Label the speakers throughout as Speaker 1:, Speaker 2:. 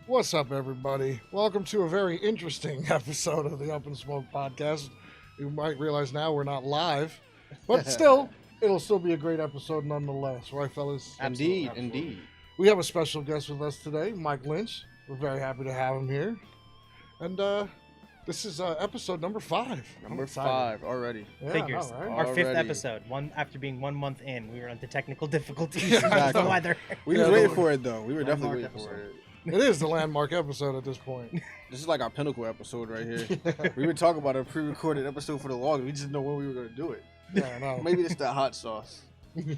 Speaker 1: What's up, everybody? Welcome to a very interesting episode of the Up and Smoke podcast. You might realize now we're not live, but still, it'll still be a great episode nonetheless, right, fellas?
Speaker 2: Indeed, indeed.
Speaker 1: We have a special guest with us today, Mike Lynch. We're very happy to have him here. And this is episode number 5.
Speaker 2: Number 5 already.
Speaker 1: Yeah,
Speaker 3: Figures.
Speaker 1: all right.
Speaker 3: Our fifth
Speaker 2: Already.
Speaker 3: episode. After being 1 month in, we were into technical difficulties.
Speaker 1: Yeah,
Speaker 3: because of the
Speaker 2: exactly.
Speaker 3: weather.
Speaker 2: We was waiting for it though. We were definitely waiting for it.
Speaker 1: It is the landmark episode at this point.
Speaker 2: This is like our pinnacle episode right here. We were talking about a pre-recorded episode for the longest. We just didn't know when we were going to do it.
Speaker 1: Yeah, I know.
Speaker 2: Maybe it's that hot sauce.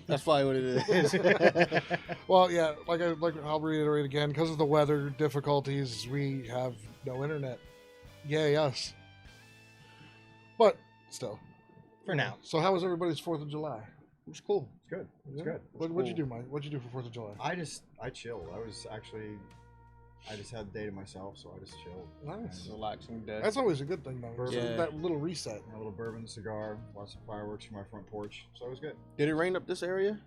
Speaker 2: That's probably what it is.
Speaker 1: Well, yeah, like I'll reiterate again, because of the weather difficulties, we have no internet. Yay, us. But still.
Speaker 3: For now.
Speaker 1: So how was everybody's 4th of July?
Speaker 2: It was cool.
Speaker 4: It's good. It's
Speaker 1: Yeah?
Speaker 4: good.
Speaker 1: What'd you do, Mike? What'd you do for 4th of July?
Speaker 4: I chilled. I just had the day to myself, so I just chilled.
Speaker 1: Nice.
Speaker 2: Relaxing day.
Speaker 1: That's always a good thing, though. It's
Speaker 2: Yeah.
Speaker 1: that little reset.
Speaker 4: And a little bourbon, cigar, watched some fireworks from my front porch, so it was good.
Speaker 2: Did it rain up this area?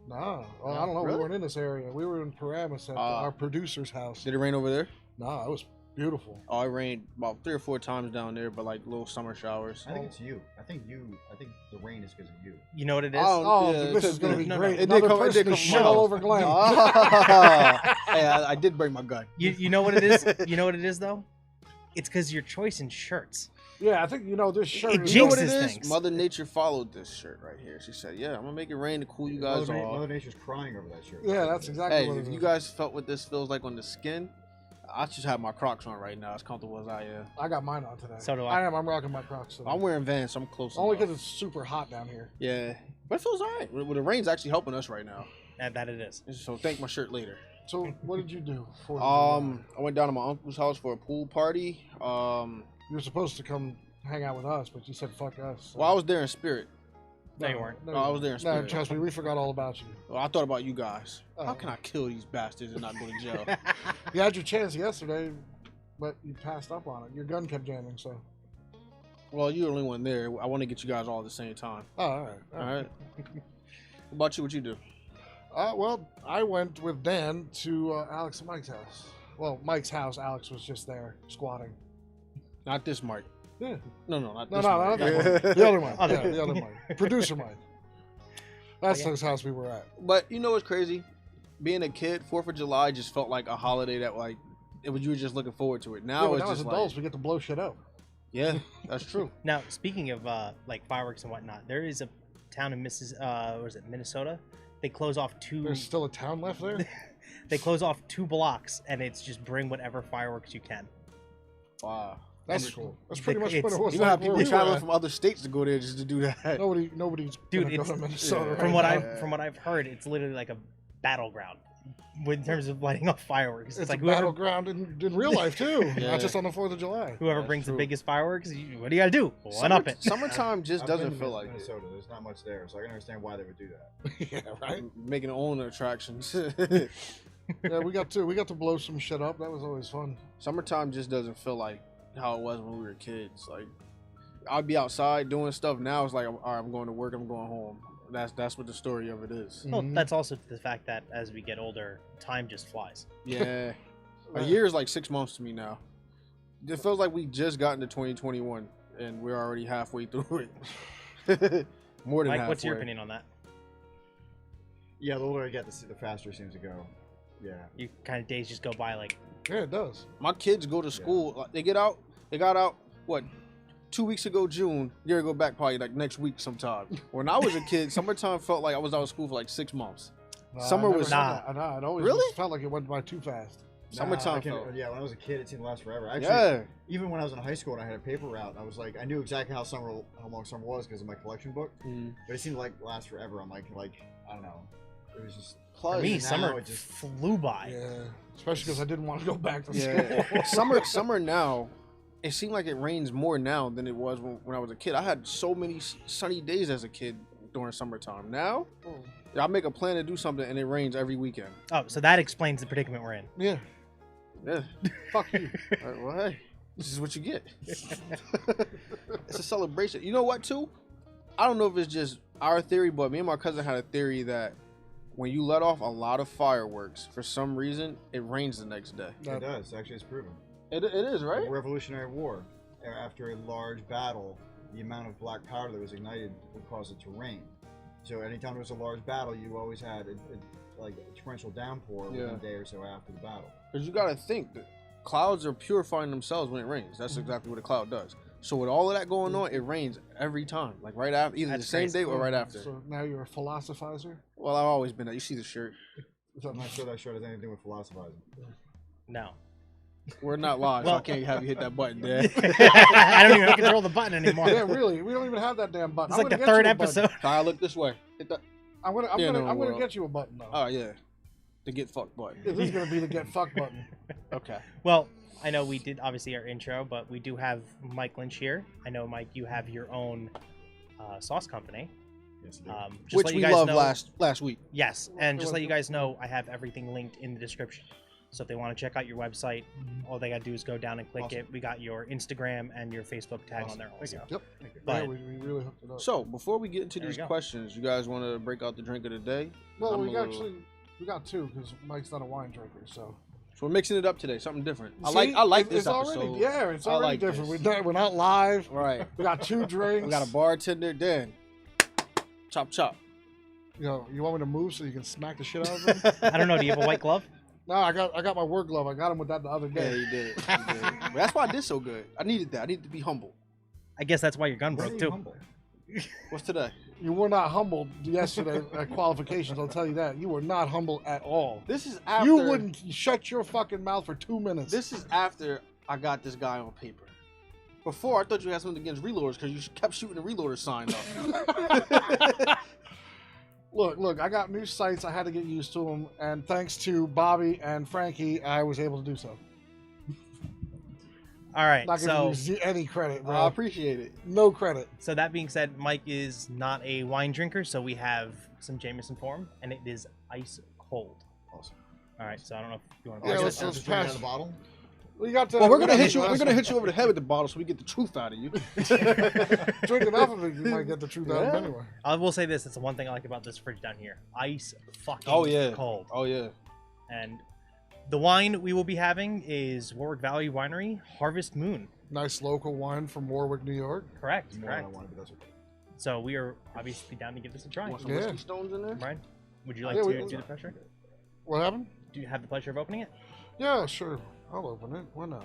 Speaker 1: Nah, well, I don't know.
Speaker 2: Really?
Speaker 1: We weren't in this area. We were in Paramus at our producer's house.
Speaker 2: Did it rain over there?
Speaker 1: Nah, it was beautiful.
Speaker 2: Oh, it rained about 3 or 4 times down there, but like little summer showers.
Speaker 4: I think it's you. I think the rain is because of you.
Speaker 3: You know what it is?
Speaker 1: Oh,
Speaker 2: yeah,
Speaker 1: this is going to be
Speaker 3: no, no.
Speaker 1: great.
Speaker 2: It did
Speaker 1: Another
Speaker 2: come- it
Speaker 1: person
Speaker 2: did
Speaker 1: to
Speaker 2: come
Speaker 1: shit
Speaker 2: out.
Speaker 1: all over Glenn.
Speaker 2: Hey, I did bring my gun.
Speaker 3: You know what it is? You know what it is, though? It's because your choice in shirts.
Speaker 1: Yeah, I think, this shirt.
Speaker 3: It
Speaker 2: You know what it
Speaker 3: jinxes
Speaker 2: is?
Speaker 3: things.
Speaker 2: Mother Nature followed this shirt right here. She said, "Yeah, I'm gonna make it rain to cool you guys off."
Speaker 4: Mother Nature's crying over that shirt.
Speaker 1: Yeah, that's exactly
Speaker 2: Hey,
Speaker 1: what it
Speaker 2: if
Speaker 1: is.
Speaker 2: you guys felt what this feels like on the skin, I just have my Crocs on right now, as comfortable as I am.
Speaker 1: I got mine on today.
Speaker 3: So do I.
Speaker 1: I'm rocking my Crocs today.
Speaker 2: I'm wearing Vans, so I'm close.
Speaker 1: Only
Speaker 2: enough.
Speaker 1: because it's super hot down here.
Speaker 2: Yeah, but it feels alright. Well, the rain's actually helping us right now,
Speaker 3: That it is.
Speaker 2: so thank my shirt later.
Speaker 1: So, what did you do for
Speaker 2: I went down to my uncle's house for a pool party.
Speaker 1: You were supposed to come hang out with us, but you said fuck us. so-
Speaker 2: Well, I was there in spirit.
Speaker 3: No, you weren't.
Speaker 1: No,
Speaker 2: Oh, I was there in
Speaker 1: No,
Speaker 2: spirit.
Speaker 1: trust me, we forgot all about you.
Speaker 2: Well, I thought about you guys. How
Speaker 1: Oh.
Speaker 2: can I kill these bastards and not go to jail?
Speaker 1: You had your chance yesterday, but you passed up on it. Your gun kept jamming, so.
Speaker 2: Well, you're the only one there. I want to get you guys all at the same time.
Speaker 1: Oh, all right.
Speaker 2: All right. What about you? What you do?
Speaker 1: Well, I went with Dan to Alex and Mike's house. Well, Mike's house. Alex was just there squatting.
Speaker 2: Not this Mike.
Speaker 1: Yeah.
Speaker 2: No, not
Speaker 1: No,
Speaker 2: this
Speaker 1: not
Speaker 2: Mike.
Speaker 1: that one. The other Mike.
Speaker 3: Other.
Speaker 1: Yeah, the other Mike. Producer Mike. That's
Speaker 3: Okay.
Speaker 1: his house we were at.
Speaker 2: But you know what's crazy? Being a kid, 4th of July just felt like a holiday that you were just looking forward to it.
Speaker 1: Yeah,
Speaker 2: Now
Speaker 1: but
Speaker 2: it's
Speaker 1: now as
Speaker 2: just
Speaker 1: adults,
Speaker 2: like,
Speaker 1: we get to blow shit up.
Speaker 2: yeah, that's true.
Speaker 3: Now, speaking of like fireworks and whatnot, there is a town in Minnesota. They close off
Speaker 1: There's still a town left there?
Speaker 3: They close off 2 blocks, and it's just bring whatever fireworks you can.
Speaker 2: Wow.
Speaker 1: That's
Speaker 4: cool.
Speaker 1: That's pretty much what
Speaker 3: It's-
Speaker 1: it was.
Speaker 2: You know how
Speaker 1: like where
Speaker 2: people
Speaker 1: we
Speaker 2: travel
Speaker 1: were
Speaker 2: from other states to go there just to do that.
Speaker 1: at. Nobody's
Speaker 3: Dude,
Speaker 1: gonna go
Speaker 3: it's-
Speaker 1: to Minnesota.
Speaker 2: yeah.
Speaker 1: right
Speaker 3: From what
Speaker 1: now.
Speaker 3: I've heard, it's literally like a battleground in terms of lighting off fireworks.
Speaker 1: It's
Speaker 3: like
Speaker 1: a battleground in real life too,
Speaker 2: Yeah.
Speaker 1: not just on the 4th of July.
Speaker 3: whoever
Speaker 2: That's
Speaker 3: brings
Speaker 2: true.
Speaker 3: the biggest fireworks, what do you gotta do? One up it.
Speaker 2: Summertime just
Speaker 4: I've
Speaker 2: doesn't
Speaker 4: been to
Speaker 2: feel like it.
Speaker 4: Minnesota. There's not much there, so I can understand why they would do that.
Speaker 1: Yeah, right.
Speaker 2: Making own attractions.
Speaker 1: Yeah, we got to blow some shit up. That was always fun.
Speaker 2: Summertime just doesn't feel like how it was when we were kids. Like, I'd be outside doing stuff. Now it's like, all right, I'm going to work, I'm going home. That's what the story of it is.
Speaker 3: Well,
Speaker 1: Mhm.
Speaker 3: that's also the fact that as we get older, time just flies.
Speaker 2: Yeah. A year is like 6 months to me now. It feels like we just got into 2021 and we're already halfway through it. More than
Speaker 3: Mike,
Speaker 2: halfway.
Speaker 3: what's your opinion on that?
Speaker 4: Yeah, the older I get, the faster it seems to go. Yeah.
Speaker 3: You kind of days just go by like,
Speaker 1: Yeah, it does.
Speaker 2: My kids go to school. Like, they got out, what, 2 weeks ago, June. They're go back probably like next week sometime. When I was a kid, summertime felt like I was out of school for like 6 months. Summer
Speaker 1: I never
Speaker 2: was-
Speaker 1: did
Speaker 3: Nah.
Speaker 1: that. Nah, it always
Speaker 2: Really?
Speaker 1: just felt like it went by too fast.
Speaker 2: Summertime
Speaker 4: I can-
Speaker 2: felt.
Speaker 4: yeah, when I was a kid, it seemed to last forever. Actually,
Speaker 2: Yeah.
Speaker 4: even when I was in high school and I had a paper route, I was like, I knew exactly how long summer was because of my collection book.
Speaker 2: Mm.
Speaker 4: But it seemed like last forever. I'm like I don't know. It was just
Speaker 3: for
Speaker 2: Plus,
Speaker 3: me,
Speaker 4: now
Speaker 3: summer
Speaker 4: it just-
Speaker 3: flew by.
Speaker 1: Yeah, especially because I didn't want to go back to
Speaker 2: yeah.
Speaker 1: school.
Speaker 2: summer now. It seemed like it rains more now than it was when I was a kid. I had so many sunny days as a kid during summertime. Now, I make a plan to do something and it rains every weekend.
Speaker 3: Oh, so that explains the predicament we're in.
Speaker 1: Yeah,
Speaker 2: Yeah.
Speaker 1: fuck you.
Speaker 2: All right, well, hey, this is what you get. It's a celebration. You know what, too? I don't know if it's just our theory, but me and my cousin had a theory that when you let off a lot of fireworks, for some reason, it rains the next day.
Speaker 4: It does. Actually, it's proven.
Speaker 2: It is, right?
Speaker 4: The Revolutionary War, after a large battle, the amount of black powder that was ignited would cause it to rain. So anytime there was a large battle, you always had like a torrential downpour within a day or so after the battle.
Speaker 2: Because you got to think that clouds are purifying themselves when it rains. That's exactly what a cloud does. So with all of that going on, it rains every time, like right after, either the same day or right after.
Speaker 1: So now you're a philosophizer?
Speaker 2: Well, I've always been that. You see the shirt.
Speaker 4: I'm not sure that shirt has anything with philosophizing.
Speaker 3: No.
Speaker 2: We're not live, so I can't have you hit that button, Dad.
Speaker 3: I don't even control the button anymore.
Speaker 1: Yeah, really. We don't even have that damn button.
Speaker 3: It's like the third episode.
Speaker 2: Kyle, look this way. Hit that.
Speaker 1: I'm gonna get you a button though.
Speaker 2: Oh yeah, the get fucked button.
Speaker 1: This is gonna be the get fucked button.
Speaker 2: Okay.
Speaker 3: Well, I know we did obviously our intro, but we do have Mike Lynch here. I know, Mike, you have your own sauce company.
Speaker 4: Yes, it is.
Speaker 2: Which we loved last week.
Speaker 3: Yes, and just let you guys know, I have everything linked in the description. So if they want to check out your website, all they got to do is go down and click it. We got your Instagram and your Facebook tag on there also.
Speaker 1: Yep.
Speaker 3: But,
Speaker 1: yeah, we really hooked it up.
Speaker 2: So before we get into
Speaker 3: There
Speaker 2: these
Speaker 3: we go.
Speaker 2: questions, you guys want to break out the drink of the day?
Speaker 1: Well, we got two because Mike's not a wine drinker, so.
Speaker 2: So we're mixing it up today, something different. I
Speaker 1: See,
Speaker 2: like this
Speaker 1: it's
Speaker 2: episode.
Speaker 1: already, yeah, it's already
Speaker 2: like
Speaker 1: different.
Speaker 2: this.
Speaker 1: We're not live.
Speaker 2: Right.
Speaker 1: We got two drinks.
Speaker 2: We got a bartender. Dan. Chop chop.
Speaker 1: You know, you want me to move so you can smack the shit out of him?
Speaker 3: I don't know, do you have a white glove?
Speaker 1: No, I got my work glove. I got him with that the other
Speaker 2: Yeah,
Speaker 1: day.
Speaker 2: you did. But that's why I did so good. I needed that. I needed to be humble.
Speaker 3: I guess that's why your gun broke too.
Speaker 1: Humble.
Speaker 2: What's today?
Speaker 1: You were not humbled yesterday at qualifications. I'll tell you that. You were not humble at all.
Speaker 2: This is after.
Speaker 1: You wouldn't shut your fucking mouth for 2 minutes.
Speaker 2: This is after I got this guy on paper. Before, I thought you had something against reloaders because you kept shooting the reloader sign up.
Speaker 1: Look, I got new sights. I had to get used to them. And thanks to Bobby and Frankie, I was able to do so.
Speaker 3: All right,
Speaker 1: Not
Speaker 3: so
Speaker 1: giving you any credit, bro.
Speaker 2: I appreciate it.
Speaker 1: No credit.
Speaker 3: so that being said, Mike is not a wine drinker, so we have some Jameson for him, and it is ice cold.
Speaker 4: Awesome.
Speaker 3: All right, so I don't know if you want
Speaker 1: Yeah,
Speaker 3: to.
Speaker 1: let's
Speaker 4: Just drink it out
Speaker 1: pass.
Speaker 4: of the bottle.
Speaker 1: We got to.
Speaker 2: Well, we're gonna
Speaker 1: we
Speaker 2: hit you.
Speaker 1: got
Speaker 2: We're
Speaker 1: the
Speaker 2: gonna
Speaker 1: last
Speaker 2: hit you over the head with the bottle so we get the truth out of you.
Speaker 1: one. Drink enough of it, you might get the truth out of it anyway.
Speaker 3: I will say this: it's the one thing I like about this fridge down here. Ice fucking
Speaker 2: Oh yeah.
Speaker 3: cold.
Speaker 2: Oh yeah.
Speaker 3: And the wine we will be having is Warwick Valley Winery Harvest Moon.
Speaker 1: Nice local wine from Warwick, New York.
Speaker 3: Correct.
Speaker 4: More than I
Speaker 3: Correct.
Speaker 4: wanted, but that's okay.
Speaker 3: So we are obviously down to give this a try.
Speaker 2: Want some
Speaker 1: Yeah.
Speaker 2: whiskey stones in there?
Speaker 3: Brian, would you like
Speaker 1: Yeah,
Speaker 3: to
Speaker 1: we-
Speaker 3: do the pressure?
Speaker 1: What happened?
Speaker 3: Do you have the pleasure of opening it?
Speaker 1: Yeah, sure. I'll open it. Why not?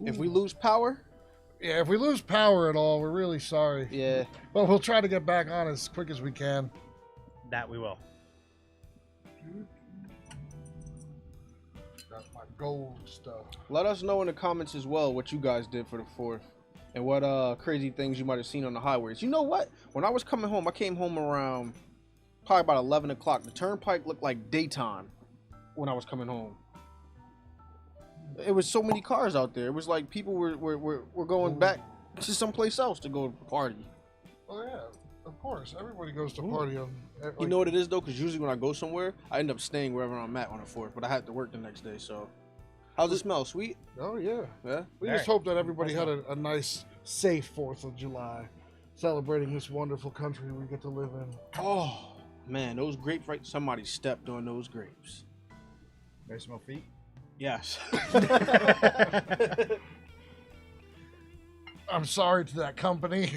Speaker 2: If we lose power,
Speaker 1: Yeah, if we lose power at all, we're really sorry.
Speaker 2: yeah.
Speaker 1: But we'll try to get back on as quick as we can.
Speaker 3: That we will.
Speaker 1: Got my gold stuff.
Speaker 2: Let us know in the comments as well what you guys did for the 4th and what crazy things you might have seen on the highways. You know what? When I was coming home, I came home around probably about 11 o'clock. The turnpike looked like daytime when I was coming home. It was so many cars out there. It was like people were going back to someplace else to go party.
Speaker 1: Oh yeah, of course. Everybody goes to party on.
Speaker 2: You know what it is though? Because usually when I go somewhere, I end up staying wherever I'm at on the 4th. But I have to work the next day, so. How's it smell? Sweet?
Speaker 1: Oh yeah.
Speaker 2: Yeah?
Speaker 1: We
Speaker 3: All
Speaker 1: just
Speaker 3: right.
Speaker 1: hope that everybody had a nice, safe 4th of July, celebrating this wonderful country we get to live in.
Speaker 2: Oh, man, those grapes, right? Somebody stepped on those grapes.
Speaker 4: May I smell feet?
Speaker 2: Yes.
Speaker 1: I'm sorry to that company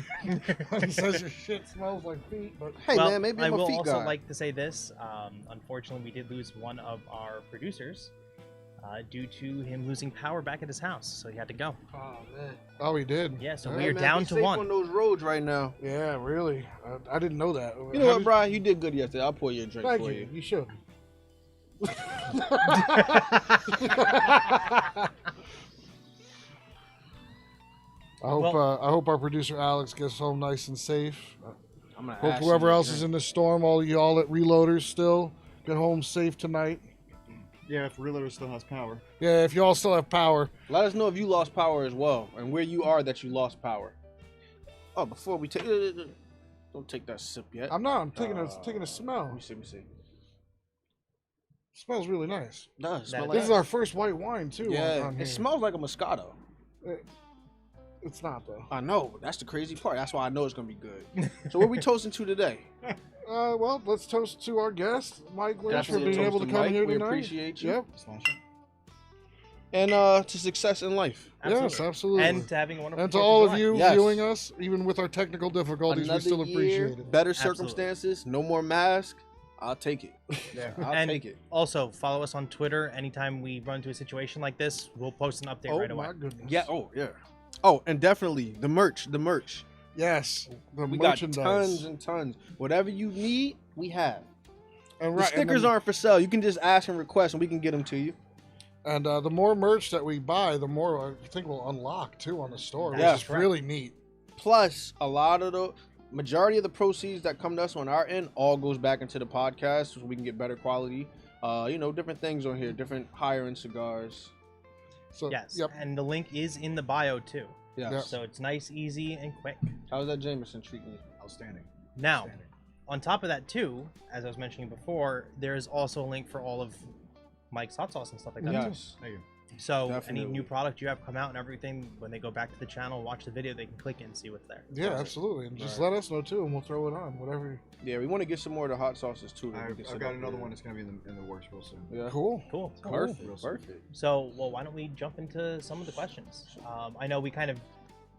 Speaker 1: when he says your shit smells like feet, but
Speaker 2: Hey,
Speaker 3: well,
Speaker 2: man, maybe
Speaker 3: I
Speaker 2: I'm a
Speaker 3: will
Speaker 2: feet
Speaker 3: also
Speaker 2: guy.
Speaker 3: like to say this. Unfortunately, we did lose one of our producers due to him losing power back at his house, so he had to go.
Speaker 2: Oh, man.
Speaker 1: oh, he did.
Speaker 3: Yeah, so
Speaker 1: Yeah,
Speaker 3: we are
Speaker 2: man,
Speaker 3: down
Speaker 2: be
Speaker 3: to
Speaker 2: safe
Speaker 3: one.
Speaker 2: on those roads right now.
Speaker 1: Yeah, really. I didn't know that.
Speaker 2: You know what, Brian? You did good yesterday. I'll pour you a drink
Speaker 1: Thank
Speaker 2: for
Speaker 1: you. You should. I hope our producer Alex gets home nice and safe.
Speaker 2: I'm gonna
Speaker 1: Hope
Speaker 2: ask
Speaker 1: whoever
Speaker 2: you to
Speaker 1: else is
Speaker 2: drink.
Speaker 1: in the storm, all y'all at Reloaders still, get home safe tonight.
Speaker 4: Yeah, if Reloader still has power.
Speaker 1: Yeah, if y'all still have power.
Speaker 2: Let us know if you lost power as well, and where you are that you lost power. Oh, before we take, don't take that sip yet.
Speaker 1: I'm not. I'm taking a smell.
Speaker 2: Let me see. Let me see.
Speaker 1: Smells really nice.
Speaker 2: It does smell
Speaker 3: That-
Speaker 2: like
Speaker 1: This is our first white wine too.
Speaker 2: yeah.
Speaker 1: on
Speaker 2: It
Speaker 1: here.
Speaker 2: smells like a Moscato.
Speaker 1: It's not though.
Speaker 2: I know. That's the crazy part. That's why I know it's gonna be good. So what are we toasting to today?
Speaker 1: Well, let's toast to our guest, Mike Lynch, for
Speaker 2: Definitely
Speaker 1: being
Speaker 2: toast
Speaker 1: able to come
Speaker 2: Mike.
Speaker 1: here
Speaker 2: We
Speaker 1: tonight.
Speaker 2: appreciate you.
Speaker 1: Yep.
Speaker 2: And to success in life.
Speaker 1: Yes, absolutely.
Speaker 3: And to having a wonderful
Speaker 1: And to
Speaker 3: 4th of
Speaker 1: all of
Speaker 3: July.
Speaker 1: you
Speaker 2: Yes.
Speaker 1: viewing us, even with our technical difficulties, we still appreciate it.
Speaker 2: Better
Speaker 3: Absolutely.
Speaker 2: circumstances, no more mask. I'll take it.
Speaker 4: Yeah.
Speaker 2: I'll
Speaker 3: And
Speaker 2: take it.
Speaker 3: also, follow us on Twitter. Anytime we run into a situation like this, we'll post an update
Speaker 1: Oh
Speaker 3: right away.
Speaker 1: my goodness.
Speaker 2: Yeah. Oh yeah. Oh, and definitely the merch. The merch.
Speaker 1: Yes. The
Speaker 2: We got
Speaker 1: merchandise.
Speaker 2: tons and tons. Whatever you need, we have.
Speaker 1: And
Speaker 2: The
Speaker 1: and
Speaker 2: stickers
Speaker 1: then-
Speaker 2: aren't for sale. You can just ask and request, and we can get them to you.
Speaker 1: And the more merch that we buy, the more I think we'll unlock too on the store, which
Speaker 2: Yeah.
Speaker 1: is really neat.
Speaker 2: Plus, a lot of the majority of the proceeds that come to us on our end all goes back into the podcast, so we can get better quality. Different things on here, different higher end cigars.
Speaker 1: So
Speaker 3: Yes.
Speaker 1: yep.
Speaker 3: And the link is in the bio too.
Speaker 2: Yeah.
Speaker 1: Yeah.
Speaker 3: So it's nice, easy, and quick.
Speaker 2: How's that Jameson treating you?
Speaker 4: Outstanding.
Speaker 3: Now,
Speaker 4: Outstanding.
Speaker 3: on top of that too, as I was mentioning before, there is also a link for all of Mike's hot sauce and stuff like that too.
Speaker 2: Yes.
Speaker 4: Thank you.
Speaker 3: So
Speaker 2: Definitely.
Speaker 3: any new product you have come out and everything, when they go back to the channel and watch the video, they can click it and see what's there.
Speaker 1: Yeah, absolutely. And just
Speaker 2: Right.
Speaker 1: let us know too, and we'll throw it on. Whatever.
Speaker 2: Yeah, we want to get some more of the hot sauces too. that we
Speaker 4: I've
Speaker 2: can set
Speaker 4: got
Speaker 2: up
Speaker 4: another
Speaker 2: here.
Speaker 4: one that's going to be in the works real soon.
Speaker 2: Yeah.
Speaker 1: Cool.
Speaker 3: Cool.
Speaker 2: Perfect.
Speaker 4: Real
Speaker 2: Perfect.
Speaker 3: So, well, why don't we jump into some of the questions? I know we kind of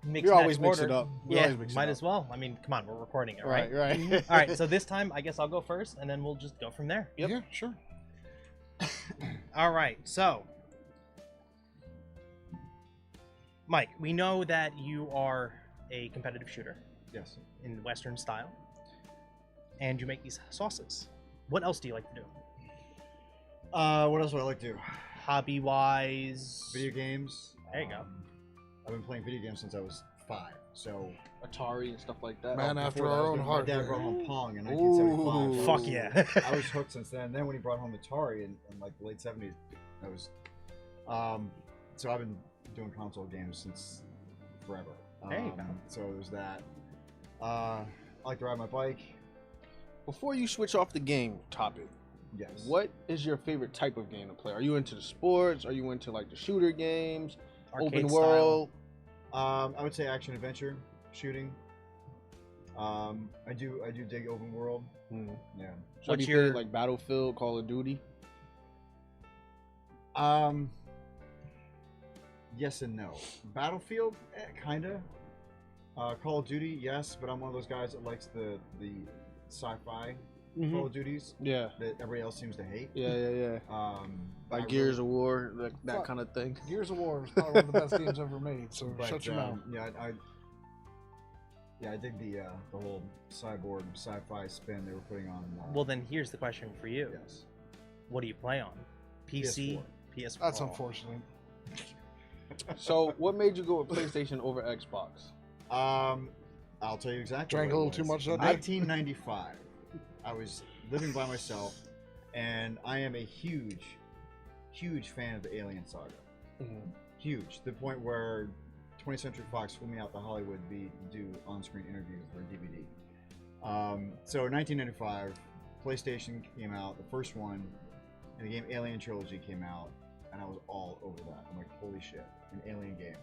Speaker 3: mix
Speaker 2: We
Speaker 3: and
Speaker 2: always
Speaker 3: match
Speaker 2: mix
Speaker 3: order.
Speaker 2: it up. We
Speaker 3: Yeah,
Speaker 2: always mix it
Speaker 3: might
Speaker 2: up.
Speaker 3: as well. I mean, come on, we're recording it, right?
Speaker 2: Right.
Speaker 3: All right. So this time, I guess I'll go first, and then we'll just go from there.
Speaker 2: Yep.
Speaker 1: Yeah, sure.
Speaker 3: All right. So, Mike, we know that you are a competitive shooter
Speaker 4: Yes.
Speaker 3: in Western style, and you make these sauces. What else do you like to do?
Speaker 4: What else would I like to do?
Speaker 3: Hobby-wise?
Speaker 4: Video games.
Speaker 3: There you go.
Speaker 4: I've been playing video games since I was 5. So
Speaker 2: Atari and stuff like that.
Speaker 1: Man,
Speaker 4: before
Speaker 1: after
Speaker 4: that,
Speaker 1: our
Speaker 4: I was
Speaker 1: own
Speaker 4: gonna-
Speaker 1: heart.
Speaker 4: My dad
Speaker 1: here.
Speaker 4: brought home Pong in
Speaker 2: Ooh.
Speaker 4: 1975.
Speaker 3: Fuck
Speaker 4: So
Speaker 3: yeah.
Speaker 4: I was hooked since then. Then when he brought home Atari in like the late 70s, I was. So I've been doing console games since forever.
Speaker 3: There you go.
Speaker 4: So there's that. I like to ride my bike.
Speaker 2: Before you switch off the game topic,
Speaker 4: Yes.
Speaker 2: what is your favorite type of game to play? Are you into the sports? Are you into like the shooter games?
Speaker 3: Arcade
Speaker 2: Open
Speaker 3: style.
Speaker 2: world?
Speaker 4: I would say action adventure shooting. I do dig open world.
Speaker 2: Hmm.
Speaker 4: Yeah.
Speaker 2: So
Speaker 3: What's
Speaker 2: do you play,
Speaker 3: your-
Speaker 2: like Battlefield, Call of Duty?
Speaker 4: Yes and no. Battlefield, kinda. Call of Duty, yes, but I'm one of those guys that likes the sci-fi Call of Duties
Speaker 2: Yeah.
Speaker 4: that everybody else seems to hate.
Speaker 2: Yeah. Like
Speaker 4: I
Speaker 2: Gears
Speaker 4: really-
Speaker 2: of War, like that
Speaker 1: Fuck.
Speaker 2: kind of thing.
Speaker 1: Gears of War is probably one of the best games ever made. So
Speaker 4: But,
Speaker 1: shut your mouth.
Speaker 4: I dig the whole cyborg sci-fi spin they were putting on.
Speaker 3: Well, then here's the question for you.
Speaker 4: yes.
Speaker 3: What do you play on? PC, PS4.
Speaker 1: That's unfortunate.
Speaker 2: So, what made you go with PlayStation over Xbox?
Speaker 4: I'll tell you exactly.
Speaker 1: Drank
Speaker 4: what
Speaker 1: a
Speaker 4: it
Speaker 1: little too
Speaker 4: was.
Speaker 1: much that day?
Speaker 4: 1995. I was living by myself, and I am a huge fan of the Alien saga. Huge, to the point where 20th Century Fox flew me out to Hollywood to do on-screen interviews for a DVD. So in 1995, PlayStation came out, the first one, and the game Alien Trilogy came out, and I was all over that. I'm like, holy shit, an Alien game.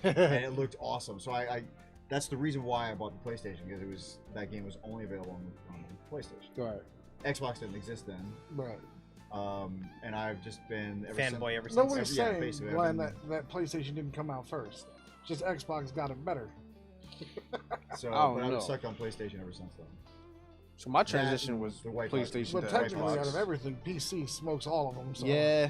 Speaker 4: And it looked awesome. So I that's the reason why I bought the PlayStation, because that game was only available on the PlayStation.
Speaker 2: Right.
Speaker 4: Xbox didn't exist then.
Speaker 1: Right.
Speaker 4: And I've just been
Speaker 3: Fanboy ever since.
Speaker 1: Nobody's
Speaker 4: yeah,
Speaker 1: saying,
Speaker 4: basically, I've
Speaker 1: Glenn,
Speaker 4: been-
Speaker 1: that PlayStation didn't come out first. Just Xbox got it better.
Speaker 4: So,
Speaker 2: I don't
Speaker 4: but I've
Speaker 2: know.
Speaker 4: been stuck on PlayStation ever since then.
Speaker 2: So my
Speaker 4: That
Speaker 2: transition
Speaker 4: and
Speaker 2: was
Speaker 4: the white
Speaker 2: PlayStation
Speaker 1: But
Speaker 2: to
Speaker 1: technically,
Speaker 2: Xbox.
Speaker 1: out of everything, PC smokes all of them. So
Speaker 2: Yeah.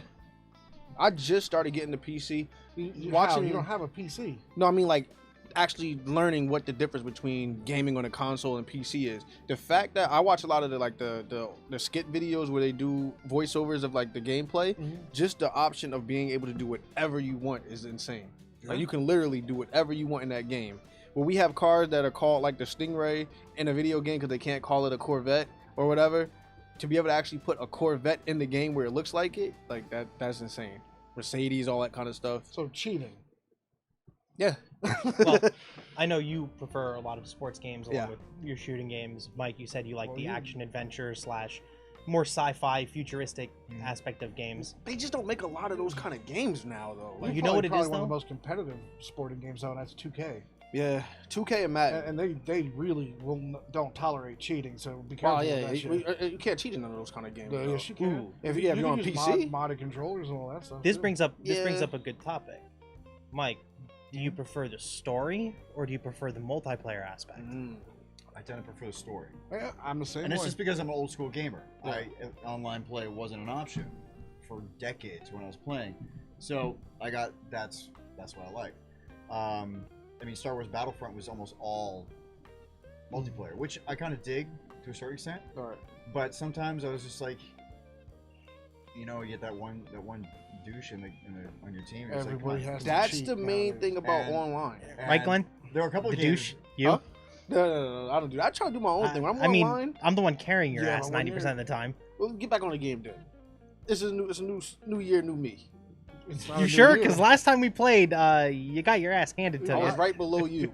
Speaker 2: I just started getting the PC.
Speaker 1: you
Speaker 2: watching-
Speaker 1: you don't have a PC.
Speaker 2: No, I mean like actually learning what the difference between gaming on a console and PC is. The fact that I watch a lot of the skit videos where they do voiceovers of like the gameplay, just the option of being able to do whatever you want is insane. Like you can literally do whatever you want in that game. Where we have cars that are called like the Stingray in a video game because they can't call it a Corvette or whatever. To be able to actually put a Corvette in the game where it looks like it, like that's insane. Mercedes, all that kind of stuff.
Speaker 1: So cheating.
Speaker 2: Yeah.
Speaker 3: Well, I know you prefer a lot of sports games along
Speaker 2: Yeah.
Speaker 3: with your shooting games. Mike, you said you like
Speaker 1: Well,
Speaker 3: the
Speaker 1: you-
Speaker 3: action adventure / more sci-fi, futuristic aspect of games.
Speaker 2: They just don't make a lot of those kind of games now, though.
Speaker 3: You know what it
Speaker 1: probably
Speaker 3: is,
Speaker 1: one of
Speaker 3: though?
Speaker 1: the most competitive sporting games, though, and that's 2K.
Speaker 2: Yeah, 2K and Madden.
Speaker 1: And they really don't tolerate cheating, so be careful
Speaker 2: Oh
Speaker 1: with
Speaker 2: yeah,
Speaker 1: that shit.
Speaker 2: you can't cheat in none of those kind of games.
Speaker 1: Yeah,
Speaker 2: though.
Speaker 1: yes, you can.
Speaker 2: If you're on
Speaker 1: use
Speaker 2: PC,
Speaker 1: modded controllers and all that stuff.
Speaker 3: This
Speaker 1: too.
Speaker 3: brings up
Speaker 2: Yeah.
Speaker 3: a good topic. Mike, do you prefer the story or do you prefer the multiplayer aspect?
Speaker 4: I tend to prefer the story.
Speaker 1: Yeah, I'm the same
Speaker 4: And
Speaker 1: way.
Speaker 4: it's just because I'm an old school gamer.
Speaker 2: Yeah.
Speaker 4: Online play wasn't an option for decades when I was playing. So I got that's what I like. I mean, Star Wars Battlefront was almost all multiplayer, which I kind of dig to a certain extent.
Speaker 2: all right.
Speaker 4: But sometimes I was just like, you get that one douche on your team. It's like, come
Speaker 1: Everybody
Speaker 4: on.
Speaker 1: has to
Speaker 2: That's
Speaker 1: cheat
Speaker 2: the main
Speaker 1: nowadays.
Speaker 2: thing about
Speaker 4: And-
Speaker 2: online.
Speaker 3: Right, Glenn?
Speaker 4: There were a couple
Speaker 3: The
Speaker 4: of games.
Speaker 3: douche? You?
Speaker 2: Huh? No, I don't do that. I try to do my own thing. When I'm
Speaker 3: I mean,
Speaker 2: online,
Speaker 3: I'm the one carrying your
Speaker 1: Yeah,
Speaker 3: ass
Speaker 1: when
Speaker 3: 90% of the time.
Speaker 2: well, get back on the game then. It's a new year, new me.
Speaker 1: It's not a
Speaker 3: You
Speaker 1: new
Speaker 3: sure?
Speaker 1: year.
Speaker 3: Because last time we played, you got your ass handed to
Speaker 2: I
Speaker 3: you.
Speaker 2: was right below you.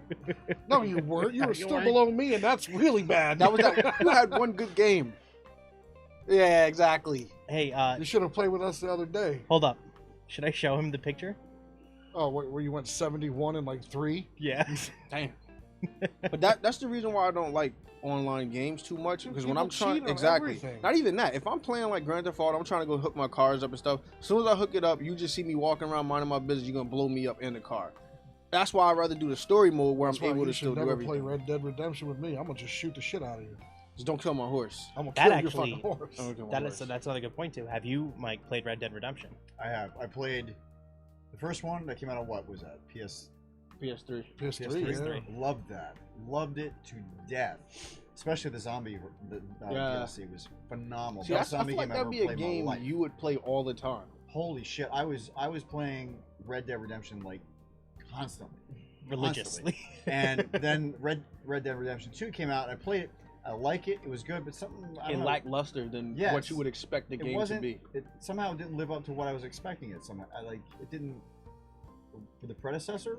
Speaker 1: No, you weren't. You were
Speaker 3: You
Speaker 1: still
Speaker 3: weren't.
Speaker 1: below me, and that's really bad.
Speaker 2: That was that. You had one good game. Yeah, exactly.
Speaker 3: Hey,
Speaker 1: You should have played with us the other day.
Speaker 3: hold up. Should I show him the picture?
Speaker 1: Oh, where you went 71 and like 3?
Speaker 3: Yeah.
Speaker 2: Damn. But that's the reason why I don't like online games too much, because when
Speaker 1: People
Speaker 2: I'm trying
Speaker 1: cheat on
Speaker 2: exactly,
Speaker 1: everything.
Speaker 2: not even that. If I'm playing like Grand Theft Auto, I'm trying to go hook my cars up and stuff. As soon as I hook it up, you just see me walking around minding my business. You're gonna blow me up in the car. That's why I'd rather do the story mode where
Speaker 1: That's
Speaker 2: I'm
Speaker 1: why
Speaker 2: able
Speaker 1: you
Speaker 2: to still
Speaker 1: should
Speaker 2: do
Speaker 1: never
Speaker 2: everything.
Speaker 1: play Red Dead Redemption with me. I'm gonna just shoot the shit out of you.
Speaker 2: Just don't kill my horse.
Speaker 1: I'm gonna
Speaker 3: That
Speaker 1: kill
Speaker 3: actually-
Speaker 1: your fucking horse.
Speaker 2: Don't kill my horse.
Speaker 3: That's another good point, too. Have you, Mike, played Red Dead Redemption?
Speaker 4: I have. I played the first one that came out on what was that?
Speaker 2: PS3.
Speaker 1: PS3,
Speaker 3: PS3.
Speaker 1: yeah.
Speaker 4: Loved that. Loved it to death. Especially the zombie DLC was phenomenal.
Speaker 2: See,
Speaker 4: Best
Speaker 2: I
Speaker 4: zombie
Speaker 2: feel like
Speaker 4: game I
Speaker 2: that'd
Speaker 4: ever
Speaker 2: be a
Speaker 4: played in my
Speaker 2: game
Speaker 4: life.
Speaker 2: you would play all the time.
Speaker 4: Holy shit! I was playing Red Dead Redemption like constantly.
Speaker 3: Religiously.
Speaker 4: And then Red Dead Redemption 2 came out. And I played it. I like it. It was good, but something I don't
Speaker 2: And
Speaker 4: know,
Speaker 2: lackluster than
Speaker 4: Yes.
Speaker 2: what you would expect the
Speaker 4: it
Speaker 2: game to
Speaker 4: wasn't.
Speaker 2: be.
Speaker 4: It somehow didn't live up to what I was expecting it. Somehow, it didn't. For the predecessor,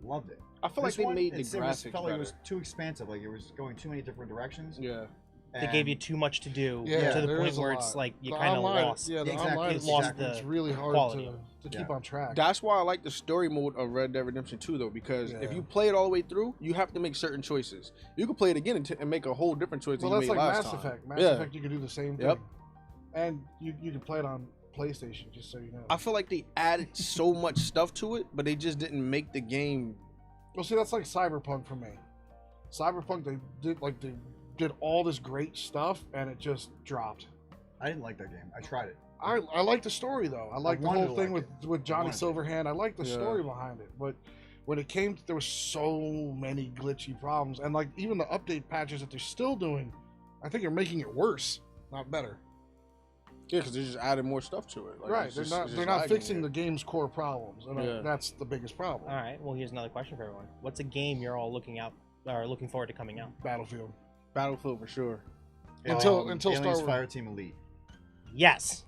Speaker 4: loved it.
Speaker 2: I feel like
Speaker 4: This
Speaker 2: they
Speaker 4: one,
Speaker 2: made the
Speaker 4: it
Speaker 2: graphics
Speaker 4: felt like
Speaker 2: better.
Speaker 4: it was too expansive. Like it was going too many different directions.
Speaker 2: Yeah.
Speaker 3: They gave you too much to do
Speaker 1: Yeah,
Speaker 3: to the
Speaker 1: there
Speaker 3: point
Speaker 1: is a
Speaker 3: where
Speaker 1: lot.
Speaker 3: it's like you
Speaker 1: The
Speaker 3: kind of
Speaker 1: online-
Speaker 3: lost.
Speaker 1: Yeah, the
Speaker 4: Exactly.
Speaker 1: online
Speaker 3: It lost
Speaker 1: it's
Speaker 3: the
Speaker 1: really hard
Speaker 3: quality.
Speaker 1: to keep on track.
Speaker 2: That's why I like the story mode of Red Dead Redemption 2, though, because if
Speaker 1: Yeah.
Speaker 2: you play it all the way through, you have to make certain choices. You can play it again and make a whole different choice
Speaker 1: Well,
Speaker 2: than
Speaker 1: that's
Speaker 2: you
Speaker 1: like
Speaker 2: made last
Speaker 1: Mass
Speaker 2: time.
Speaker 1: Effect. Mass
Speaker 2: Yeah.
Speaker 1: Effect, you can do the same thing.
Speaker 2: Yep.
Speaker 1: And you can play it on PlayStation, just so you know.
Speaker 2: I feel like they added so much stuff to it, but they just didn't make the game.
Speaker 1: Well, see, that's like Cyberpunk for me. Cyberpunk, they did all this great stuff, and it just dropped.
Speaker 4: I didn't like that game. I tried it.
Speaker 1: I like the story though. I like the
Speaker 4: wanted
Speaker 1: whole
Speaker 4: to
Speaker 1: thing
Speaker 4: like
Speaker 1: with Johnny
Speaker 4: wanted to.
Speaker 1: Silverhand. I like the
Speaker 2: Yeah.
Speaker 1: story behind it, but when it came, there was so many glitchy problems, and like even the update patches that they're still doing, I think they're making it worse, not better.
Speaker 2: Yeah, because they just added more stuff to it. Like,
Speaker 1: Right?
Speaker 2: it's
Speaker 1: They're
Speaker 2: just-
Speaker 1: not
Speaker 2: it's
Speaker 1: they're
Speaker 2: just
Speaker 1: not
Speaker 2: lagging
Speaker 1: fixing
Speaker 2: there.
Speaker 1: the game's core problems, and
Speaker 2: Yeah.
Speaker 1: that's the biggest problem.
Speaker 3: All right. Well, here's another question for everyone. What's a game you're all looking forward to coming out?
Speaker 1: Battlefield.
Speaker 2: Battlefield for sure.
Speaker 1: Until
Speaker 4: Aliens
Speaker 1: Star Wars.
Speaker 4: Fireteam Elite.
Speaker 3: Yes.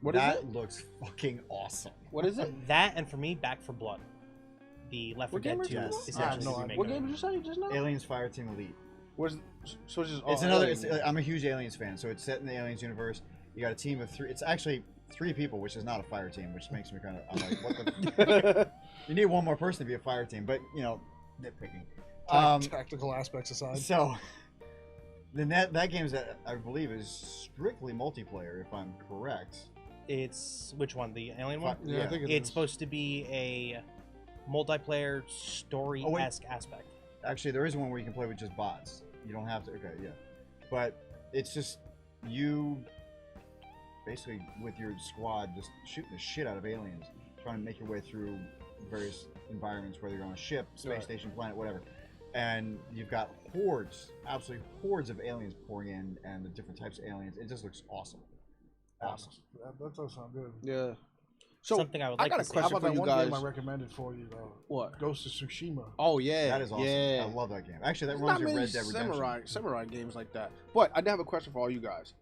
Speaker 2: What is
Speaker 4: that
Speaker 2: it?
Speaker 4: looks fucking awesome.
Speaker 2: What is it?
Speaker 3: That and for me, Back for Blood. The Left 4
Speaker 2: What game
Speaker 3: Dead
Speaker 2: is
Speaker 3: 2
Speaker 2: that?
Speaker 3: is
Speaker 1: I have
Speaker 3: essentially
Speaker 1: no
Speaker 3: the
Speaker 1: idea.
Speaker 3: remake
Speaker 2: What
Speaker 3: of
Speaker 2: game
Speaker 3: it.
Speaker 2: did you say just now?
Speaker 4: Aliens Fireteam Elite.
Speaker 2: Where's, so it's just
Speaker 4: It's another.
Speaker 2: Aliens.
Speaker 4: I'm a huge Aliens fan, so it's set in the Aliens universe. You got a team of 3. It's actually 3 people, which is not a fire team, which makes me kind of. I'm like, what the? You need one more person to be a fire team, but nitpicking.
Speaker 1: Tactical aspects aside.
Speaker 4: So, then that game I believe is strictly multiplayer, if I'm correct.
Speaker 3: It's which one? The Alien one?
Speaker 1: Yeah, I
Speaker 4: Yeah.
Speaker 1: think it
Speaker 3: It's
Speaker 1: is.
Speaker 3: supposed to be a multiplayer story-esque aspect.
Speaker 4: Actually, there is one where you can play with just bots. You don't have to. Okay, yeah, but it's just you basically with your squad just shooting the shit out of aliens, trying to make your way through various environments, whether you're on a ship, space
Speaker 1: Right.
Speaker 4: station, planet, whatever. And you've got hordes, absolutely hordes of aliens pouring in, and the different types of aliens. It just looks awesome. Awesome.
Speaker 1: That does sound good.
Speaker 2: Yeah. So
Speaker 3: Something I would
Speaker 2: I
Speaker 3: like
Speaker 2: got
Speaker 3: to
Speaker 2: a
Speaker 3: see.
Speaker 1: How
Speaker 2: question
Speaker 1: about
Speaker 2: for
Speaker 1: that
Speaker 2: you
Speaker 1: one
Speaker 2: guys.
Speaker 1: game I recommended for you though?
Speaker 2: What?
Speaker 1: Ghost of Tsushima.
Speaker 2: Oh yeah,
Speaker 4: That is awesome.
Speaker 2: Yeah.
Speaker 4: I love that game. Actually, that
Speaker 2: There's
Speaker 4: reminds
Speaker 2: not
Speaker 4: me of
Speaker 2: many
Speaker 4: Red Dead Redemption.
Speaker 2: samurai games like that. But I did have a question for all you guys.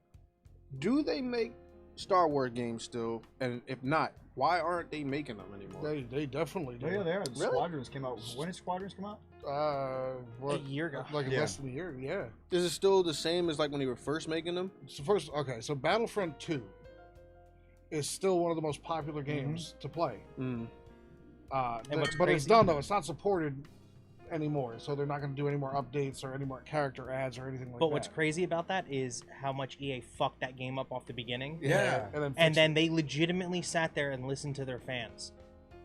Speaker 2: Do they make Star Wars games still? And if not, why aren't they making them anymore?
Speaker 1: They definitely do.
Speaker 4: Oh yeah, they are. The
Speaker 2: Really?
Speaker 4: Squadrons came out. When did Squadrons come out?
Speaker 1: What?
Speaker 3: A year ago.
Speaker 1: Like
Speaker 4: Yeah.
Speaker 1: less than a year. Yeah.
Speaker 2: Is it still the same as like when they were first making them?
Speaker 1: So first, okay, so Battlefront 2 is still one of the most popular games to play.
Speaker 2: Mm.
Speaker 3: And what's
Speaker 1: but it's
Speaker 3: crazy-
Speaker 1: done though. It's not supported anymore, so they're not going to do any more updates or any more character ads or anything like
Speaker 3: But
Speaker 1: that.
Speaker 3: what's crazy about that is how much EA fucked that game up off the beginning.
Speaker 4: Yeah.
Speaker 1: and then
Speaker 3: And
Speaker 1: fixed
Speaker 3: then
Speaker 1: it.
Speaker 3: they legitimately sat there and listened to their fans.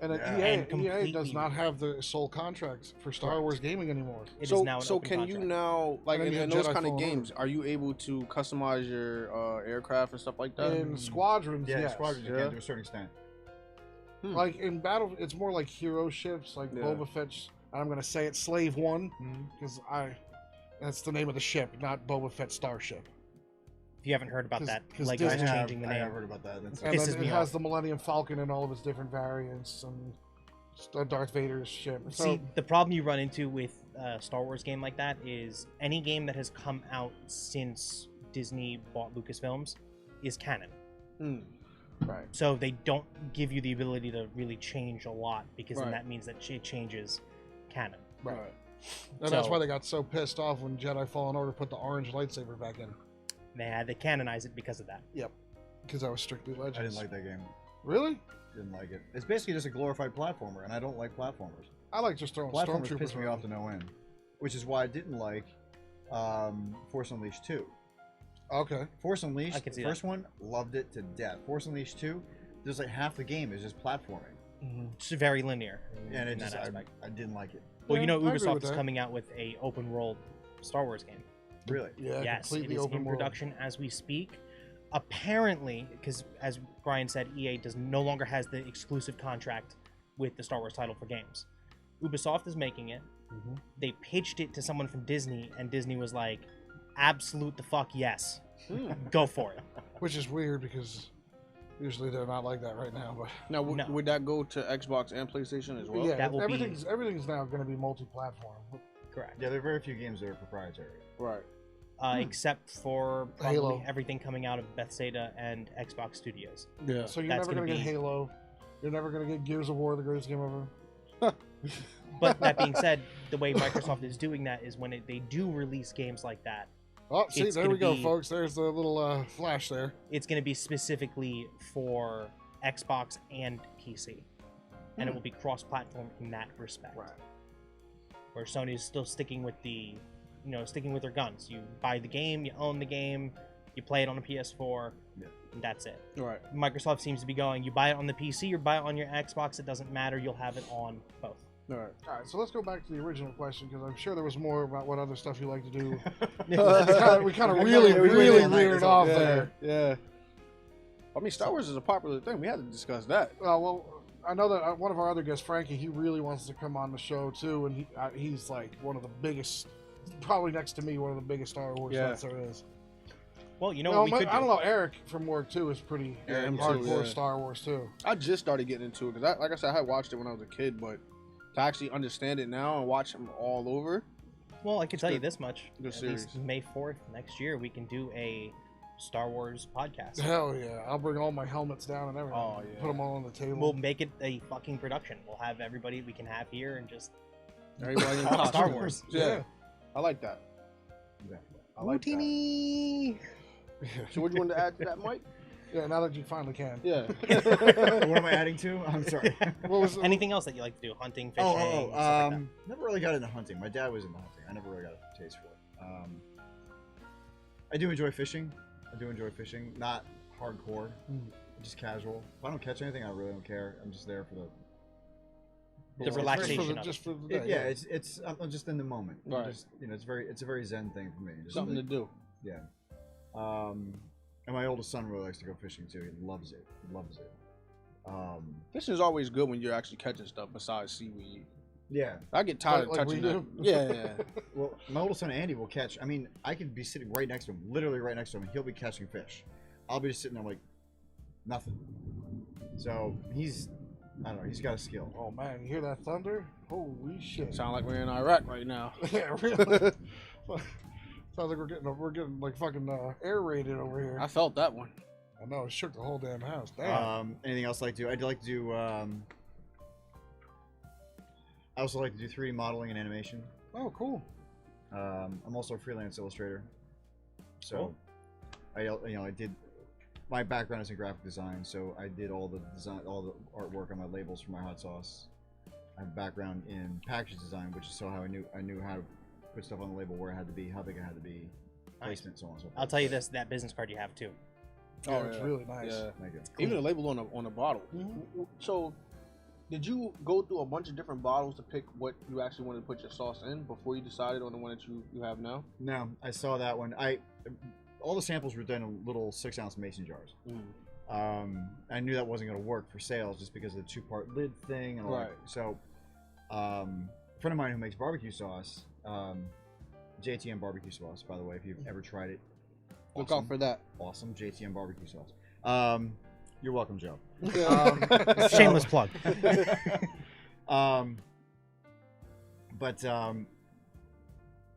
Speaker 1: And then
Speaker 4: Yeah.
Speaker 1: EA,
Speaker 3: And completely-
Speaker 1: does not have the sole contracts for Star
Speaker 4: Correct.
Speaker 1: Wars gaming anymore.
Speaker 3: It is
Speaker 2: So,
Speaker 3: now an
Speaker 2: so
Speaker 3: open
Speaker 2: can
Speaker 3: contract.
Speaker 2: you now, like
Speaker 1: And then
Speaker 2: in,
Speaker 1: you have
Speaker 2: in those
Speaker 1: Jedi
Speaker 2: kind of
Speaker 1: Fallen
Speaker 2: games, are you able to customize your aircraft and stuff like that?
Speaker 1: In Squadrons,
Speaker 4: Yeah,
Speaker 1: yes.
Speaker 4: squadrons you
Speaker 2: Yeah.
Speaker 4: can to a certain extent.
Speaker 1: Like in Battle, it's more like hero ships, like
Speaker 2: Yeah.
Speaker 1: Boba Fett's. I'm going to say it's Slave One
Speaker 4: Mhm.
Speaker 1: because that's the name of the ship, not Boba Fett Starship.
Speaker 3: If you haven't heard about
Speaker 1: 'Cause-
Speaker 3: that,
Speaker 1: 'cause
Speaker 3: Lego's
Speaker 1: Disney-
Speaker 3: changing the
Speaker 4: I have
Speaker 3: name.
Speaker 4: heard about that. That's
Speaker 1: And
Speaker 3: Pisses
Speaker 1: then it
Speaker 3: me
Speaker 1: has
Speaker 3: off.
Speaker 1: the Millennium Falcon and all of its different variants and Darth Vader's ship. So
Speaker 3: See, the problem you run into with a Star Wars game like that is any game that has come out since Disney bought Lucasfilms is canon.
Speaker 2: Mm.
Speaker 1: right.
Speaker 3: So they don't give you the ability to really change a lot because then
Speaker 2: Right.
Speaker 3: that means that it changes canon.
Speaker 1: Right.
Speaker 2: Right.
Speaker 1: And that's
Speaker 3: So-
Speaker 1: why they got so pissed off when Jedi Fallen Order put the orange lightsaber back in.
Speaker 3: They canonize it because of that.
Speaker 1: Because that was strictly Legends.
Speaker 4: I didn't like that game.
Speaker 1: Really?
Speaker 4: Didn't like it. It's basically just a glorified platformer, and I don't like platformers.
Speaker 1: I like just throwing
Speaker 4: Platformers
Speaker 1: stormtroopers
Speaker 4: piss me
Speaker 1: around.
Speaker 4: off to no end, which is why I didn't like Force Unleashed 2.
Speaker 1: Okay.
Speaker 4: Force Unleashed,
Speaker 3: I can see
Speaker 4: the first one, loved it to death. Force Unleashed 2, there's like half the game is just platforming,
Speaker 3: It's very linear
Speaker 4: and
Speaker 3: in
Speaker 4: it just
Speaker 3: that
Speaker 4: I,
Speaker 3: aspect.
Speaker 4: I didn't like it.
Speaker 3: Well,
Speaker 1: Yeah,
Speaker 3: you know,
Speaker 1: I agree
Speaker 3: Ubisoft
Speaker 1: with
Speaker 3: is
Speaker 1: that.
Speaker 3: coming out with a open world Star Wars game.
Speaker 4: Really?
Speaker 1: Yeah,
Speaker 3: Yes, it
Speaker 1: completely
Speaker 3: is
Speaker 1: open
Speaker 3: in
Speaker 1: world.
Speaker 3: production as we speak. Apparently, because as Brian said, EA no longer has the exclusive contract with the Star Wars title for games. Ubisoft is making it.
Speaker 1: Mhm.
Speaker 3: They pitched it to someone from Disney, and Disney was like, "Absolute the fuck yes, go for it."
Speaker 1: Which is weird because usually they're not like that right now. But
Speaker 2: Now,
Speaker 3: No.
Speaker 2: would that go to Xbox and PlayStation as well?
Speaker 1: yeah,
Speaker 3: that will be-
Speaker 1: everything's now going to be multi-platform.
Speaker 3: Correct.
Speaker 4: Yeah, there are very few games that are proprietary.
Speaker 2: Right.
Speaker 3: Except for probably
Speaker 1: Halo.
Speaker 3: everything coming out of Bethesda and Xbox Studios.
Speaker 2: Yeah.
Speaker 1: So you're
Speaker 3: That's
Speaker 1: never going to
Speaker 3: gonna
Speaker 1: get
Speaker 3: be-
Speaker 1: Halo. You're never going to get Gears of War, the greatest game ever.
Speaker 3: But that being said, the way Microsoft is doing that is when they do release games like that,
Speaker 1: Oh, see,
Speaker 3: It's
Speaker 1: there
Speaker 3: gonna
Speaker 1: we go,
Speaker 3: be-
Speaker 1: folks. There's the little flash there.
Speaker 3: it's going to be specifically for Xbox and PC, and it will be cross-platform in that respect.
Speaker 1: Right.
Speaker 3: Where Sony is still sticking with sticking with their guns. You buy the game, you own the game, you play it on a PS4,
Speaker 4: Yeah.
Speaker 3: and that's it.
Speaker 2: Right.
Speaker 3: Microsoft seems to be going, you buy it on the PC or buy it on your Xbox, it doesn't matter, you'll have it on both.
Speaker 2: All right.
Speaker 1: All right, so let's go back to the original question because I'm sure there was more about what other stuff you like to do.
Speaker 2: Yeah,
Speaker 1: we kind of
Speaker 4: Yeah,
Speaker 1: really,
Speaker 4: we
Speaker 1: really
Speaker 4: really like
Speaker 1: veered
Speaker 4: this
Speaker 1: off
Speaker 4: all.
Speaker 1: there.
Speaker 2: Yeah. I mean, Star Wars is a popular thing. We had to discuss that.
Speaker 1: Well, I know that one of our other guests, Frankie, he really wants to come on the show too, and he's like one of the biggest, probably next to me, one of the biggest Star Wars
Speaker 2: Yeah.
Speaker 1: fans there is.
Speaker 3: Well, you know
Speaker 1: No,
Speaker 3: what we could
Speaker 1: I don't
Speaker 3: do?
Speaker 1: know. Eric from work too is pretty
Speaker 2: Yeah, him too,
Speaker 1: hardcore
Speaker 2: yeah.
Speaker 1: Star Wars too.
Speaker 2: I just started getting into it because, like I said, I had watched it when I was a kid, but to actually understand it now and watch them all over,
Speaker 3: Well, I can tell you
Speaker 2: good-
Speaker 3: this much.
Speaker 2: good
Speaker 3: At least
Speaker 2: series.
Speaker 3: May 4th next year, we can do a Star Wars podcast.
Speaker 1: Hell yeah! I'll bring all my helmets down and everything.
Speaker 2: Oh, yeah.
Speaker 1: Put them all on the table.
Speaker 3: We'll make it a fucking production. We'll have everybody we can have here and just
Speaker 2: everybody in
Speaker 3: Talk
Speaker 2: costume.
Speaker 3: Star Wars.
Speaker 2: Yeah. I like that.
Speaker 4: Yeah.
Speaker 2: I like that.
Speaker 3: Houdini!
Speaker 2: So, what you wanted to add to that, Mike?
Speaker 1: Yeah, now that you finally can.
Speaker 2: Yeah.
Speaker 4: What am I adding to? I'm sorry.
Speaker 1: What was
Speaker 3: Anything else that you like to do? Hunting, fishing, stuff like that.
Speaker 4: Never really got into hunting. My dad was into hunting. I never really got a taste for it. I do enjoy fishing. Not hardcore, just casual. If I don't catch anything, I really don't care. I'm just there for
Speaker 3: The relaxation of it.
Speaker 1: Just for the day.
Speaker 4: yeah. I'm just in the moment. I'm
Speaker 2: Right.
Speaker 4: just it's a very zen thing for me. Just
Speaker 2: Something to do.
Speaker 4: Yeah. And my oldest son really likes to go fishing too. He loves it.
Speaker 2: Fishing is always good when you're actually catching stuff besides seaweed.
Speaker 4: Yeah.
Speaker 2: I get tired
Speaker 1: Like
Speaker 2: of
Speaker 1: we
Speaker 2: touching that.
Speaker 1: do?
Speaker 2: Yeah.
Speaker 4: Well, my oldest son Andy will catch. I mean, I could be sitting right next to him, literally right next to him, and he'll be catching fish. I'll be just sitting there like nothing. So I don't know. He's got a skill.
Speaker 1: Oh man, you hear that thunder? Holy shit!
Speaker 2: Sound like we're in Iraq right now.
Speaker 1: Yeah, really. Sounds like we're getting like fucking air raided over here.
Speaker 2: I felt that one.
Speaker 1: I know, it shook the whole damn house. Damn.
Speaker 4: Anything else I like to do? I'd like to do. I I also like to do 3D modeling and animation.
Speaker 1: Oh, cool.
Speaker 4: I'm also a freelance illustrator. So,
Speaker 3: Cool.
Speaker 4: I did. My background is in graphic design, so I did all the artwork on my labels for my hot sauce. I have a background in package design, which is how I knew how to put stuff on the label, where it had to be, how big it had to be, placement, so on and so forth.
Speaker 3: I'll tell you this: that business card you have too.
Speaker 1: Oh, it's really nice.
Speaker 2: Yeah.
Speaker 4: Thank you.
Speaker 2: Even the label on a bottle.
Speaker 1: Mhm.
Speaker 2: So, did you go through a bunch of different bottles to pick what you actually wanted to put your sauce in before you decided on the one that you have now?
Speaker 4: No, I saw that one. All the samples were done in little 6-ounce mason jars. I knew that wasn't going to work for sales just because of the 2-part lid thing and all that. So, a friend of mine who makes barbecue sauce, JTM barbecue sauce, by the way, if you've ever tried it,
Speaker 2: Look out for that.
Speaker 4: awesome JTM barbecue sauce. You're welcome, Joe.
Speaker 3: Shameless plug.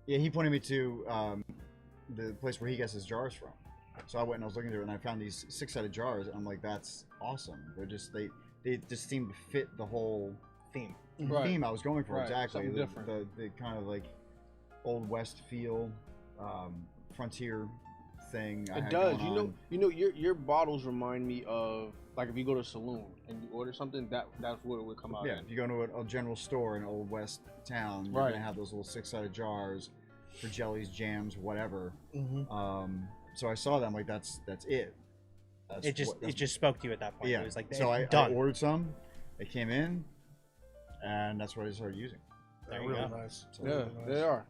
Speaker 4: Yeah, he pointed me to the place where he gets his jars from. So I went and I was looking through it, and I found these 6-sided jars, and I'm like, that's awesome. They just seem to fit the whole
Speaker 3: Theme.
Speaker 4: theme I was going for. Exactly.
Speaker 2: Something different.
Speaker 4: The kind of like Old West feel, frontier thing. I
Speaker 2: It
Speaker 4: had
Speaker 2: does.
Speaker 4: going on.
Speaker 2: Your bottles remind me of, like, if you go to a saloon and you order something, that's what it would come out.
Speaker 4: Yeah,
Speaker 2: in.
Speaker 4: if you go to a general store in Old West town, you're gonna have those little 6-sided jars for jellies, jams, whatever. So I saw that, I'm like, that's it.
Speaker 3: It just spoke to you at that point.
Speaker 4: Yeah.
Speaker 3: It was like,
Speaker 4: So I
Speaker 3: done.
Speaker 4: ordered some. It came in, and that's what I started using.
Speaker 3: There
Speaker 1: They're
Speaker 3: you
Speaker 1: really
Speaker 3: go.
Speaker 1: nice.
Speaker 4: So,
Speaker 2: Yeah,
Speaker 1: Really nice.
Speaker 2: they are.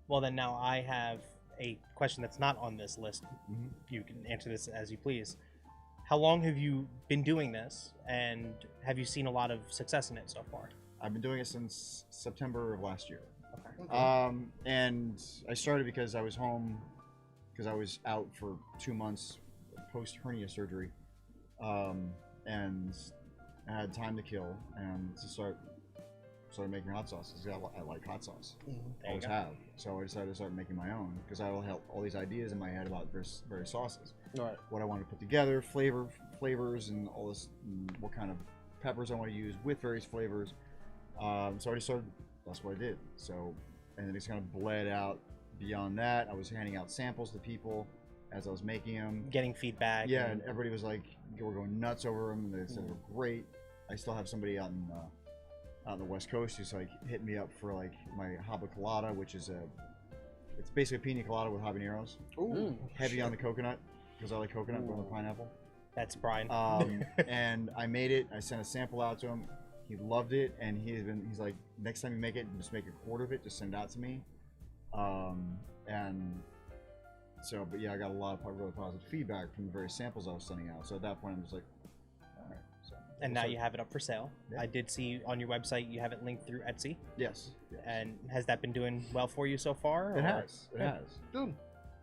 Speaker 3: Well, then now I have a question that's not on this list.
Speaker 4: Mhm.
Speaker 3: You can answer this as you please. How long have you been doing this, and have you seen a lot of success in it so far?
Speaker 4: I've been doing it since September of last year.
Speaker 3: Okay.
Speaker 4: And I started because I was home, because I was out for 2 months post hernia surgery, and I had time to kill, and to started making hot sauces. I like hot sauce.
Speaker 3: There you
Speaker 4: Always
Speaker 3: go.
Speaker 4: have. So I decided to start making my own, because I had all these ideas in my head about various sauces.
Speaker 2: Right.
Speaker 4: What I wanted to put together, flavors, and all this, and what kind of peppers I want to use with various flavors. So I just started. That's what I did. So, and then it's kind of bled out beyond that. I was handing out samples to people as I was making them.
Speaker 3: Getting feedback.
Speaker 4: Yeah, and everybody was like, we're going nuts over them. They said they're great. I still have somebody out on the West Coast who's like hit me up for like my haba colada, which is it's basically a pina colada with habaneros.
Speaker 2: Ooh.
Speaker 4: Heavy on the coconut, because I like coconut more than pineapple.
Speaker 3: That's Brian.
Speaker 4: And I made it. I sent a sample out to him. He loved it, and he's like, next time you make it, just make a quart of it. Just send it out to me. And so, but yeah, I got a lot of really positive feedback from the various samples I was sending out. So at that point, I'm just like, all right. So,
Speaker 3: and now you have it up for sale.
Speaker 4: Yeah.
Speaker 3: I did see on your website you have it linked through Etsy.
Speaker 4: Yes.
Speaker 3: And has that been doing well for you so far?
Speaker 4: It
Speaker 3: or-
Speaker 4: has. It has.
Speaker 2: Dude,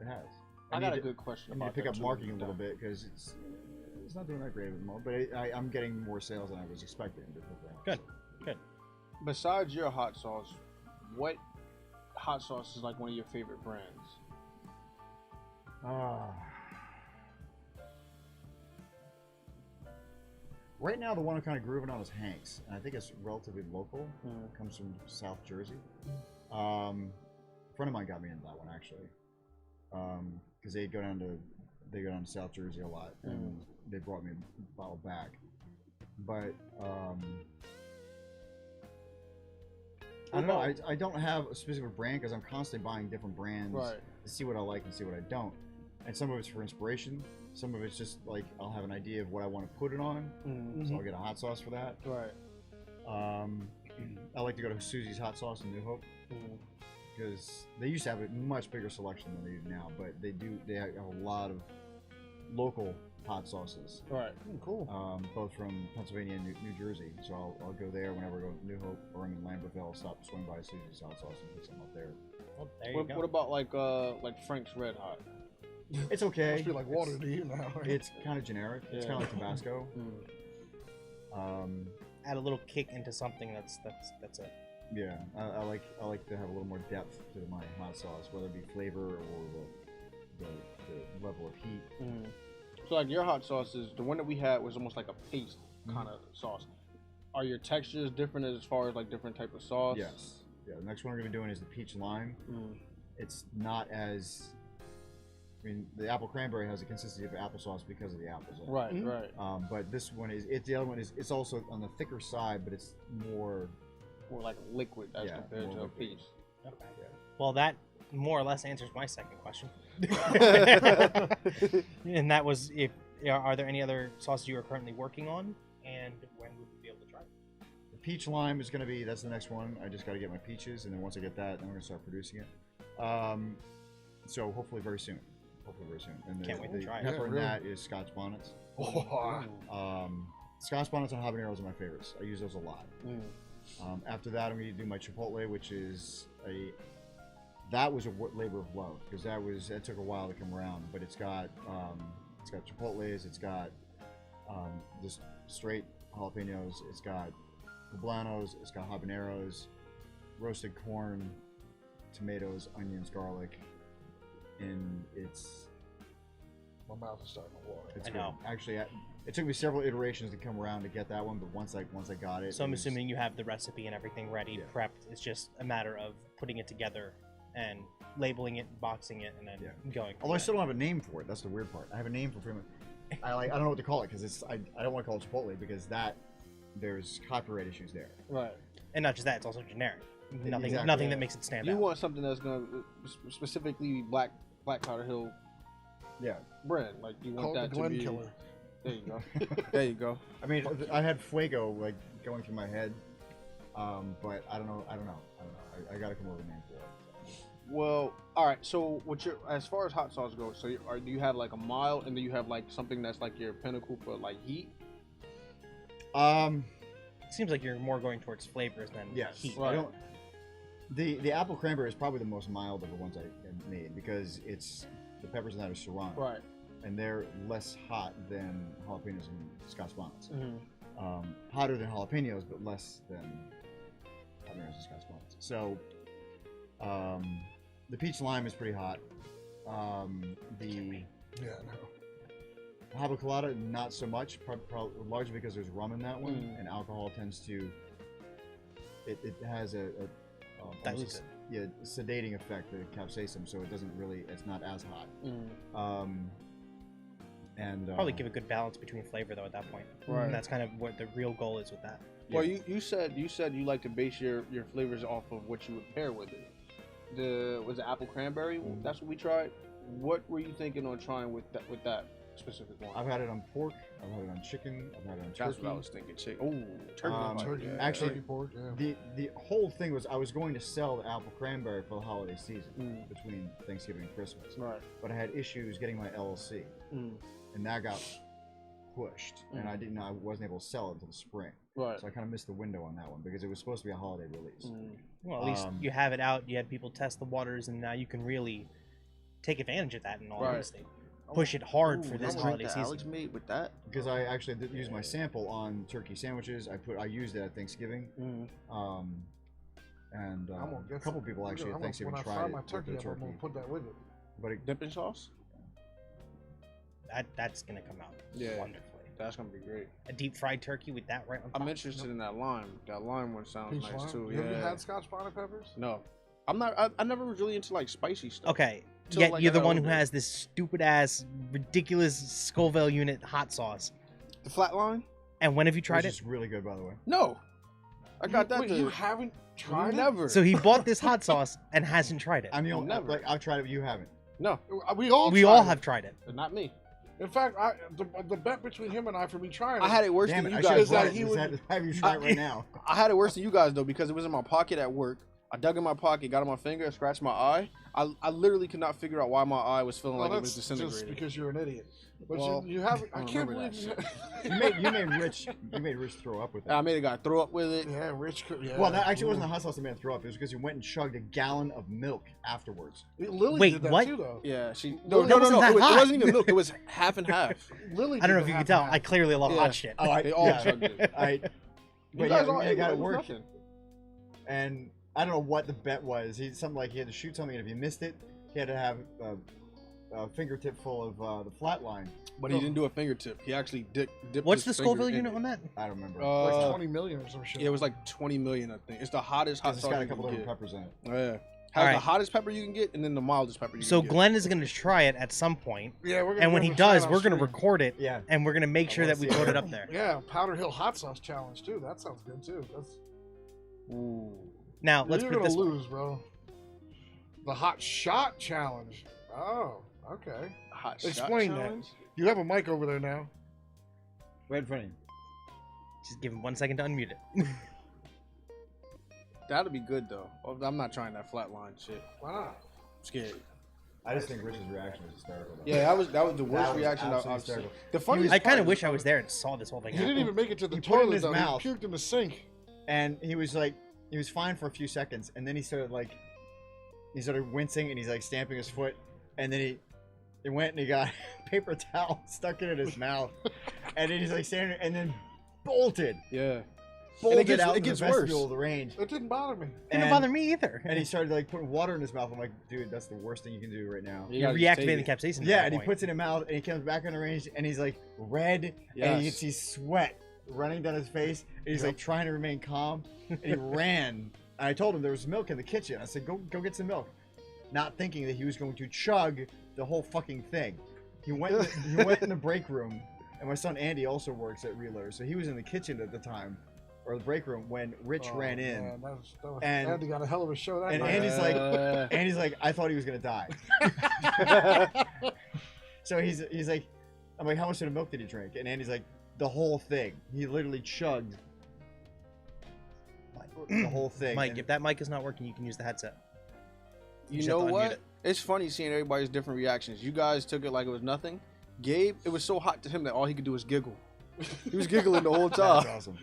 Speaker 4: It has.
Speaker 2: I got a
Speaker 4: need
Speaker 2: good question
Speaker 4: I need
Speaker 2: about
Speaker 4: to pick
Speaker 2: that
Speaker 4: up
Speaker 2: too,
Speaker 4: marketing a
Speaker 2: when
Speaker 4: little
Speaker 2: you're
Speaker 4: bit, because it's not doing that great anymore. But I'm getting more sales than I was expecting.
Speaker 3: Good. Good.
Speaker 2: Besides your hot sauce, what hot sauce is like one of your favorite brands?
Speaker 4: Right now, the one I'm kind of grooving on is Hank's, and I think it's relatively local. It comes from South Jersey. A friend of mine got me into that one, actually, because they go down to South Jersey a lot, and they brought me a bottle back. But I don't know. I don't have a specific brand, because I'm constantly buying different brands to see what I like and see what I don't. And some of it's for inspiration. Some of it's just like I'll have an idea of what I want to put it on, so I'll get a hot sauce for that.
Speaker 2: Right.
Speaker 4: I like to go to Susie's Hot Sauce in New Hope, because they used to have a much bigger selection than they do now, but they have a lot of local hot sauces.
Speaker 2: Right.
Speaker 1: Cool.
Speaker 4: Both from Pennsylvania and New Jersey. So I'll go there whenever I go to New Hope, or I'm in Lambertville. I'll swing by Susie's Hot Sauce and pick some up there.
Speaker 3: Well, there you go.
Speaker 2: What about like Frank's Red Hot?
Speaker 4: It's okay.
Speaker 1: Must be like water to you now. Right?
Speaker 4: It's kind of generic. It's kind of like Tabasco.
Speaker 3: Add a little kick into something that's it.
Speaker 4: Yeah, I like to have a little more depth to my hot sauce, whether it be flavor or the level of heat.
Speaker 2: So like your hot sauce is the one that we had was almost like a paste kind of sauce. Are your textures different as far as like different type of sauce?
Speaker 4: Yes. Yeah. The next one we're gonna be doing is the peach lime. It's not as. I mean, the apple cranberry has a consistency of applesauce because of the apples.
Speaker 2: Right, right.
Speaker 4: But this one is. The other one is. It's also on the thicker side, but it's more.
Speaker 2: More like liquid as compared to a peach.
Speaker 3: Okay. Yeah. Well, that more or less answers my second question. And that was, are there any other sauces you are currently working on, and when would we be able to try it?
Speaker 4: The peach lime is going to be, that's the next one. I just got to get my peaches, and then once I get that, then we're going to start producing it. So hopefully very soon. And
Speaker 3: Can't wait to try it.
Speaker 4: pepper in
Speaker 1: really.
Speaker 4: that is Scotch bonnets.
Speaker 1: Oh,
Speaker 4: Scotch bonnets and habaneros are my favorites. I use those a lot. After that, I'm going to do my chipotle, which is that was a labor of love because that took a while to come around. But it's got chipotles, it's got just straight jalapenos, it's got poblanos, it's got habaneros, roasted corn, tomatoes, onions, garlic, and it's.
Speaker 1: my mouth is starting to water.
Speaker 4: It's
Speaker 3: I know.
Speaker 4: Good. Actually, it took me several iterations to come around to get that one, but once I got it.
Speaker 3: So I'm assuming you have the recipe and everything ready, prepped. It's just a matter of putting it together and labeling it, boxing it, and then going.
Speaker 4: Although I still don't have a name for it. That's the weird part. I have a name for pretty much. I don't know what to call it because I don't want to call it Chipotle because there's copyright issues there.
Speaker 2: Right.
Speaker 3: And not just that, it's also generic. Nothing that makes it stand
Speaker 2: You
Speaker 3: out.
Speaker 2: want something that's gonna specifically black Powder Hill.
Speaker 4: Yeah.
Speaker 2: Brand, like you want
Speaker 1: Call it
Speaker 2: that
Speaker 1: the
Speaker 2: to
Speaker 1: Glen
Speaker 2: be.
Speaker 1: Killer.
Speaker 2: There you go. There you go.
Speaker 4: I mean, I had Fuego like going through my head, but I don't know. I got to come up with a name for it.
Speaker 2: Well, all right. So, as far as hot sauce goes, so do you have like a mild, and do you have like something that's like your pinnacle for like heat?
Speaker 3: It seems like you're more going towards flavors than heat.
Speaker 2: Right.
Speaker 4: I don't. The apple cranberry is probably the most mild of the ones I made because the peppers in that are serrano.
Speaker 2: Right.
Speaker 4: And they're less hot than jalapenos and Scotch bonnets.
Speaker 2: Mm-hmm.
Speaker 4: Hotter than jalapenos, but less than habaneros and Scotch bonnets. So, the peach lime is pretty hot. The haba colada, not so much, largely because there's rum in that one, and alcohol tends to. It has a sedating effect, the capsaicin, so it doesn't really. It's not as hot. And
Speaker 3: probably give a good balance between flavor though at that point.
Speaker 2: Right.
Speaker 3: And that's kind of what the real goal is with that.
Speaker 2: Well, you said you like to base your flavors off of what you would pair with it. Was it apple cranberry? That's what we tried. What were you thinking on trying with that specific one?
Speaker 4: I've had it on pork. I've had it on chicken. I've had it on turkey.
Speaker 2: That's what I was thinking. Chicken. Oh, turkey.
Speaker 1: Turkey.
Speaker 4: Actually,
Speaker 1: Turkey pork. Yeah.
Speaker 4: The whole thing was I was going to sell the apple cranberry for the holiday season between Thanksgiving and Christmas.
Speaker 2: Right.
Speaker 4: But I had issues getting my LLC, and that got pushed, and I wasn't able to sell it until the spring.
Speaker 2: Right.
Speaker 4: So I kind of missed the window on that one because it was supposed to be a holiday release.
Speaker 3: Well, at least you have it out. You had people test the waters, and now you can really take advantage of that. In all honesty, push it hard for this holiday season.
Speaker 2: Alex made with that
Speaker 4: Because I actually did use my sample on turkey sandwiches. I used it at Thanksgiving. And a couple people actually at Thanksgiving
Speaker 1: when I
Speaker 4: tried
Speaker 1: fry
Speaker 4: it
Speaker 1: my
Speaker 4: with
Speaker 1: turkey,
Speaker 4: the
Speaker 1: I'm
Speaker 4: turkey.
Speaker 1: gonna put that with it.
Speaker 4: But it,
Speaker 2: dipping sauce.
Speaker 3: That's gonna come out wonderfully.
Speaker 2: That's gonna be great.
Speaker 3: A deep fried turkey with that right on top.
Speaker 2: I'm interested in that lime. That lime one sounds
Speaker 1: Peach
Speaker 2: nice
Speaker 1: lime.
Speaker 2: too.
Speaker 1: Have you had Scotch bonnet peppers?
Speaker 2: No, I'm not. I never was really into like spicy stuff.
Speaker 3: Okay,
Speaker 2: Till,
Speaker 3: yet
Speaker 2: like,
Speaker 3: you're
Speaker 2: I
Speaker 3: the
Speaker 2: got
Speaker 3: one who
Speaker 2: older.
Speaker 3: has this stupid ass, ridiculous Scoville unit hot sauce.
Speaker 2: The flatline?
Speaker 3: And when have you tried
Speaker 4: which
Speaker 3: it?
Speaker 4: is really good, by the way.
Speaker 2: No, I got that.
Speaker 1: Wait, you haven't tried it?
Speaker 2: Never.
Speaker 3: So he bought this hot sauce and hasn't tried it.
Speaker 4: I'm the only
Speaker 2: Never.
Speaker 4: like I've tried it, but you haven't.
Speaker 2: No,
Speaker 1: We all
Speaker 3: have tried it.
Speaker 2: not me.
Speaker 1: In fact, the bet between him and I for me trying it.
Speaker 2: I had it worse
Speaker 4: Damn
Speaker 2: than
Speaker 4: it!
Speaker 2: you
Speaker 4: I
Speaker 2: guys.
Speaker 4: should have
Speaker 1: that he would-
Speaker 4: have you try it right now.
Speaker 2: I had it worse than you guys though because it was in my pocket at work. I dug in my pocket, got on my finger, scratched my eye. I literally could not figure out why my eye was feeling like it was
Speaker 1: that's
Speaker 2: disintegrated.
Speaker 1: just because you're an idiot. But
Speaker 2: Well,
Speaker 1: you haven't.
Speaker 2: I
Speaker 1: I
Speaker 2: don't
Speaker 1: can't
Speaker 2: remember
Speaker 1: believe
Speaker 2: that
Speaker 1: you.
Speaker 4: You made Rich throw up with it.
Speaker 2: I made a guy throw up with it.
Speaker 1: Yeah, Rich. Yeah.
Speaker 4: Well, that actually wasn't the hot sauce that made him throw up. It was because he went and chugged a gallon of milk afterwards.
Speaker 1: Lily
Speaker 3: Wait,
Speaker 1: did that
Speaker 3: what?
Speaker 1: too, though.
Speaker 2: Yeah, she.
Speaker 3: Well,
Speaker 2: No,
Speaker 3: that wasn't that
Speaker 2: It
Speaker 3: hot.
Speaker 2: wasn't even milk. It was half and half.
Speaker 1: Lily.
Speaker 3: I don't know
Speaker 1: did
Speaker 3: if you
Speaker 1: half
Speaker 3: can tell.
Speaker 1: and
Speaker 3: I
Speaker 1: half.
Speaker 3: clearly love
Speaker 2: Yeah.
Speaker 3: hot shit.
Speaker 4: Oh,
Speaker 2: They all chugged it. You
Speaker 4: But
Speaker 2: guys
Speaker 4: yeah,
Speaker 2: all
Speaker 4: I
Speaker 2: ate
Speaker 4: got
Speaker 2: it.
Speaker 4: it
Speaker 2: was
Speaker 4: worked.
Speaker 2: nothing.
Speaker 4: And I don't know what the bet was. He had to shoot something, and if he missed it, he had to have a fingertip full of the flatline.
Speaker 2: But he didn't do a fingertip. He actually dipped.
Speaker 3: What's the
Speaker 2: his finger
Speaker 3: Scoville
Speaker 2: in
Speaker 3: unit
Speaker 2: it.
Speaker 3: on that?
Speaker 4: I don't remember.
Speaker 1: Like 20 million or some shit.
Speaker 2: Yeah, it was like 20 million, I think. It's the hottest hot
Speaker 4: It's
Speaker 2: sauce
Speaker 4: got a
Speaker 2: you
Speaker 4: couple
Speaker 2: can
Speaker 4: different
Speaker 2: get.
Speaker 4: peppers in it.
Speaker 2: Oh, yeah.
Speaker 3: All
Speaker 2: Has
Speaker 3: right.
Speaker 2: the hottest pepper you can get, and then the mildest pepper you
Speaker 3: So
Speaker 2: can get.
Speaker 3: Glenn is going to try it at some point,
Speaker 1: Yeah, we're gonna
Speaker 3: and when
Speaker 1: give
Speaker 3: he
Speaker 1: him a try
Speaker 3: does,
Speaker 1: on
Speaker 3: we're going to
Speaker 1: stream.
Speaker 3: record it,
Speaker 4: Yeah.
Speaker 3: and we're going to make
Speaker 4: I
Speaker 3: sure
Speaker 4: wanna
Speaker 3: that we
Speaker 4: see
Speaker 3: put
Speaker 4: it.
Speaker 3: it up there.
Speaker 1: Yeah, Powder Hill hot sauce challenge too. That sounds good too. That's
Speaker 2: Ooh.
Speaker 3: Now let's
Speaker 1: you're
Speaker 3: put it
Speaker 1: gonna
Speaker 3: this way.
Speaker 1: lose, bro. The hot shot challenge. Oh, okay.
Speaker 2: Hot shot
Speaker 1: Explain that.
Speaker 2: challenge?
Speaker 1: You have a mic over there now.
Speaker 4: Right in front of you.
Speaker 3: Just give him 1 second to unmute it.
Speaker 2: That'd be good though. I'm not trying that flatline shit.
Speaker 1: Why not?
Speaker 2: I'm scared.
Speaker 4: I just think Rich's reaction was hysterical. Though.
Speaker 2: Yeah, that was the worst
Speaker 4: That was
Speaker 2: reaction I've
Speaker 4: absolutely
Speaker 2: seen.
Speaker 4: hysterical.
Speaker 2: The funniest
Speaker 3: I kind
Speaker 2: part
Speaker 3: of wish
Speaker 2: is-
Speaker 3: I was there and saw this whole thing
Speaker 1: He
Speaker 3: happen.
Speaker 1: didn't even make it to the
Speaker 4: He put it in
Speaker 1: toilet
Speaker 4: his
Speaker 1: though.
Speaker 4: mouth.
Speaker 1: He puked in the sink.
Speaker 4: And he was like, he was fine for a few seconds, and then he started wincing, and he's like stamping his foot, and then he went and he got a paper towel, stuck it in his mouth, and then he's like standing there, and then bolted
Speaker 2: Yeah.
Speaker 4: bolted out
Speaker 2: it
Speaker 4: in
Speaker 2: gets
Speaker 4: the
Speaker 2: worse.
Speaker 4: vestibule of the range.
Speaker 1: It didn't bother me.
Speaker 3: It didn't
Speaker 4: And-
Speaker 3: bother me either.
Speaker 4: And he started like putting water in his mouth. I'm like, dude, that's the worst thing you can do right now.
Speaker 2: You
Speaker 3: You're
Speaker 2: gotta just take
Speaker 3: reactivating
Speaker 2: it.
Speaker 3: capsaicin. at
Speaker 4: Yeah,
Speaker 3: that
Speaker 4: and he
Speaker 3: point.
Speaker 4: puts it in his mouth, and he comes back on the range, and he's like red, and
Speaker 2: Yes.
Speaker 4: you can see sweat running down his face, and he's like trying to remain calm, and he ran. And I told him there was milk in the kitchen. I said, go get some milk, not thinking that he was going to chug the whole fucking thing. He went in the break room, and my son Andy also works at Reeler, so he was in the kitchen at the time, or the break room, when Rich
Speaker 1: Oh,
Speaker 4: ran in.
Speaker 1: Man, that was,
Speaker 4: And-
Speaker 1: Andy got a hell of a show that
Speaker 4: and
Speaker 1: night.
Speaker 4: Andy's like- Andy's like, I thought he was gonna die. So he's like, I'm like, how much of the milk did he drink? And Andy's like, the whole thing. He literally chugged the whole thing.
Speaker 3: Mike,
Speaker 4: And
Speaker 3: if that mic is not working, you can use the headset.
Speaker 2: You
Speaker 3: just
Speaker 2: know
Speaker 3: have to unmute
Speaker 2: what?
Speaker 3: it.
Speaker 2: It's funny seeing everybody's different reactions. You guys took it like it was nothing. Gabe, it was so hot to him that all he could do was giggle. He was giggling the whole
Speaker 4: that's
Speaker 2: time.
Speaker 4: awesome.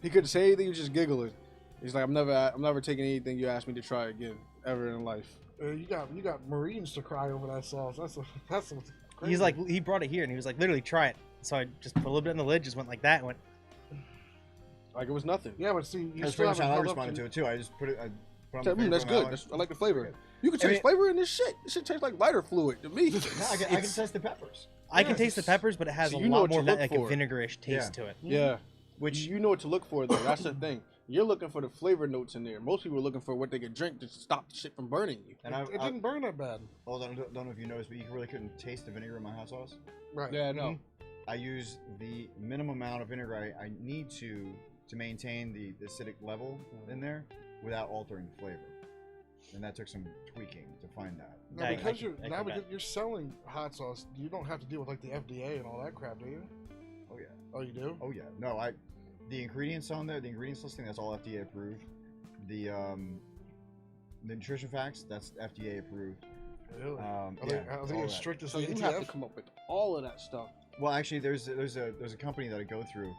Speaker 2: He couldn't say anything. He was just giggling. He's like, I'm never taking anything you asked me to try again ever in life.
Speaker 1: You got Marines to cry over that sauce. That's crazy.
Speaker 3: He's like, he brought it here, and he was like, literally, try it. So I just put a little bit on the lid, just went like that, and went.
Speaker 2: Like it was nothing.
Speaker 1: Yeah, but see, you
Speaker 4: That's
Speaker 1: still
Speaker 4: pretty much
Speaker 1: haven't
Speaker 4: how I
Speaker 1: held up
Speaker 4: responded to it too. I just put it. I put on the finger
Speaker 2: That's
Speaker 4: from my
Speaker 2: good.
Speaker 4: mouth.
Speaker 2: I like the flavor.
Speaker 4: Good.
Speaker 2: You can
Speaker 4: I
Speaker 2: taste
Speaker 4: mean-
Speaker 2: flavor in this shit. This shit tastes like lighter fluid to me.
Speaker 4: No, I can taste the peppers.
Speaker 3: I can
Speaker 1: Yeah,
Speaker 3: taste the peppers, but it has
Speaker 2: so
Speaker 3: a
Speaker 2: you know
Speaker 3: lot
Speaker 2: what
Speaker 3: more
Speaker 2: you
Speaker 3: of that,
Speaker 2: look
Speaker 3: like a
Speaker 2: for.
Speaker 3: vinegarish taste
Speaker 4: Yeah.
Speaker 3: to it.
Speaker 2: Yeah.
Speaker 4: Which
Speaker 2: You know what to look for though. That's the thing. You're looking for the flavor notes in there. Most people are looking for what they can drink to stop the shit from burning you.
Speaker 4: and
Speaker 1: it didn't burn that bad.
Speaker 4: hold on, I don't know if you noticed, but you really couldn't taste the vinegar in my hot sauce.
Speaker 1: Right.
Speaker 2: Yeah, I know.
Speaker 4: I use the minimum amount of vinegar I need to maintain the acidic level in there without altering the flavor. And that took some tweaking to find that.
Speaker 1: Now,
Speaker 3: I
Speaker 1: because
Speaker 3: can
Speaker 1: because
Speaker 3: bet.
Speaker 1: you're selling hot sauce, you don't have to deal with like the FDA and all that crap, do you?
Speaker 4: Oh yeah.
Speaker 1: Oh, you do?
Speaker 4: Oh yeah. No, the ingredients on there, the ingredients listing, that's all FDA approved. The nutrition facts, that's FDA approved.
Speaker 1: Really?
Speaker 4: Are
Speaker 1: Are they as strict as
Speaker 2: So
Speaker 1: the
Speaker 2: you
Speaker 1: ATF?
Speaker 2: have to come up with all of that stuff.
Speaker 4: Well, actually, there's a company that I go through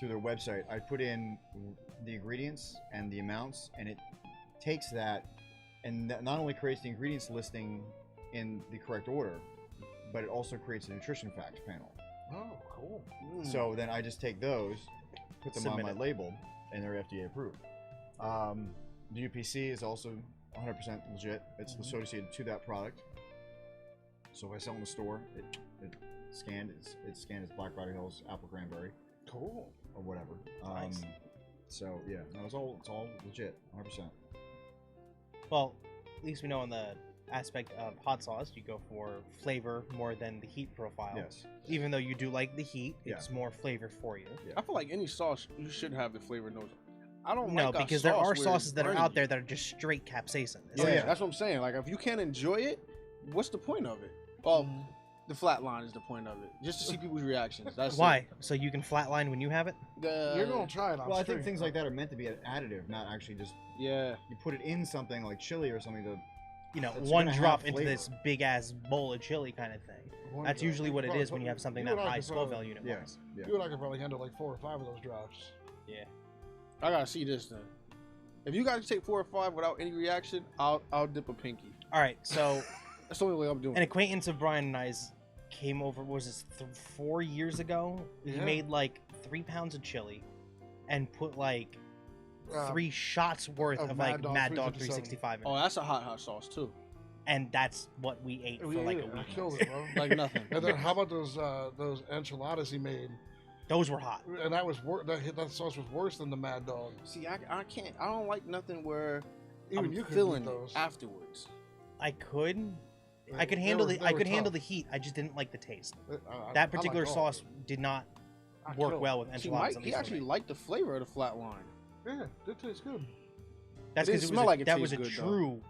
Speaker 4: their website. I put in the ingredients and the amounts, and it takes that and not only creates the ingredients listing in the correct order, but it also creates a nutrition facts panel.
Speaker 1: Oh, cool.
Speaker 4: So then I just take those, put them
Speaker 3: Submit
Speaker 4: on
Speaker 3: it.
Speaker 4: my label, and they're FDA approved. The UPC is also 100% legit. It's associated to that product. So if I sell in the store, it's scanned as Black Rider Hills Apple Cranberry
Speaker 1: Cool.
Speaker 4: or whatever.
Speaker 3: Nice.
Speaker 4: So yeah, no, it's all legit, 100%.
Speaker 3: Well, at least we know on the aspect of hot sauce, you go for flavor more than the heat profile.
Speaker 4: Yes.
Speaker 3: Even though you do like the heat,
Speaker 4: Yeah.
Speaker 3: it's more flavor for you.
Speaker 2: I feel like any sauce you should have the flavor notes. I don't
Speaker 3: No,
Speaker 2: like a
Speaker 3: because there
Speaker 2: sauce
Speaker 3: are
Speaker 2: where it's
Speaker 3: sauces that are
Speaker 2: burning
Speaker 3: out there
Speaker 2: you.
Speaker 3: that are just straight capsaicin.
Speaker 2: Yeah,
Speaker 4: yeah.
Speaker 2: that's what I'm saying. Like if you can't enjoy it, what's the point of it? Well, the flat line is the point of it, just to see people's reactions. That's
Speaker 3: Why? So you can flatline when you have it?
Speaker 2: it.
Speaker 1: You're gonna try it on
Speaker 4: Well, I
Speaker 1: stream.
Speaker 4: think things like that are meant to be an additive, not actually just
Speaker 2: Yeah.
Speaker 4: you put it in something like chili or something to.
Speaker 3: You know,
Speaker 4: It's
Speaker 3: one
Speaker 4: gonna
Speaker 3: drop
Speaker 4: have
Speaker 3: into
Speaker 4: flavor.
Speaker 3: this big ass bowl of chili kind of thing.
Speaker 1: One
Speaker 3: That's
Speaker 1: drop.
Speaker 3: usually what it
Speaker 1: Probably
Speaker 3: is when you have something
Speaker 1: you
Speaker 3: that
Speaker 1: and I
Speaker 3: high
Speaker 1: could probably-
Speaker 3: Scoville unit
Speaker 4: Yeah.
Speaker 3: wise.
Speaker 4: Yeah.
Speaker 1: You and I could probably handle like 4 or 5 of those drops.
Speaker 3: Yeah.
Speaker 2: I gotta see this then. If you guys take 4 or 5 without any reaction, I'll dip a pinky.
Speaker 3: All right, so
Speaker 2: That's the only way I'm doing.
Speaker 3: an
Speaker 2: it.
Speaker 3: acquaintance of Brian and I's came over. Was this 4 years ago? He
Speaker 1: Yeah.
Speaker 3: made like 3 pounds of chili, and put like
Speaker 1: Uh,
Speaker 3: 3 shots worth
Speaker 1: of
Speaker 3: of
Speaker 1: Mad
Speaker 3: like
Speaker 1: Dog
Speaker 3: Mad Dog
Speaker 1: 367.
Speaker 3: 365 in
Speaker 2: Oh,
Speaker 3: it.
Speaker 2: that's a hot sauce too.
Speaker 3: And that's what we ate for like a
Speaker 1: I
Speaker 3: week.
Speaker 1: killed it, bro.
Speaker 2: Like nothing.
Speaker 1: And then how about those enchiladas he made?
Speaker 3: Those were hot.
Speaker 1: And that was that sauce was worse than the Mad Dog.
Speaker 2: See, I can't. I don't like nothing where
Speaker 1: Even
Speaker 2: I'm
Speaker 1: you could
Speaker 2: feeling
Speaker 1: eat those.
Speaker 2: afterwards.
Speaker 3: I could
Speaker 1: They
Speaker 3: handle
Speaker 1: were-
Speaker 3: the
Speaker 1: they
Speaker 3: I
Speaker 1: were
Speaker 3: could handle
Speaker 1: tough.
Speaker 3: the heat. I just didn't like the taste.
Speaker 1: I
Speaker 3: That particular
Speaker 1: like all of
Speaker 3: sauce
Speaker 1: it.
Speaker 3: did not
Speaker 1: I
Speaker 3: work
Speaker 1: killed
Speaker 3: well with
Speaker 2: See,
Speaker 3: enchiladas.
Speaker 2: Mike,
Speaker 3: at
Speaker 2: he
Speaker 3: least for
Speaker 2: actually
Speaker 3: me.
Speaker 2: liked the flavor of the flatline.
Speaker 1: it. Yeah, it tastes good.
Speaker 3: That's
Speaker 2: It
Speaker 3: because
Speaker 2: didn't
Speaker 3: it
Speaker 2: smell
Speaker 3: was
Speaker 2: like it
Speaker 3: that was a
Speaker 2: tastes good, though.
Speaker 3: true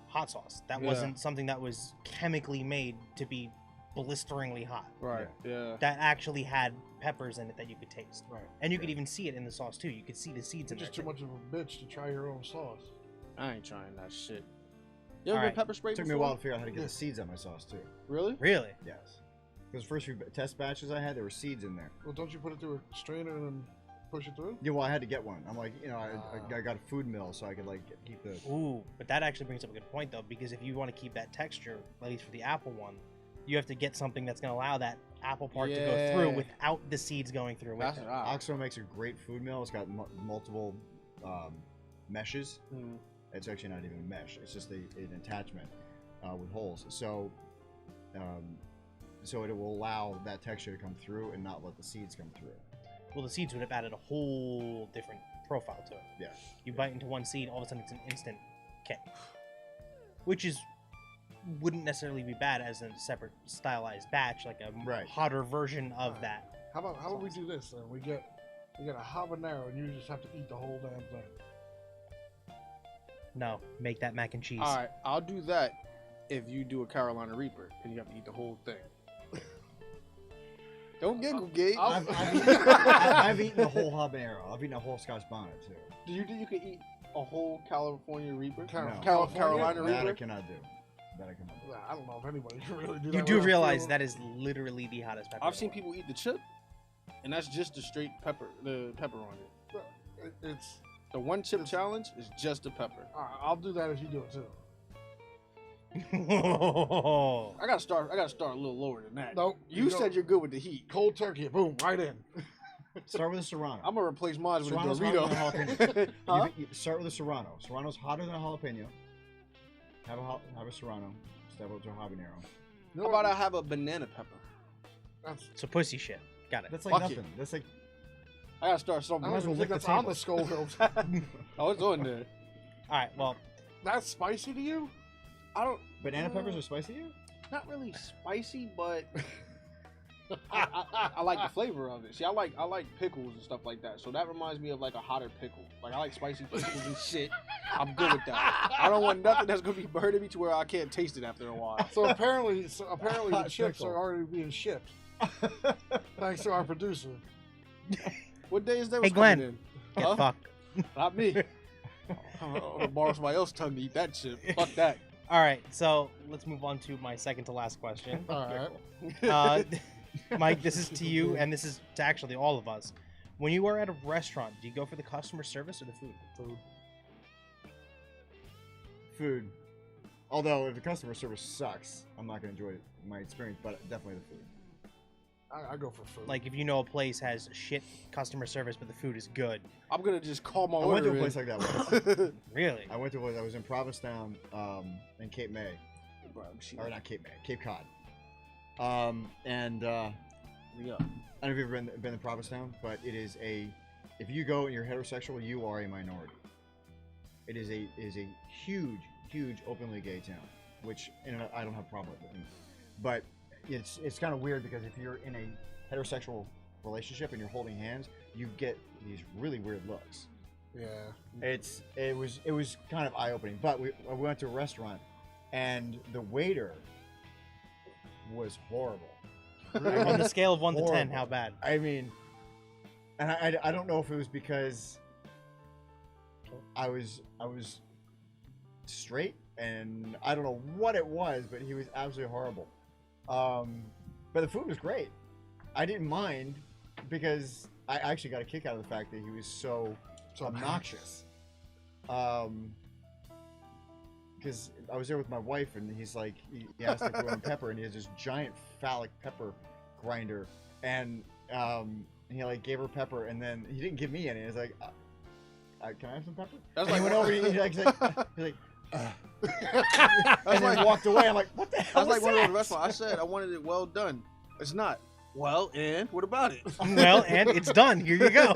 Speaker 3: hot sauce. That
Speaker 2: Yeah.
Speaker 3: wasn't something that was chemically made to be blisteringly hot.
Speaker 2: Right. Yeah.
Speaker 3: That actually had peppers in it that you could taste,
Speaker 1: Right.
Speaker 3: and you could even see it in the sauce too. You could see the seeds
Speaker 1: You're
Speaker 3: in there.
Speaker 1: just too
Speaker 3: too.
Speaker 1: much of a bitch to try your own sauce.
Speaker 2: I ain't trying that shit. You ever
Speaker 3: All
Speaker 2: been
Speaker 3: right.
Speaker 2: pepper sprayed
Speaker 4: It took me
Speaker 2: before?
Speaker 4: a while to figure out how to get
Speaker 1: Yeah.
Speaker 4: the seeds on my sauce too.
Speaker 2: Really?
Speaker 3: Really?
Speaker 4: Yes. Because the first few test batches I had, there were seeds in there.
Speaker 1: Well, don't you put it through a strainer and then push it through?
Speaker 4: Yeah, well, I had to get one. I'm like, I got a food mill so I could like keep the.
Speaker 3: Ooh, but that actually brings up a good point though, because if you want to keep that texture, at least for the apple one, you have to get something that's going to allow that apple part to go through
Speaker 2: Yeah.
Speaker 3: without the seeds going through with
Speaker 2: That's
Speaker 3: it.
Speaker 2: right.
Speaker 4: Oxo makes a great food mill. It's got multiple meshes.
Speaker 2: Mm.
Speaker 4: It's actually not even a mesh. It's just an attachment with holes. So, so it will allow that texture to come through and not let the seeds come through.
Speaker 3: Well, the seeds would have added a whole different profile to it.
Speaker 4: Yeah.
Speaker 3: You bite into one seed, all of a sudden it's an instant kick, which wouldn't necessarily be bad as a separate stylized batch, like a
Speaker 4: Right.
Speaker 3: hotter version of that.
Speaker 1: How about we do this then? We get a habanero and you just have to eat the whole damn thing.
Speaker 3: No, make that mac and cheese.
Speaker 2: All right, I'll do that if you do a Carolina Reaper and you have to eat the whole thing. Don't giggle, Gabe.
Speaker 4: I've eaten the whole habanero. I've eaten a whole Scotch bonnet too.
Speaker 2: Do you think you could eat a whole California Reaper?
Speaker 4: No.
Speaker 2: Carolina
Speaker 4: That I
Speaker 2: Reaper?
Speaker 4: cannot do. That I cannot do.
Speaker 1: Well, I don't know if anybody can really do that.
Speaker 3: You do
Speaker 1: without
Speaker 3: realize
Speaker 1: feeling-
Speaker 3: that is literally the hottest pepper.
Speaker 2: I've
Speaker 3: in
Speaker 2: seen
Speaker 3: the world.
Speaker 2: people eat the chip, and that's just the straight pepper, the pepper on it.
Speaker 1: It's.
Speaker 2: The one chip challenge is just the pepper.
Speaker 1: I'll do that if you do it too.
Speaker 2: I gotta start a little lower than that.
Speaker 1: Nope.
Speaker 2: You
Speaker 1: go
Speaker 2: said you're good with the heat.
Speaker 1: cold turkey. Boom, right in.
Speaker 4: Start with a Serrano.
Speaker 2: I'm gonna replace mine with a
Speaker 4: Serrano's hotter than a
Speaker 2: Dorito.
Speaker 4: jalapeno.
Speaker 2: Huh?
Speaker 4: You start with a Serrano. Serrano's hotter than a jalapeno. Have a Serrano. Step up to a habanero.
Speaker 1: You know
Speaker 2: How
Speaker 1: what?
Speaker 2: about I have a banana pepper?
Speaker 1: That's.
Speaker 3: So pussy shit. Got it.
Speaker 4: That's like
Speaker 2: Fuck it.
Speaker 4: nothing. That's like
Speaker 2: I gotta start
Speaker 1: I
Speaker 2: something.
Speaker 1: don't
Speaker 4: as well
Speaker 1: even think
Speaker 4: lick the
Speaker 1: that's on
Speaker 4: table.
Speaker 1: the Scoville.
Speaker 2: Oh, it's on there.
Speaker 3: All right. Well,
Speaker 1: That's spicy to you?
Speaker 2: I don't.
Speaker 4: banana peppers are spicy to you?
Speaker 2: Not really spicy, but I like the flavor of it. See, I like pickles and stuff like that. So that reminds me of like a hotter pickle. Like I like spicy pickles and shit. I'm good with that. I don't want nothing that's gonna be burning me to where I can't taste it after a while.
Speaker 1: So apparently the
Speaker 4: Hot
Speaker 1: chips
Speaker 4: pickle.
Speaker 1: are already being shipped. Thanks to our producer.
Speaker 2: What day is that?
Speaker 3: Hey, Glenn.
Speaker 2: In?
Speaker 3: get
Speaker 2: Huh?
Speaker 3: fucked.
Speaker 2: Not me. I'm gonna borrow somebody else's tongue to eat that chip. Fuck that.
Speaker 3: All right. So let's move on to my second to last question.
Speaker 1: All right.
Speaker 3: Mike, this is to you, and this is to actually all of us. When you are at a restaurant, do you go for the customer service or the food?
Speaker 1: Food.
Speaker 4: Food. Although if the customer service sucks, I'm not going to enjoy my experience, but definitely the food.
Speaker 1: I go for food.
Speaker 3: Like if you know a place has shit customer service, but the food is good.
Speaker 2: I'm gonna just call my
Speaker 4: I went to
Speaker 2: order
Speaker 4: a place
Speaker 2: in.
Speaker 4: like that once.
Speaker 3: Really?
Speaker 4: I went to a place, I was in Provincetown in Cape May.
Speaker 2: Bro, she-
Speaker 4: Or not Cape May, Cape Cod. Yeah. I don't know if you've ever been to Provincetown, but it is if you go and you're heterosexual, you are a minority. It is a huge openly gay town, which I don't have a problem with it. But it's kind of weird because if you're in a heterosexual relationship and you're holding hands, you get these really weird looks.
Speaker 1: yeah.
Speaker 4: It was kind of eye opening. But we went to a restaurant, and the waiter was horrible.
Speaker 3: On the scale of 1 to 10,
Speaker 4: Horrible.
Speaker 3: how bad?
Speaker 4: I mean, and I don't know if it was because I was straight, and I don't know what it was, but he was absolutely horrible. But the food was great. I didn't mind because I actually got a kick out of the fact that he was so obnoxious. Because I was there with my wife, and he's like, he asked if we wanted pepper, and he has this giant phallic pepper grinder, and he like gave her pepper, and then he didn't give me any. He's like, can I have some pepper?
Speaker 2: That's
Speaker 4: And he
Speaker 2: like
Speaker 4: went over. He's like, And then walked away. I'm like, what the hell
Speaker 2: That's like
Speaker 4: is
Speaker 2: one of
Speaker 4: that?
Speaker 2: those restaurants. I said I wanted it well done. It's not. Well, and what about it?
Speaker 3: Well, and it's done. Here you go.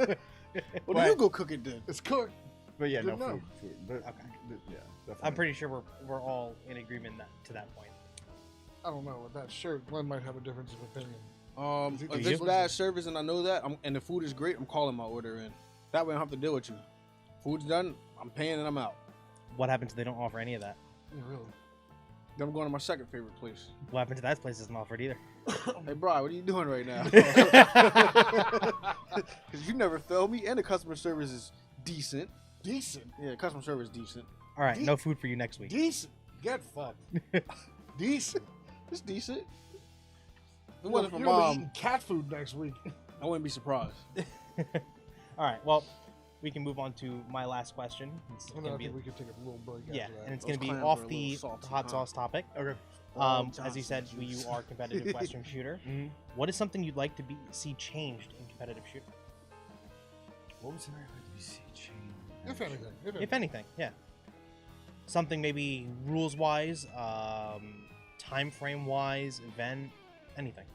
Speaker 2: Well, you go cook it then.
Speaker 1: It's cooked.
Speaker 4: But yeah, no
Speaker 1: Good enough.
Speaker 4: food. But,
Speaker 3: Okay.
Speaker 4: yeah, definitely.
Speaker 3: I'm pretty sure we're all in agreement to that point.
Speaker 1: I don't know with that shirt. Glenn might have a difference of opinion.
Speaker 2: If
Speaker 1: Do
Speaker 2: it's
Speaker 1: you?
Speaker 2: bad service and I know that, and the food is great, I'm calling my order in. That way I don't have to deal with you. Food's done, I'm paying and I'm out.
Speaker 3: What happens if they don't offer any of that?
Speaker 1: Yeah, really.
Speaker 2: Then I'm going to my second favorite place.
Speaker 3: What happens if that place isn't offered either?
Speaker 2: Hey, Brian, what are you doing right now? Because you never failed me, and the customer service is decent.
Speaker 1: Decent.
Speaker 2: Yeah, customer service is decent.
Speaker 3: All right, no food for you next week.
Speaker 1: Decent. Get fucked. Decent.
Speaker 2: It's decent. If it
Speaker 1: You're
Speaker 2: wasn't for
Speaker 1: gonna be
Speaker 2: Mom,
Speaker 1: eating cat food next week.
Speaker 2: I wouldn't be surprised.
Speaker 3: All right, well, we can move on to my last question. It's
Speaker 1: And
Speaker 3: gonna
Speaker 1: then I
Speaker 3: be,
Speaker 1: think we could take a little break
Speaker 3: yeah,
Speaker 1: after that.
Speaker 3: and it's
Speaker 2: Those
Speaker 3: going to be
Speaker 2: clams
Speaker 3: off
Speaker 2: are a
Speaker 3: the
Speaker 2: little salty,
Speaker 3: hot
Speaker 2: huh?
Speaker 3: sauce topic.
Speaker 4: Okay.
Speaker 3: As you said, you are a competitive Western shooter.
Speaker 4: Mhm.
Speaker 3: What is something you'd like to see changed in competitive shooting?
Speaker 4: What was the very like to see change?
Speaker 1: If anything.
Speaker 3: If anything, yeah. Something maybe rules-wise, time frame-wise, event, anything.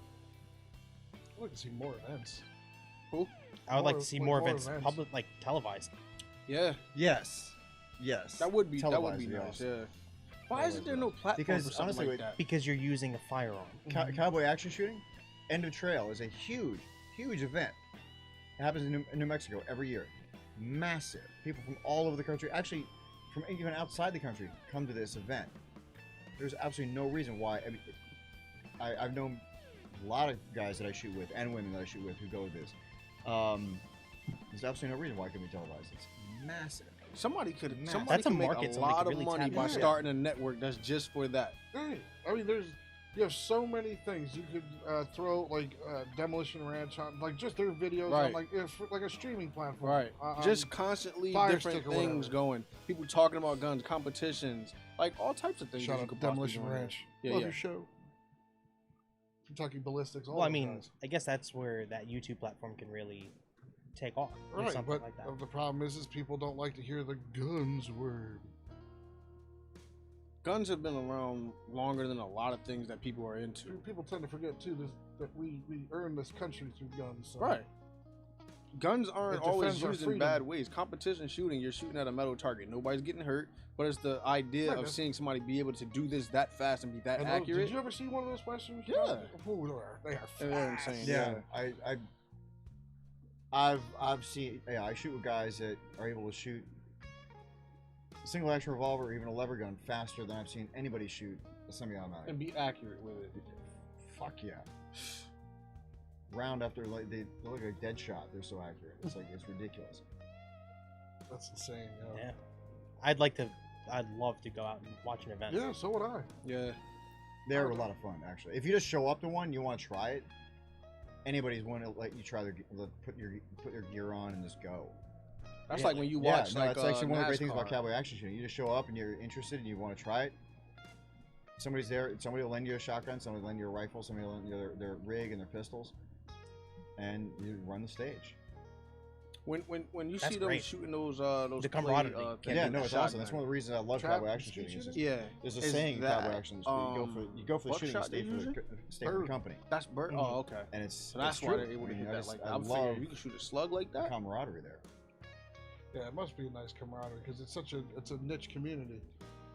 Speaker 1: I'd like to see more events.
Speaker 3: I would like
Speaker 1: More-
Speaker 3: to see
Speaker 1: like
Speaker 3: more
Speaker 1: more
Speaker 3: events,
Speaker 1: events.
Speaker 3: public, like televised.
Speaker 2: Yeah,
Speaker 4: Yes. Yes.
Speaker 2: that would be
Speaker 4: Televised,
Speaker 2: nice.
Speaker 4: yeah.
Speaker 2: Yeah. Why isn't there no platform
Speaker 4: Because
Speaker 2: for something
Speaker 4: honestly,
Speaker 2: like that?
Speaker 3: Because you're using a firearm.
Speaker 4: Cowboy action shooting, End of Trail is a huge, huge event. It happens in New Mexico every year. Massive. People from all over the country, actually from even outside the country, come to this event. There's absolutely no reason why. I mean, I've known a lot of guys that I shoot with and women that I shoot with who go to this. There's absolutely no reason why it can be televised. It's massive.
Speaker 2: Somebody could
Speaker 4: That's
Speaker 2: somebody
Speaker 3: a
Speaker 2: could make
Speaker 3: market
Speaker 2: a
Speaker 3: somebody
Speaker 2: lot
Speaker 3: could
Speaker 2: of
Speaker 3: really
Speaker 2: money
Speaker 3: tap
Speaker 2: by
Speaker 3: into.
Speaker 2: starting a network that's just for that.
Speaker 1: Hey, I mean, you have so many things you could throw like Demolition Ranch on, like just their videos on
Speaker 2: Right.
Speaker 1: like a streaming platform.
Speaker 2: Right.
Speaker 1: on
Speaker 2: Just constantly
Speaker 1: Fire
Speaker 2: different
Speaker 1: Stick or
Speaker 2: things
Speaker 1: whatever.
Speaker 2: going. People talking about guns, competitions, like all types of things.
Speaker 1: shout
Speaker 2: that you
Speaker 1: out
Speaker 2: could
Speaker 1: to
Speaker 2: possibly
Speaker 1: Demolition
Speaker 2: do on there.
Speaker 1: Ranch.
Speaker 2: Yeah,
Speaker 1: Love
Speaker 2: yeah.
Speaker 1: your show. Kentucky Ballistics. All
Speaker 3: Well, I
Speaker 1: those
Speaker 3: mean,
Speaker 1: guys.
Speaker 3: I guess that's where that YouTube platform can really take off. with
Speaker 1: Right,
Speaker 3: something
Speaker 1: but
Speaker 3: like that.
Speaker 1: the problem is people don't like to hear the guns word.
Speaker 2: Guns have been around longer than a lot of things that people are into.
Speaker 1: People tend to forget too that we earn this country through guns. So.
Speaker 2: Right. Guns aren't
Speaker 1: It
Speaker 2: always
Speaker 1: defends our
Speaker 2: used in
Speaker 1: freedom.
Speaker 2: bad ways. Competition shooting, you're shooting at a metal target. Nobody's getting hurt, but it's the idea
Speaker 1: Right,
Speaker 2: of
Speaker 1: man.
Speaker 2: seeing somebody be able to do this that fast and be that
Speaker 1: And
Speaker 2: accurate.
Speaker 1: Did you ever see one of those westerns?
Speaker 2: Yeah.
Speaker 1: Ooh, they are
Speaker 2: And they're
Speaker 1: fast.
Speaker 2: insane.
Speaker 4: Yeah, I've seen. Yeah, I shoot with guys that are able to shoot a single action revolver or even a lever gun faster than I've seen anybody shoot a semi-automatic.
Speaker 2: And be accurate with it.
Speaker 4: Fuck yeah! Round after like they look like a dead shot. They're so accurate. It's like it's ridiculous.
Speaker 1: That's insane.
Speaker 3: Yeah. I'd love to go out and watch an event.
Speaker 1: Yeah, so would I.
Speaker 2: Yeah.
Speaker 4: They're a lot of fun actually. If you just show up to one, you want to try it. Anybody's want to let you try put your gear on and just go.
Speaker 2: That's
Speaker 3: Yeah,
Speaker 2: like when you
Speaker 4: Yeah,
Speaker 2: watch
Speaker 4: no,
Speaker 2: like
Speaker 4: it's actually one of the great things about
Speaker 2: NASCAR.
Speaker 4: cowboy action shooting. You just show up and you're interested and you want to try it. Somebody's there. Somebody will lend you a shotgun. Somebody will lend you a rifle. Somebody will lend you their rig and their pistols, and you run the stage.
Speaker 2: When you
Speaker 3: That's
Speaker 2: see those
Speaker 3: great.
Speaker 2: shooting those
Speaker 3: The camaraderie
Speaker 2: play,
Speaker 3: can't
Speaker 4: Yeah,
Speaker 3: beat
Speaker 4: no,
Speaker 3: that.
Speaker 4: it's awesome. That's one of the reasons I love
Speaker 1: Trap
Speaker 4: cowboy action shooting. It's just,
Speaker 2: Yeah.
Speaker 4: there's a
Speaker 2: Is
Speaker 4: saying in
Speaker 2: that,
Speaker 4: cowboy action: you go for the shooting, you
Speaker 2: buckshot
Speaker 4: stay
Speaker 2: they
Speaker 4: for the,
Speaker 2: using?
Speaker 4: stay for the
Speaker 1: Bird.
Speaker 4: company,
Speaker 2: That's bird.
Speaker 3: Mhm.
Speaker 2: Oh, okay.
Speaker 4: and it's
Speaker 2: So that's
Speaker 4: it's
Speaker 2: why
Speaker 4: true.
Speaker 2: they're able to
Speaker 4: I mean,
Speaker 2: hit
Speaker 4: I
Speaker 2: that
Speaker 4: just-
Speaker 2: like that.
Speaker 4: I
Speaker 2: I'm figuring
Speaker 4: love
Speaker 2: you can shoot a slug like that.
Speaker 4: camaraderie there.
Speaker 1: Yeah, it must be a nice camaraderie because it's a niche community.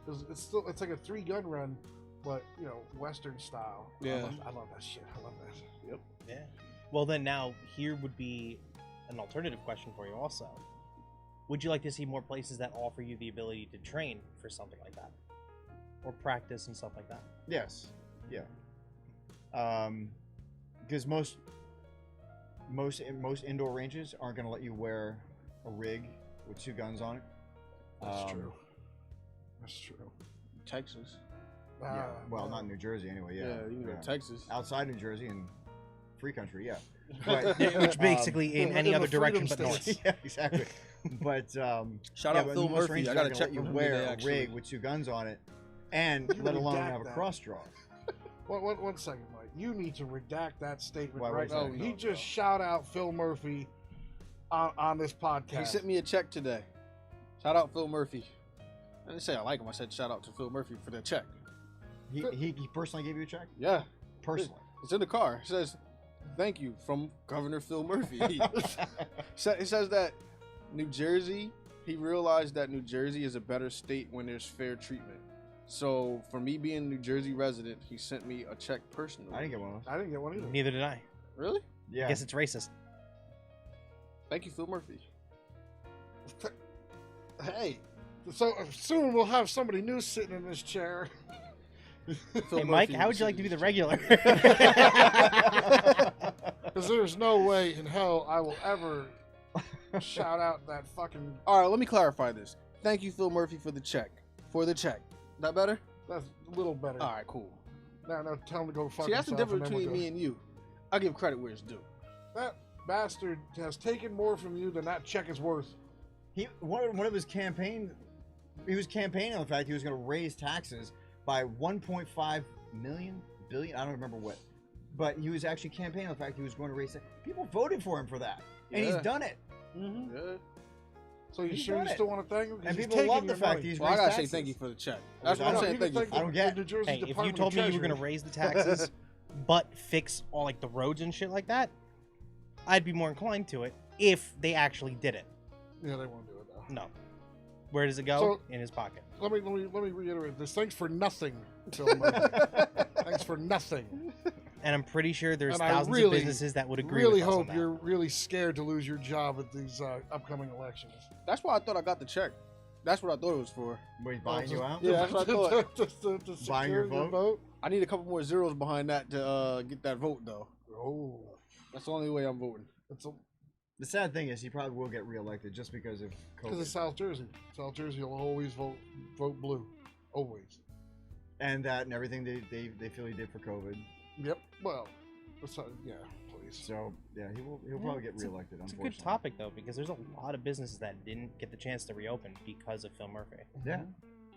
Speaker 1: It's like a 3-gun run, but Western style.
Speaker 2: Yeah.
Speaker 1: I love that shit. I love that.
Speaker 3: Yeah. Well, then now here would be an alternative question for you also. Would you like to see more places that offer you the ability to train for something like that? Or practice and stuff like that?
Speaker 4: Yes. Yeah. Because most indoor ranges aren't going to let you wear a rig with 2 guns on it.
Speaker 1: That's true. That's true.
Speaker 2: Texas.
Speaker 4: Yeah. Well, not in New Jersey anyway. Yeah.
Speaker 2: you can go
Speaker 4: Yeah.
Speaker 2: to Texas.
Speaker 4: Outside New Jersey and free country, yeah. But,
Speaker 3: Which basically in
Speaker 1: in
Speaker 3: any
Speaker 1: the
Speaker 3: other direction
Speaker 1: freedom
Speaker 3: but
Speaker 1: states.
Speaker 3: north.
Speaker 4: yeah, exactly. But
Speaker 2: Shout
Speaker 4: yeah,
Speaker 2: out
Speaker 4: but
Speaker 2: Phil
Speaker 4: most
Speaker 2: Murphy.
Speaker 4: ranges
Speaker 2: I gotta
Speaker 4: aren't
Speaker 2: check
Speaker 4: gonna
Speaker 2: you.
Speaker 4: let you wear a rig with 2 guns on it, and
Speaker 1: You
Speaker 4: let alone
Speaker 1: redact
Speaker 4: have a
Speaker 1: that.
Speaker 4: cross draw.
Speaker 1: One second, Mike. You need to redact that statement
Speaker 4: Why,
Speaker 1: right
Speaker 4: what's
Speaker 1: now.
Speaker 4: that?
Speaker 1: He just shout out Phil Murphy on this podcast.
Speaker 2: He sent me a check today. Shout out Phil Murphy. I didn't say I like him. I said shout out to Phil Murphy for the check.
Speaker 4: He personally gave you a check?
Speaker 2: Yeah.
Speaker 4: Personally.
Speaker 2: It's in the car. It says, thank you from Governor Phil Murphy. It says that New Jersey, he realized that New Jersey is a better state when there's fair treatment. So for me being a New Jersey resident, he sent me a check personally.
Speaker 4: I didn't get one of those.
Speaker 1: I didn't get one either.
Speaker 3: Neither did I.
Speaker 2: Really?
Speaker 4: Yeah.
Speaker 3: I guess it's racist.
Speaker 2: Thank you, Phil Murphy.
Speaker 1: Hey, so soon we'll have somebody new sitting in this chair.
Speaker 3: Hey, Mike, how would you like to be the regular?
Speaker 1: Because there's no way in hell I will ever shout out that fucking.
Speaker 2: All right, let me clarify this. Thank you, Phil Murphy, for the check. That better?
Speaker 1: That's a little better.
Speaker 2: All right, cool.
Speaker 1: No, tell him to go fuck
Speaker 2: See, that's the
Speaker 1: himself,
Speaker 2: difference
Speaker 1: and then
Speaker 2: between me and you. I give credit where it's due.
Speaker 1: That bastard has taken more from you than that check is worth.
Speaker 4: One of his campaign, he was campaigning on the fact he was going to raise taxes by 1.5 billion. I don't remember what, but he was actually campaigning on the fact he was going to raise it. People voted for him for that, and he's done it.
Speaker 1: Mm-hmm.
Speaker 2: Yeah.
Speaker 1: So you
Speaker 4: He's
Speaker 1: sure
Speaker 4: done
Speaker 1: you
Speaker 4: it.
Speaker 1: still want to thank him? 'Cause
Speaker 4: And
Speaker 1: he's
Speaker 4: people
Speaker 1: taking
Speaker 4: love the
Speaker 1: your
Speaker 4: fact
Speaker 1: money.
Speaker 4: he's
Speaker 2: Well, I
Speaker 4: raised
Speaker 2: gotta say
Speaker 4: taxes.
Speaker 2: thank you for the check. That's what
Speaker 4: I
Speaker 2: I'm
Speaker 4: know,
Speaker 2: saying.
Speaker 1: you
Speaker 2: Thank
Speaker 1: can
Speaker 2: you.
Speaker 1: thank
Speaker 4: I don't get.
Speaker 1: the New Jersey
Speaker 3: Hey, if you
Speaker 1: Department
Speaker 3: told
Speaker 1: of
Speaker 3: me you were
Speaker 1: Treasury.
Speaker 3: gonna raise the taxes, but fix all like the roads and shit like that, I'd be more inclined to it if they actually did it.
Speaker 1: Yeah, they won't do it though.
Speaker 3: No. Where does it go?
Speaker 1: So-
Speaker 3: In his pocket.
Speaker 1: Let me reiterate this. Thanks for nothing, Phil Murphy. Thanks for nothing.
Speaker 3: And I'm pretty sure there's
Speaker 1: And I
Speaker 3: thousands
Speaker 1: really,
Speaker 3: of businesses that would agree
Speaker 1: really
Speaker 3: with us on
Speaker 1: hope
Speaker 3: that.
Speaker 1: you're really scared to lose your job at these upcoming elections.
Speaker 2: That's why I thought I got the check. That's what I thought it was for.
Speaker 4: Wait, buying you out?
Speaker 2: Yeah, that's what I thought.
Speaker 1: to
Speaker 4: Buying your
Speaker 1: secure
Speaker 4: vote?
Speaker 2: I need a couple more zeros behind that to get that vote, though.
Speaker 1: Oh,
Speaker 2: That's the only way I'm voting.
Speaker 4: The sad thing is he probably will get reelected just because of
Speaker 1: because it's
Speaker 4: COVID.
Speaker 1: South Jersey. South Jersey will always vote blue, always.
Speaker 4: And that and everything they feel he did for COVID.
Speaker 1: Yep. Well, yeah, please.
Speaker 4: So yeah, he'll probably get reelected.
Speaker 3: It's a
Speaker 4: Unfortunately.
Speaker 3: good topic though, because there's a lot of businesses that didn't get the chance to reopen because of Phil Murphy.
Speaker 4: Yeah.
Speaker 3: And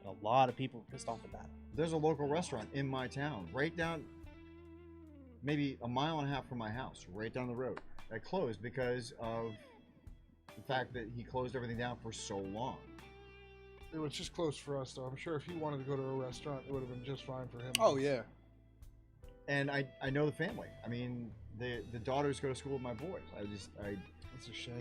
Speaker 3: a lot of people were pissed off at that.
Speaker 4: There's a local restaurant in my town, right down, maybe a mile and a half from my house, right down the road, that closed because of the fact that he closed everything down for so long.
Speaker 1: It was just close for us, though. I'm sure if he wanted to go to a restaurant, it would have been just fine for him.
Speaker 2: Oh, yeah.
Speaker 4: And I know the family. I mean, the daughters go to school with my boys.
Speaker 1: It's a shame.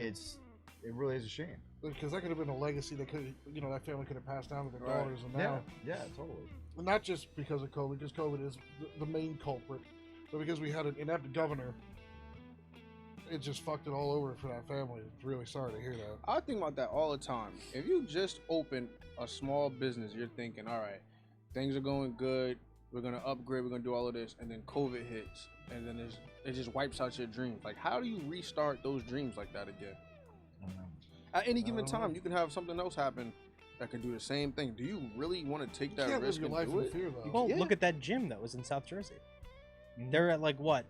Speaker 4: It really is a shame.
Speaker 1: Because that could have been a legacy that could, that family could have passed down to their
Speaker 2: Right.
Speaker 1: daughters, and now,
Speaker 4: Yeah, totally.
Speaker 1: and not just because of COVID, because COVID is the main culprit, but because we had an inept governor, it just fucked it all over for that family. Really sorry to hear that.
Speaker 2: I think about that all the time. If you just open a small business, you're thinking, all right, things are going good. We're going to upgrade. We're going to do all of this. And then COVID hits. And then it just wipes out your dreams. Like, how do you restart those dreams like that again?
Speaker 4: I don't know.
Speaker 2: At any given
Speaker 1: don't know.
Speaker 2: time, you can have something else happen that can do the same thing. Do you really want to take
Speaker 1: You
Speaker 2: that
Speaker 1: can't live
Speaker 2: risk
Speaker 1: your
Speaker 2: and
Speaker 1: life
Speaker 2: do
Speaker 1: in
Speaker 2: it?
Speaker 1: fear, though.
Speaker 3: Well,
Speaker 2: Yeah.
Speaker 3: look at that gym that was in South Jersey. They're at like what?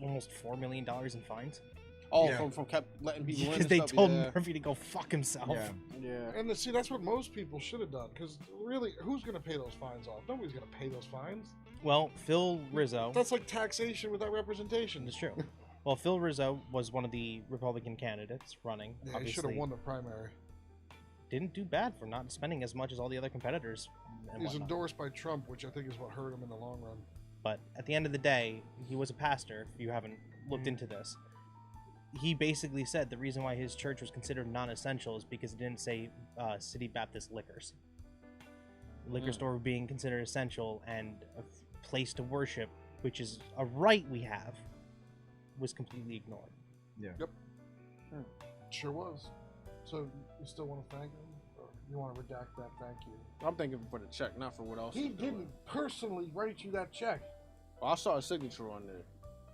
Speaker 3: Almost $4 million in fines
Speaker 2: Oh,
Speaker 4: Yeah.
Speaker 2: from kept letting people in
Speaker 3: because
Speaker 2: and
Speaker 3: they
Speaker 2: stuff?
Speaker 3: told
Speaker 2: Yeah.
Speaker 3: Murphy to go fuck himself.
Speaker 4: Yeah.
Speaker 2: Yeah.
Speaker 1: And see, that's what most people should have done. Because really, who's going to pay those fines off? Nobody's going to pay those fines.
Speaker 3: Well, Phil Rizzo.
Speaker 1: That's like taxation without representation.
Speaker 3: It's true. Well, Phil Rizzo was one of the Republican candidates running.
Speaker 1: Yeah, he
Speaker 3: obviously,
Speaker 1: should have won the primary.
Speaker 3: didn't do bad for not spending as much as all the other competitors. And
Speaker 1: He's
Speaker 3: whatnot.
Speaker 1: endorsed by Trump, which I think is what hurt him in the long run.
Speaker 3: But at the end of the day, he was a pastor. If you haven't looked into this, he basically said the reason why his church was considered non-essential is because it didn't say City Baptist Liquors. Liquor store being considered essential and a place to worship, which is a right we have, was completely ignored.
Speaker 4: Yeah.
Speaker 1: Sure was. So you still want to thank him, or you want to redact that thank you?
Speaker 2: I'm thinking for the check, not for what else.
Speaker 1: He
Speaker 2: he's doing.
Speaker 1: didn't personally write you that check.
Speaker 2: Well, I saw a signature on there.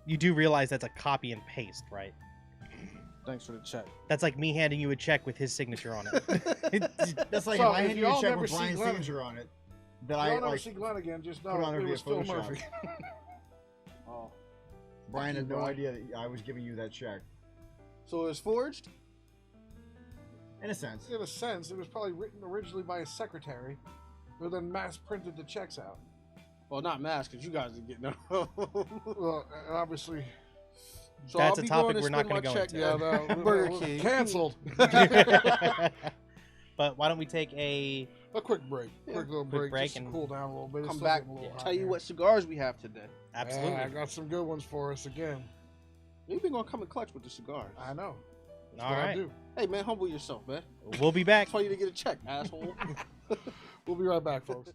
Speaker 3: You do realize that's a copy and paste, right?
Speaker 2: Thanks for the check.
Speaker 3: That's like me handing you a check with his signature on it.
Speaker 4: That's like
Speaker 1: So,
Speaker 4: if I
Speaker 1: if
Speaker 4: hand you a
Speaker 1: y'all
Speaker 4: check
Speaker 1: never
Speaker 4: with
Speaker 1: see
Speaker 4: Brian's
Speaker 1: Glenn-
Speaker 4: signature on it, that
Speaker 1: If
Speaker 4: I
Speaker 1: y'all never
Speaker 4: like
Speaker 1: see Glenn again, just
Speaker 4: put it
Speaker 1: know
Speaker 4: on there
Speaker 1: it
Speaker 4: via
Speaker 1: was Phil
Speaker 4: Photoshop.
Speaker 1: Murphy.
Speaker 2: Oh.
Speaker 4: Brian had no
Speaker 2: Brian.
Speaker 4: idea that I was giving you that check.
Speaker 2: So it's forged?
Speaker 4: In a sense.
Speaker 1: In a sense, it was probably written originally by his secretary, who then mass printed the checks out.
Speaker 2: Well, not mass, because you guys didn't get no.
Speaker 1: Well, and obviously,
Speaker 2: So
Speaker 3: That's
Speaker 2: I'll
Speaker 3: a
Speaker 2: be
Speaker 3: topic
Speaker 2: going to
Speaker 3: we're not
Speaker 2: spend
Speaker 3: gonna
Speaker 2: my
Speaker 3: go
Speaker 2: check
Speaker 3: into.
Speaker 2: at
Speaker 1: no,
Speaker 2: Burger
Speaker 1: we're
Speaker 2: King.
Speaker 1: canceled.
Speaker 3: But But why don't we take a
Speaker 1: quick break.
Speaker 2: Yeah.
Speaker 1: Quick little
Speaker 3: Quick
Speaker 1: break,
Speaker 3: break
Speaker 1: just to
Speaker 3: and
Speaker 1: cool down a little bit. It's
Speaker 2: Come
Speaker 1: still
Speaker 2: back,
Speaker 1: getting a little hot
Speaker 2: tell you
Speaker 1: here.
Speaker 2: what cigars we have today.
Speaker 3: absolutely?
Speaker 1: Yeah, I got some good ones for us again.
Speaker 2: We've been gonna come in clutch with the cigars.
Speaker 1: I know. That's
Speaker 3: All
Speaker 1: what I
Speaker 3: right,
Speaker 1: do.
Speaker 2: Hey man, humble yourself, man.
Speaker 3: we'll be back.
Speaker 2: That's why you didn't get a check, asshole.
Speaker 1: We'll be right back, folks.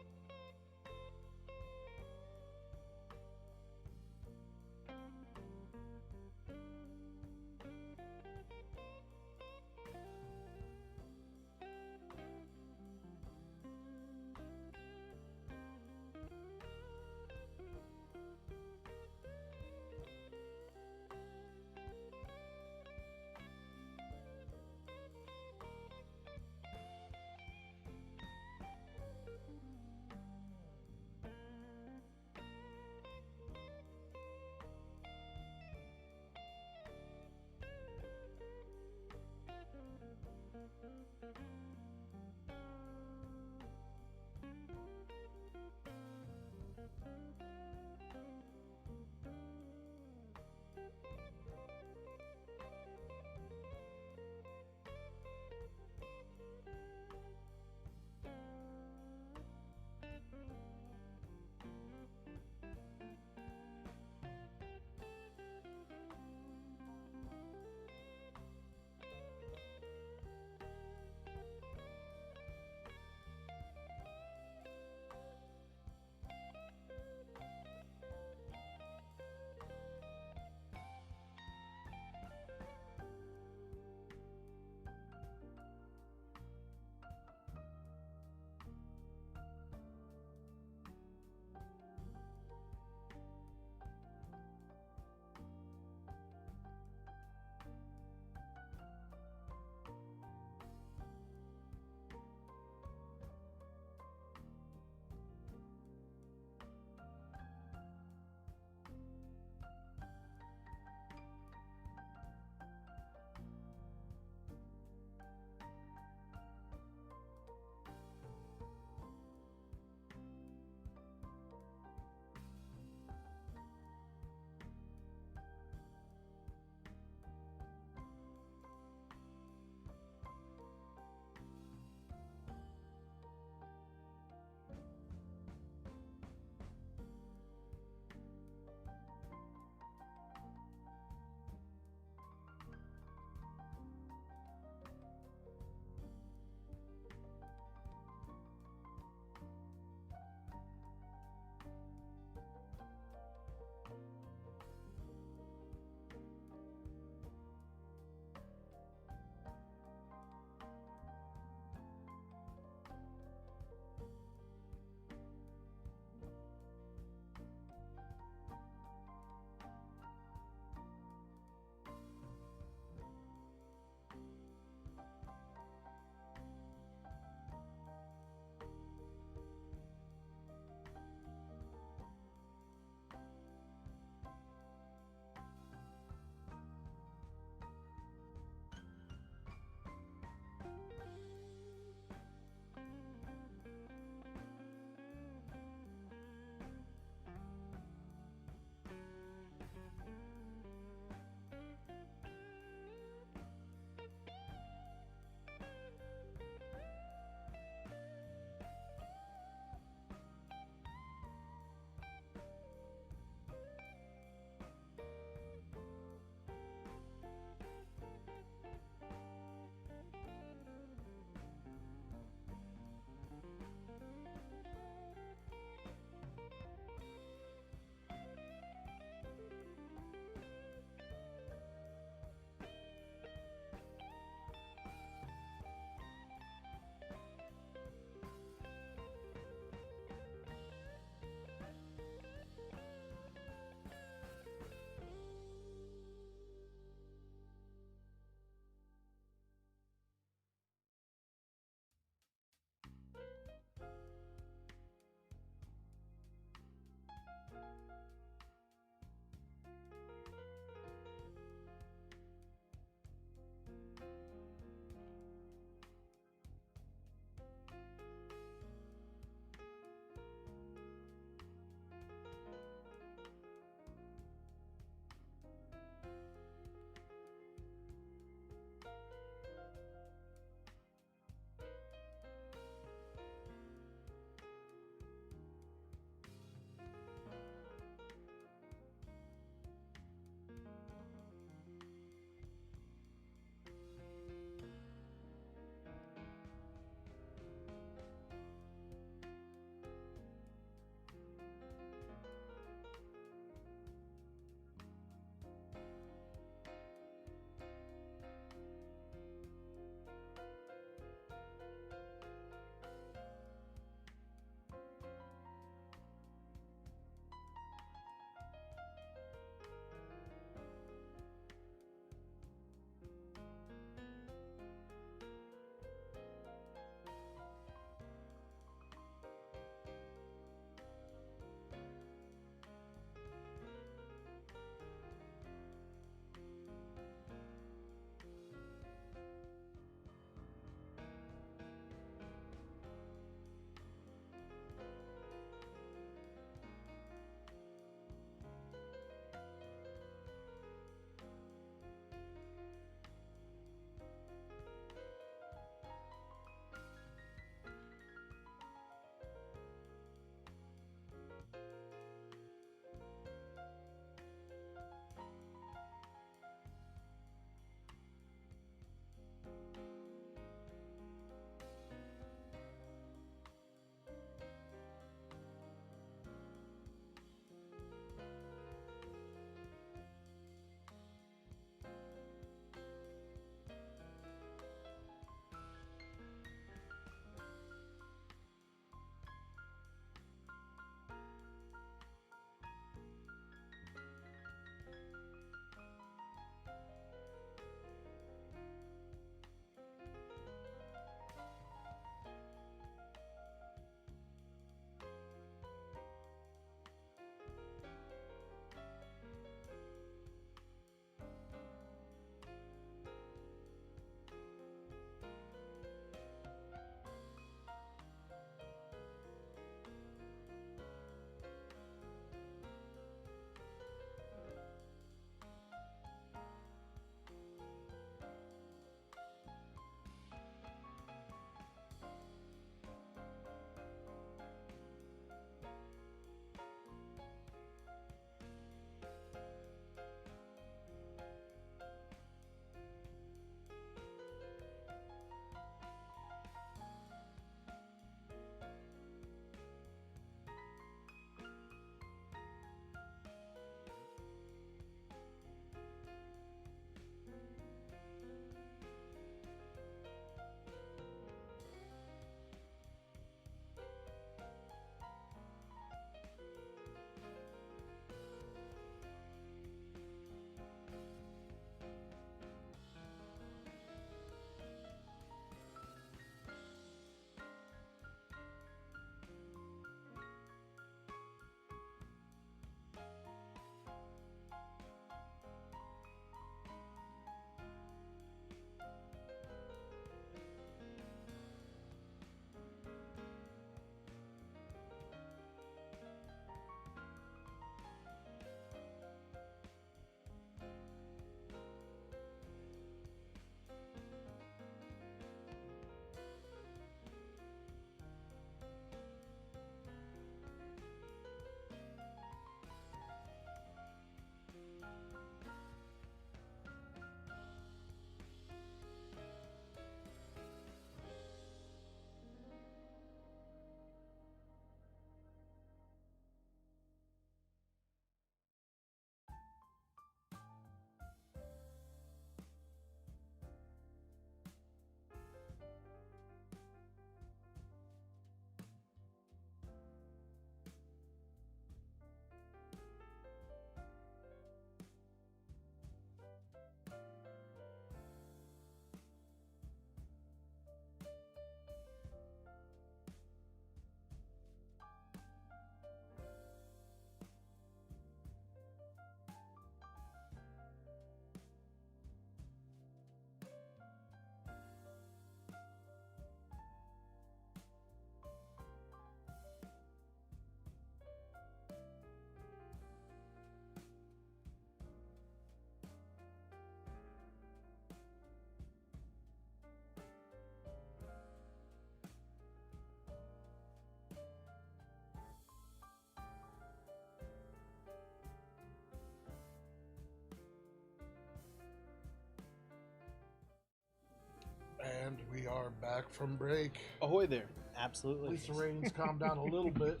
Speaker 1: Back from break.
Speaker 2: Ahoy there.
Speaker 1: At
Speaker 3: Absolutely.
Speaker 1: least the rain's calmed down a little bit.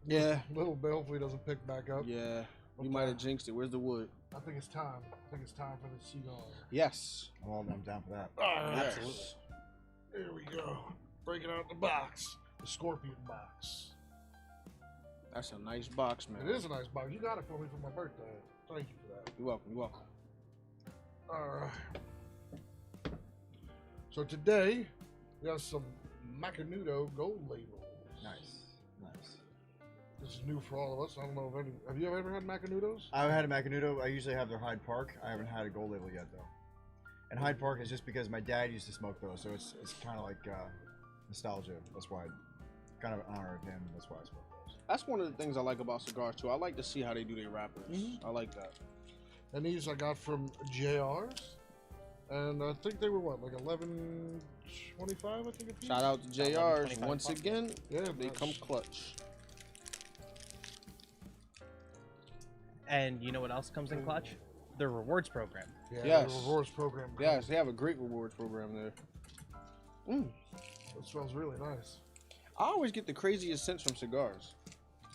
Speaker 2: Yeah.
Speaker 1: A little bit. Hopefully it doesn't pick back up.
Speaker 2: Yeah. You
Speaker 1: Okay.
Speaker 2: might have jinxed it. Where's the wood?
Speaker 1: I think it's time. I think it's time for the cigar.
Speaker 2: Yes.
Speaker 4: I'm down for that.
Speaker 1: Alright.
Speaker 2: Absolutely.
Speaker 1: There we go. Breaking out the box. The scorpion box.
Speaker 2: That's a nice box, man.
Speaker 1: It is a nice box. You got it for me for my birthday. Thank you for that.
Speaker 2: You're welcome. You're welcome.
Speaker 1: Alright. So today, we have some Macanudo gold labels.
Speaker 4: Nice. Nice.
Speaker 1: This is new for all of us. I don't know if have you ever had Macanudos?
Speaker 4: I've had a Macanudo. I usually have their Hyde Park. I haven't had a gold label yet, though. And Hyde Park is just because my dad used to smoke those, so it's kind of like nostalgia. That's why, kind of an honor of him. That's why I smoke those.
Speaker 2: That's one of the things I like about cigars, too. I like to see how they do their wrappers.
Speaker 1: Mhm.
Speaker 2: I like that.
Speaker 1: And these I got from JR's. And I think they were what, like $11.25, I think a piece?
Speaker 2: Shout out to JR's.
Speaker 3: 11.25
Speaker 2: Once
Speaker 3: bucks.
Speaker 2: again,
Speaker 1: Yeah,
Speaker 2: they
Speaker 1: that's-
Speaker 2: come clutch.
Speaker 3: And you know what else comes in clutch? The rewards program.
Speaker 1: Yeah,
Speaker 2: Yes.
Speaker 1: the rewards program.
Speaker 2: Yes, they have a great rewards program there. Mm.
Speaker 1: It smells really nice.
Speaker 2: I always get the craziest scents from cigars.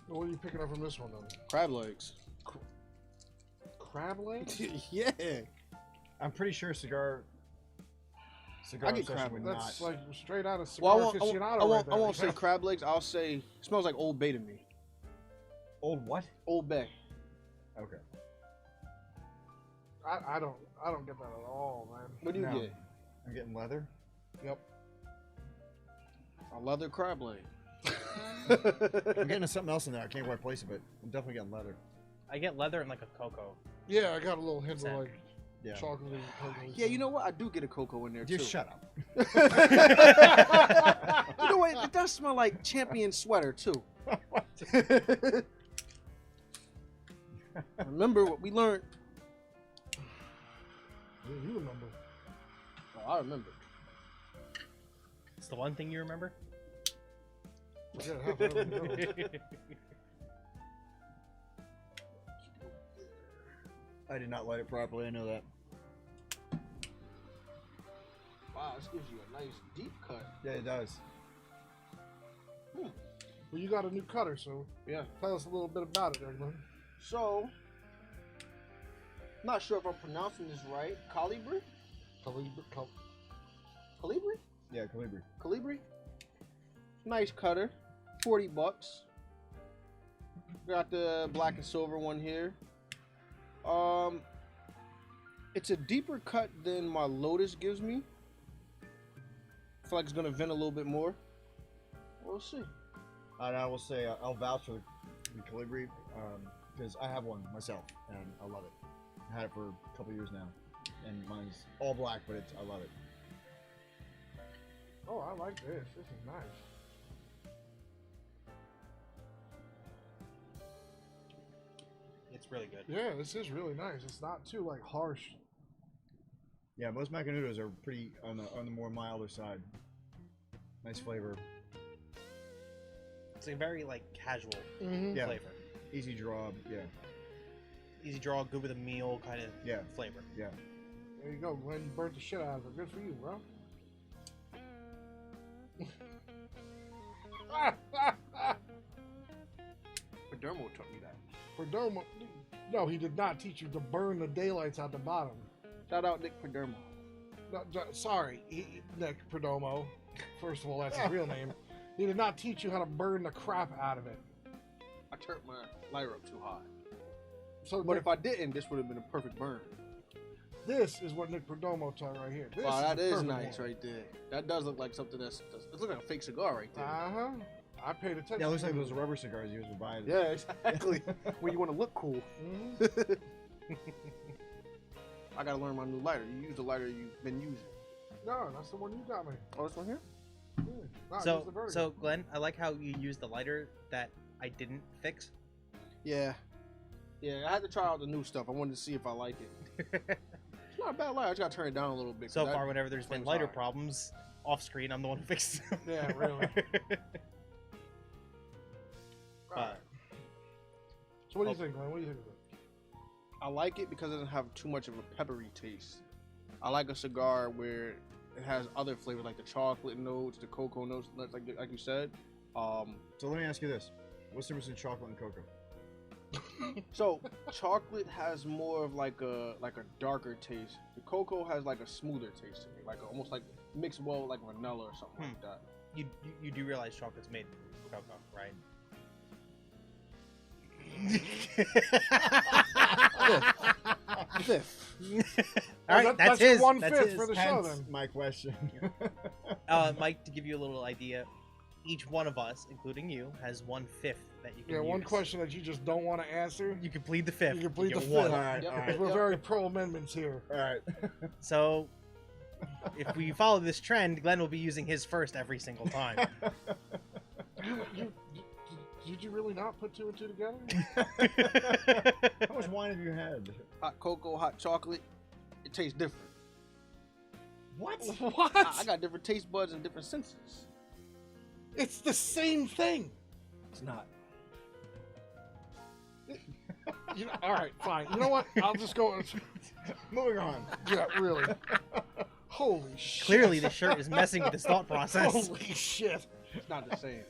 Speaker 1: What are you picking up from this one, then?
Speaker 2: Crab legs.
Speaker 1: Crab legs?
Speaker 2: Yeah.
Speaker 4: I'm pretty sure cigar
Speaker 2: I get
Speaker 4: obsession
Speaker 2: crab
Speaker 4: would
Speaker 1: That's
Speaker 4: not.
Speaker 1: like straight out of
Speaker 2: Well,
Speaker 1: Cigar Aficionado right there.
Speaker 2: I won't say crab legs. I'll say it smells like Old Bay to me.
Speaker 4: Old what?
Speaker 2: Old Bay.
Speaker 4: Okay.
Speaker 1: I don't get that at all, man.
Speaker 2: What do you
Speaker 4: No.
Speaker 2: get?
Speaker 4: I'm getting leather.
Speaker 1: Yep.
Speaker 2: A leather crab leg.
Speaker 4: I'm getting something else in there. I can't quite place it, but I'm definitely getting leather.
Speaker 3: I get leather and like a cocoa.
Speaker 1: Yeah, I got a little hint of
Speaker 3: Scent.
Speaker 1: like
Speaker 4: Yeah.
Speaker 1: chocolatey. cocoa
Speaker 2: Yeah, you know what? I do get a cocoa in there too.
Speaker 4: Just shut up.
Speaker 2: You know what? It does smell like Champion sweater too. Remember what we learned?
Speaker 1: Yeah, you remember.
Speaker 2: Oh, I remember.
Speaker 3: It's the one thing you remember?
Speaker 1: Yeah, half of them go.
Speaker 4: I did not light it properly. I know that.
Speaker 2: Wow, this gives you a nice deep cut.
Speaker 4: Yeah, it does.
Speaker 1: Well, you got a new cutter, so
Speaker 2: Yeah.
Speaker 1: tell us a little bit about it, Edmund.
Speaker 2: So, not sure if I'm pronouncing this right. Colibri? Colibri?
Speaker 4: Yeah, Calibri.
Speaker 2: Colibri? Nice cutter. 40 bucks. Got the black and silver one here. It's a deeper cut than my Lotus gives me. I feel like it's gonna vent a little bit more. We'll see.
Speaker 4: And I will say I'll vouch for the Calibri because I have one myself and I love it. I had it for a couple years now, and mine's all black, but I love it.
Speaker 1: Oh, I like this. This is nice.
Speaker 3: It's really good.
Speaker 1: Yeah, this is really nice. It's not too like harsh.
Speaker 4: Yeah, most Macanudos are pretty on the more milder side. Nice flavor,
Speaker 3: It's a very like casual
Speaker 1: Mm-hmm.
Speaker 4: Yeah.
Speaker 3: flavor.
Speaker 4: easy draw. Yeah,
Speaker 3: Easy draw, good with a meal kind of
Speaker 4: yeah,
Speaker 3: flavor.
Speaker 4: yeah.
Speaker 1: There you go, Glenn. You burnt the shit out of it. Good for you, bro.
Speaker 2: Padermo taught me that.
Speaker 1: Perdomo. No, he did not teach you to burn the daylights out the bottom.
Speaker 2: Shout out Nick Padermo.
Speaker 1: No, sorry, Nick Perdomo. First of all, that's his real name. He did not teach you how to burn the crap out of it.
Speaker 2: I turned my lighter up too high.
Speaker 1: So,
Speaker 2: But
Speaker 1: Nick,
Speaker 2: if I didn't, this would have been a perfect burn.
Speaker 1: this is what Nick Perdomo taught right here. This
Speaker 2: Wow, that
Speaker 1: the
Speaker 2: is
Speaker 1: perfect
Speaker 2: nice
Speaker 1: one.
Speaker 2: right there. That does look like something it looks like a fake cigar right there.
Speaker 1: Uh-huh. I paid attention.
Speaker 4: Yeah, it looks like those rubber cigars you used to buy.
Speaker 2: Yeah, exactly. When you want to look cool.
Speaker 1: Mhm.
Speaker 2: I gotta learn my new lighter. You use the lighter you've been using.
Speaker 1: No, that's the one you got me.
Speaker 2: Oh, this one here?
Speaker 1: Yeah. Nah, use the Vertigo.
Speaker 3: So Glenn, I like how you used the lighter that I didn't fix.
Speaker 2: Yeah. Yeah, I had to try out the new stuff. I wanted to see if I like it. It's not a bad lighter. I just gotta turn it down a little bit.
Speaker 3: So
Speaker 2: 'cause
Speaker 3: far,
Speaker 2: that
Speaker 3: whenever there's been
Speaker 2: flame's
Speaker 3: lighter
Speaker 2: high.
Speaker 3: problems off screen, I'm the one who fixes them.
Speaker 1: Yeah, really. Alright. So what do you think, Glenn? What do you think of it?
Speaker 2: I like it because it doesn't have too much of a peppery taste. I like a cigar where it has other flavors like the chocolate notes, the cocoa notes, like you said.
Speaker 4: So let me ask you this: what's the difference between chocolate and cocoa?
Speaker 2: So chocolate has more of like a darker taste. The cocoa has like a smoother taste to me, like almost like mixed well with like vanilla or something like that.
Speaker 3: You do realize chocolate's made from cocoa, right?
Speaker 2: Fifth.
Speaker 3: All right, that's his. That's
Speaker 1: 1/5
Speaker 3: his.
Speaker 1: for the show
Speaker 4: Hence
Speaker 1: then.
Speaker 4: my question.
Speaker 3: Mike, to give you a little idea, each one of us, including you, has 1/5 that you can
Speaker 1: Yeah,
Speaker 3: use.
Speaker 1: one question that you just don't want to answer.
Speaker 3: You can plead the fifth.
Speaker 1: You can plead
Speaker 3: get
Speaker 1: the
Speaker 3: one.
Speaker 1: fifth.
Speaker 4: All right,
Speaker 2: Yep.
Speaker 4: all right.
Speaker 1: We're very pro amendments here.
Speaker 4: All right.
Speaker 3: So, if we follow this trend, Glenn will be using his first every single time.
Speaker 1: Did you really not put 2 and 2 together?
Speaker 4: How much wine have you had?
Speaker 2: Hot cocoa, hot chocolate. It tastes different.
Speaker 4: What?
Speaker 1: What?
Speaker 2: I got different taste buds and different senses.
Speaker 1: It's the same thing.
Speaker 2: It's not.
Speaker 1: All right, fine. You know what? I'll just go.
Speaker 4: Moving on.
Speaker 1: Yeah, really. Holy shit.
Speaker 3: Clearly, the shirt is messing with his thought process.
Speaker 1: Holy shit.
Speaker 2: It's not the same.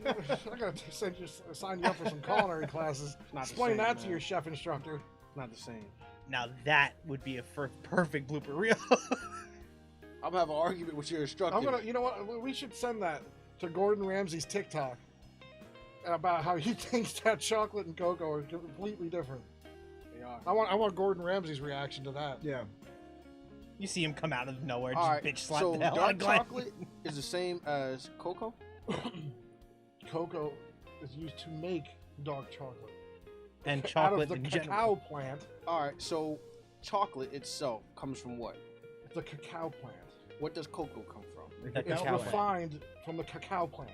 Speaker 1: I gotta sign you up for some culinary classes.
Speaker 2: Not the
Speaker 1: Explain
Speaker 2: same,
Speaker 1: that to
Speaker 2: man.
Speaker 1: your chef instructor.
Speaker 2: It's not the same.
Speaker 3: Now that would be a perfect blooper reel.
Speaker 2: I'm gonna have an argument with your instructor.
Speaker 1: You know what? We should send that to Gordon Ramsay's TikTok about how he thinks that chocolate and cocoa are completely different.
Speaker 2: They are.
Speaker 1: I want Gordon Ramsay's reaction to that.
Speaker 4: Yeah.
Speaker 3: You see him come out of nowhere,
Speaker 2: All
Speaker 3: just
Speaker 2: right,
Speaker 3: bitch slap
Speaker 2: so
Speaker 3: the hell out
Speaker 2: dark
Speaker 3: of Glenn.
Speaker 2: chocolate is the same as cocoa.
Speaker 1: Cocoa is used to make dark chocolate.
Speaker 3: And
Speaker 1: Out of
Speaker 3: chocolate
Speaker 1: the
Speaker 3: in
Speaker 1: cacao
Speaker 3: general.
Speaker 1: plant.
Speaker 2: All right, so chocolate itself comes from what?
Speaker 1: The cacao plant.
Speaker 2: What does cocoa come from?
Speaker 3: The
Speaker 1: It's
Speaker 3: cacao plant.
Speaker 1: refined from the cacao plant.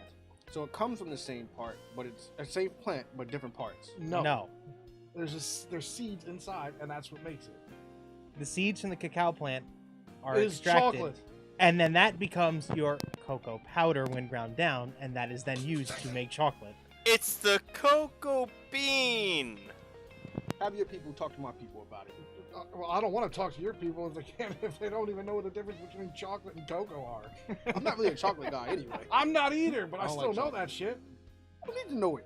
Speaker 2: So it comes from the same part, but it's a same plant, but different parts.
Speaker 1: No. There's seeds inside, and that's what makes it.
Speaker 3: The seeds from the cacao plant are
Speaker 1: Is
Speaker 3: extracted,
Speaker 1: chocolate.
Speaker 3: and then that becomes your cocoa powder when ground down, and that is then used to make chocolate.
Speaker 5: It's the cocoa bean.
Speaker 2: Have your people talk to my people about it.
Speaker 1: Well, I don't want to talk to your people if they don't even know what the difference between chocolate and cocoa are.
Speaker 2: I'm not really a chocolate guy anyway.
Speaker 1: I'm not either, but I
Speaker 2: I don't
Speaker 1: still
Speaker 2: like
Speaker 1: know
Speaker 2: chocolate.
Speaker 1: that shit.
Speaker 2: I don't need to know it.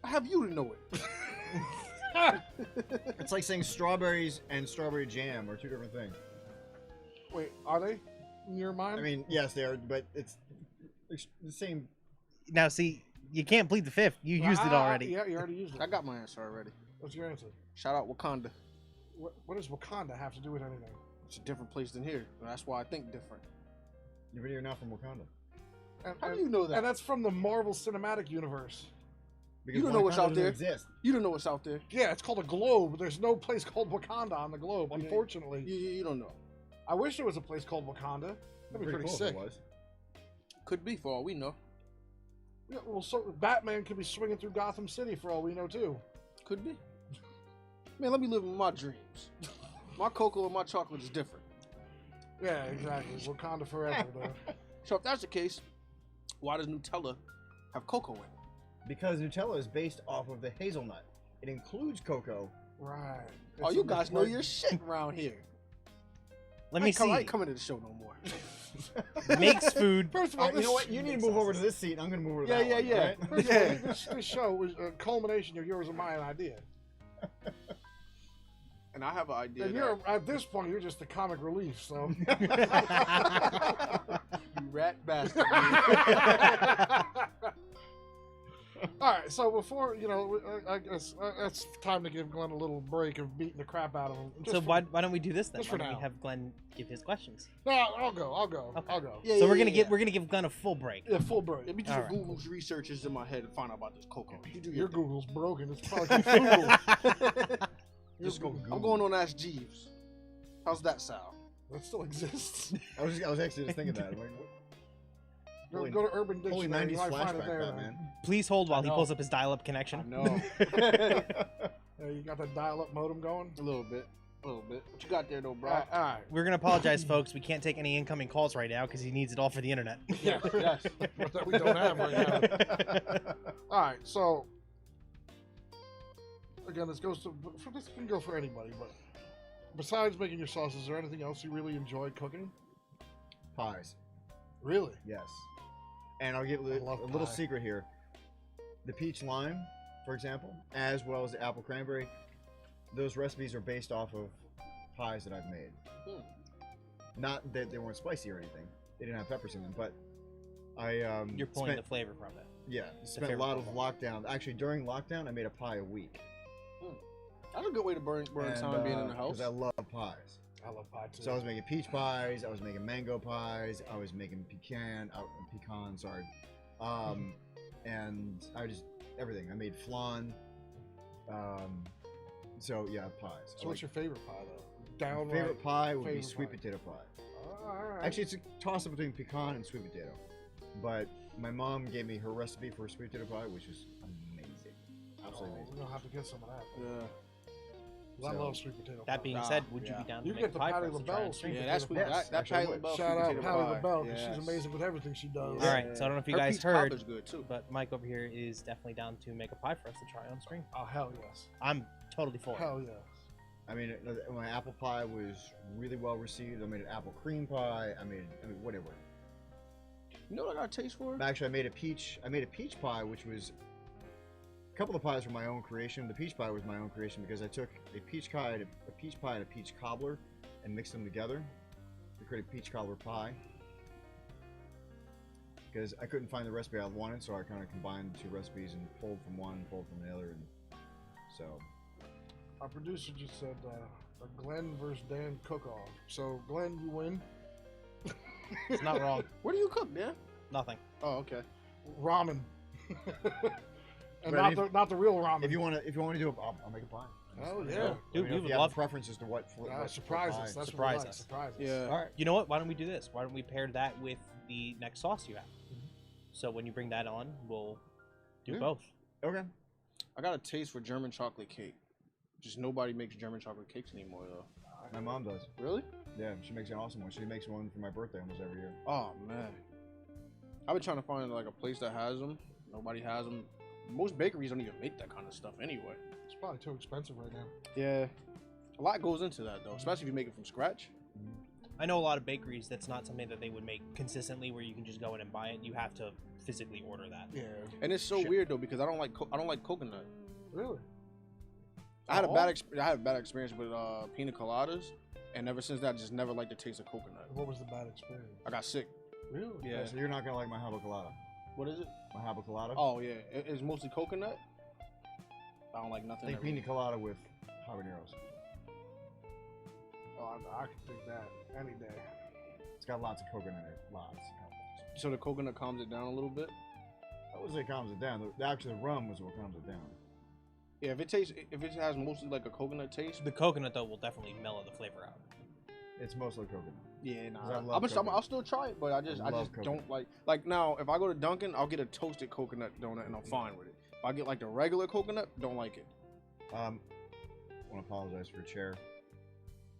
Speaker 2: I have you to know it.
Speaker 4: It's like saying strawberries and strawberry jam are two different things.
Speaker 1: Wait, are they in your mind?
Speaker 4: I mean, yes, they are, but it's the same.
Speaker 3: Now, see, you can't plead the fifth. You used it already.
Speaker 1: Yeah, you already used it.
Speaker 2: I got my answer already.
Speaker 1: What's your answer?
Speaker 2: Shout out Wakanda.
Speaker 1: What does Wakanda have to do with anything?
Speaker 2: It's a different place than here. That's why I think different.
Speaker 4: You're not from Wakanda.
Speaker 2: How do you know that?
Speaker 1: And that's from the Marvel Cinematic Universe.
Speaker 4: Because
Speaker 2: You don't know what's
Speaker 4: Wakanda
Speaker 2: out there.
Speaker 4: doesn't exist.
Speaker 2: You don't know what's out there.
Speaker 1: Yeah, it's called a globe. There's no place called Wakanda on the globe,
Speaker 2: Yeah.
Speaker 1: unfortunately.
Speaker 2: You don't know.
Speaker 1: I wish there was a place called Wakanda. That'd be pretty
Speaker 4: cool if
Speaker 1: sick.
Speaker 4: it was.
Speaker 2: Could be for all we know.
Speaker 1: Yeah, well, so Batman could be swinging through Gotham City for all we know too.
Speaker 2: Could be. Man, let me live in my dreams. My cocoa and my chocolate is different.
Speaker 1: Yeah, exactly. Wakanda forever, though.
Speaker 2: So if that's the case, why does Nutella have cocoa in it?
Speaker 4: Because Nutella is based off of the hazelnut. It includes cocoa.
Speaker 1: Right.
Speaker 2: Oh,
Speaker 1: It's
Speaker 2: you
Speaker 1: in the
Speaker 2: guys know
Speaker 1: flavor.
Speaker 2: your shit around here.
Speaker 3: Let me
Speaker 2: I
Speaker 3: see.
Speaker 2: ain't coming to the show no more.
Speaker 3: Makes food.
Speaker 1: First of all,
Speaker 4: You know what? You need to move over to this seat. I'm going to move over to that one.
Speaker 2: Yeah.
Speaker 4: alright?
Speaker 1: First of all, this show was a culmination of yours and mine idea.
Speaker 2: And I have an idea.
Speaker 1: And you're at this point, you're just the comic relief. So.
Speaker 2: You rat bastard.
Speaker 1: All right, so before I guess it's time to give Glenn a little break of beating the crap out of him.
Speaker 3: So why don't we do this then?
Speaker 1: just
Speaker 3: Why
Speaker 1: for
Speaker 3: don't we
Speaker 1: now.
Speaker 3: have Glenn give his questions?
Speaker 1: No, I'll go.
Speaker 3: Okay.
Speaker 1: I'll go.
Speaker 2: Yeah,
Speaker 3: So we're gonna
Speaker 2: yeah.
Speaker 3: we're gonna give Glenn a full break.
Speaker 1: Yeah, full break.
Speaker 2: Let me do
Speaker 3: All
Speaker 2: some
Speaker 3: right.
Speaker 2: Google's researches in my head and find out about this cocoa. You do
Speaker 1: Your
Speaker 2: your thing.
Speaker 1: Google's broken. It's probably Google.
Speaker 4: Just go
Speaker 2: I'm going on Ask Jeeves. How's that sound?
Speaker 1: That still exists.
Speaker 4: I was actually just thinking that. I'm like, Holy-
Speaker 1: Go to Urban
Speaker 4: holy
Speaker 1: Dictionary.
Speaker 4: 90s
Speaker 1: You might find it
Speaker 4: flashback,
Speaker 1: there.
Speaker 4: Batman.
Speaker 3: Please hold while he
Speaker 2: know.
Speaker 3: pulls up his dial-up
Speaker 2: I
Speaker 3: connection.
Speaker 2: know.
Speaker 1: Yeah, you got the dial-up modem going.
Speaker 2: A little bit. What you got there, though, bro?
Speaker 1: All right.
Speaker 3: We're gonna apologize, folks. We can't take any incoming calls right now because he needs it all for the internet.
Speaker 1: Yeah.
Speaker 2: Yes.
Speaker 1: That we don't have right now. All right. So again, this can go for anybody, but besides making your sauces, is there anything else you really enjoy cooking?
Speaker 4: Pies.
Speaker 1: Really?
Speaker 4: Yes. And I'll give a
Speaker 1: love
Speaker 4: little
Speaker 1: pie.
Speaker 4: secret here. The peach lime, for example, as well as the apple cranberry, those recipes are based off of pies that I've made. Not that they weren't spicy or anything. They didn't have peppers in them, but I
Speaker 3: You're pulling
Speaker 4: spent,
Speaker 3: the flavor from it.
Speaker 4: yeah, spent a
Speaker 3: favorite
Speaker 4: lot of
Speaker 3: profile.
Speaker 4: lockdown. Actually, during lockdown, I made a pie a week.
Speaker 2: That's a good way to burn time being in the house.
Speaker 4: Because I love pies.
Speaker 1: I love pie too.
Speaker 4: So I was making peach pies, I was making mango pies, I was making pecan, sorry. And I just, everything. I made flan. So yeah, pies.
Speaker 1: So what's your favorite pie though? Downright
Speaker 4: favorite pie would be
Speaker 1: favorite
Speaker 4: sweet
Speaker 1: pie.
Speaker 4: potato pie.
Speaker 1: All right.
Speaker 4: Actually, it's a toss-up between pecan and sweet potato. But my mom gave me her recipe for sweet potato pie, which is amazing. Absolutely
Speaker 1: We're
Speaker 4: amazing.
Speaker 1: gonna have to get some of that.
Speaker 2: Yeah.
Speaker 1: 'Cause I
Speaker 4: So-
Speaker 1: love sweet potato pie.
Speaker 3: That being said, would you be down to
Speaker 1: You
Speaker 3: make
Speaker 1: get
Speaker 3: a
Speaker 1: the
Speaker 3: pie
Speaker 1: Patty
Speaker 3: for us to try
Speaker 1: LaBelle
Speaker 3: and
Speaker 1: sweet
Speaker 3: stream?
Speaker 2: Yeah,
Speaker 1: potato
Speaker 2: that's sweet.
Speaker 1: pie.
Speaker 4: Yes,
Speaker 2: That
Speaker 4: actually,
Speaker 2: Patty
Speaker 4: I would.
Speaker 2: LaBelle
Speaker 1: Shout
Speaker 2: sweet
Speaker 1: out
Speaker 2: potato
Speaker 1: Patty
Speaker 2: pie.
Speaker 1: LaBelle because
Speaker 2: Yes.
Speaker 1: she's amazing with everything she does.
Speaker 3: All right, so I don't know if you
Speaker 2: Her
Speaker 3: guys
Speaker 2: peach
Speaker 3: heard,
Speaker 2: cobbler's good too.
Speaker 3: but Mike over here is definitely down to make a pie for us to try on stream.
Speaker 1: Oh hell yes.
Speaker 3: I'm totally for it.
Speaker 1: Hell yes.
Speaker 4: I mean, my apple pie was really well received. I made an apple cream pie. I mean, whatever.
Speaker 2: You know what I got a taste for?
Speaker 4: Actually, I made a peach pie, which was a couple of pies were my own creation. The peach pie was my own creation because I took a peach pie and a peach cobbler and mixed them together to create a peach cobbler pie. Because I couldn't find the recipe I wanted, so I kind of combined the two recipes and pulled from one, pulled from the other, and so.
Speaker 1: Our producer just said a Glenn versus Dan cook-off. So Glenn, you win.
Speaker 3: It's not wrong.
Speaker 2: Where do you cook, man?
Speaker 3: Nothing.
Speaker 2: Oh, okay.
Speaker 1: Ramen. And
Speaker 4: But
Speaker 1: not the real ramen.
Speaker 4: If you want to do it, I'll make a pie.
Speaker 1: Oh,
Speaker 4: Let me
Speaker 1: yeah.
Speaker 4: know.
Speaker 3: Dude,
Speaker 4: Let me know
Speaker 3: we
Speaker 4: if
Speaker 3: would
Speaker 4: you have
Speaker 3: love-
Speaker 4: a preference as to what.
Speaker 1: surprise
Speaker 4: pie.
Speaker 1: us. That's
Speaker 3: Surprise
Speaker 1: what we like.
Speaker 3: us.
Speaker 1: Surprise us.
Speaker 2: Yeah.
Speaker 4: All right.
Speaker 3: You know what? Why don't we do this? Why don't we pair that with the next sauce you have? So when you bring that on, we'll do
Speaker 4: Yeah.
Speaker 3: both.
Speaker 4: Okay.
Speaker 2: I got a taste for German chocolate cake. Just nobody makes German chocolate cakes anymore, though.
Speaker 4: My mom does.
Speaker 2: Really?
Speaker 4: Yeah, she makes an awesome one. She makes one for my birthday almost every year.
Speaker 2: Oh man. I've been trying to find like a place that has them. Nobody has them. Most bakeries don't even make that kind of stuff anyway.
Speaker 1: It's probably too expensive right now.
Speaker 2: Yeah. A lot goes into that though, especially if you make it from scratch.
Speaker 3: I know a lot of bakeries. That's not something that they would make consistently, where you can just go in and buy it. You have to physically order that.
Speaker 1: Yeah.
Speaker 2: And it's so
Speaker 3: Shit.
Speaker 2: weird though because I don't like coconut.
Speaker 1: Really?
Speaker 2: I had a
Speaker 1: Oh.
Speaker 2: bad experience with pina coladas, and ever since that, I just never liked the taste of coconut.
Speaker 1: What was the bad experience?
Speaker 2: I got sick.
Speaker 1: Really?
Speaker 2: Yeah.
Speaker 4: So you're not gonna like my habba colada.
Speaker 2: What is it?
Speaker 4: My habba colada.
Speaker 2: Oh yeah, it's mostly coconut. I don't like
Speaker 4: I
Speaker 2: nothing.
Speaker 4: think
Speaker 2: that really-
Speaker 4: pina colada with habaneros.
Speaker 1: Oh, I could dig that any day.
Speaker 4: It's got lots of coconut in it. Lots.
Speaker 2: So the coconut calms it down a little bit.
Speaker 4: I would say it calms it down. Actually, the rum was what calms it down.
Speaker 2: Yeah, if it has mostly like a coconut taste.
Speaker 3: The coconut though will definitely mellow the flavor out.
Speaker 4: It's mostly coconut.
Speaker 2: Yeah,
Speaker 4: 'Cause I love
Speaker 2: I'll
Speaker 4: coconut.
Speaker 2: still try it, but I just
Speaker 4: love coconut.
Speaker 2: don't like now. If I go to Dunkin', I'll get a toasted coconut donut and I'm fine with it. If I get like the regular coconut, don't like it.
Speaker 4: I want to apologize for the chair.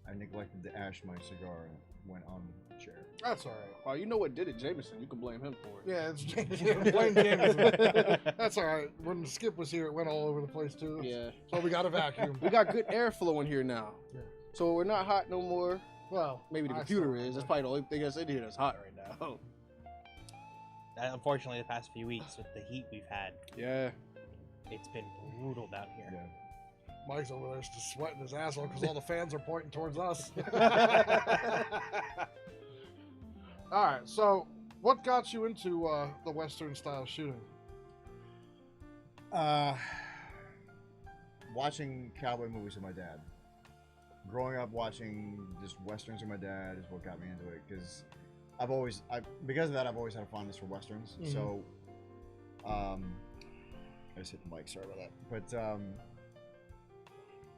Speaker 4: I neglected to ash my cigar and it went on the chair.
Speaker 1: That's all right.
Speaker 2: Well, you know what did it, Jameson. You can blame him for it.
Speaker 1: Yeah, it's blame Jameson. That's all right. When Skip was here, it went all over the place too.
Speaker 2: Yeah.
Speaker 1: So we got a vacuum.
Speaker 2: We got good airflow in here now.
Speaker 1: Yeah.
Speaker 2: So we're not hot no more.
Speaker 1: Well,
Speaker 2: Maybe the
Speaker 1: I
Speaker 2: computer
Speaker 1: still-
Speaker 2: is. That's probably the only thing that's in here that's hot right now.
Speaker 3: Unfortunately, the past few weeks with the heat we've had,
Speaker 2: Yeah.
Speaker 3: it's been brutal down here.
Speaker 4: Yeah.
Speaker 1: Mike's over there just sweating his ass off because all the fans are pointing towards us. All right, so what got you into the Western style shooting?
Speaker 4: Watching cowboy movies with my dad. Growing up watching just westerns with my dad is what got me into it because because of that I've always had a fondness for westerns.
Speaker 1: Mhm.
Speaker 4: So, I just hit the mic. Sorry about that. But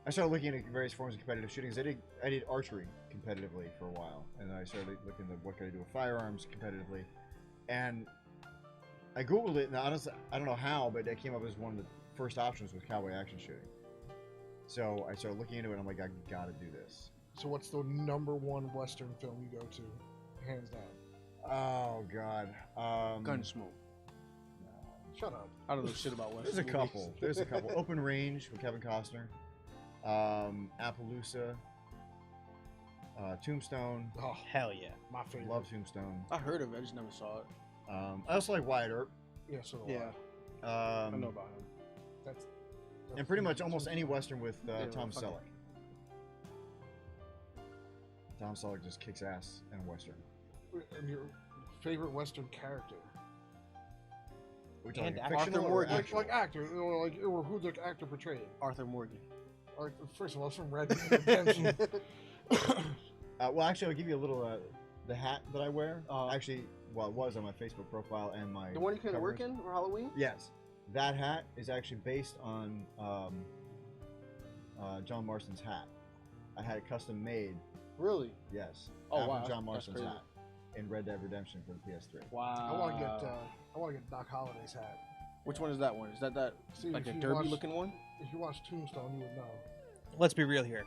Speaker 4: I started looking at various forms of competitive shooting. I did archery competitively for a while, and I started looking at what could I do with firearms competitively, and I googled it, and honestly, I don't know how, but it came up as one of the first options was cowboy action shooting. So I started looking into it, and I'm like, I gotta do this.
Speaker 1: So what's the number one Western film you go to, hands down?
Speaker 4: Oh God,
Speaker 2: Gunsmoke.
Speaker 1: Shut up.
Speaker 2: I don't know shit about Western
Speaker 4: There's a
Speaker 2: movies.
Speaker 4: couple. There's a couple. Open Range with Kevin Costner. Appaloosa. Tombstone.
Speaker 1: Oh,
Speaker 3: Hell yeah.
Speaker 1: my favorite.
Speaker 4: Love Tombstone.
Speaker 2: I heard of it. I just never saw it.
Speaker 4: I also like Wyatt Earp.
Speaker 1: Yeah, so do
Speaker 2: Yeah,
Speaker 1: I.
Speaker 2: I know about him.
Speaker 1: That's
Speaker 4: And pretty much almost any Western with Tom
Speaker 2: fuck it.
Speaker 4: Selleck. Tom Selleck just kicks ass in a Western.
Speaker 1: And your favorite Western character?
Speaker 4: We're talking
Speaker 3: And
Speaker 4: fictional
Speaker 2: Arthur
Speaker 4: or
Speaker 2: Morgan.
Speaker 4: actual?
Speaker 1: Like actor, or who the actor portrayed?
Speaker 2: Arthur Morgan.
Speaker 1: Or, first of all, it's from Red Dead Redemption.
Speaker 4: Well, actually, I'll give you a little. The hat that I wear.
Speaker 2: Uh-huh.
Speaker 4: Actually, well, it was on my Facebook profile and my.
Speaker 2: The one you can work
Speaker 4: coverage.
Speaker 2: in for Halloween?
Speaker 4: Yes, that hat is actually based on John Marston's hat. I had it custom made.
Speaker 2: Really?
Speaker 4: Yes.
Speaker 2: Oh,
Speaker 4: after
Speaker 2: wow,
Speaker 4: John
Speaker 2: that's
Speaker 4: Marston's
Speaker 2: crazy.
Speaker 4: hat in Red Dead Redemption for the PS3.
Speaker 2: Wow.
Speaker 1: I want to get Doc Holliday's hat.
Speaker 2: Which one is that one? Is that
Speaker 1: See,
Speaker 2: like
Speaker 1: if
Speaker 2: a
Speaker 1: you
Speaker 2: derby
Speaker 1: watch-
Speaker 2: looking one?
Speaker 1: If you watch Tombstone, you would know.
Speaker 3: Let's be real here.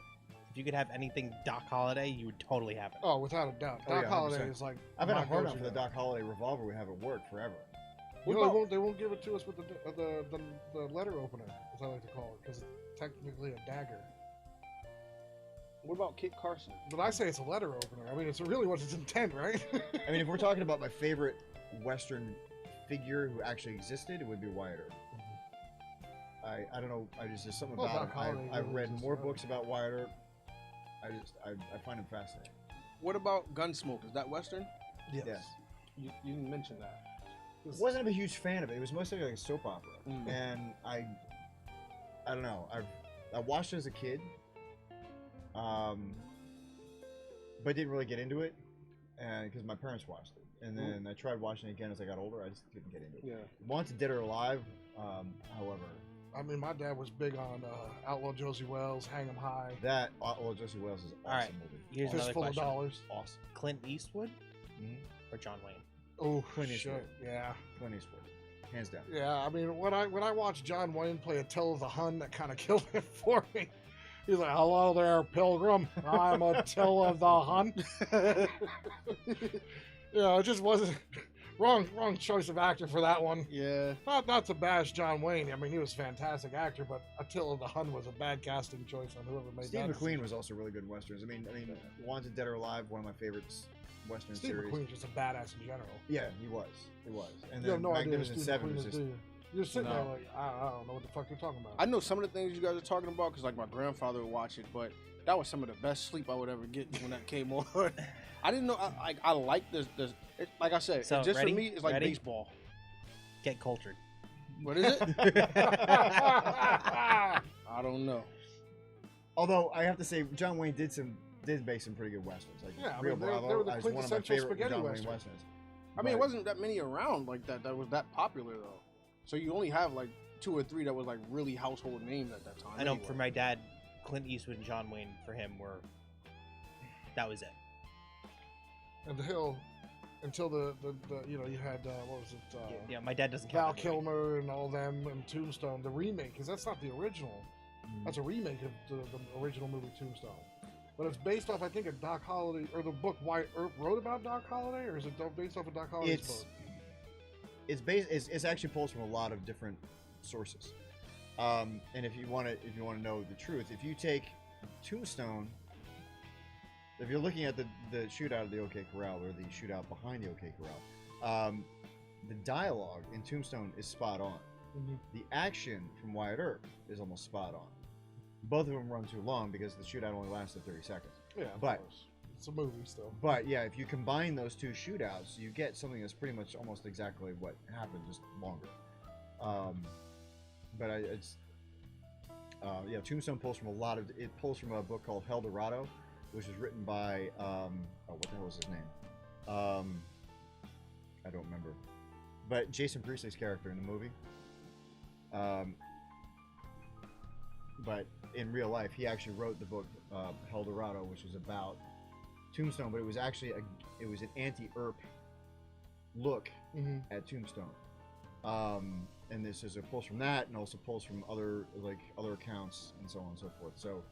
Speaker 3: If you could have anything Doc Holliday, you would totally have it.
Speaker 1: Oh, without a doubt.
Speaker 4: Oh,
Speaker 1: Doc
Speaker 4: yeah,
Speaker 1: Holliday
Speaker 4: 100%.
Speaker 1: is like.
Speaker 4: I've had a
Speaker 1: my
Speaker 4: hard on
Speaker 1: go-to
Speaker 4: for the
Speaker 1: guy.
Speaker 4: Doc Holliday revolver we have at work forever.
Speaker 1: You
Speaker 2: What
Speaker 1: know,
Speaker 2: about-
Speaker 1: they won't give it to us with the letter opener, as I like to call it, because it's technically a dagger.
Speaker 2: What about Kit Carson?
Speaker 1: But I say it's a letter opener. I mean, it's really what's its intent, right?
Speaker 4: I mean, if we're talking about my favorite Western figure who actually existed, it would be Wyatt Earp. I don't know. There's something
Speaker 1: Well,
Speaker 4: about
Speaker 1: Doc
Speaker 4: him.
Speaker 1: Holliday
Speaker 4: I've
Speaker 1: really
Speaker 4: read
Speaker 1: just
Speaker 4: more
Speaker 1: knows.
Speaker 4: books about Wyatt Earp. I find him fascinating.
Speaker 2: What about Gunsmoke? Is that Western?
Speaker 1: yes.
Speaker 4: Yes.
Speaker 2: You didn't mention that.
Speaker 4: Wasn't a huge fan of it. It was mostly like a soap opera,
Speaker 2: Mm.
Speaker 4: and I don't know. I watched it as a kid, but didn't really get into it, and because my parents watched it, and then I tried watching it again as I got older. I just didn't get into it.
Speaker 2: Yeah.
Speaker 4: Wanted Dead or Alive, however,
Speaker 1: I mean, my dad was big on Outlaw Josie Wells, Hang 'em High,
Speaker 4: that Outlaw Josie Wells is an
Speaker 3: All right.
Speaker 4: awesome movie.
Speaker 3: Here's another
Speaker 1: Fistful of
Speaker 3: question.
Speaker 1: Dollars.
Speaker 4: Awesome.
Speaker 3: Clint Eastwood
Speaker 4: Mhm.
Speaker 3: or John Wayne?
Speaker 1: Oh,
Speaker 4: Clint
Speaker 1: shit.
Speaker 4: Eastwood.
Speaker 1: Yeah.
Speaker 4: Clint Eastwood, hands down.
Speaker 1: Yeah, I mean, when I watched John Wayne play Attila the Hun, that kind of killed it for me. He's like, "Hello there, Pilgrim. I'm Attila the Hun." It just wasn't wrong choice of actor for that one.
Speaker 2: Yeah.
Speaker 1: Not to bash John Wayne. I mean, he was a fantastic actor, but Attila the Hun was a bad casting choice on whoever made
Speaker 4: Steve
Speaker 1: that.
Speaker 4: McQueen was also really good in westerns. I mean, Wanted Dead or Alive, one of my favorites western
Speaker 1: Steve
Speaker 4: series.
Speaker 1: McQueen's just a badass in general.
Speaker 4: Yeah, he was. And
Speaker 1: You have
Speaker 4: then
Speaker 1: no idea who
Speaker 4: Magnificent
Speaker 1: Steve
Speaker 4: Seven
Speaker 1: McQueen
Speaker 4: was
Speaker 1: is,
Speaker 4: just
Speaker 1: do you? You're sitting there
Speaker 2: No.
Speaker 1: like, I don't know what the fuck you're talking about.
Speaker 2: I know some of the things you guys are talking about because like my grandfather would watch it, but that was some of the best sleep I would ever get when that came on. I didn't know. I like this. It, like I said,
Speaker 3: So,
Speaker 2: it just
Speaker 3: ready?
Speaker 2: for me, it's like
Speaker 3: Ready?
Speaker 2: baseball.
Speaker 3: Get cultured.
Speaker 2: What is it? I don't know.
Speaker 4: Although I have to say, John Wayne did make some pretty good westerns. Like
Speaker 1: Yeah, I
Speaker 4: Rio
Speaker 1: mean, they were
Speaker 4: Bravo
Speaker 1: the
Speaker 4: is one of my
Speaker 1: quintessential
Speaker 4: favorite
Speaker 1: spaghetti
Speaker 4: John Wayne
Speaker 1: western.
Speaker 4: westerns.
Speaker 2: I mean, it
Speaker 4: But-
Speaker 2: wasn't that many around like that was that popular though. So you only have like 2 or 3 that was like really household names at that time.
Speaker 3: I know
Speaker 2: anyway.
Speaker 3: for my dad, Clint Eastwood and John Wayne for him that was it.
Speaker 1: And the Hill, until the you had what was it?
Speaker 3: Yeah, my dad doesn't
Speaker 1: Val
Speaker 3: count. that movie.
Speaker 1: Kilmer and all them, and Tombstone, the remake, because that's not the original. That's a remake of the original movie Tombstone. But it's based off, I think, a Doc Holliday, or the book Wyatt Earp wrote about Doc Holliday, or is it based off of Doc Holliday's book?
Speaker 4: It's actually pulls from a lot of different sources. And if you want to know the truth, if you take Tombstone, if you're looking at the shootout of the OK Corral or the shootout behind the OK Corral, the dialogue in Tombstone is spot on.
Speaker 1: Mhm.
Speaker 4: The action from Wyatt Earp is almost spot on. Both of them run too long because the shootout only lasted 30 seconds.
Speaker 1: Yeah, of
Speaker 4: but-
Speaker 1: course. It's a movie still.
Speaker 4: But yeah, if you combine those two shootouts, you get something that's pretty much almost exactly what happened, just longer. Tombstone pulls from it pulls from a book called Hell Dorado, which was written by what the hell was his name? I don't remember. But Jason Priestley's character in the movie. But in real life, he actually wrote the book Hell Dorado, which was about Tombstone, but it was actually an anti-Earp look at Tombstone. And this is a pulls from that, and also pulls from other accounts and so on and so forth. So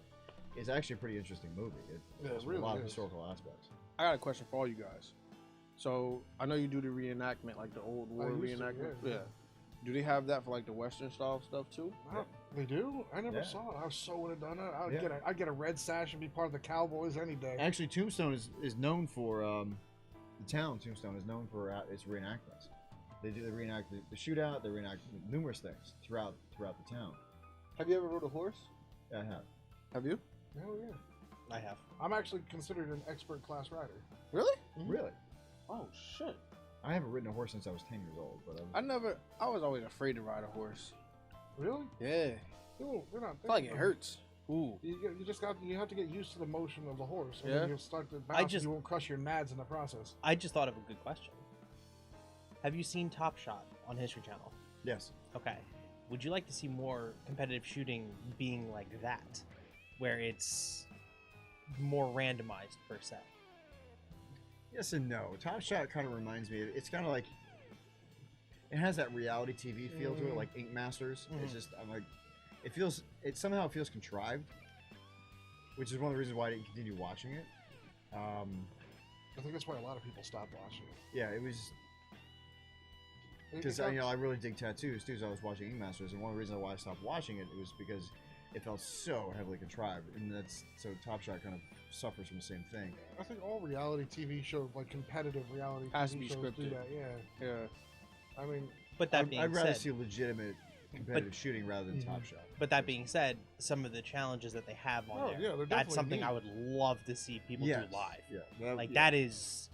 Speaker 4: it's actually a pretty interesting movie. It pulls from
Speaker 1: really
Speaker 4: a lot of
Speaker 1: is.
Speaker 4: historical aspects.
Speaker 2: I got a question for all you guys. So I know you do the reenactment, like the old war
Speaker 1: used to,
Speaker 2: reenactment.
Speaker 1: yeah.
Speaker 2: Do they have that for like the Western style stuff too?
Speaker 1: They do? I never
Speaker 4: Yeah.
Speaker 1: saw it. I so would have done it.
Speaker 4: Yeah.
Speaker 1: I'd get a red sash and be part of the Cowboys any day.
Speaker 4: Actually, Tombstone is known for the town. Tombstone is known for its reenactments. They reenact the shootout. They reenact numerous things throughout the town.
Speaker 2: Have you ever rode a horse?
Speaker 4: Yeah, I have.
Speaker 2: Have you?
Speaker 1: Hell yeah.
Speaker 3: I have.
Speaker 1: I'm actually considered an expert class rider.
Speaker 2: Really?
Speaker 4: Really?
Speaker 2: Oh shit!
Speaker 4: I haven't ridden a horse since I was 10 years old, but
Speaker 2: I was always afraid to ride a horse.
Speaker 1: Really?
Speaker 2: Yeah.
Speaker 1: They're not.
Speaker 2: I feel like it hurts. Ooh.
Speaker 1: You have to get used to the motion of the horse, and
Speaker 2: Yeah.
Speaker 1: then you'll start to bounce.
Speaker 3: just-
Speaker 1: You won't crush your nads in the process.
Speaker 3: I just thought of a good question. Have you seen Top Shot on History Channel?
Speaker 4: yes.
Speaker 3: Okay. Would you like to see more competitive shooting being like that, where it's more randomized per se?
Speaker 4: Yes and no. Top Shot kind of reminds me. It's kind of like it has that reality TV feel to it, like Ink Masters. It's just it somehow feels contrived, which is one of the reasons why I didn't continue watching it.
Speaker 1: I think that's why a lot of people stopped watching it.
Speaker 4: Yeah, it was because I really dig tattoos too. So I was watching Ink Masters, and one of the reasons why I stopped watching it was because it felt so heavily contrived, and that's so Top Shot kind of suffers from the same thing.
Speaker 1: I think all reality TV shows, like competitive reality
Speaker 2: Has to
Speaker 1: TV
Speaker 2: be
Speaker 1: shows, do
Speaker 2: scripted.
Speaker 1: that. Yeah.
Speaker 2: Yeah.
Speaker 1: I mean,
Speaker 3: But that being
Speaker 4: I'd rather
Speaker 3: said,
Speaker 4: see legitimate competitive shooting rather than Top Shot.
Speaker 3: but that being said, some of the challenges that they have on
Speaker 1: Oh,
Speaker 3: there,
Speaker 1: yeah, they're
Speaker 3: that's
Speaker 1: definitely
Speaker 3: something
Speaker 1: neat.
Speaker 3: I would love to see people
Speaker 4: Yes.
Speaker 3: do live.
Speaker 4: Yeah,
Speaker 3: Like that is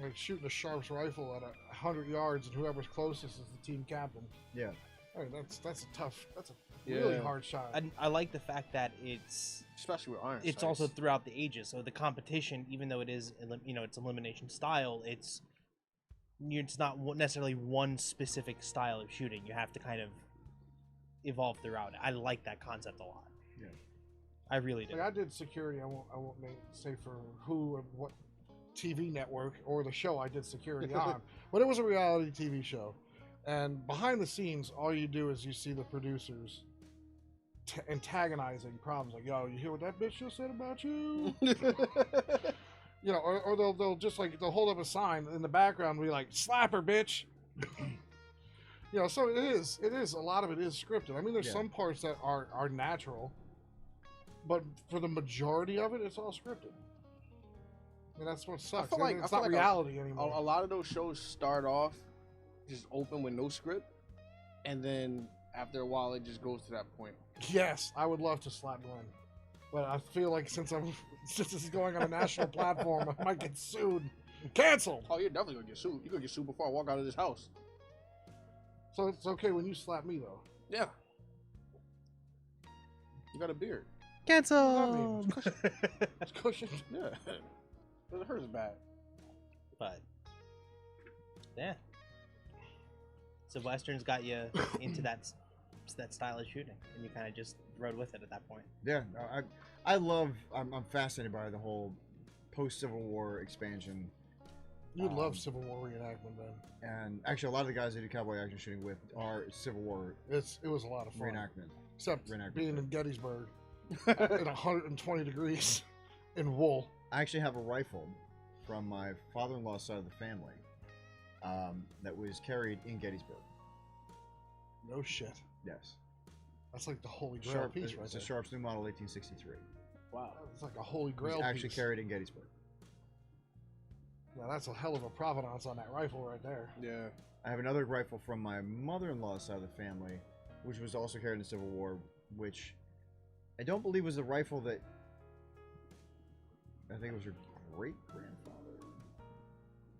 Speaker 1: like shooting a Sharps rifle at 100 yards, and whoever's closest is the team captain.
Speaker 4: Yeah.
Speaker 1: I mean, that's a really
Speaker 2: Yeah.
Speaker 1: hard shot.
Speaker 3: I like the fact that it's
Speaker 2: Especially with iron.
Speaker 3: it's
Speaker 2: sights.
Speaker 3: also throughout the ages. So the competition, even though it is it's elimination style, it's not necessarily one specific style of shooting. You have to kind of evolve throughout it. I like that concept a lot.
Speaker 4: Yeah.
Speaker 3: I really do.
Speaker 1: Like I did security. I won't say for who and what TV network or the show I did security on, but it was a reality TV show. And behind the scenes, all you do is you see the producers antagonizing problems. Like, yo, you hear what that bitch just said about you? You know, or they'll just like they'll hold up a sign in the background and be like, "Slap her, bitch." You know, so it is a lot of it is scripted. I mean, there's
Speaker 4: Yeah.
Speaker 1: some parts that are natural, but for the majority of it, it's all scripted. And that's what sucks.
Speaker 2: feel like-
Speaker 1: It's
Speaker 2: I feel
Speaker 1: not
Speaker 2: like
Speaker 1: reality
Speaker 2: a
Speaker 1: anymore.
Speaker 2: lot of those shows start off just open with no script, and then after a while it just goes to that point.
Speaker 1: Yes, I would love to slap Glenn, but I feel like since this is going on a national platform, I might get sued, canceled.
Speaker 2: Oh, you're definitely gonna get sued. You're gonna get sued before I walk out of this house.
Speaker 1: So it's okay when you slap me though.
Speaker 2: Yeah. You got a beard.
Speaker 3: Cancel.
Speaker 1: It's cushioned.
Speaker 2: Yeah. But hers is bad.
Speaker 3: But yeah, so westerns got you into that style of shooting, and you kind of just rode with it at that point.
Speaker 4: Yeah, no, I'm fascinated by the whole post-Civil War expansion.
Speaker 1: You'd love Civil War reenactment, then.
Speaker 4: And actually, a lot of the guys they do cowboy action shooting with are Civil War
Speaker 1: It was a lot of fun.
Speaker 4: reenactment.
Speaker 1: Except
Speaker 4: Reenactment.
Speaker 1: being in Gettysburg at 120 degrees in wool.
Speaker 4: I actually have a rifle from my father-in-law's side of the family that was carried in Gettysburg.
Speaker 1: No shit.
Speaker 4: Yes.
Speaker 1: That's like the Holy Grail piece, right
Speaker 4: It's
Speaker 1: there.
Speaker 4: a Sharps New Model 1863.
Speaker 2: Wow.
Speaker 1: It's like a Holy
Speaker 4: It
Speaker 1: Grail
Speaker 4: was actually
Speaker 1: piece.
Speaker 4: carried in Gettysburg.
Speaker 1: Now that's a hell of a provenance on that rifle right there.
Speaker 2: Yeah.
Speaker 4: I have another rifle from my mother-in-law's side of the family, which was also carried in the Civil War, which I don't believe was the rifle that I think it was your great-grandfather.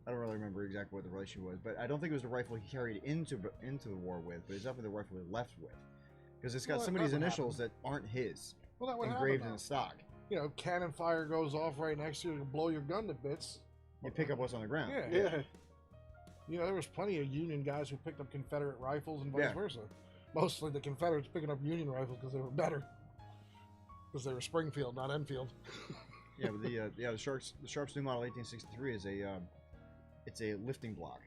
Speaker 4: I don't really remember exactly what the relation was, but I don't think it was the rifle he carried into the war with, but it's definitely the rifle he left with. Because it's got
Speaker 1: Well,
Speaker 4: some of
Speaker 1: that
Speaker 4: these
Speaker 1: would
Speaker 4: initials that aren't his,
Speaker 1: Well, that would
Speaker 4: engraved
Speaker 1: happen
Speaker 4: in the stock.
Speaker 1: You know, cannon fire goes off right next to you and blow your gun to bits.
Speaker 4: You pick up what's on the ground.
Speaker 1: Yeah.
Speaker 2: Yeah.
Speaker 1: You know, there was plenty of Union guys who picked up Confederate rifles and vice
Speaker 4: Yeah.
Speaker 1: versa. Mostly the Confederates picking up Union rifles because they were better. Because they were Springfield, not Enfield.
Speaker 4: Yeah, but the Sharps New Model 1863 is it's a lifting block,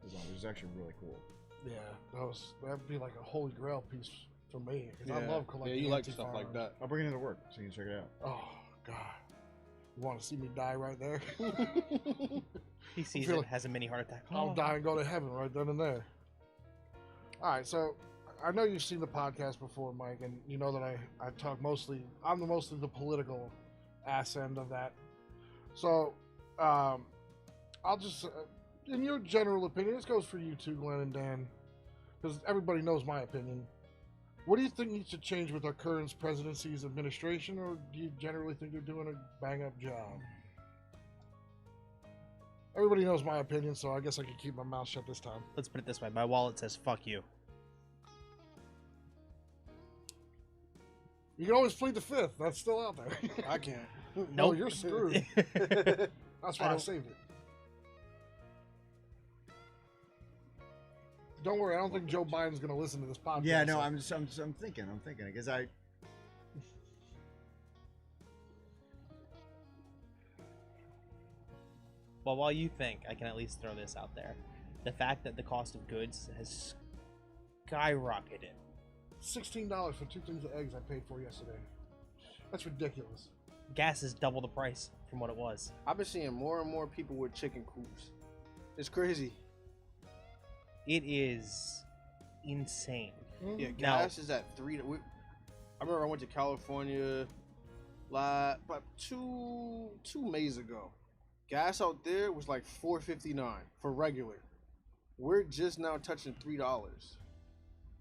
Speaker 4: which is actually really cool.
Speaker 1: Yeah, that'd be like a Holy Grail piece for me. 'Cause I
Speaker 2: Yeah.
Speaker 1: love collecting
Speaker 2: Yeah, you like
Speaker 1: antique
Speaker 2: stuff like
Speaker 1: firearms.
Speaker 2: that.
Speaker 4: I'll bring it into work so you can check it out.
Speaker 1: Oh God, you want to see me die right there?
Speaker 3: He sees
Speaker 1: feel
Speaker 3: it,
Speaker 1: like-
Speaker 3: has a mini heart attack.
Speaker 1: I'll die and go to heaven right then and there. All right, so I know you've seen the podcast before, Mike, and you know that I talk mostly. I'm mostly the political ass end of that. So, I'll just, in your general opinion, this goes for you too, Glenn and Dan, because everybody knows my opinion. What do you think needs to change with our current presidency's administration, or do you generally think they're doing a bang-up job? Everybody knows my opinion, so I guess I can keep my mouth shut this time.
Speaker 3: Let's put it this way. My wallet says, fuck you.
Speaker 1: You can always plead the fifth. That's still out there.
Speaker 2: I can't.
Speaker 1: No,
Speaker 3: Nope.
Speaker 1: you're screwed. That's why I saved it. Don't worry, I don't think Joe Biden's going to listen to this podcast.
Speaker 4: Yeah, no, I'm thinking, because
Speaker 3: Well, while you think, I can at least throw this out there. The fact that the cost of goods has skyrocketed.
Speaker 1: $16 for 2 things of eggs I paid for yesterday. That's ridiculous.
Speaker 3: Gas is double the price from what it was.
Speaker 2: I've been seeing more and more people with chicken coops. It's crazy.
Speaker 3: It is insane.
Speaker 2: Yeah,
Speaker 3: Now-
Speaker 2: gas is at $3. I remember I went to California about two Mays ago. Gas out there was like $4.59 for regular. We're just now touching $3.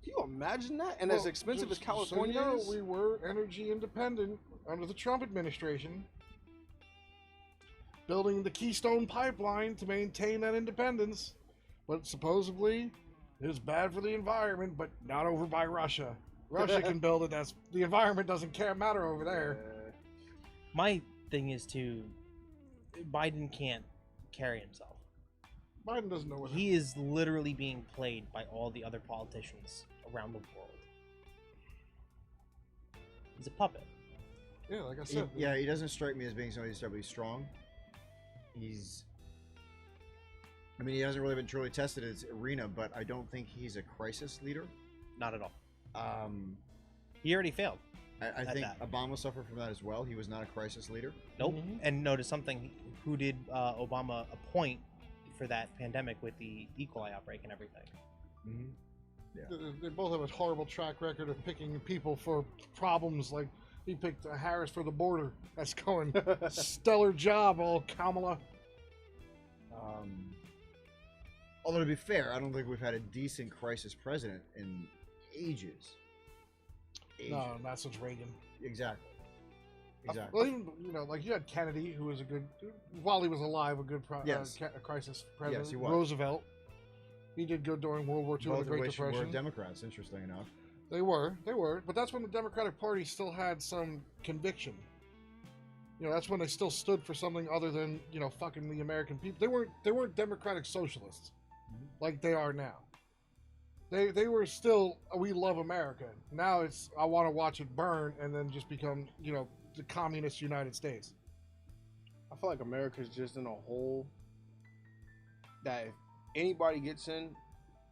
Speaker 2: Can you imagine that? And as expensive as California
Speaker 1: so you know,
Speaker 2: is?
Speaker 1: we were energy independent under the Trump administration, building the Keystone Pipeline to maintain that independence. But supposedly, it is bad for the environment, but not over by Russia. Russia can build it. The environment doesn't matter over there.
Speaker 3: My thing is Biden can't carry himself.
Speaker 1: Biden doesn't know what
Speaker 3: He is literally being played by all the other politicians around the world. He's a puppet.
Speaker 1: Yeah, like I said.
Speaker 4: he doesn't strike me as being somebody who's terribly strong. He hasn't really been truly tested in his arena, but I don't think he's a crisis leader.
Speaker 3: Not at all. He already failed.
Speaker 4: I think
Speaker 3: that.
Speaker 4: Obama suffered from that as well. He was not a crisis leader.
Speaker 3: Nope.
Speaker 1: Mhm.
Speaker 3: And notice something. Who did Obama appoint for that pandemic with the E. coli outbreak and everything?
Speaker 4: Mm-hmm.
Speaker 1: They both have a horrible track record of picking people for problems. Like he picked Harris for the border. That's going stellar job, old Kamala.
Speaker 4: Although to be fair, I don't think we've had a decent crisis president in ages.
Speaker 1: No, not since Reagan.
Speaker 4: Exactly.
Speaker 1: Well, even, like you had Kennedy, who was a good, while he was alive, a good
Speaker 4: Yes.
Speaker 1: crisis president.
Speaker 4: Yes, he was.
Speaker 1: Roosevelt, he did good during World War II
Speaker 4: Both
Speaker 1: and the Great
Speaker 4: of which
Speaker 1: Depression.
Speaker 4: were Democrats, interesting enough.
Speaker 1: They were, but that's when the Democratic Party still had some conviction. That's when they still stood for something other than fucking the American people. They weren't democratic socialists like they are now. They were still, we love America. Now it's, I want to watch it burn and then just become the communist United States.
Speaker 2: I feel like America's just in a hole that if anybody gets in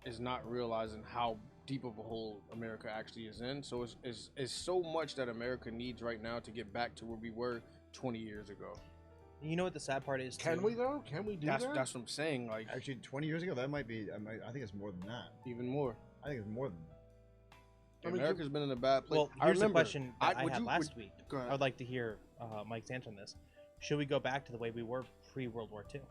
Speaker 2: is not realizing how deep of a hole America actually is in. So it's so much that America needs right now to get back to where we were 20 years ago.
Speaker 3: You know what the sad part is?
Speaker 1: Can
Speaker 3: too?
Speaker 1: we though? Can we do that?
Speaker 2: That's what I'm saying. Like
Speaker 4: Actually, 20 years ago, that might be. I think it's more than that.
Speaker 2: even more.
Speaker 4: I think it's more than that.
Speaker 1: I mean,
Speaker 2: America's been in a bad place.
Speaker 3: Well,
Speaker 2: I
Speaker 3: here's
Speaker 2: remember,
Speaker 3: the question that I had last week.
Speaker 2: Go ahead.
Speaker 3: I would like to hear Mike's answer on this. Should we go back to the way we were pre-World War II,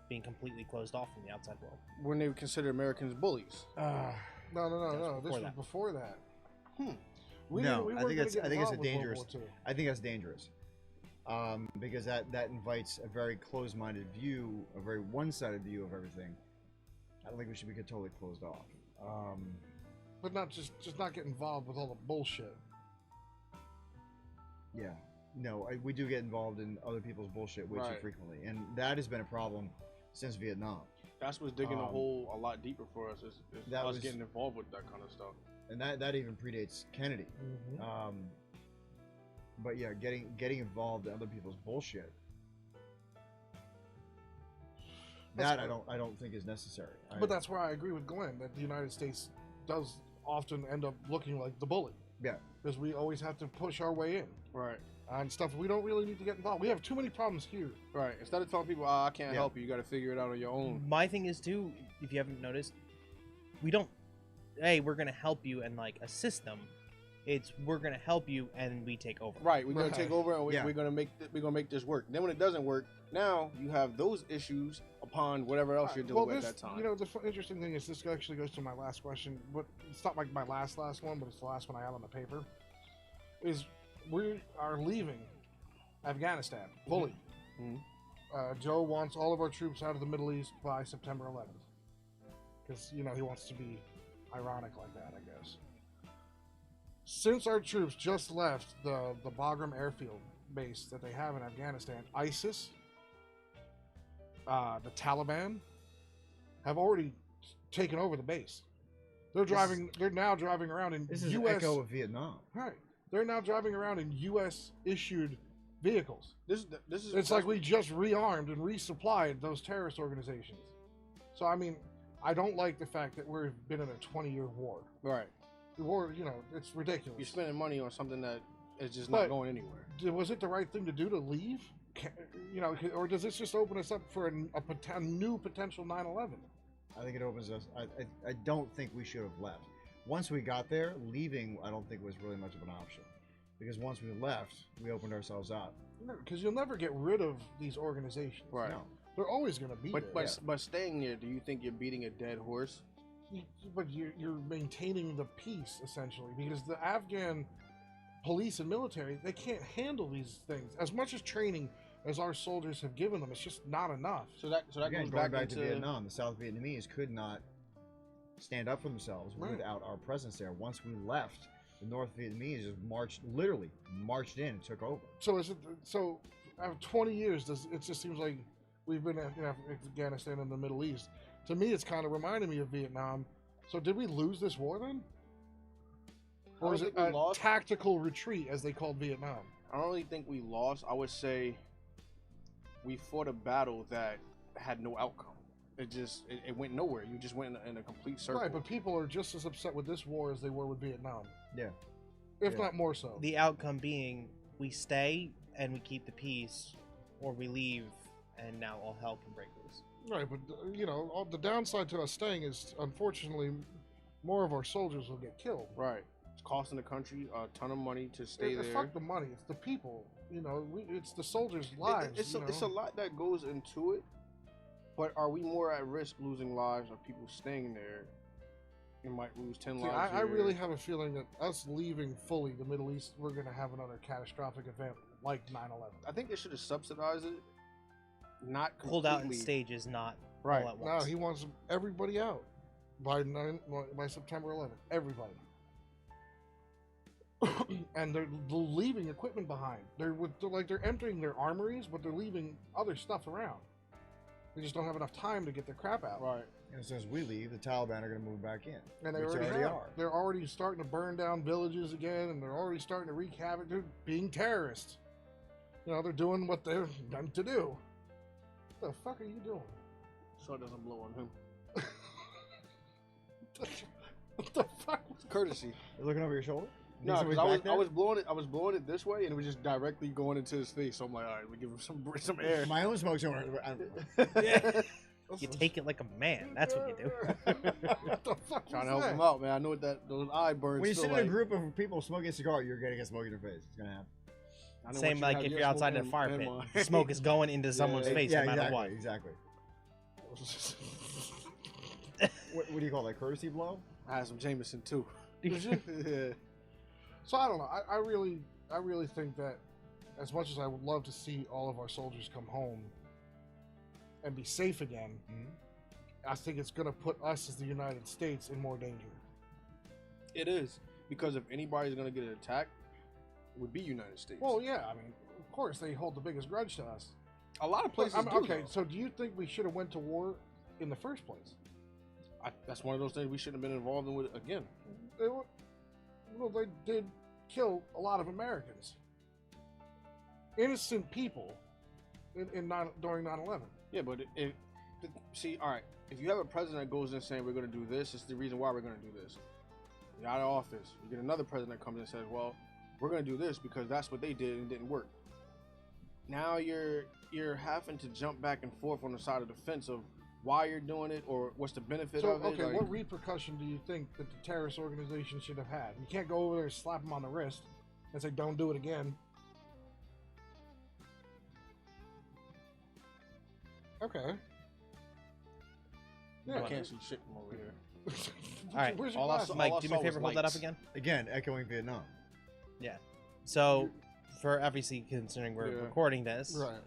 Speaker 3: being completely closed off from the outside world?
Speaker 2: When they would consider Americans bullies.
Speaker 1: No. This was
Speaker 3: that.
Speaker 1: before that.
Speaker 4: No, I think
Speaker 1: it's
Speaker 4: a dangerous. I think that's dangerous. Because that invites a very closed-minded view, a very one-sided view of everything. I don't think we should be totally closed off.
Speaker 1: But not just not get involved with all the bullshit.
Speaker 4: Yeah. No, we do get involved in other people's bullshit way too
Speaker 2: Right.
Speaker 4: frequently, and that has been a problem since Vietnam.
Speaker 2: That's what's digging a hole a lot deeper for us. Is
Speaker 4: That
Speaker 2: us
Speaker 4: was-
Speaker 2: getting involved with that kind of stuff.
Speaker 4: And that even predates Kennedy. But yeah, getting involved in other people's bullshit. That I don't think is necessary.
Speaker 1: But that's where I agree with Glenn that the United States does often end up looking like the bully.
Speaker 4: Yeah.
Speaker 1: Because we always have to push our way in
Speaker 2: Right.
Speaker 1: on stuff we don't really need to get involved. We have too many problems here.
Speaker 2: Right. Instead of telling people, I can't
Speaker 4: Yeah.
Speaker 2: help you, you got to figure it out on your own.
Speaker 3: My thing is too, if you haven't noticed, we don't hey, we're gonna help you and like assist them. It's we're gonna help you and we take over.
Speaker 2: Right, we're gonna
Speaker 1: Right.
Speaker 2: take over and
Speaker 4: Yeah.
Speaker 2: we're gonna make this work. Then when it doesn't work, now you have those issues upon whatever else you're dealing with
Speaker 1: this,
Speaker 2: at that time.
Speaker 1: You know, the interesting thing is this actually goes to my last question. But it's not like my last one, but it's the last one I have on the paper. Is we are leaving Afghanistan fully.
Speaker 2: Mhm.
Speaker 1: Joe wants all of our troops out of the Middle East by September 11th, because he wants to be ironic like that, I guess. Since our troops just left the Bagram airfield base that they have in Afghanistan, ISIS, the Taliban, have already taken over the base. They're now driving around in
Speaker 4: This is an
Speaker 1: U.S.
Speaker 4: echo of Vietnam.
Speaker 1: Right. They're now driving around in U.S. issued vehicles.
Speaker 2: This is
Speaker 1: It's like we just rearmed and resupplied those terrorist organizations. So I mean, I don't like the fact that we've been in a 20-year war.
Speaker 2: right.
Speaker 1: The war, it's ridiculous.
Speaker 2: You're spending money on something that is just
Speaker 1: But-
Speaker 2: not going anywhere.
Speaker 1: Was it the right thing to do to leave? Or does this just open us up for a new potential 9/11?
Speaker 4: I think it opens us. I don't think we should have left. Once we got there, leaving I don't think was really much of an option, because once we left, we opened ourselves up.
Speaker 1: Because you'll never get rid of these organizations.
Speaker 2: Right.
Speaker 4: No.
Speaker 1: They're always going to be
Speaker 2: But
Speaker 1: there.
Speaker 2: but staying there, do you think you're beating a dead horse?
Speaker 1: But you're maintaining the peace essentially, because the Afghan police and military, they can't handle these things as much as training as our soldiers have given them. It's just not enough.
Speaker 2: So that
Speaker 4: Again,
Speaker 2: goes
Speaker 4: going back
Speaker 2: into
Speaker 4: to Vietnam, the South Vietnamese could not stand up for themselves
Speaker 1: Right.
Speaker 4: without our presence there. Once we left, the North Vietnamese just literally marched in and took over.
Speaker 1: So after 20 years, it just seems like we've been in Afghanistan and the Middle East. To me, it's kind of reminding me of Vietnam. So did we lose this war then?
Speaker 2: I
Speaker 1: Or
Speaker 2: don't
Speaker 1: is it
Speaker 2: think we
Speaker 1: a
Speaker 2: lost.
Speaker 1: tactical retreat, as they called Vietnam?
Speaker 2: I don't really think we lost. I would say we fought a battle that had no outcome. It went nowhere. You just went in a complete circle.
Speaker 1: Right, but people are just as upset with this war as they were with Vietnam,
Speaker 4: Yeah.
Speaker 1: if
Speaker 4: Yeah.
Speaker 1: not more so.
Speaker 3: The outcome being we stay and we keep the peace, or we leave and now all hell can break loose.
Speaker 1: Right, but all the downside to us staying is, unfortunately, more of our soldiers will get killed.
Speaker 2: Right. It's costing the country a ton of money to stay there.
Speaker 1: Fuck the money. It's the people. It's the soldiers' lives.
Speaker 2: It's a lot that goes into it. But are we more at risk losing lives of people staying there? You might lose 10
Speaker 1: See,
Speaker 2: lives.
Speaker 1: I
Speaker 2: here.
Speaker 1: really have a feeling that us leaving fully the Middle East, we're going to have another catastrophic event like 9/11.
Speaker 2: I think they should have subsidized it. Not completely.
Speaker 3: Pulled out in stages, not
Speaker 2: Right.
Speaker 3: all at
Speaker 1: No,
Speaker 3: once.
Speaker 1: he wants everybody out by September 11th. Everybody. And they're leaving equipment behind. They're emptying their armories, but they're leaving other stuff around. They just don't have enough time to get their crap out.
Speaker 2: Right.
Speaker 4: And as soon as we leave, the Taliban are going to move back in.
Speaker 1: And they
Speaker 4: which
Speaker 1: already,
Speaker 4: already
Speaker 1: have.
Speaker 4: are.
Speaker 1: They're already starting to burn down villages again, and they're already starting to wreak havoc. They're being terrorists. They're doing what they're meant to do. What the fuck are you doing?
Speaker 2: So it doesn't blow on him.
Speaker 1: What the fuck?
Speaker 2: It's courtesy.
Speaker 4: You're looking over your shoulder? You
Speaker 2: No,
Speaker 4: think
Speaker 2: because
Speaker 4: somebody's back
Speaker 2: I was blowing it this way, and it was just directly going into his face. So I'm like, all right, we give him some air.
Speaker 4: there? My own smoke's going.
Speaker 3: You take it like a man. That's what you do.
Speaker 1: What the fuck?
Speaker 2: Trying to
Speaker 1: was
Speaker 2: help
Speaker 1: that?
Speaker 2: him out, man. I know what those eye burns.
Speaker 4: When you
Speaker 2: feel
Speaker 4: sit in
Speaker 2: like.
Speaker 4: a group of people smoking a cigar, you're going to get smoke in your face. It's going to happen.
Speaker 2: I know
Speaker 3: Same
Speaker 2: what
Speaker 3: like
Speaker 2: have
Speaker 3: if
Speaker 2: your
Speaker 3: you're outside
Speaker 2: smoke
Speaker 3: in a fire
Speaker 2: and
Speaker 3: pit.
Speaker 2: mine.
Speaker 3: The smoke is going into someone's face
Speaker 4: yeah,
Speaker 3: no matter
Speaker 4: exactly,
Speaker 3: what.
Speaker 4: Exactly. What do you call that? Courtesy blow?
Speaker 2: I had some Jameson too.
Speaker 1: Did you?
Speaker 2: Yeah.
Speaker 1: So I don't know. I really think that as much as I would love to see all of our soldiers come home and be safe again, I think it's going to put us as the United States in more danger.
Speaker 2: It is, because if anybody's gonna get attacked, it would be United States.
Speaker 1: Well, yeah. I mean, of course they hold the biggest grudge to us.
Speaker 2: a lot of places do.
Speaker 1: Okay,
Speaker 2: though.
Speaker 1: so do you think we should have went to war in the first place?
Speaker 2: That's one of those things we shouldn't have been involved in with again.
Speaker 1: They did kill a lot of Americans, innocent people, during 9/11.
Speaker 2: Yeah, but see, all right, if you have a president that goes in saying we're going to do this, it's the reason why we're going to do this. You're out of office. You get another president that comes in and says, well, we're going to do this because that's what they did and it didn't work. Now you're having to jump back and forth on the side of the fence of why you're doing it or what's the benefit
Speaker 1: So,
Speaker 2: of it.
Speaker 1: okay,
Speaker 2: Like,
Speaker 1: what repercussion do you think that the terrorist organization should have had? You can't go over there and slap them on the wrist and say, don't do it again. Okay.
Speaker 2: I can't see shit from over here.
Speaker 3: All right,
Speaker 1: Where's your
Speaker 2: all I
Speaker 1: glasses?
Speaker 2: saw-
Speaker 3: Mike,
Speaker 2: all I
Speaker 3: do me a
Speaker 2: saw was
Speaker 3: favor, hold that up
Speaker 2: lights.
Speaker 3: again.
Speaker 4: Again, echoing Vietnam.
Speaker 3: So, for obviously considering we're
Speaker 2: Yeah.
Speaker 3: recording this,
Speaker 1: Right.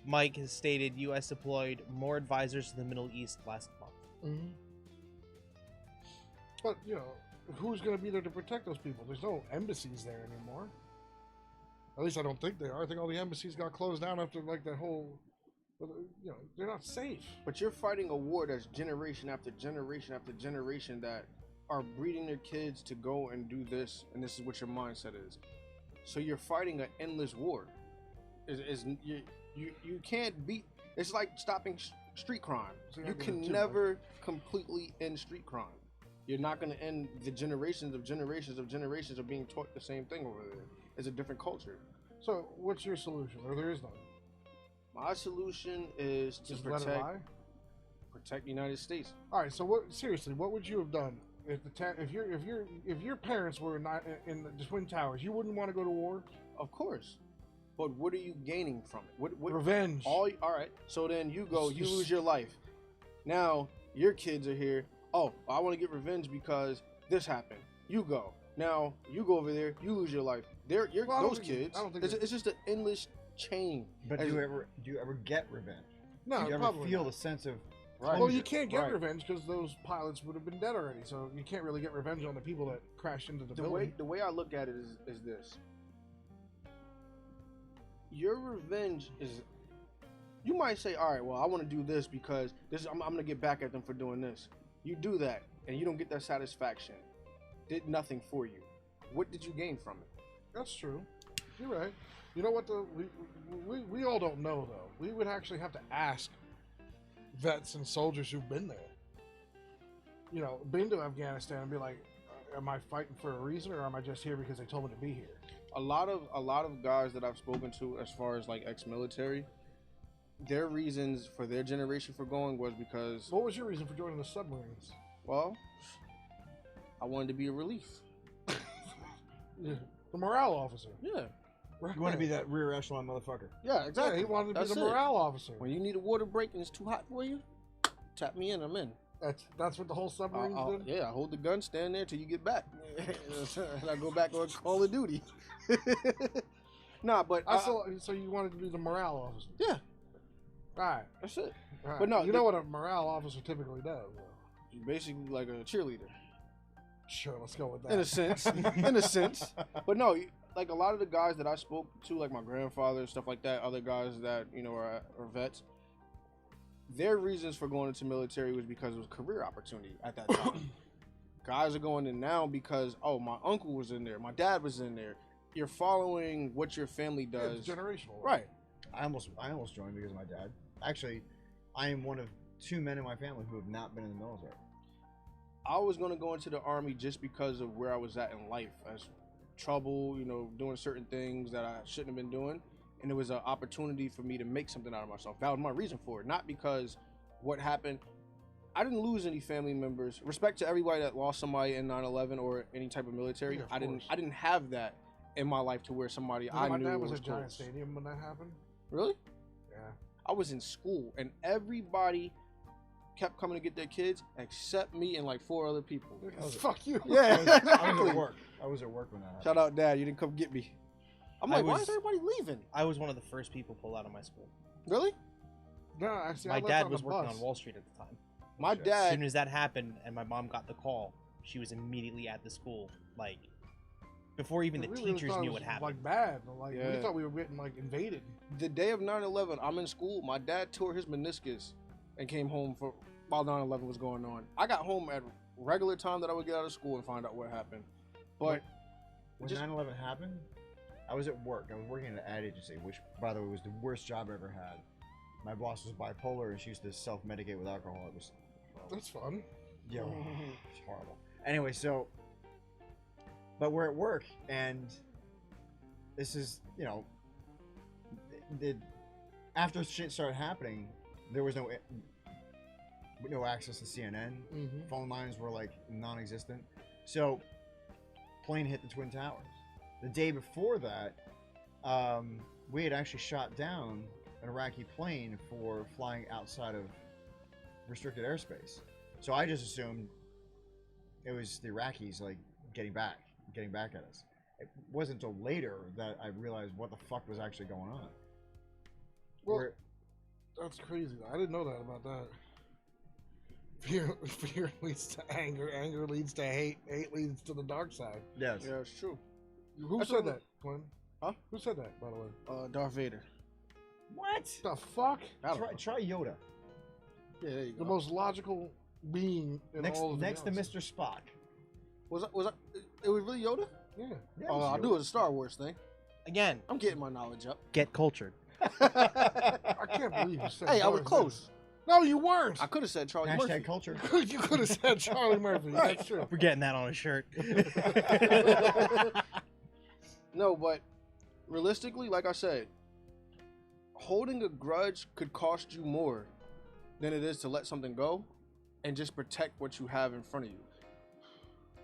Speaker 3: Mike has stated U.S. deployed more advisors to the Middle East last month.
Speaker 1: Mm-hmm. But, you know, who's going to be there to protect those people? There's no embassies there anymore. At least I don't think they are. I think all the embassies got closed down after, like, that whole... You know, they're not safe.
Speaker 2: But you're fighting a war that's generation after generation after generation that are breeding their kids to go and do this, and this is what your mindset is. So you're fighting an endless war. You can't beat. It's like stopping street crime.
Speaker 1: So
Speaker 2: You can never completely end street crime. You're not going to end the generations of being taught the same thing over there. It's a different culture.
Speaker 1: So, what's your solution? Or there is none?
Speaker 2: My solution is to
Speaker 1: Just let it lie?
Speaker 2: protect the United States.
Speaker 1: All right. So, what? Seriously, what would you have done if if your parents were not in the Twin Towers? You wouldn't want to go to war.
Speaker 2: Of course. But what are you gaining from it? What
Speaker 1: Revenge.
Speaker 2: all right. So then you go, you lose your life. Now your kids are here. Oh, I want to get revenge because this happened. You go. Now you go over there, you lose your life. Well, those kids.
Speaker 1: I don't think
Speaker 2: It's just an endless chain.
Speaker 4: But
Speaker 2: As-
Speaker 4: do you ever get revenge?
Speaker 1: No,
Speaker 4: do you ever
Speaker 1: probably
Speaker 4: feel
Speaker 1: not.
Speaker 4: the sense of
Speaker 2: Right.
Speaker 1: Well, you can't get
Speaker 2: Right.
Speaker 1: revenge because those pilots would have been dead already. So you can't really get revenge on the people that crashed into the building.
Speaker 2: The way I look at it is this. Your revenge is. You might say, all right, well, I want to do this because I'm going to get back at them for doing this. You do that, and you don't get that satisfaction. Did nothing for you. What did you gain from it?
Speaker 1: That's true. You're right. You know what? We all don't know though. We would actually have to ask vets and soldiers who've been there. You know, been to Afghanistan and be like, am I fighting for a reason or am I just here because they told me to be here?
Speaker 2: A lot of guys that I've spoken to, as far as like ex-military, their reasons for their generation for going was because,
Speaker 1: What was your reason for joining the submarines?
Speaker 2: well, I wanted to be a relief.
Speaker 1: Yeah. The morale officer.
Speaker 2: Yeah,
Speaker 1: Right.
Speaker 4: you want to be that rear echelon motherfucker.
Speaker 2: yeah,
Speaker 1: Yeah,
Speaker 2: exactly.
Speaker 1: he wanted to be
Speaker 2: That's
Speaker 1: the
Speaker 2: it.
Speaker 1: morale officer.
Speaker 2: When you need a water break and it's too hot for you, tap me in. I'm in.
Speaker 1: That's what the whole submarines did.
Speaker 2: Yeah, I hold the gun, stand there till you get back, and I go back on Call of Duty. Nah, but
Speaker 1: So you wanted to be the morale officer.
Speaker 2: yeah,
Speaker 1: Right.
Speaker 2: that's it.
Speaker 1: Right.
Speaker 2: But no,
Speaker 1: you know what a morale officer typically does.
Speaker 2: You're basically like a cheerleader
Speaker 1: Sure, let's go with that.
Speaker 2: in a sense, in a sense. But no, like a lot of the guys that I spoke to, like my grandfather, stuff like that, other guys that are vets. Their reasons for going into military was because it was a career opportunity at that time. Guys are going in now because, oh, my uncle was in there, my dad was in there. You're following what your family
Speaker 1: Yeah,
Speaker 2: does,
Speaker 1: it's generational.
Speaker 2: right?
Speaker 4: I almost joined because of my dad. Actually, I am one of 2 men in my family who have not been in the military.
Speaker 2: I was going to go into the army just because of where I was at in life, as trouble, doing certain things that I shouldn't have been doing. And it was an opportunity for me to make something out of myself. That was my reason for it. Not because what happened. I didn't lose any family members. Respect to everybody that lost somebody in 9/11 or any type of military.
Speaker 1: Yeah, of
Speaker 2: I
Speaker 1: course.
Speaker 2: didn't have that in my life to where somebody
Speaker 1: My
Speaker 2: I knew
Speaker 1: dad was
Speaker 2: was
Speaker 1: at Giant
Speaker 2: close.
Speaker 1: Stadium when that happened.
Speaker 2: Really?
Speaker 1: Yeah.
Speaker 2: I was in school and everybody kept coming to get their kids except me and like 4 other people.
Speaker 1: Fuck you.
Speaker 2: Yeah,
Speaker 4: I was at
Speaker 2: exactly.
Speaker 4: work. I was at work when that happened.
Speaker 2: Shout out, Dad. You didn't come get me. I'm like, why
Speaker 3: was-
Speaker 2: is everybody leaving?
Speaker 3: I was one of the first people pulled out of my school.
Speaker 2: Really?
Speaker 1: No, actually,
Speaker 3: My
Speaker 1: I left
Speaker 3: dad
Speaker 1: on
Speaker 3: was
Speaker 1: the
Speaker 3: working
Speaker 1: bus.
Speaker 3: on Wall Street at the time.
Speaker 2: My
Speaker 4: Shit.
Speaker 3: As
Speaker 2: dad.
Speaker 3: soon as that happened and my mom got the call, she was immediately at the school, like before even the
Speaker 1: We really
Speaker 3: teachers
Speaker 1: thought it
Speaker 3: knew
Speaker 1: was,
Speaker 3: what happened.
Speaker 1: Like bad. Like we
Speaker 2: Yeah.
Speaker 1: thought we were getting like invaded.
Speaker 2: The day of 9/11, I'm in school. My dad tore his meniscus and came home while 9/11 was going on. I got home at regular time that I would get out of school and find out what happened. But
Speaker 4: When
Speaker 2: just
Speaker 4: 9/11 happened, I was at work. I was working at an ad agency, which, by the way, was the worst job I ever had. My boss was bipolar, and she used to self-medicate with alcohol. It was,
Speaker 1: That's fun.
Speaker 4: yeah, it's horrible. Anyway, but we're at work, and this is, after shit started happening, there was no no access to CNN.
Speaker 1: Mm-hmm.
Speaker 4: Phone lines were like non-existent. So, plane hit the Twin Towers. The day before that, we had actually shot down an Iraqi plane for flying outside of restricted airspace. So I just assumed it was the Iraqis like getting back at us. It wasn't until later that I realized what the fuck was actually going on.
Speaker 1: Well, that's crazy. I didn't know that about that. Fear leads to anger. Anger leads to hate. Hate leads to the dark side.
Speaker 4: Yes.
Speaker 2: Yeah, it's true.
Speaker 1: Who said that, Glenn?
Speaker 2: Huh?
Speaker 1: Who said that, by the way?
Speaker 2: Darth Vader.
Speaker 4: What?
Speaker 1: The fuck?
Speaker 4: Try Yoda.
Speaker 2: Yeah, there you go.
Speaker 1: The most logical being in all of the
Speaker 4: next to
Speaker 1: galaxy.
Speaker 4: Mr. Spock.
Speaker 2: Was it was really Yoda?
Speaker 1: Yeah.
Speaker 4: Yeah,
Speaker 2: Oh, I knew it was a Star Wars thing.
Speaker 3: Again,
Speaker 2: I'm getting my knowledge up.
Speaker 3: get cultured.
Speaker 1: I can't believe you said
Speaker 2: Hey, I was
Speaker 1: Darth
Speaker 2: close.
Speaker 1: Vader. No, you weren't.
Speaker 2: I could have said Charlie
Speaker 4: Hashtag
Speaker 2: Murphy.
Speaker 4: culture.
Speaker 1: You could have said Charlie Murphy. That's true.
Speaker 3: We're getting that on a shirt.
Speaker 2: No, but realistically, like I said, holding a grudge could cost you more than it is to let something go and just protect what you have in front of you.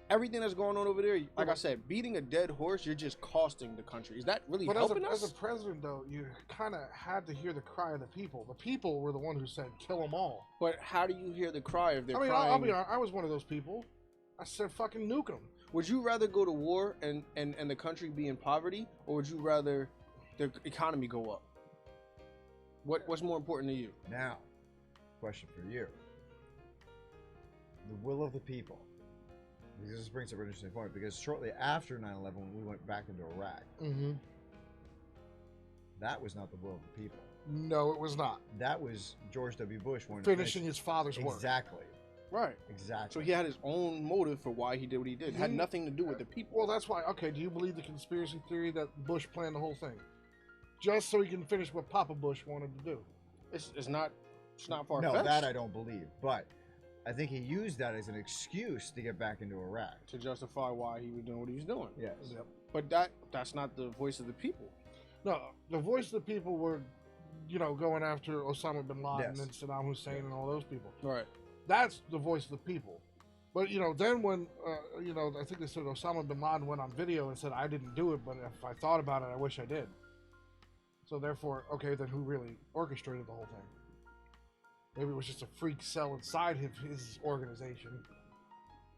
Speaker 2: Everything that's going on over there, like I said, beating a dead horse, you're just costing the country. Is that really
Speaker 1: But
Speaker 2: helping
Speaker 1: as
Speaker 2: us?
Speaker 1: a president, though, you kind of had to hear the cry of the people. The people were the one who said, kill them all.
Speaker 2: But how do you hear the cry if they're
Speaker 1: I mean,
Speaker 2: crying?
Speaker 1: I'll be honest. I was one of those people. I said, fucking nuke them.
Speaker 2: Would you rather go to war and the country be in poverty, or would you rather the economy go up? What's more important to you?
Speaker 4: Now, question for you. The will of the people. Because this brings up an interesting point. Because shortly after 9/11, when we went back into Iraq,
Speaker 1: Mm-hmm.
Speaker 4: that was not the will of the people.
Speaker 1: No, it was not.
Speaker 4: That was George W. Bush wanting
Speaker 1: Finishing
Speaker 4: to
Speaker 1: his father's
Speaker 4: finish.
Speaker 1: work.
Speaker 4: Exactly.
Speaker 2: Right.
Speaker 4: Exactly.
Speaker 2: So he had his own motive for why he did what he did. It had nothing to do with the people.
Speaker 1: Well, that's why. Okay, do you believe the conspiracy theory that Bush planned the whole thing? Just so he can finish what Papa Bush wanted to do.
Speaker 2: It's not far
Speaker 4: No,
Speaker 2: fetched
Speaker 4: that I don't believe. But I think he used that as an excuse to get back into Iraq.
Speaker 2: to justify why he was doing what he was doing.
Speaker 4: Yes.
Speaker 1: Yep.
Speaker 2: But that's not the voice of the people.
Speaker 1: No, the voice of the people were, going after Osama bin Laden
Speaker 4: Yes.
Speaker 1: and Saddam Hussein and all those people.
Speaker 2: Right.
Speaker 1: That's the voice of the people. But, then when, I think they said Osama bin Laden went on video and said, I didn't do it, but if I thought about it, I wish I did. So therefore, okay, then who really orchestrated the whole thing? Maybe it was just a freak cell inside his organization.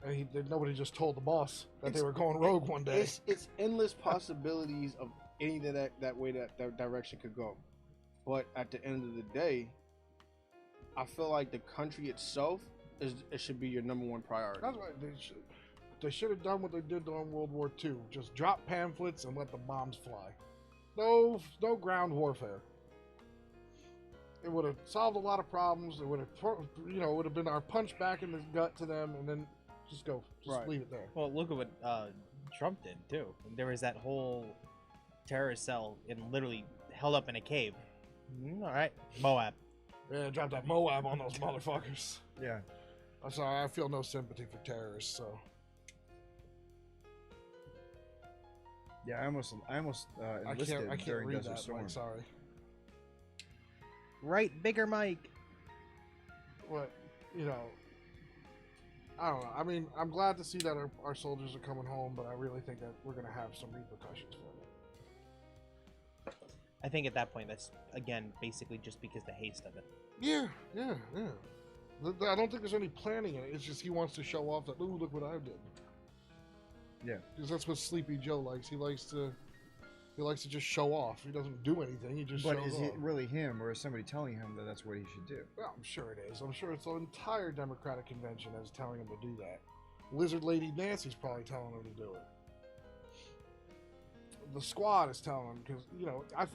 Speaker 1: And nobody just told the boss that they were going rogue one day.
Speaker 2: It's endless possibilities of anything that way that direction could go. But at the end of the day, I feel like the country itself it should be your number one priority.
Speaker 1: That's why they should have done what they did during World War II. Just drop pamphlets and let the bombs fly. No ground warfare. It would have solved a lot of problems. It would have, it would have been our punch back in the gut to them, and then just
Speaker 2: Right.
Speaker 1: leave it there.
Speaker 3: Well, look at what Trump did too. There was that whole terrorist cell literally held up in a cave. All right, Moab.
Speaker 1: Yeah, drop that Moab on those motherfuckers.
Speaker 4: Yeah.
Speaker 1: I'm sorry, I feel no sympathy for terrorists. So
Speaker 4: Yeah, I almost enlisted
Speaker 1: I can't
Speaker 4: during
Speaker 1: read
Speaker 4: Desert
Speaker 1: that.
Speaker 4: Storm.
Speaker 1: Mike, sorry.
Speaker 3: Right, bigger Mike.
Speaker 1: But I don't know. I mean, I'm glad to see that our soldiers are coming home, but I really think that we're going to have some repercussions for it.
Speaker 3: I think at that point, that's again basically just because the haste of it.
Speaker 1: Yeah. I don't think there's any planning in it. It's just he wants to show off that, ooh, look what I did.
Speaker 4: Yeah.
Speaker 1: Because that's what Sleepy Joe likes. He likes to just show off. He doesn't do anything. He just
Speaker 4: But
Speaker 1: shows
Speaker 4: is
Speaker 1: off.
Speaker 4: it really him, or is somebody telling him that that's what he should do?
Speaker 1: Well, I'm sure it is. I'm sure it's the entire Democratic convention that's telling him to do that. Lizard Lady Nancy's probably telling him to do it. The squad is telling him because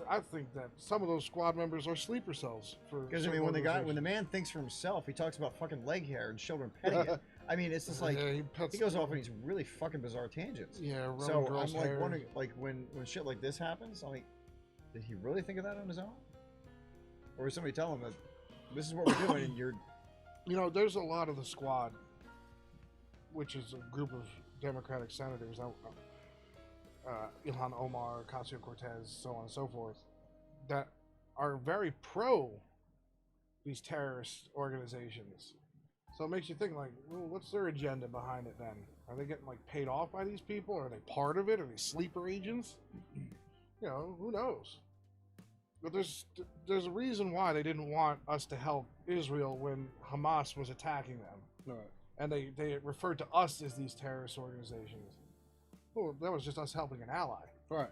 Speaker 1: I think that some of those squad members are sleeper cells for.
Speaker 4: Because I
Speaker 1: certain
Speaker 4: mean, when the
Speaker 1: organizations.
Speaker 4: man thinks for himself, he talks about fucking leg hair and children petting it. I mean, it's just like
Speaker 1: Yeah,
Speaker 4: he goes off on these really fucking bizarre tangents.
Speaker 1: Yeah, rubbing
Speaker 4: So I'm
Speaker 1: girls'
Speaker 4: like
Speaker 1: hair.
Speaker 4: wondering, like when shit like this happens, I'm like, did he really think of that on his own, or is somebody telling him that this is what we're doing and you're?
Speaker 1: There's a lot of the squad, which is a group of Democratic senators, Ilhan Omar, Ocasio-Cortez, so on and so forth, that are very pro these terrorist organizations. So it makes you think, like, well, what's their agenda behind it then? Are they getting, like, paid off by these people? Are they part of it? Are they sleeper agents? You know, who knows? But there's a reason why they didn't want us to help Israel when Hamas was attacking them.
Speaker 2: Right.
Speaker 1: And they referred to us as these terrorist organizations. Well, that was just us helping an ally.
Speaker 2: Right.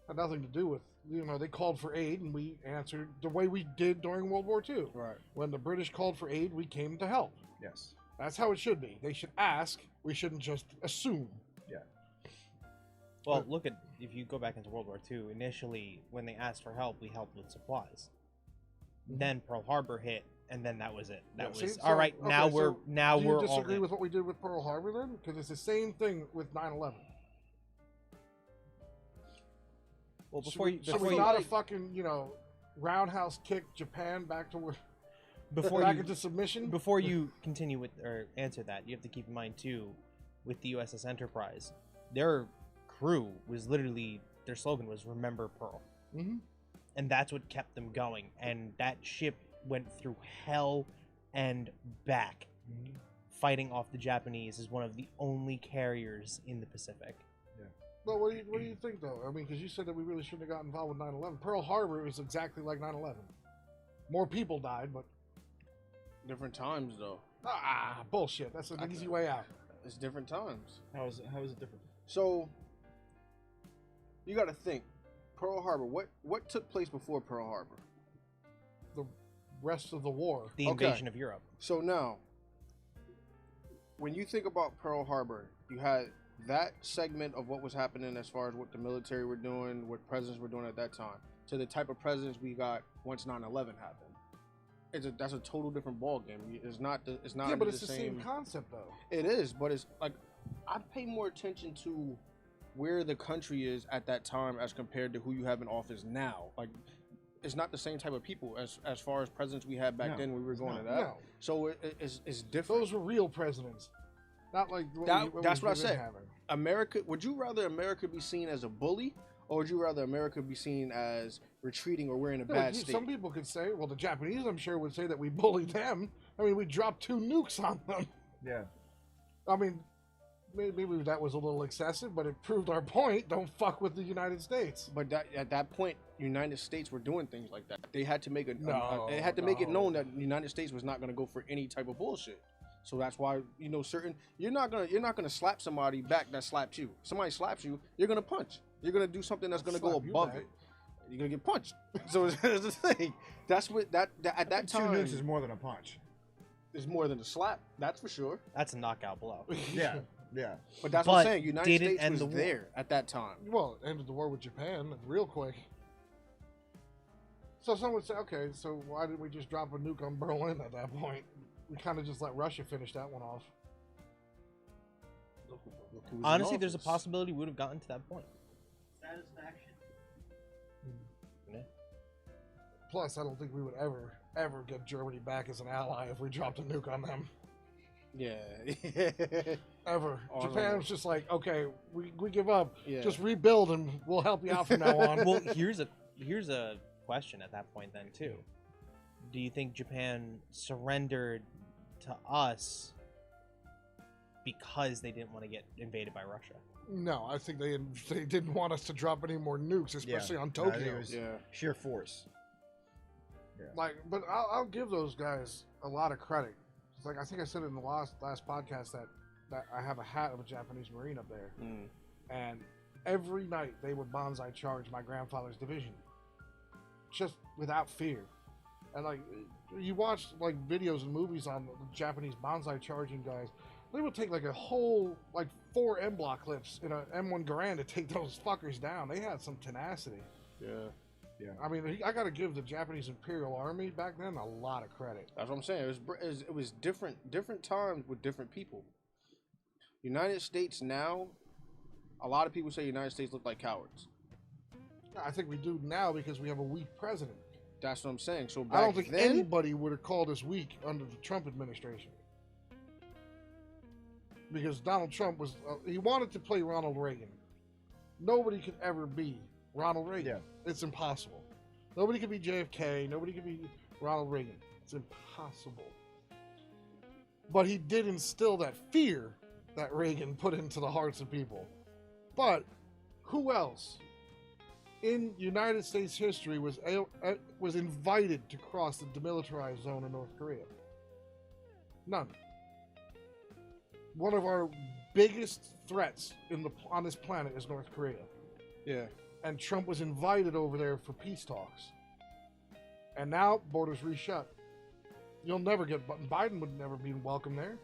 Speaker 1: Had nothing to do with, you know, they called for aid and we answered the way we did during World War II.
Speaker 2: Right.
Speaker 1: When the British called for aid, we came to help.
Speaker 4: Yes.
Speaker 1: That's how it should be. They should ask. We shouldn't just assume.
Speaker 4: Yeah.
Speaker 3: Well, look at, if you go back into World War II, initially when they asked for help, we helped with supplies. Then Pearl Harbor hit, and then that was it. That
Speaker 1: Yeah,
Speaker 3: was
Speaker 1: see,
Speaker 3: all right.
Speaker 1: okay,
Speaker 3: Now
Speaker 1: so
Speaker 3: we're
Speaker 1: do you
Speaker 3: all
Speaker 1: disagree
Speaker 3: in.
Speaker 1: with what we did with Pearl Harbor then? Because it's the same thing with 9/11.
Speaker 3: Well, before you,
Speaker 1: Should we not have fucking, you know, roundhouse kicked Japan back to where,
Speaker 3: before
Speaker 1: back
Speaker 3: you,
Speaker 1: into submission?
Speaker 3: before you continue with or answer that, you have to keep in mind too, with the USS Enterprise, their crew was literally, their slogan was "Remember Pearl," and that's what kept them going. And that ship went through hell and back, fighting off the Japanese as one of the only carriers in the Pacific.
Speaker 1: Well, what do you think though? I mean, because you said that we really shouldn't have gotten involved with 9/11. Pearl Harbor was exactly like 9/11. More people died, but
Speaker 2: Different times though.
Speaker 1: bullshit. That's an easy way out.
Speaker 2: It's different times.
Speaker 4: How is it different?
Speaker 2: So you got to think, Pearl Harbor. What took place before Pearl Harbor?
Speaker 1: The rest of the war.
Speaker 3: The
Speaker 2: Okay.
Speaker 3: invasion of Europe.
Speaker 2: So now, when you think about Pearl Harbor, you had that segment of what was happening as far as what the military were doing, what presidents were doing at that time, to the type of presidents we got once 9/11 happened. That's a total different ball game. It's not. It's not.
Speaker 1: Yeah, but
Speaker 2: the
Speaker 1: it's the same concept though.
Speaker 2: It is, but it's like I pay more attention to where the country is at that time as compared to who you have in office now. Like, it's not the same type of people as far as presidents we had back
Speaker 4: No,
Speaker 2: then when we were going to that.
Speaker 1: No,
Speaker 2: So it's different.
Speaker 1: those were real presidents, not like what
Speaker 2: That's what I
Speaker 1: we've been
Speaker 2: said.
Speaker 1: having.
Speaker 2: America, would you rather America be seen as a bully, or would you rather America be seen as retreating or we're in a
Speaker 1: No,
Speaker 2: bad state?
Speaker 1: some people could say, well, the Japanese, I'm sure, would say that we bullied them. I mean, we dropped 2 nukes on them.
Speaker 4: Yeah.
Speaker 1: I mean, maybe that was a little excessive, but it proved our point. Don't fuck with the United States.
Speaker 2: But at that point, United States were doing things like that. They had to make it.
Speaker 1: No,
Speaker 2: they had to make it
Speaker 1: no.
Speaker 2: known that the United States was not going to go for any type of bullshit. So that's why you're not gonna slap somebody back that slapped you. Somebody slaps you, you're gonna punch. You're gonna do something that's gonna go
Speaker 1: Slap you
Speaker 2: above
Speaker 1: back.
Speaker 2: it. You're gonna get punched. So it's the thing. That's what at that
Speaker 4: 2
Speaker 2: time
Speaker 4: nukes is more than a punch.
Speaker 2: is more than a slap. That's for sure.
Speaker 3: That's a knockout blow.
Speaker 4: Yeah. Yeah.
Speaker 2: But that's what I'm
Speaker 3: But
Speaker 2: saying. United
Speaker 3: did it
Speaker 2: States
Speaker 3: end
Speaker 2: was
Speaker 3: the war?
Speaker 2: there at that time.
Speaker 1: Well, it ended the war with Japan real quick. So someone would say, okay, so why didn't we just drop a nuke on Berlin at that point? We kind of just let Russia finish that one off.
Speaker 2: Look who was in
Speaker 3: Honestly, there's a
Speaker 2: office.
Speaker 3: possibility we would have gotten to that point.
Speaker 6: Satisfaction.
Speaker 1: Plus, I don't think we would ever get Germany back as an ally if we dropped a nuke on them.
Speaker 2: Yeah.
Speaker 1: Ever.
Speaker 2: Oh,
Speaker 1: Japan's just like, okay, we give up.
Speaker 2: Yeah.
Speaker 1: Just rebuild and we'll help you out from now on.
Speaker 3: Well, here's a question at that point then too. Do you think Japan surrendered to us because they didn't want to get invaded by Russia?
Speaker 1: No, I think they didn't want us to drop any more nukes, especially on
Speaker 4: I think
Speaker 1: Tokyo.
Speaker 4: it was
Speaker 2: Yeah.
Speaker 4: sheer force.
Speaker 1: Like, but I'll give those guys a lot of credit. It's like I think I said in the last podcast that I have a hat of a Japanese Marine up there,
Speaker 2: Mm.
Speaker 1: and every night they would bonsai charge my grandfather's division, just without fear. And like, you watch like videos and movies on the Japanese bonsai charging guys, they would take like a whole like 4 M block clips in a M1 Garand to take those fuckers down. They had some tenacity.
Speaker 2: Yeah.
Speaker 1: I mean, I got to give the Japanese Imperial Army back then a lot of credit.
Speaker 2: That's what I'm saying. It was different times with different people. United States now, a lot of people say United States look like cowards.
Speaker 1: I think we do now because we have a weak president.
Speaker 2: That's what I'm saying. So back
Speaker 1: I don't think
Speaker 2: then,
Speaker 1: anybody would have called us weak under the Trump administration. Because Donald Trump was, he wanted to play Ronald Reagan. Nobody could ever be Ronald Reagan.
Speaker 4: Yeah.
Speaker 1: It's impossible. Nobody could be JFK. Nobody could be Ronald Reagan. It's impossible. But he did instill that fear that Reagan put into the hearts of people. But who else in United States history was invited to cross the demilitarized zone in North Korea? None. One of our biggest threats on this planet is North Korea.
Speaker 2: Yeah.
Speaker 1: And Trump was invited over there for peace talks. And now, borders reshut. You'll never get... Biden would never be welcome there.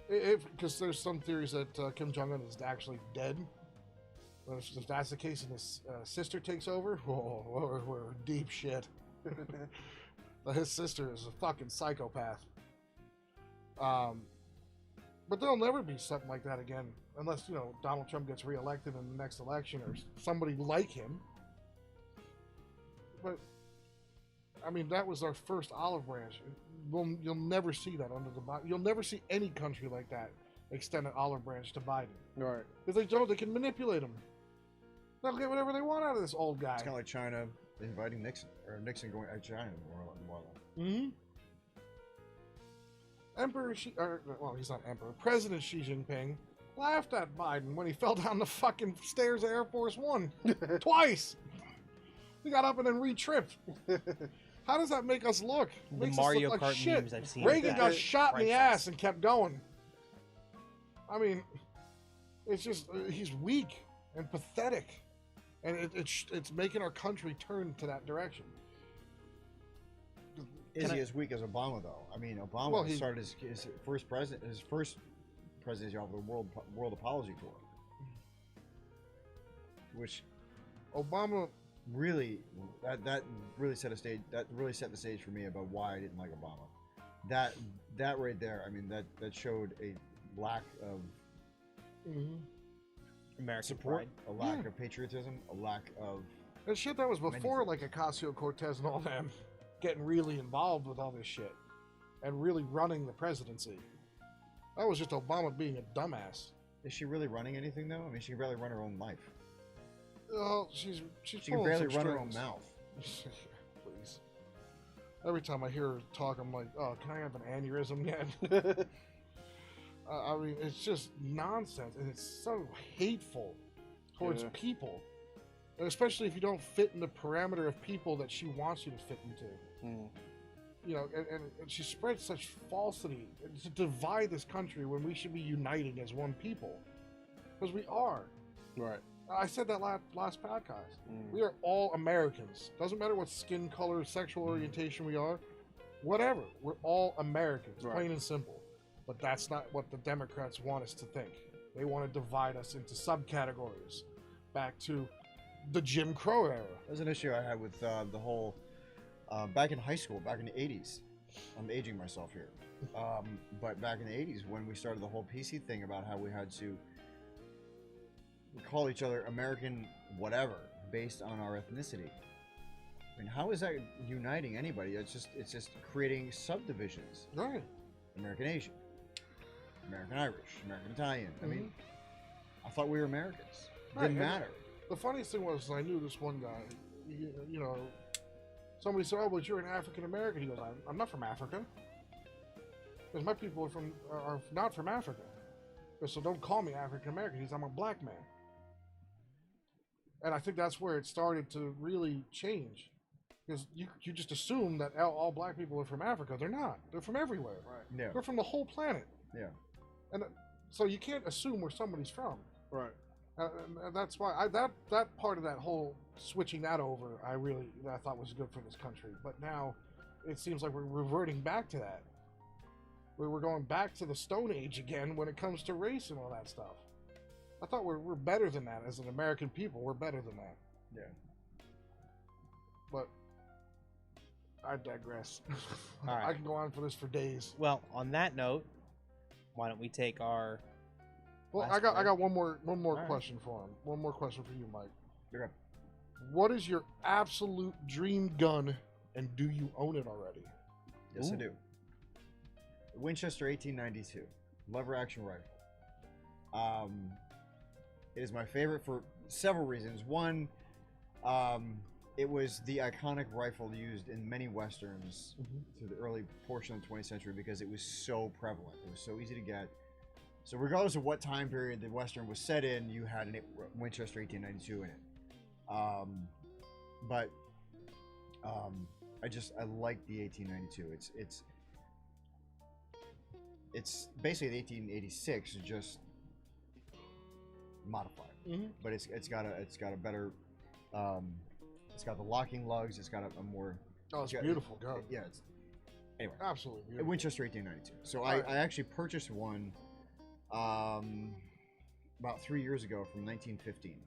Speaker 1: Because there's some theories that Kim Jong-un is actually dead. But if that's the case and his sister takes over, we're deep shit. His sister is a fucking psychopath. But there'll never be something like that again, unless, you know, Donald Trump gets reelected in the next election or somebody like him. But, I mean, that was our first olive branch. You'll never see that under the Biden. You'll never see any country like that extend an olive branch to Biden.
Speaker 2: Right.
Speaker 1: Because they can manipulate him. They'll get whatever they want out of this old guy.
Speaker 4: It's kind of like China inviting Nixon, or Nixon going to China.
Speaker 1: Mm-hmm. He's not Emperor. President Xi Jinping laughed at Biden when he fell down the fucking stairs of Air Force One twice. He got up and then re-tripped. How does that make us look?
Speaker 3: The
Speaker 1: Makes
Speaker 3: Mario
Speaker 1: us look
Speaker 3: Kart
Speaker 1: like shit.
Speaker 3: memes I've seen.
Speaker 1: Reagan got
Speaker 3: That
Speaker 1: shot in the
Speaker 3: priceless.
Speaker 1: ass and kept going. I mean, it's just he's weak and pathetic, and it's making our country turn to that direction.
Speaker 4: Is he as weak as Obama, though? I mean, Obama started his first presidency off with a world apology tour, which
Speaker 1: Obama
Speaker 4: really that really set a stage. That really set the stage for me about why I didn't like Obama. That right there, I mean, that showed a lack of
Speaker 3: American
Speaker 4: support,
Speaker 3: pride.
Speaker 4: a lack of patriotism, a lack of
Speaker 1: and shit that was before
Speaker 4: Many
Speaker 1: like Ocasio-Cortez and all them getting really involved with all this shit and really running the presidency. That was just Obama being a dumbass.
Speaker 4: Is she really running anything though? I mean, she can barely run her own life.
Speaker 1: She
Speaker 4: She can barely run her own mouth.
Speaker 1: Please. Every time I hear her talk, I'm like, oh, can I have an aneurysm yet? I mean, it's just nonsense, and it's so hateful towards people, and especially if you don't fit in the parameter of people that she wants you to fit into. You know, and she spreads such falsity to divide this country when we should be uniting as one people, because we are.
Speaker 2: Right.
Speaker 1: I said that last podcast. We are all Americans. Doesn't matter what skin color, sexual orientation we are, whatever. We're all Americans, plain and simple. But that's not what the Democrats want us to think. They want to divide us into subcategories, back to the Jim Crow era.
Speaker 4: There's an issue I had with the whole back in high school, back in the 80s. I'm aging myself here. But back in the 80s, when we started the whole PC thing about how we had to call each other American whatever based on our ethnicity. I mean, how is that uniting anybody? It's just creating subdivisions.
Speaker 1: Right.
Speaker 4: American Asian, American Irish, American Italian. I mean, I thought we were Americans. Didn't matter.
Speaker 1: The funniest thing was I knew this one guy. You know, somebody said, "Oh, but you're an African American." He goes, "I'm not from Africa, because my people are not from Africa. So don't call me African American. He says, I'm a black man." And I think that's where it started to really change. Because you just assume that all black people are from Africa. They're not. They're from everywhere.
Speaker 2: Right.
Speaker 4: Yeah.
Speaker 1: They're from the whole planet.
Speaker 4: Yeah.
Speaker 1: And so you can't assume where somebody's from.
Speaker 2: Right.
Speaker 1: And that's why that part of that whole switching that over, I thought was good for this country. But now it seems like we're reverting back to that. We're going back to the Stone Age again when it comes to race and all that stuff. I thought we're better than that as an American people. We're better than that.
Speaker 4: Yeah.
Speaker 1: But I digress.
Speaker 3: All right.
Speaker 1: I can go on for this for days.
Speaker 3: Well, on that note, why don't we take our...
Speaker 1: Well,
Speaker 3: last
Speaker 1: I got
Speaker 3: break?
Speaker 1: one more
Speaker 3: All
Speaker 1: question for him. One more question for you, Mike.
Speaker 4: Okay.
Speaker 1: What is your absolute dream gun, and do you own it already?
Speaker 4: Yes, I do. Winchester 1892 lever action rifle. It is my favorite for several reasons. One, It was the iconic rifle used in many westerns through the early portion of the 20th century because it was so prevalent. It was so easy to get. So regardless of what time period the western was set in, you had a Winchester 1892 in it. I like the 1892. It's basically the 1886, just modified. But it's got a better. It's got the locking lugs. It's got a more.
Speaker 1: Oh, it's beautiful gun.
Speaker 4: Yeah. Anyway,
Speaker 1: absolutely beautiful.
Speaker 4: Winchester 1892. So I actually purchased one about 3 years ago from 1915.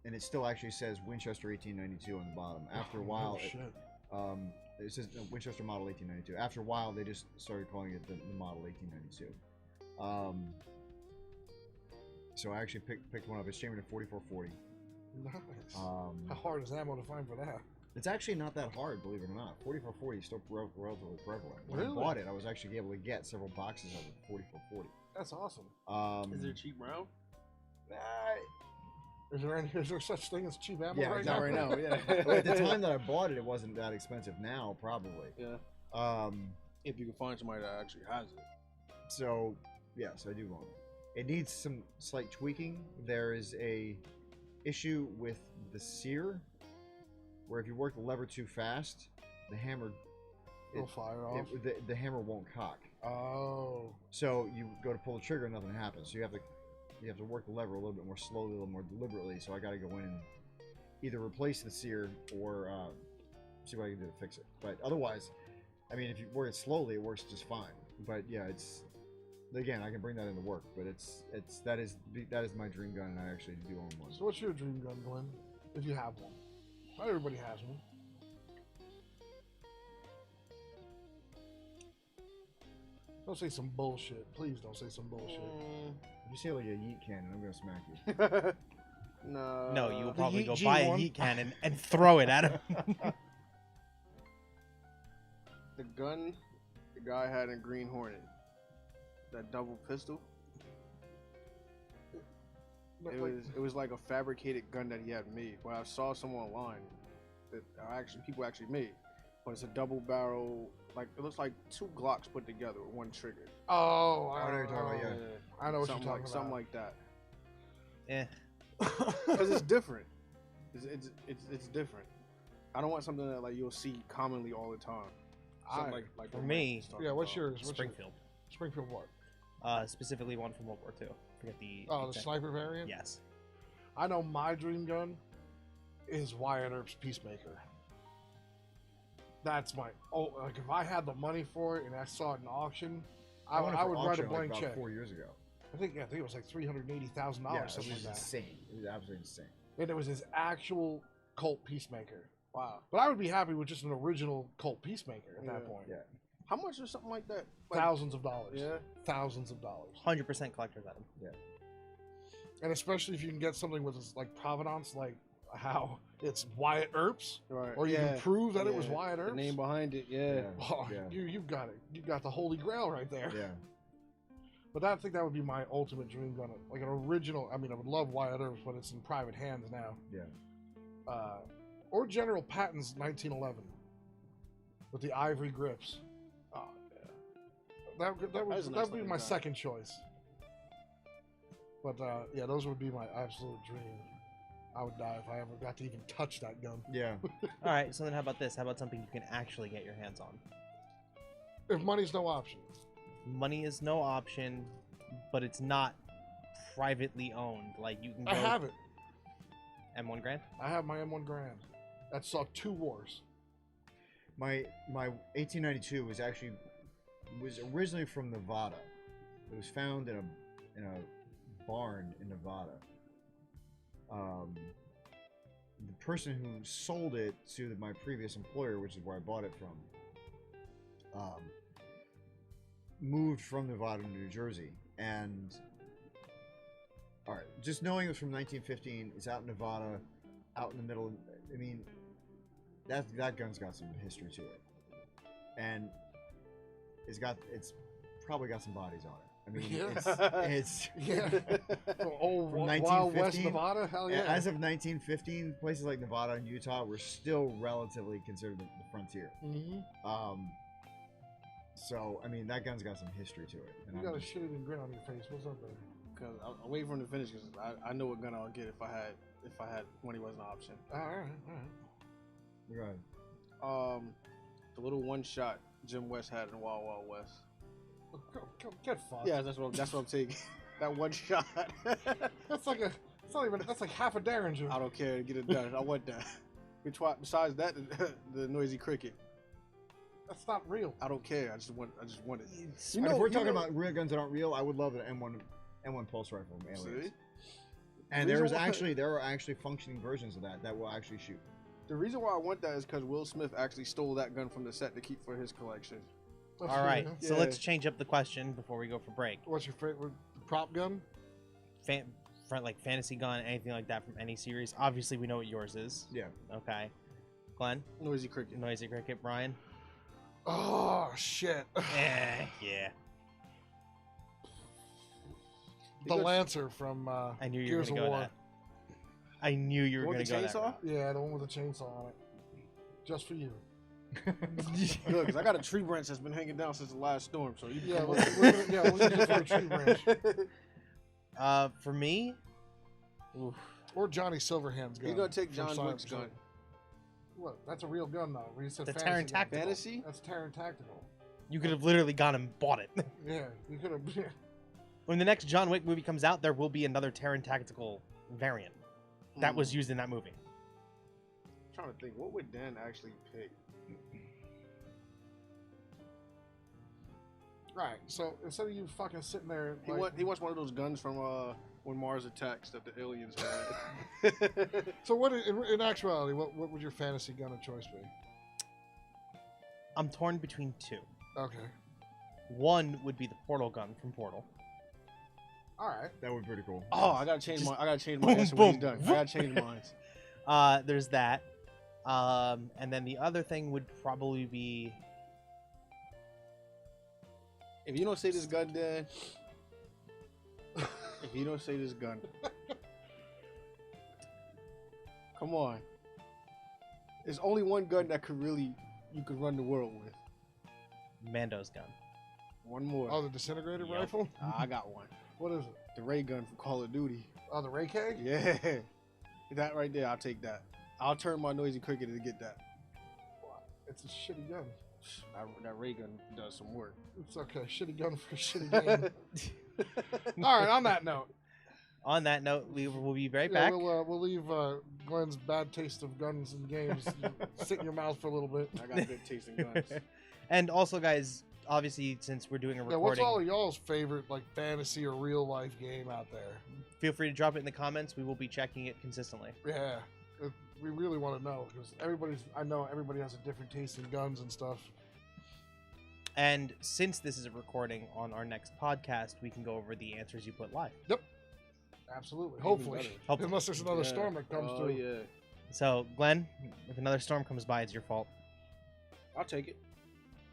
Speaker 4: And it still actually says Winchester 1892 on the bottom. After a while, it says Winchester model 1892. After a while, they just started calling it the model 1892. So I actually picked one up. It's chambered in 4440.
Speaker 1: Nice. How hard is ammo to find for that?
Speaker 4: It's actually not that hard, believe it or not. 4440 is still relatively prevalent. When
Speaker 1: Really?
Speaker 4: I bought it, I was actually able to get several boxes of it. 4440.
Speaker 1: That's awesome.
Speaker 2: Is there a cheap round?
Speaker 1: Is there such thing as cheap ammo
Speaker 4: Yeah,
Speaker 1: right
Speaker 4: exactly.
Speaker 1: now?
Speaker 2: Right now, yeah.
Speaker 4: Well, at the time that I bought it, it wasn't that expensive. Now, probably.
Speaker 2: Yeah. If you can find somebody that actually has it.
Speaker 4: So, yes, I do want it. It needs some slight tweaking. There is a issue with the sear, where if you work the lever too fast, the hammer
Speaker 1: will fire off.
Speaker 4: The hammer won't cock.
Speaker 1: Oh.
Speaker 4: So you go to pull the trigger, and nothing happens. So you have to work the lever a little bit more slowly, a little more deliberately. So I got to go in and either replace the sear or see what I can do to fix it. But otherwise, I mean, if you work it slowly, it works just fine. But yeah, again, I can bring that into work. But that is my dream gun, and I actually do own one.
Speaker 1: So what's your dream gun, Glenn? If you have one. Not everybody has one. Don't say some bullshit. Please don't say some bullshit.
Speaker 4: If you say like a yeet cannon, I'm gonna smack you.
Speaker 2: No.
Speaker 3: No, you will probably
Speaker 1: Yeet
Speaker 3: go buy a
Speaker 1: G1.
Speaker 3: heat cannon and throw it at him.
Speaker 2: The gun the guy had in Green Hornet, that double pistol. It was like a fabricated gun that he had made. But I saw some online that people actually made. But it's a double barrel, like it looks like two Glocks put together with one trigger.
Speaker 1: Oh,
Speaker 4: I know what you're talking about,
Speaker 1: I know what
Speaker 2: something
Speaker 1: you're talking about.
Speaker 2: Something like that.
Speaker 3: Eh.
Speaker 2: Because it's different. It's different. I don't want something that like you'll see commonly all the time. Something like
Speaker 3: for
Speaker 2: what
Speaker 3: me-
Speaker 2: Mike's talking
Speaker 1: Yeah, what's
Speaker 2: about.
Speaker 1: yours? What's
Speaker 3: Springfield.
Speaker 1: Springfield what?
Speaker 3: Specifically one from World War II. Forget the.
Speaker 1: Oh, the
Speaker 3: exact-
Speaker 1: sniper variant?
Speaker 3: Yes.
Speaker 1: I know my dream gun is Wyatt Earp's Peacemaker. That's my... Oh, like if I had the money for it and I saw it in auction, I
Speaker 4: went
Speaker 1: would
Speaker 4: for
Speaker 1: write a
Speaker 4: auction,
Speaker 1: blank
Speaker 4: like,
Speaker 1: check.
Speaker 4: About 4 years ago.
Speaker 1: I think it was like $380,000,
Speaker 4: Yeah, it
Speaker 1: something
Speaker 4: was
Speaker 1: like that.
Speaker 4: insane. It was absolutely insane.
Speaker 1: And it was his actual Colt Peacemaker.
Speaker 2: Wow.
Speaker 1: But I would be happy with just an original Colt Peacemaker at that
Speaker 2: Yeah.
Speaker 1: point.
Speaker 4: Yeah.
Speaker 2: How much is something like that? Like,
Speaker 1: Thousands of dollars.
Speaker 2: Yeah.
Speaker 1: Thousands of dollars.
Speaker 3: 100% collector's item.
Speaker 1: And especially if you can get something with this, like provenance, like how it's Wyatt Earp's,
Speaker 2: Right.
Speaker 1: or you can prove that it was Wyatt
Speaker 2: The
Speaker 1: Earp's.
Speaker 2: name behind it. Yeah.
Speaker 1: Oh,
Speaker 4: Yeah.
Speaker 1: you've got it. You got the holy grail right there.
Speaker 4: Yeah.
Speaker 1: But I think that would be my ultimate dream gun, like an original. I mean, I would love Wyatt Earp's, but it's in private hands now.
Speaker 4: Yeah.
Speaker 1: Or General Patton's 1911 with the ivory grips. Oh yeah, that would be my second choice. But yeah, those would be my absolute dream. I would die if I ever got to even touch that gun.
Speaker 4: Yeah.
Speaker 3: All right, so then how about this? How about something you can actually get your hands on?
Speaker 1: If money's no option.
Speaker 3: Money is no option, but it's not privately owned. Like you can go
Speaker 1: I have it.
Speaker 3: M1 Grand.
Speaker 1: I have my M1 Grand. That saw 2 wars.
Speaker 4: My 1892 was originally from Nevada. It was found in a barn in Nevada. The person who sold it to my previous employer, which is where I bought it from, moved from Nevada to New Jersey. And all right, just knowing it was from 1915, it's out in Nevada, out in the middle. I mean, that gun's got some history to it, and it's probably got some bodies on it. I mean,
Speaker 1: Yeah.
Speaker 4: it's
Speaker 1: Yeah. Old
Speaker 4: From
Speaker 1: Wild West
Speaker 4: 1915,
Speaker 1: Nevada? Hell yeah.
Speaker 4: as of 1915, places like Nevada and Utah were still relatively considered the frontier.
Speaker 1: Mm-hmm.
Speaker 4: So I mean, that gun's got some history to it. And
Speaker 1: You got a shitty grin on your face. What's up there?
Speaker 2: Cause I'm waiting for him to finish because I know what gun I'll get if I had money was an option.
Speaker 1: All right.
Speaker 4: Right.
Speaker 2: The little one shot Jim West had in Wild Wild West.
Speaker 1: Come, get fucked.
Speaker 2: Yeah, that's what I'm taking. That one shot.
Speaker 1: That's like it's not even, that's like half a Derringer.
Speaker 2: I don't care. Get it done. I want that. Besides that, the noisy cricket.
Speaker 1: That's not real.
Speaker 2: I don't care. I just want it.
Speaker 4: You know, if we're talking about real guns that aren't real, I would love an M1 pulse rifle from Aliens.
Speaker 2: See?
Speaker 4: And there are actually functioning versions of that will actually shoot.
Speaker 2: The reason why I want that is because Will Smith actually stole that gun from the set to keep for his collection.
Speaker 1: That's
Speaker 3: All right,
Speaker 1: real.
Speaker 3: so
Speaker 2: Yeah.
Speaker 3: let's change up the question before we go for break.
Speaker 1: What's your favorite prop gun?
Speaker 3: Like fantasy gun, anything like that from any series. Obviously, we know what yours is.
Speaker 4: Yeah.
Speaker 3: Okay. Glenn,
Speaker 2: Noisy cricket.
Speaker 3: Noisy Cricket. Brian.
Speaker 1: Oh shit.
Speaker 3: Yeah.
Speaker 1: The Lancer from
Speaker 3: I knew you were
Speaker 1: Gears
Speaker 3: gonna
Speaker 1: of
Speaker 3: go
Speaker 1: War.
Speaker 3: that. I knew you were
Speaker 2: With
Speaker 3: gonna
Speaker 2: the
Speaker 3: go that.
Speaker 2: chainsaw?
Speaker 3: route.
Speaker 1: Yeah, the one with the chainsaw on it. Just for you.
Speaker 2: Good, because I got a tree branch that's been hanging down since the last storm, so you can
Speaker 1: Yeah,
Speaker 2: come
Speaker 1: we'll
Speaker 2: over.
Speaker 1: use it for a tree branch.
Speaker 3: For me, oof,
Speaker 1: Or Johnny Silverhand's gun.
Speaker 2: You're gonna take
Speaker 1: from
Speaker 2: John
Speaker 1: Silent
Speaker 2: Wick's gun.
Speaker 1: Hill. What? That's a real gun though. You said
Speaker 3: the
Speaker 1: fantasy
Speaker 3: Terran
Speaker 1: gun.
Speaker 3: Tactical.
Speaker 2: Fantasy?
Speaker 1: That's Terran Tactical.
Speaker 3: You could have literally gone and bought it.
Speaker 1: Yeah, you could have.
Speaker 3: When the next John Wick movie comes out, there will be another Terran Tactical variant that was used in that movie.
Speaker 2: I'm trying to think, what would Dan actually pick?
Speaker 1: Right. So instead of you fucking sitting there,
Speaker 2: He,
Speaker 1: like,
Speaker 2: he wants one of those guns from when Mars attacks that the aliens had.
Speaker 1: so what? In actuality, what would your fantasy gun of choice be?
Speaker 3: I'm torn between two.
Speaker 1: Okay.
Speaker 3: One would be the portal gun from Portal.
Speaker 1: All right.
Speaker 4: That would be pretty cool.
Speaker 2: Oh, I gotta change
Speaker 3: Just
Speaker 2: my answer
Speaker 3: boom,
Speaker 2: when he's
Speaker 3: boom.
Speaker 2: done. I gotta change mine.
Speaker 3: There's that. And then the other thing would probably be
Speaker 2: If you don't say this gun, Dan. If you don't say this gun. Come on. There's only one gun that you could run the world with.
Speaker 3: Mando's gun.
Speaker 2: One more.
Speaker 1: Oh, the disintegrator
Speaker 3: Yep.
Speaker 1: rifle.
Speaker 2: I got one.
Speaker 1: What is it?
Speaker 2: The ray gun from Call of Duty.
Speaker 1: Oh, the Ray K.
Speaker 2: Yeah. That right there, I'll take that. I'll turn my noisy cricket to get that.
Speaker 1: It's a shitty gun.
Speaker 2: That ray gun does some work.
Speaker 1: It's okay. Shitty gun for a shitty game. All right. On that note,
Speaker 3: On that note, we will be right
Speaker 1: yeah,
Speaker 3: back.
Speaker 1: we'll leave Glenn's bad taste of guns and games sit in your mouth for a little bit.
Speaker 2: I got good taste in guns.
Speaker 3: And also, guys, obviously, since we're doing a
Speaker 1: Yeah, what's
Speaker 3: recording,
Speaker 1: all of y'all's favorite like fantasy or real life game out there?
Speaker 3: feel free to drop it in the comments. We will be checking it consistently.
Speaker 1: Yeah, we really want to know because I know everybody has a different taste in guns and stuff.
Speaker 3: And since this is a recording on our next podcast, we can go over the answers you put live.
Speaker 1: Absolutely.
Speaker 2: Even
Speaker 1: Hopefully.
Speaker 2: better.
Speaker 3: Hopefully.
Speaker 1: Unless there's another
Speaker 2: Yeah.
Speaker 1: storm that comes
Speaker 2: Oh,
Speaker 1: through.
Speaker 2: yeah.
Speaker 3: So, Glenn, if another storm comes by, it's your fault.
Speaker 2: I'll take it.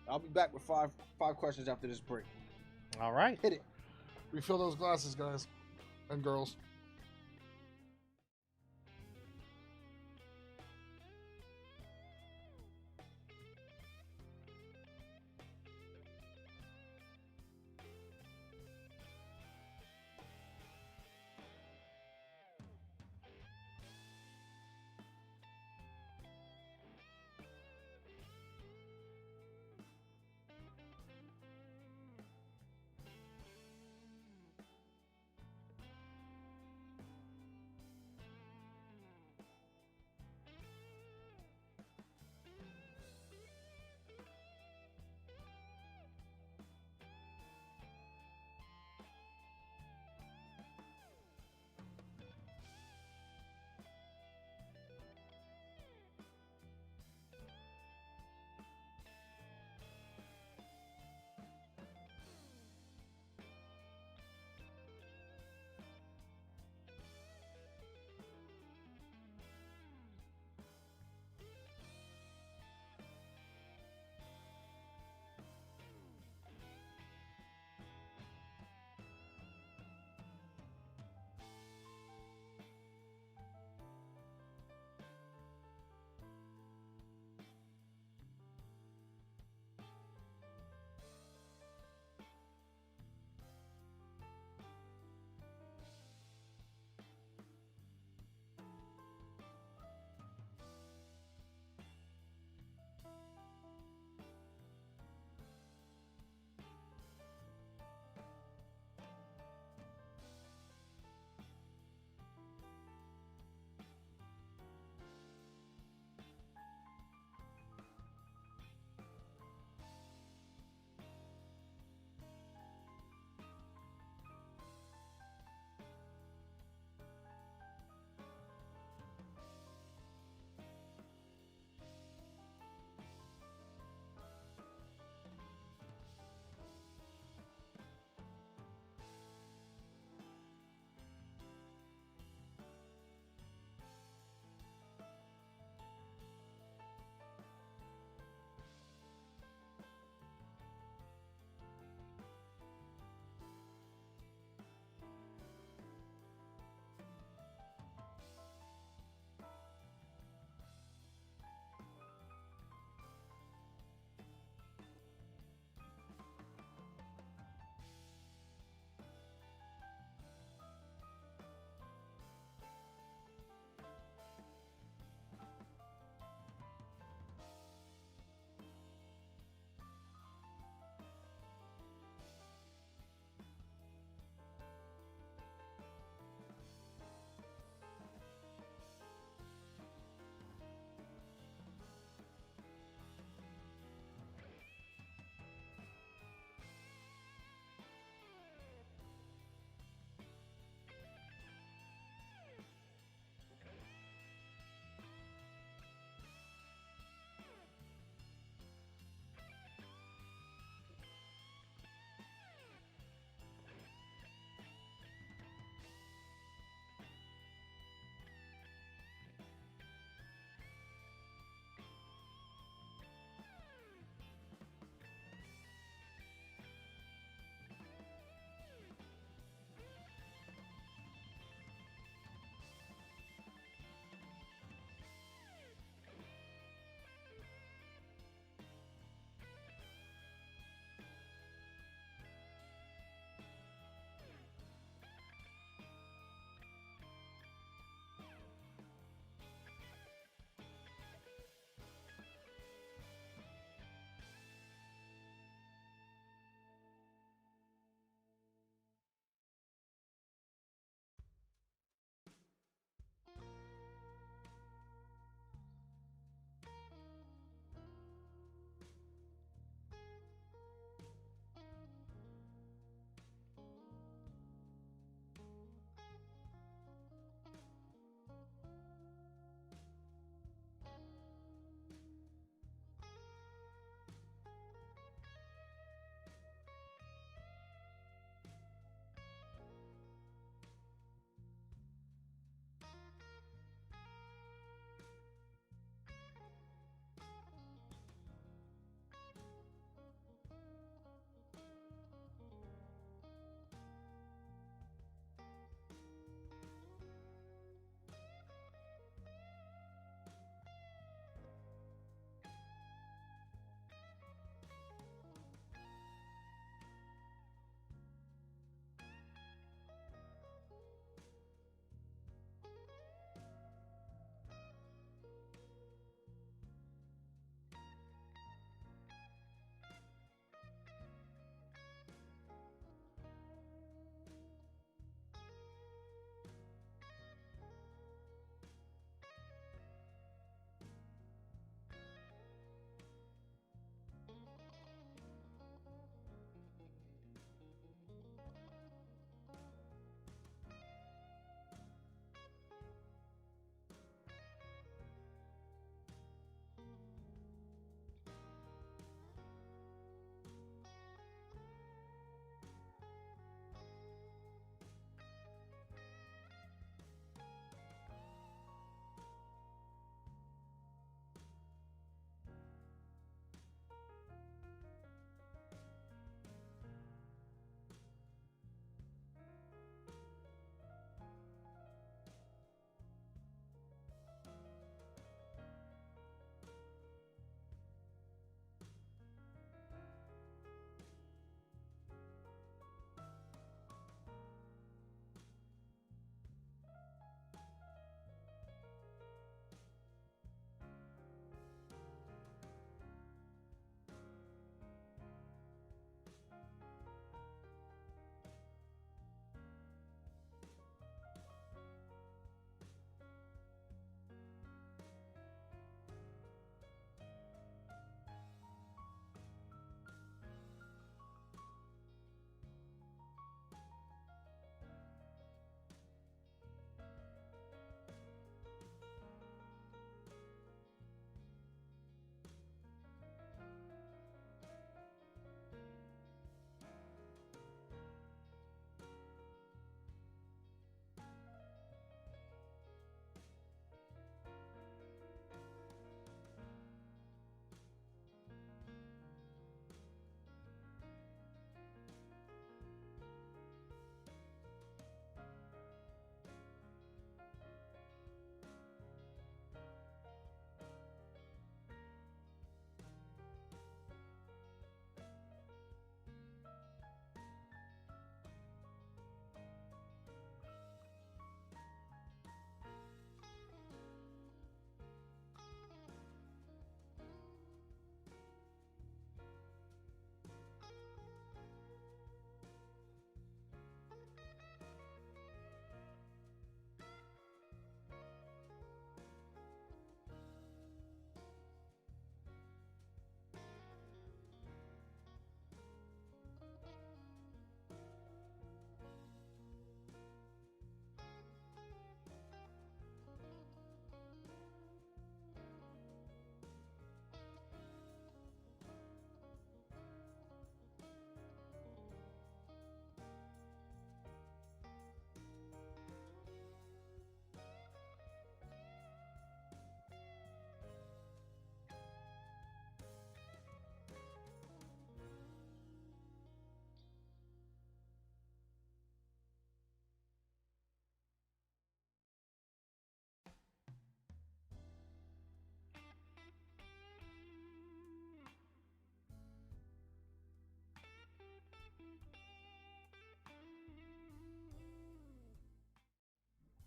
Speaker 2: I'll be back with five questions after this break.
Speaker 3: All right.
Speaker 2: Hit it.
Speaker 1: Refill those glasses, guys and girls.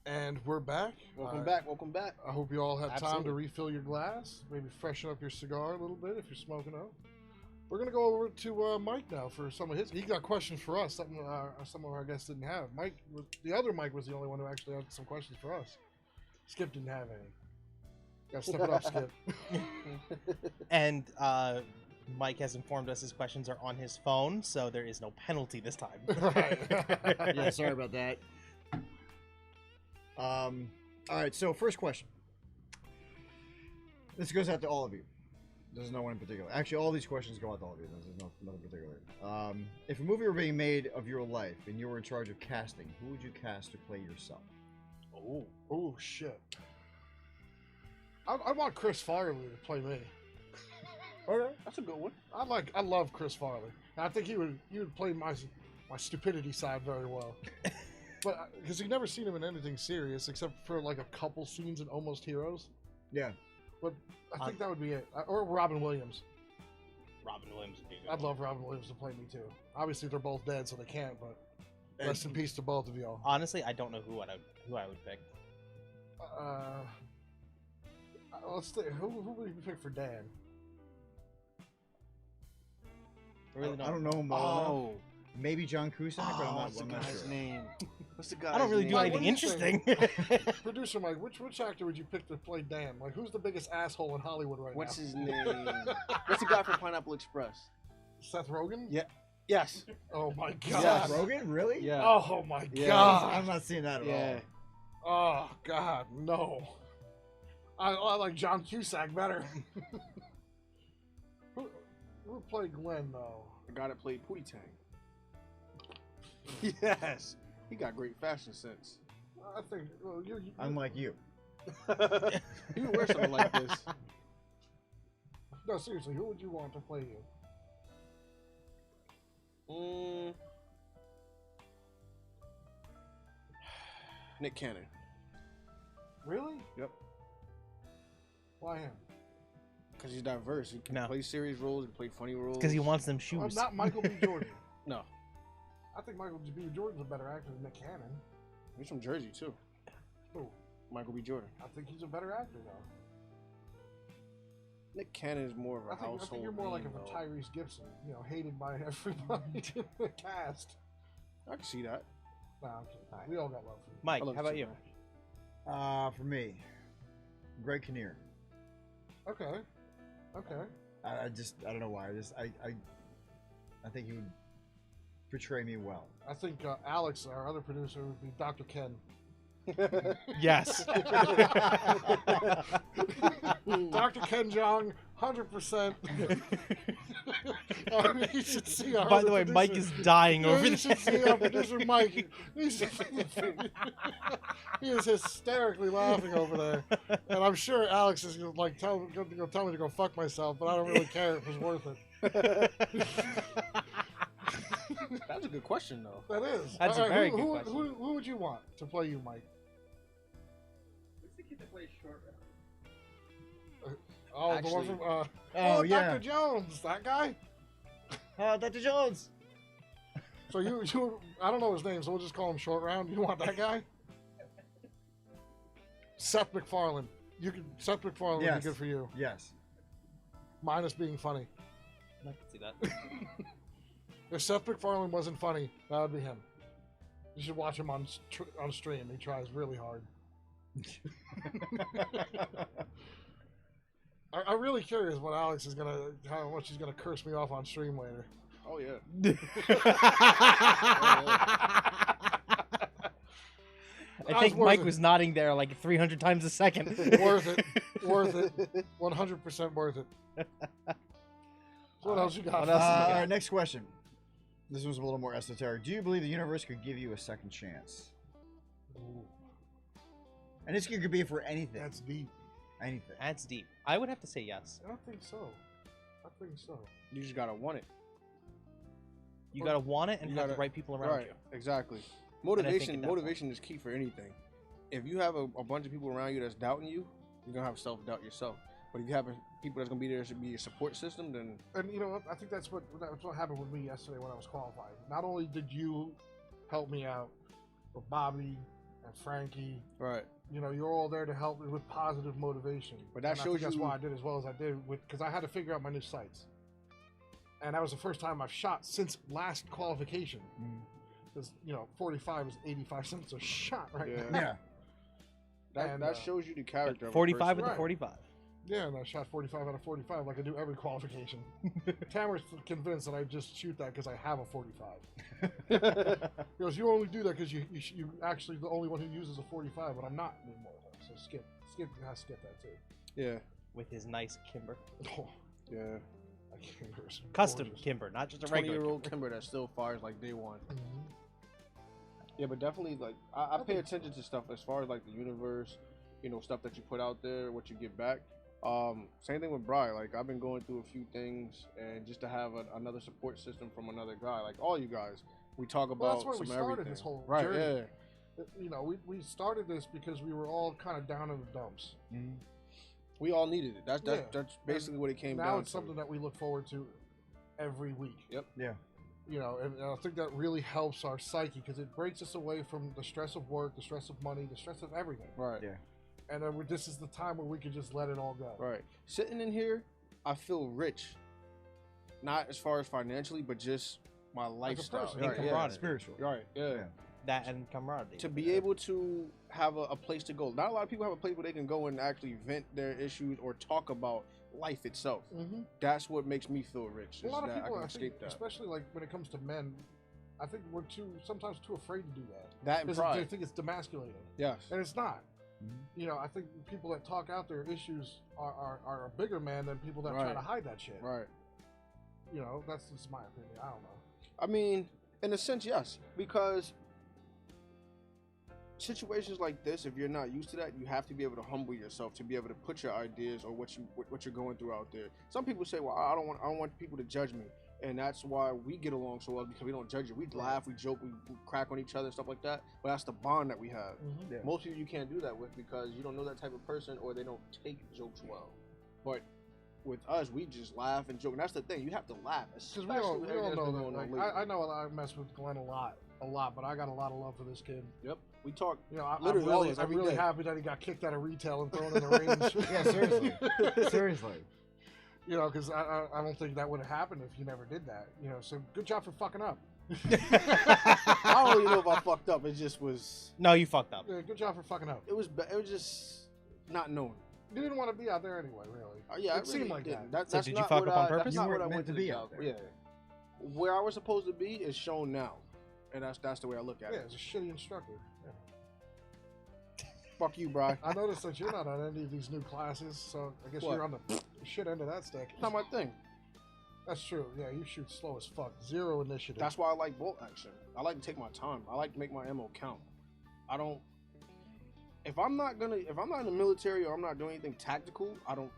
Speaker 1: And we're back.
Speaker 2: Welcome back. Welcome back.
Speaker 1: I hope you all had time to
Speaker 3: Absolutely.
Speaker 1: refill your glass, maybe freshen up your cigar a little bit if you're smoking out. We're gonna go over to Mike now for some of his. He got questions for us. Something some of our guests didn't have. The other Mike was the only one who actually had some questions for us. Skip didn't have any. Got to step it up, Skip.
Speaker 3: And Mike has informed us his questions are on his phone, so there is no penalty this time.
Speaker 1: Right.
Speaker 4: Yeah, sorry about that. All right, so first question. This goes out to all of you. There's no one in particular. Actually, all these questions go out to all of you. There's no in particular. If a movie were being made of your life and you were in charge of casting, who would you cast to play yourself?
Speaker 1: Oh shit. I want Chris Farley to play me.
Speaker 2: Okay, that's a good one.
Speaker 1: I love Chris Farley. I think he would play my stupidity side very well. But because you've never seen him in anything serious except for like a couple scenes in Almost Heroes.
Speaker 4: Yeah.
Speaker 1: But I think that would be it. Or Robin Williams.
Speaker 3: Robin Williams would be a good
Speaker 1: I'd
Speaker 3: one.
Speaker 1: love Robin Williams to play me too. Obviously they're both dead, so they can't. But rest in peace to both of y'all.
Speaker 3: Honestly, I don't know who I would pick.
Speaker 1: Let's think. Who would you pick for Dan?
Speaker 3: I really
Speaker 4: I don't know him well enough. Maybe John Cusack, but I'm
Speaker 2: What's the
Speaker 4: not
Speaker 2: guy's
Speaker 4: sure.
Speaker 2: name? What's the guy's
Speaker 3: I don't really
Speaker 2: name?
Speaker 3: do
Speaker 1: Mike,
Speaker 3: anything
Speaker 1: what do you
Speaker 3: interesting.
Speaker 1: Producer Mike, which actor would you pick to play Dan? Like, who's the biggest asshole in Hollywood right
Speaker 2: What's
Speaker 1: now?
Speaker 2: his name? What's the guy from Pineapple Express?
Speaker 1: Seth Rogen?
Speaker 2: Yeah. Yes.
Speaker 1: Oh my god.
Speaker 2: Yes.
Speaker 4: Seth Rogen, really?
Speaker 2: Yeah.
Speaker 1: Oh my
Speaker 2: Yeah.
Speaker 1: god.
Speaker 4: I'm not seeing that at
Speaker 2: Yeah.
Speaker 1: Oh god, no. I like John Cusack better. who played Glenn though?
Speaker 2: The guy that played Pootie Tang. Yes. He got great fashion sense.
Speaker 1: I think. Well, you.
Speaker 4: all. Unlike you.
Speaker 2: You would wear something like this.
Speaker 1: No, seriously, who would you want to play you?
Speaker 2: Nick Cannon.
Speaker 1: Really?
Speaker 2: Yep.
Speaker 1: Why him?
Speaker 2: Because he's diverse. He can
Speaker 3: No.
Speaker 2: play serious roles, he can play funny roles.
Speaker 3: Because he wants them shoes.
Speaker 1: Not Michael B. Jordan.
Speaker 2: No.
Speaker 1: I think Michael B. Jordan's a better actor than Nick Cannon.
Speaker 2: He's from Jersey, too.
Speaker 1: Who?
Speaker 2: Michael B. Jordan.
Speaker 1: I think he's a better actor though.
Speaker 2: Nick Cannon is more of a
Speaker 1: I think
Speaker 2: household
Speaker 1: you're more like
Speaker 2: name,
Speaker 1: a
Speaker 2: though.
Speaker 1: Tyrese Gibson, you know, hated by everybody in the cast.
Speaker 2: I can see that.
Speaker 1: Nah, I'm kidding. We all got love for you.
Speaker 3: Mike,
Speaker 2: I love
Speaker 3: how about
Speaker 2: to see
Speaker 3: you?
Speaker 2: that.
Speaker 4: For me, Greg Kinnear.
Speaker 1: Okay.
Speaker 4: I don't know why. I think he would portray me well.
Speaker 1: I think Alex, our other producer, would be Dr. Ken.
Speaker 3: Yes.
Speaker 1: Dr. Ken Jeong, 100%. You should see our
Speaker 3: By
Speaker 1: other
Speaker 3: the way, Mike
Speaker 1: producer.
Speaker 3: is dying
Speaker 1: Yeah,
Speaker 3: over
Speaker 1: you
Speaker 3: there.
Speaker 1: should see our producer Mike. He is hysterically laughing over there, and I'm sure Alex is gonna like tell me to go fuck myself, but I don't really care if it's worth it.
Speaker 2: That's a good question, though.
Speaker 1: That is.
Speaker 3: That's a
Speaker 1: All right,
Speaker 3: very
Speaker 1: who,
Speaker 3: good
Speaker 1: who,
Speaker 3: question.
Speaker 1: Who would you want to play you, Mike?
Speaker 6: Who's the kid that plays short round?
Speaker 1: Oh, the one
Speaker 2: Actually-
Speaker 1: from
Speaker 4: Oh, yeah.
Speaker 1: Dr. Jones, that guy.
Speaker 4: Dr. Jones.
Speaker 1: So you I don't know his name, so we'll just call him Short Round. You want that guy? Seth MacFarlane. Seth MacFarlane would
Speaker 4: Yes.
Speaker 1: be good for you.
Speaker 4: Yes.
Speaker 1: Minus being funny.
Speaker 3: I can see that.
Speaker 1: If Seth MacFarlane wasn't funny, that would be him. You should watch him on stream. He tries really hard. I'm really curious what Alex is how much he's gonna curse me off on stream later.
Speaker 2: Oh, yeah.
Speaker 3: I think
Speaker 1: worth
Speaker 3: Mike
Speaker 1: it.
Speaker 3: was nodding there like 300 times a second.
Speaker 1: Worth it. 100% worth it. So what else you got?
Speaker 3: What else you got?
Speaker 4: All right, next question. This one's a little more esoteric. Do you believe the universe could give you a second chance?
Speaker 1: Ooh,
Speaker 4: And this could be for anything.
Speaker 1: that's deep.
Speaker 4: Anything.
Speaker 3: That's deep. I would have to say yes.
Speaker 1: I don't think so.
Speaker 2: You just gotta want it.
Speaker 3: You gotta want it and
Speaker 2: You
Speaker 3: have the
Speaker 2: gotta-
Speaker 3: right people around
Speaker 2: Right,
Speaker 3: you.
Speaker 2: exactly.
Speaker 3: think at
Speaker 2: Motivation
Speaker 3: that point-
Speaker 2: motivation is key for anything. If you have a bunch of people around you that's doubting you, you're gonna have self-doubt yourself. But if you have people that's gonna be there to be your support system, then
Speaker 1: And you know what? I think that's what happened with me yesterday when I was qualified. Not only did you help me out, but Bobby and Frankie.
Speaker 2: Right.
Speaker 1: You know, you're all there to help me with positive motivation.
Speaker 2: But that
Speaker 1: and I
Speaker 2: shows
Speaker 1: think that's
Speaker 2: you-
Speaker 1: why I did as well as I did, because I had to figure out my new sights. And that was the first time I've shot since last qualification. Because, you know, 45 is 85 cents a shot right
Speaker 2: Yeah.
Speaker 1: now.
Speaker 4: Yeah.
Speaker 2: That
Speaker 1: And,
Speaker 2: that shows you the character. of a
Speaker 3: 45
Speaker 2: person.
Speaker 3: with the
Speaker 1: Right.
Speaker 3: 45.
Speaker 1: Yeah, and I shot 45 out of 45 like I do every qualification. Tamer's convinced that I just shoot that because I have a 45. He goes, you only do that because you actually the only one who uses a 45, but I'm not anymore. So Skip has to get that too.
Speaker 2: Yeah.
Speaker 3: With his nice Kimber.
Speaker 1: Oh,
Speaker 2: Yeah.
Speaker 1: I can't remember. It's
Speaker 3: Custom
Speaker 1: gorgeous.
Speaker 3: Kimber, not just a regular.
Speaker 2: 20-year-old timber that still fires like day one.
Speaker 1: Mhm.
Speaker 2: Yeah, but definitely like I pay attention to stuff as far as like the universe, you know, stuff that you put out there, what you get back. Same thing with Bri. Like I've been going through a few things, and just to have another support system from another guy, like all you guys, we talk about
Speaker 1: Well, that's why we
Speaker 2: some
Speaker 1: started
Speaker 2: everything.
Speaker 1: this whole
Speaker 2: right?
Speaker 1: journey.
Speaker 2: Yeah,
Speaker 1: You know, we started this because we were all kind of down in the dumps.
Speaker 2: we all needed it. That's
Speaker 1: Yeah.
Speaker 2: that's basically what it came
Speaker 1: Now
Speaker 2: down
Speaker 1: it's
Speaker 2: to.
Speaker 1: something that we look forward to every week.
Speaker 2: Yep.
Speaker 4: Yeah.
Speaker 1: You know, and I think that really helps our psyche because it breaks us away from the stress of work, the stress of money, the stress of everything.
Speaker 2: Right.
Speaker 4: Yeah.
Speaker 1: And then this is the time where we can just let it all go.
Speaker 2: Right. Sitting in here, I feel rich. Not as far as financially, but just my lifestyle.
Speaker 1: person.
Speaker 3: And
Speaker 2: Right, yeah.
Speaker 3: camaraderie.
Speaker 4: Spiritual.
Speaker 2: Right. Yeah.
Speaker 4: Yeah.
Speaker 3: That and camaraderie.
Speaker 2: To be able to have a place to go. Not a lot of people have a place where they can go and actually vent their issues or talk about life itself.
Speaker 1: Mm-hmm.
Speaker 2: That's what makes me feel rich.
Speaker 1: A
Speaker 2: Is
Speaker 1: lot of
Speaker 2: that
Speaker 1: people,
Speaker 2: I can
Speaker 1: I
Speaker 2: escape
Speaker 1: think,
Speaker 2: that.
Speaker 1: especially like when it comes to men, I think we're sometimes too afraid to do that.
Speaker 2: That and
Speaker 1: Because they
Speaker 2: pride.
Speaker 1: think it's demasculating.
Speaker 2: Yes.
Speaker 1: And it's not.
Speaker 4: Mhm.
Speaker 1: You know, I think people that talk out their issues are a bigger man than people that try
Speaker 2: Right.
Speaker 1: to hide that shit.
Speaker 2: Right.
Speaker 1: You know, that's just my opinion. I don't know.
Speaker 2: I mean, in a sense, yes, because situations like this, if you're not used to that, you have to be able to humble yourself to be able to put your ideas or what you're going through out there. Some people say, "Well, I don't want people to judge me," and that's why we get along so well because we don't judge you. We laugh, we joke, we crack on each other, stuff like that. But that's the bond that we have.
Speaker 1: Mm-hmm.
Speaker 4: Yeah.
Speaker 2: Most people you can't do that with because you don't know that type of person or they don't take jokes well. But with us, we just laugh and joke, and that's the thing. You have to laugh,
Speaker 1: Because
Speaker 2: especially
Speaker 1: we all
Speaker 2: with everything
Speaker 1: know
Speaker 2: that's been
Speaker 1: that.
Speaker 2: going on
Speaker 1: Like,
Speaker 2: lately.
Speaker 1: I know I mess with Glenn a lot, but I got a lot of love for this kid.
Speaker 2: Yep, we talk.
Speaker 1: You know, I'm
Speaker 2: Literally
Speaker 1: really,
Speaker 2: always,
Speaker 1: I'm
Speaker 2: every
Speaker 1: really
Speaker 2: day.
Speaker 1: happy that he got kicked out of retail and thrown in the range.
Speaker 4: Yeah, seriously. Seriously.
Speaker 1: You know, because I don't think that would have happened if you never did that. You know, so good job for fucking up.
Speaker 2: I don't really know if I fucked up. It just was.
Speaker 3: No, you fucked up.
Speaker 1: Yeah, good job for fucking up.
Speaker 2: It was just not knowing.
Speaker 1: You didn't want to be out there anyway, really.
Speaker 2: Yeah,
Speaker 1: It seemed
Speaker 2: really
Speaker 1: like
Speaker 2: didn't.
Speaker 1: that.
Speaker 3: So
Speaker 2: That's
Speaker 3: did you
Speaker 2: not
Speaker 3: fuck
Speaker 2: what
Speaker 3: up on
Speaker 2: I-
Speaker 3: purpose?
Speaker 2: That's
Speaker 4: You
Speaker 2: not what
Speaker 4: weren't
Speaker 2: I
Speaker 4: meant
Speaker 2: went
Speaker 4: to
Speaker 2: the
Speaker 4: be
Speaker 2: job
Speaker 4: out
Speaker 2: for.
Speaker 4: there.
Speaker 2: Yeah, where I was supposed to be is shown now, and that's the way I look at
Speaker 1: Yeah,
Speaker 2: it.
Speaker 1: it's a shitty instructor. Yeah.
Speaker 2: Fuck you, bro.
Speaker 1: I noticed that you're not on any of these new classes, so I guess
Speaker 2: What?
Speaker 1: you're on the shit end of that stick.
Speaker 2: It's not my thing.
Speaker 1: That's true. Yeah, you shoot slow as fuck. Zero initiative.
Speaker 2: That's why I like bolt action. I like to take my time. I like to make my ammo count. I don't. If I'm not in the military or I'm not doing anything tactical, I don't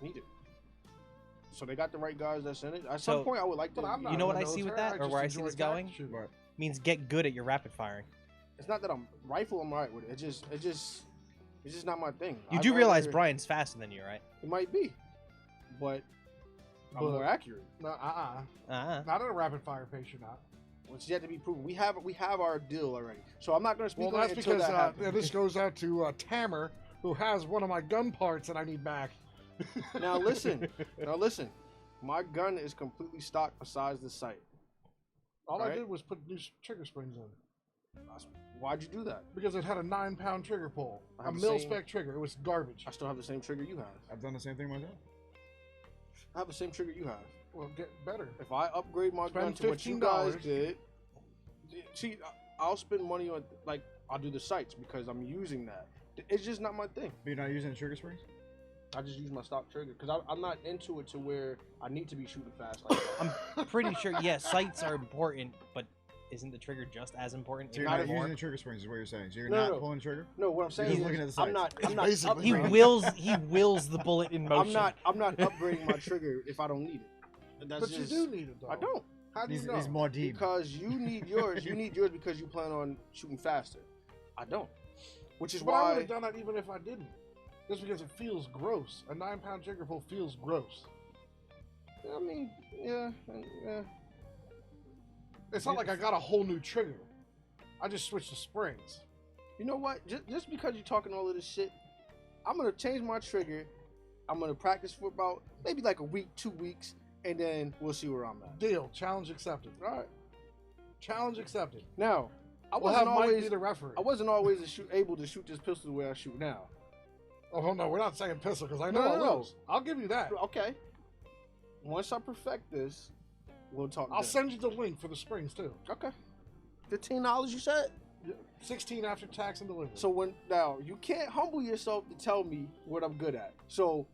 Speaker 2: need it. So they got the right guys that's in it. At some
Speaker 3: So-
Speaker 2: point, I would like to.
Speaker 1: But I'm not
Speaker 3: You know
Speaker 1: in
Speaker 3: what
Speaker 1: the
Speaker 3: I see with
Speaker 1: military,
Speaker 3: that, or
Speaker 1: just
Speaker 3: where I see
Speaker 1: enjoy
Speaker 3: this going?
Speaker 1: tactical shooting.
Speaker 4: Right.
Speaker 3: Means get good at your rapid firing.
Speaker 2: It's not that I'm rifle. I'm right with it. It's just not my thing.
Speaker 3: You
Speaker 2: I'd
Speaker 3: do realize
Speaker 2: rather-
Speaker 3: Brian's faster than you, right?
Speaker 2: It might be, but I'm
Speaker 1: But-
Speaker 2: more accurate.
Speaker 1: No,
Speaker 3: Uh-huh.
Speaker 1: not at a rapid fire pace. You're not.
Speaker 2: Which is yet to be proven. We have our deal already. So I'm not going to speak
Speaker 1: Well,
Speaker 2: on
Speaker 1: that's
Speaker 2: it until
Speaker 1: because
Speaker 2: that happens.
Speaker 1: yeah, this goes out to Tamer, who has one of my gun parts that I need back.
Speaker 2: Now listen. My gun is completely stocked besides the sight.
Speaker 1: All I
Speaker 2: Right.
Speaker 1: did was put new trigger springs in
Speaker 2: Why'd you do that?
Speaker 1: because it had a 9-pound trigger pull,
Speaker 2: I
Speaker 1: a
Speaker 2: have the
Speaker 1: mil
Speaker 2: same-
Speaker 1: spec trigger. It was garbage.
Speaker 2: I still have the same trigger you have.
Speaker 4: I've done the same thing myself.
Speaker 2: I have the same trigger you have.
Speaker 1: Well, get better.
Speaker 2: If I upgrade my gun
Speaker 1: Spend
Speaker 2: to what you guys
Speaker 1: $15.
Speaker 2: did, see, I'll spend money on like I'll do the sights because I'm using that. It's just not my thing.
Speaker 4: But you're not using the trigger springs?
Speaker 2: I just use my stock trigger because I'm not into it to where I need to be shooting fast like that.
Speaker 3: I'm pretty sure, yes, sights are important, but isn't the trigger just as important?
Speaker 4: So
Speaker 3: if
Speaker 4: you're
Speaker 3: not
Speaker 4: not
Speaker 3: more?
Speaker 4: using the trigger springs is what you're saying. So you're
Speaker 2: No,
Speaker 4: not
Speaker 2: no.
Speaker 4: pulling the trigger?
Speaker 2: No, what I'm saying
Speaker 4: He's
Speaker 2: is
Speaker 4: looking at the
Speaker 2: I'm not.
Speaker 4: sights.
Speaker 2: I'm not.
Speaker 1: Basically.
Speaker 3: He
Speaker 1: Right.
Speaker 3: wills the bullet in motion.
Speaker 2: I'm not upgrading my trigger if I don't need it. That's
Speaker 1: But
Speaker 2: just,
Speaker 1: you do need it, though.
Speaker 2: I don't.
Speaker 1: How do you
Speaker 4: He's,
Speaker 1: know?
Speaker 4: he's more deep.
Speaker 2: Because you need yours. You need yours because you plan on shooting faster. I don't. Which is
Speaker 1: But I would
Speaker 2: why.
Speaker 1: have done that even if I didn't. Just because it feels gross. A 9-pound trigger pull feels gross.
Speaker 2: I mean, yeah.
Speaker 1: It's not like I got a whole new trigger. I just switched the springs.
Speaker 2: You know what? Just because you're talking all of this shit, I'm gonna change my trigger. I'm gonna practice for about maybe like a week, 2 weeks, and then we'll see where I'm at.
Speaker 1: Deal. Challenge accepted.
Speaker 2: All right.
Speaker 1: Challenge accepted.
Speaker 2: Now, I
Speaker 1: We'll have
Speaker 2: wasn't
Speaker 1: Mike
Speaker 2: always
Speaker 1: be the referee.
Speaker 2: I wasn't always able to shoot this pistol the way I shoot now.
Speaker 1: Oh no, we're not saying pistol because I know
Speaker 2: No,
Speaker 1: I
Speaker 2: no.
Speaker 1: lose. I'll give you that.
Speaker 2: Okay. Once I perfect this, we'll talk.
Speaker 1: I'll
Speaker 2: then.
Speaker 1: send you the link for the springs too.
Speaker 2: Okay. $15 you said?
Speaker 1: 16 after tax and delivery.
Speaker 2: So now you can't humble yourself to tell me what I'm good at. So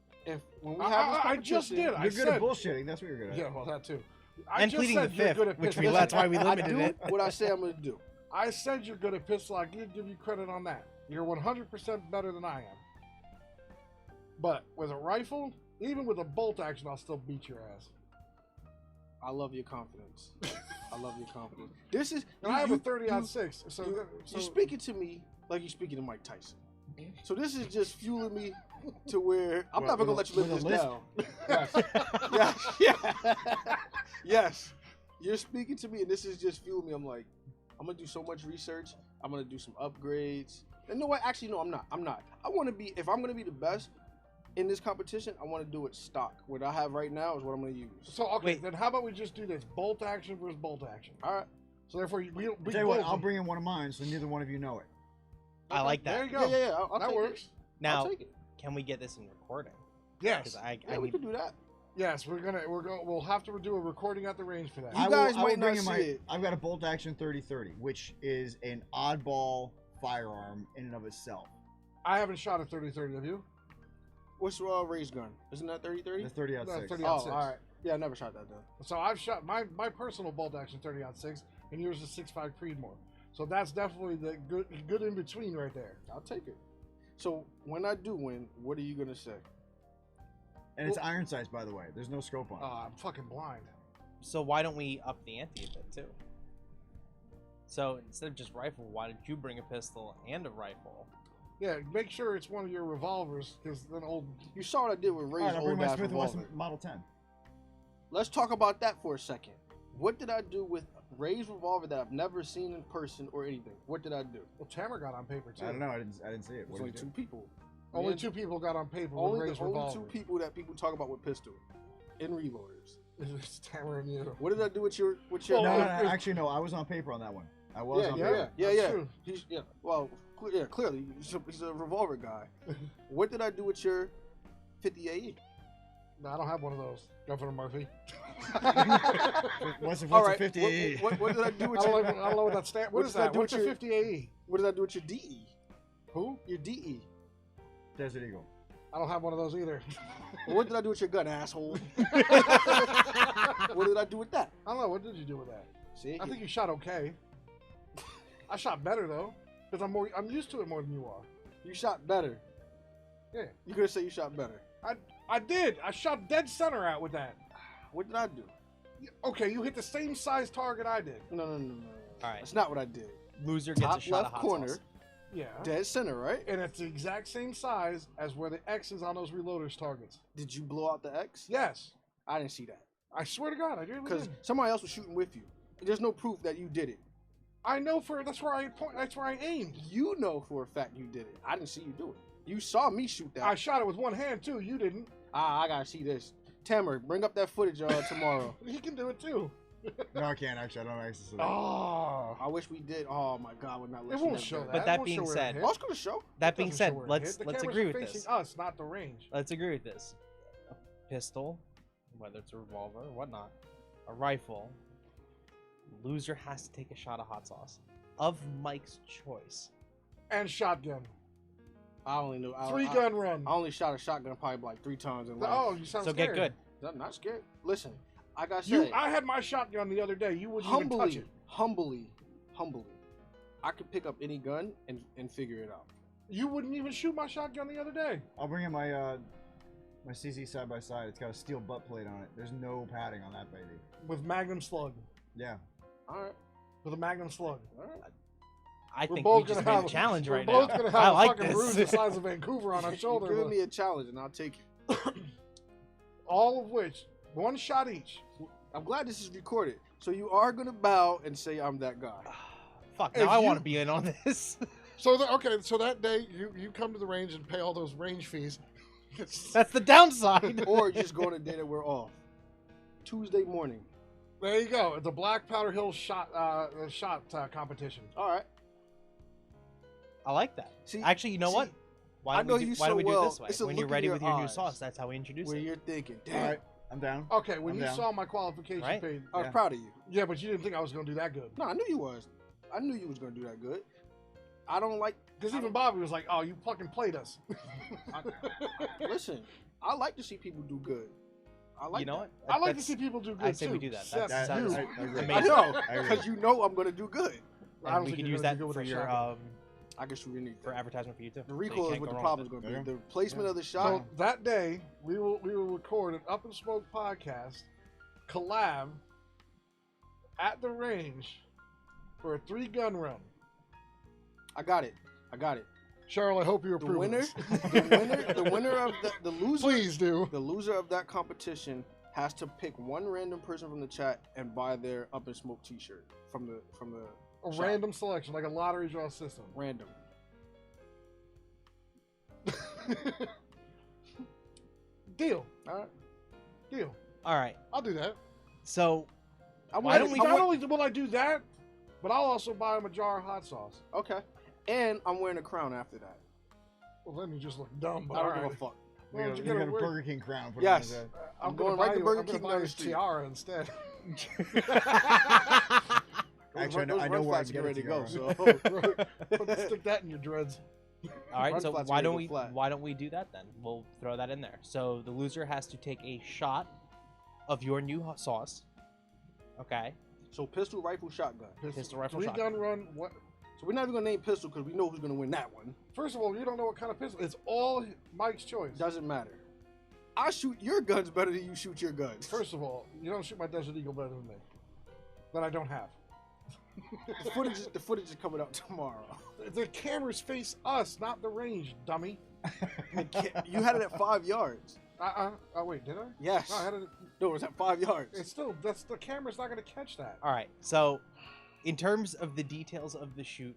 Speaker 2: when we have this
Speaker 1: I just
Speaker 2: competition,
Speaker 1: did.
Speaker 4: You're
Speaker 1: I
Speaker 4: good
Speaker 1: said,
Speaker 4: at bullshitting. That's what you're good at.
Speaker 1: Yeah, well that too. I
Speaker 3: And
Speaker 1: just
Speaker 3: pleading the
Speaker 1: said you're
Speaker 3: fifth,
Speaker 1: good at
Speaker 3: which
Speaker 1: pistol.
Speaker 3: that's why we
Speaker 2: I
Speaker 3: limited
Speaker 2: do
Speaker 3: it.
Speaker 2: what I say I'm gonna do.
Speaker 1: I said you're good at pistol. I give you credit on that. You're 100% better than I am. But with a rifle, even with a bolt action, I'll still beat your ass.
Speaker 2: I love your confidence. I love your confidence. This is.
Speaker 1: And I have a 30-06. So
Speaker 2: You're speaking to me like you're speaking to Mike Tyson. So this is just fueling me to where I'm never gonna let you live this down. Yes. Yeah. Yes. You're speaking to me, and this is just fueling me. I'm like, I'm gonna do so much research. I'm gonna do some upgrades. And no, what? Actually, no, I'm not. I want to be. If I'm gonna be the best in this competition, I want to do it stock. What I have right now is what I'm gonna use.
Speaker 1: So okay,
Speaker 3: Wait.
Speaker 1: then how about we just do this? Bolt action versus bolt action.
Speaker 2: All right.
Speaker 1: So therefore, we
Speaker 4: Tell you what,
Speaker 1: both-
Speaker 4: I'll bring in one of mine, so neither one of you know it.
Speaker 3: I like
Speaker 1: There
Speaker 3: that.
Speaker 1: you go.
Speaker 2: Yeah. I'll
Speaker 1: that
Speaker 2: take
Speaker 1: works.
Speaker 2: It.
Speaker 3: Now,
Speaker 2: I'll take it.
Speaker 3: can we get this in recording?
Speaker 1: Yes.
Speaker 3: Because I
Speaker 2: Yeah, we
Speaker 3: need,
Speaker 2: can do that.
Speaker 1: Yes, we'll have to do a recording at the range for that.
Speaker 2: You guys
Speaker 4: I will
Speaker 2: might not
Speaker 4: bring in
Speaker 2: see it.
Speaker 4: I've got a bolt action 30-30, which is an oddball firearm in and of itself.
Speaker 1: I haven't shot a 30-30, have you?
Speaker 2: What's raised gun? Isn't that 30-30?
Speaker 4: The 30 out
Speaker 1: No,
Speaker 4: 6.
Speaker 1: 30
Speaker 2: Oh,
Speaker 1: out
Speaker 2: all
Speaker 1: 6.
Speaker 2: right. Yeah, I never shot that though.
Speaker 1: So I've shot my personal bolt action 30-06, and yours is 6.5 Creedmoor. So that's definitely the good in between right there.
Speaker 2: I'll take it. So when I do win, what are you gonna say?
Speaker 4: And it's iron sights, by the way. There's no scope on it.
Speaker 1: I'm fucking blind.
Speaker 3: so why don't we up the ante a bit too? So instead of just rifle, why did you bring a pistol and a rifle?
Speaker 1: Yeah, make sure it's one of your revolvers, because then old.
Speaker 2: You saw what I did with
Speaker 4: All
Speaker 2: Ray's
Speaker 4: right, I'll bring
Speaker 2: old
Speaker 4: my
Speaker 2: ass
Speaker 4: Smith &
Speaker 2: revolver.
Speaker 4: Wesson Model 10.
Speaker 2: Let's talk about that for a second. What did I do with Ray's revolver that I've never seen in person or anything? What did I do?
Speaker 1: Well, Tamara got on paper too.
Speaker 4: I don't know. I didn't see it.
Speaker 2: There's
Speaker 4: What
Speaker 2: only
Speaker 4: did
Speaker 2: two
Speaker 4: you
Speaker 2: people.
Speaker 1: Only
Speaker 2: Man,
Speaker 1: 2 people got on paper with
Speaker 2: Only
Speaker 1: Ray's
Speaker 2: the only
Speaker 1: revolver.
Speaker 2: 2 people that people talk about with pistol in reloaders.
Speaker 1: It's Tamara and you.
Speaker 2: What did I do with your?
Speaker 4: do?
Speaker 1: Well,
Speaker 4: No,
Speaker 1: if-
Speaker 4: actually, no. I was on paper on that one. I was
Speaker 2: Yeah,
Speaker 4: on
Speaker 2: yeah,
Speaker 4: paper.
Speaker 2: yeah,
Speaker 1: That's
Speaker 2: yeah.
Speaker 1: true.
Speaker 2: He's Well, clearly he's a revolver guy. What did I do with your 50 AE?
Speaker 1: No, I don't have one of those. Governor Murphy.
Speaker 4: What's
Speaker 2: All
Speaker 4: a
Speaker 2: right.
Speaker 4: 50
Speaker 2: What,
Speaker 4: AE?
Speaker 2: what did I do
Speaker 1: I
Speaker 2: with
Speaker 1: don't,
Speaker 2: your?
Speaker 1: even, I don't know what that stand.
Speaker 2: What
Speaker 1: What is
Speaker 2: does that
Speaker 1: that?
Speaker 2: do
Speaker 1: What's a
Speaker 2: with your-
Speaker 1: 50 AE?
Speaker 2: What did I do with your DE?
Speaker 1: Who?
Speaker 2: Your DE.
Speaker 4: Desert Eagle.
Speaker 1: I don't have one of those either.
Speaker 2: Well, what did I do with your gun, asshole? What did I do with that?
Speaker 1: I don't know. What did you do with that?
Speaker 2: See,
Speaker 1: I think you shot okay. I shot better though, because I'm used to it more than you are.
Speaker 2: you shot better.
Speaker 1: Yeah.
Speaker 2: You could have said you shot better.
Speaker 1: I did. I shot dead center out with that.
Speaker 2: What did I do?
Speaker 1: Okay, you hit the same size target I did.
Speaker 2: No.
Speaker 3: All right,
Speaker 2: That's not what I did.
Speaker 3: loser gets a
Speaker 2: Top
Speaker 3: shot
Speaker 2: left
Speaker 3: of hot
Speaker 2: corner,
Speaker 3: sauce.
Speaker 1: Yeah.
Speaker 2: dead center, right?
Speaker 1: And it's the exact same size as where the X is on those reloaders targets.
Speaker 2: Did you blow out the X?
Speaker 1: Yes.
Speaker 2: I didn't see that
Speaker 1: I swear to God, I really
Speaker 2: because
Speaker 1: did.
Speaker 2: somebody else was shooting with you. There's no proof that you did it.
Speaker 1: I know that's where I aimed.
Speaker 2: You know for a fact you did it. I didn't see you do it. You saw me shoot that.
Speaker 1: I shot it with one hand too. You didn't.
Speaker 2: I gotta see this. Tamer, bring up that footage tomorrow.
Speaker 1: He can do it too.
Speaker 4: No, I can't actually. I don't have access to that.
Speaker 1: Oh.
Speaker 2: I wish we did. Oh my God, we're not
Speaker 1: It
Speaker 2: listening.
Speaker 1: won't show that.
Speaker 3: But
Speaker 1: It
Speaker 3: that
Speaker 1: won't
Speaker 3: being
Speaker 1: show where it
Speaker 3: said-
Speaker 1: hit.
Speaker 2: Oh, it's gonna show.
Speaker 3: That being
Speaker 1: Doesn't
Speaker 3: said,
Speaker 1: show where it
Speaker 3: let's
Speaker 1: hit. The
Speaker 3: let's
Speaker 1: cameras
Speaker 3: agree
Speaker 1: are
Speaker 3: with
Speaker 1: facing
Speaker 3: this.
Speaker 1: us, not the range.
Speaker 3: Let's agree with this. A pistol, whether it's a revolver or whatnot, a rifle. Loser has to take a shot of hot sauce of Mike's choice.
Speaker 1: And shotgun.
Speaker 2: I only knew.
Speaker 1: 3-gun run.
Speaker 2: I only shot a shotgun probably like 3 times in life.
Speaker 1: Oh, you sound
Speaker 3: So
Speaker 1: scared.
Speaker 3: get good.
Speaker 2: I'm not scared. Listen, like I said,
Speaker 1: I had my shotgun the other day. You wouldn't even touch
Speaker 2: humbly,
Speaker 1: it.
Speaker 2: humbly, I could pick up any gun and figure it out.
Speaker 1: You wouldn't even shoot my shotgun the other day.
Speaker 4: I'll bring in my my CZ side by side. It's got a steel butt plate on it. There's no padding on that baby.
Speaker 1: With Magnum slug.
Speaker 4: Yeah.
Speaker 2: All right,
Speaker 1: With a Magnum slug.
Speaker 2: all right.
Speaker 3: I
Speaker 1: We're
Speaker 3: think
Speaker 1: both
Speaker 3: we just
Speaker 1: gonna
Speaker 3: made
Speaker 1: have
Speaker 3: a challenge right
Speaker 1: We're
Speaker 3: now.
Speaker 1: both gonna have
Speaker 3: I
Speaker 1: a
Speaker 3: like
Speaker 1: fucking bruise the
Speaker 3: this.
Speaker 1: size of Vancouver on our
Speaker 2: You're
Speaker 1: shoulder.
Speaker 2: giving
Speaker 1: but
Speaker 2: me a challenge, and I'll take it.
Speaker 1: all of which, one shot each.
Speaker 2: I'm glad this is recorded, so you are gonna bow and say I'm that guy.
Speaker 3: Fuck,
Speaker 1: If
Speaker 3: now I
Speaker 1: you-
Speaker 3: want to be in on this.
Speaker 1: So so that day you come to the range and pay all those range fees.
Speaker 3: That's the downside.
Speaker 2: Or you just go on a day that we're off. Tuesday morning.
Speaker 1: There you go. The Black Powder Hill shot competition.
Speaker 2: All right.
Speaker 3: I like that.
Speaker 2: See,
Speaker 3: Actually, you know what? Why
Speaker 2: I know
Speaker 3: don't
Speaker 2: you
Speaker 3: we
Speaker 2: so
Speaker 3: do it
Speaker 2: well.
Speaker 3: this way?
Speaker 2: It's a
Speaker 3: When
Speaker 2: look
Speaker 3: you're
Speaker 2: in
Speaker 3: ready
Speaker 2: your
Speaker 3: with your new
Speaker 2: eyes
Speaker 3: sauce, that's how we introduce
Speaker 2: where
Speaker 3: it.
Speaker 2: you're thinking,
Speaker 4: All
Speaker 2: damn,
Speaker 4: right, I'm down.
Speaker 1: Okay, when
Speaker 4: I'm
Speaker 1: you
Speaker 4: down.
Speaker 1: saw my qualification
Speaker 3: Right.
Speaker 1: page,
Speaker 2: I was
Speaker 4: Yeah.
Speaker 2: proud of you.
Speaker 1: yeah, but you didn't think I was going to do that good.
Speaker 2: No, I knew you was. I knew you was gonna do that good. I don't like.
Speaker 1: Because even Bobby was like, "Oh, you fucking played us."
Speaker 2: Listen, I like to see people do good. I like.
Speaker 3: You know
Speaker 2: that.
Speaker 3: what?
Speaker 1: I like to
Speaker 3: That's-
Speaker 1: see people do good
Speaker 3: I say
Speaker 1: too.
Speaker 3: we do that.
Speaker 1: Except
Speaker 3: That
Speaker 4: I
Speaker 1: you.
Speaker 3: sounds
Speaker 4: agree.
Speaker 2: I
Speaker 3: amazing.
Speaker 2: know,
Speaker 4: I agree.
Speaker 2: because you know I'm gonna do good.
Speaker 1: I don't
Speaker 3: And we
Speaker 1: think
Speaker 3: could
Speaker 1: you're
Speaker 3: use
Speaker 1: gonna
Speaker 3: that
Speaker 1: do good with
Speaker 3: for
Speaker 1: that
Speaker 3: your
Speaker 1: shotgun.
Speaker 2: I can shoot anything.
Speaker 3: for advertisement for you too.
Speaker 2: The
Speaker 3: So you
Speaker 2: recoil is
Speaker 3: can't
Speaker 2: what
Speaker 3: go
Speaker 2: the
Speaker 3: wrong
Speaker 2: problem is
Speaker 3: with
Speaker 2: going to be.
Speaker 4: Yeah.
Speaker 2: The placement of the shot.
Speaker 1: So that day, we will record an Up and Smoke podcast collab at the range for a 3-gun run.
Speaker 2: I got it.
Speaker 1: Cheryl, I hope you
Speaker 2: The
Speaker 1: approve.
Speaker 2: winner,
Speaker 1: of this.
Speaker 2: the winner of the loser,
Speaker 1: Please do.
Speaker 2: the loser of that competition has to pick one random person from the chat and buy their Up and Smoke T-shirt from the
Speaker 1: A
Speaker 2: shop.
Speaker 1: random selection, like a lottery draw system.
Speaker 2: Random.
Speaker 1: Deal.
Speaker 2: All right.
Speaker 1: Deal.
Speaker 3: All right.
Speaker 1: I'll do that.
Speaker 3: So
Speaker 2: I'm
Speaker 3: Why
Speaker 2: wearing-
Speaker 3: don't we-
Speaker 2: I'm
Speaker 1: Not
Speaker 2: wearing-
Speaker 1: only will I do that, but I'll also buy him a jar of hot sauce.
Speaker 2: Okay. And I'm wearing a crown after that.
Speaker 1: Well, then you just look dumb. But
Speaker 2: I don't
Speaker 1: all
Speaker 2: give
Speaker 1: right.
Speaker 2: a fuck.
Speaker 4: We
Speaker 1: Well,
Speaker 4: got,
Speaker 1: you
Speaker 4: we
Speaker 1: gotta
Speaker 4: got a
Speaker 1: wear-
Speaker 4: Burger King crown. Put
Speaker 2: Yes.
Speaker 4: on his head.
Speaker 1: I'm
Speaker 2: going
Speaker 1: gonna
Speaker 2: right
Speaker 1: buy
Speaker 2: to
Speaker 1: you,
Speaker 2: Burger
Speaker 1: I'm gonna
Speaker 2: King
Speaker 1: buy
Speaker 2: down
Speaker 1: you
Speaker 2: the
Speaker 1: a
Speaker 2: street.
Speaker 1: tiara instead.
Speaker 4: Actually, I
Speaker 2: Those
Speaker 4: know
Speaker 2: run
Speaker 4: where I
Speaker 2: flats
Speaker 4: can get
Speaker 2: ready
Speaker 4: it
Speaker 2: to go.
Speaker 4: to.
Speaker 2: So
Speaker 1: Stick that in your dreads.
Speaker 3: all right.
Speaker 2: Run
Speaker 3: So
Speaker 2: flats
Speaker 3: why
Speaker 2: ready to
Speaker 3: don't
Speaker 2: go
Speaker 3: we
Speaker 2: flat.
Speaker 3: why don't we do that then? We'll throw that in there. So the loser has to take a shot of your new hot sauce. Okay.
Speaker 2: So pistol, rifle, shotgun.
Speaker 3: Pistol, rifle,
Speaker 1: 3-gun run. What?
Speaker 2: So we're not even gonna name pistol because we know who's gonna win that one.
Speaker 1: First of all, you don't know what kind of pistol. It's all Mike's choice.
Speaker 2: Doesn't matter. I shoot your guns better than you shoot your guns.
Speaker 1: First of all, you don't shoot my Desert Eagle better than me. That I don't have.
Speaker 2: the footage is coming out tomorrow.
Speaker 1: The cameras face us, not the range, dummy.
Speaker 2: You had it at 5 yards.
Speaker 1: Oh wait, did I?
Speaker 2: Yes.
Speaker 1: No, I had it.
Speaker 2: No, it was at 5 yards.
Speaker 1: It's still the camera's not gonna catch that.
Speaker 3: All right. So in terms of the details of the shoot,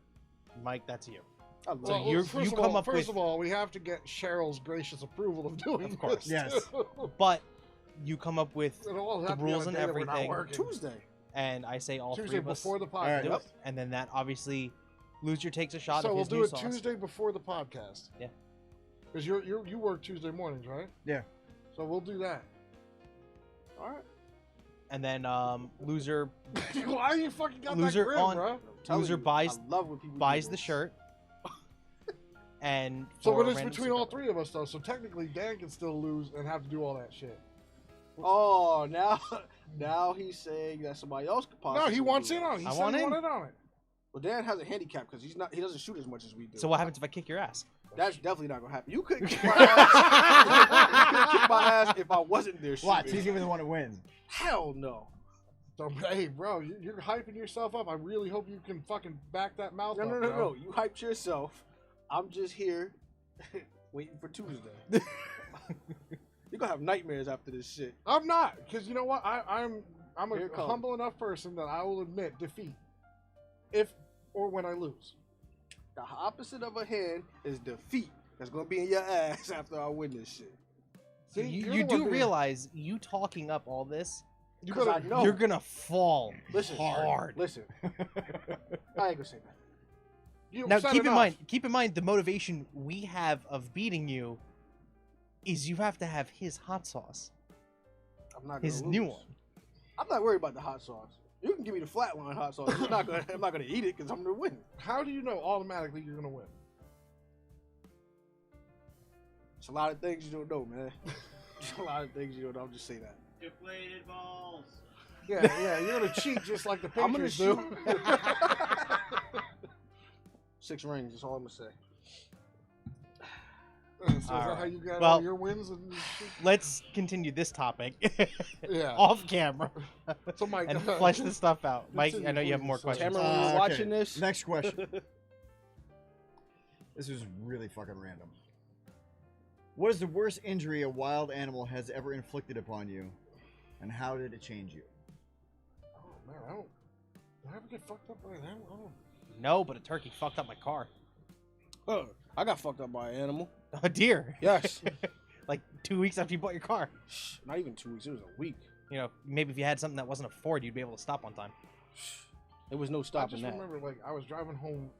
Speaker 3: Mike, that's you.
Speaker 2: I love
Speaker 3: So
Speaker 2: it.
Speaker 3: you're-
Speaker 1: first
Speaker 3: you
Speaker 1: of
Speaker 3: come
Speaker 1: all,
Speaker 3: up
Speaker 1: first
Speaker 3: with-
Speaker 1: of all, we have to get Cheryl's gracious approval of doing
Speaker 3: Of course.
Speaker 1: this,
Speaker 4: Yes.
Speaker 1: too.
Speaker 3: But you come up with
Speaker 1: It'll all have
Speaker 3: the
Speaker 1: to be on
Speaker 3: rules
Speaker 1: a
Speaker 3: and
Speaker 1: day that we're not
Speaker 3: everything.
Speaker 1: working.
Speaker 2: Tuesday.
Speaker 3: and I say all
Speaker 1: Tuesday
Speaker 3: three of us
Speaker 1: before the
Speaker 4: All right.
Speaker 3: do
Speaker 1: podcast.
Speaker 3: it, and then that obviously loser takes a shot
Speaker 1: So
Speaker 3: of
Speaker 1: we'll
Speaker 3: his
Speaker 1: do
Speaker 3: new
Speaker 1: it
Speaker 3: sauce.
Speaker 1: Tuesday before the podcast.
Speaker 3: Yeah.
Speaker 1: Because you work Tuesday mornings, right?
Speaker 4: Yeah.
Speaker 1: So we'll do that.
Speaker 2: All right.
Speaker 3: And then loser
Speaker 1: Why you fucking got
Speaker 3: Loser
Speaker 1: that grin,
Speaker 3: on-
Speaker 1: bro?
Speaker 2: I'm telling
Speaker 3: Loser
Speaker 2: you,
Speaker 3: buys-
Speaker 2: I love when people do
Speaker 3: buys the
Speaker 2: this.
Speaker 3: shirt. And
Speaker 1: So
Speaker 3: for
Speaker 1: it
Speaker 3: a
Speaker 1: is
Speaker 3: random
Speaker 1: between all
Speaker 3: super-
Speaker 1: three of us, though. So technically, Dan can still lose and have to do all that shit.
Speaker 2: Oh, now he's saying that somebody else could possibly.
Speaker 1: No, he wants
Speaker 2: do
Speaker 1: in
Speaker 2: it.
Speaker 1: on it. He
Speaker 3: I
Speaker 1: said
Speaker 3: want
Speaker 1: he
Speaker 3: in.
Speaker 1: wanted on it.
Speaker 2: Well, Dan has a handicap because he doesn't shoot as much as we do.
Speaker 3: So what happens if I kick your ass?
Speaker 2: That's definitely not gonna happen. You couldn't kick my ass. You couldn't kick my ass if I wasn't there shooting.
Speaker 4: Watch, he's gonna be the one that wins.
Speaker 2: Hell no.
Speaker 1: So, hey, bro, you're hyping yourself up. I really hope you can fucking back that mouth
Speaker 2: No,
Speaker 1: up,
Speaker 2: no.
Speaker 1: bro.
Speaker 2: You hyped yourself. I'm just here waiting for Tuesday. You're gonna have nightmares after this shit.
Speaker 1: I'm not, because you know what? I'm
Speaker 2: Here
Speaker 1: a
Speaker 2: it comes.
Speaker 1: humble enough person that I will admit defeat, if or when I lose.
Speaker 2: The opposite of a hand is defeat. That's gonna be in your ass after I win this shit.
Speaker 1: See,
Speaker 3: you
Speaker 1: you're
Speaker 3: you
Speaker 1: the one
Speaker 3: do
Speaker 1: being-
Speaker 3: realize you talking up all this,
Speaker 1: you
Speaker 2: 'Cause
Speaker 1: better
Speaker 2: I know.
Speaker 3: you're gonna fall
Speaker 2: Listen,
Speaker 3: hard.
Speaker 2: Listen, I ain't gonna say that.
Speaker 1: You
Speaker 3: Now
Speaker 1: said
Speaker 3: keep in
Speaker 1: enough.
Speaker 3: mind the motivation we have of beating you is you have to have his hot sauce,
Speaker 2: I'm not gonna
Speaker 3: his
Speaker 2: lose.
Speaker 3: new one.
Speaker 2: I'm not worried about the hot sauce. You can give me the flatline hot sauce. I'm not gonna eat it because I'm gonna win.
Speaker 1: How do you know automatically you're gonna win?
Speaker 2: It's a lot of things you don't know, man. It's a lot of things you don't know. I'll just say that.
Speaker 6: Deflated balls.
Speaker 1: Yeah, you're gonna cheat just like the
Speaker 2: I'm gonna
Speaker 1: Patriots
Speaker 2: shoot.
Speaker 1: do.
Speaker 2: 6 rings. That's all I'm gonna say.
Speaker 1: So is that
Speaker 3: Alright.
Speaker 1: how you got
Speaker 3: Well-
Speaker 1: all your wins? And
Speaker 3: Let's continue this topic
Speaker 1: yeah.
Speaker 3: off camera
Speaker 1: So Mike,
Speaker 3: and flesh this stuff out. Mike,
Speaker 1: Continue,
Speaker 3: I know you have
Speaker 1: please.
Speaker 3: more
Speaker 1: So-
Speaker 3: questions.
Speaker 2: Tamara, when you're
Speaker 4: Okay.
Speaker 2: watching this,
Speaker 4: Next question. This is really fucking random. What is the worst injury a wild animal has ever inflicted upon you, and how did it change you?
Speaker 1: Oh man, did I ever get fucked up by that? I don't.
Speaker 3: No, but a turkey fucked up my car.
Speaker 2: I got fucked up by an animal.
Speaker 3: A deer.
Speaker 2: Yes.
Speaker 3: Like 2 weeks after you bought your car.
Speaker 2: Not even 2 weeks. It was a week.
Speaker 3: You know, maybe if you had something that wasn't a Ford, you'd be able to stop on time.
Speaker 2: There was no
Speaker 1: I
Speaker 2: stopping
Speaker 1: just
Speaker 2: that.
Speaker 1: remember, like, I was driving home,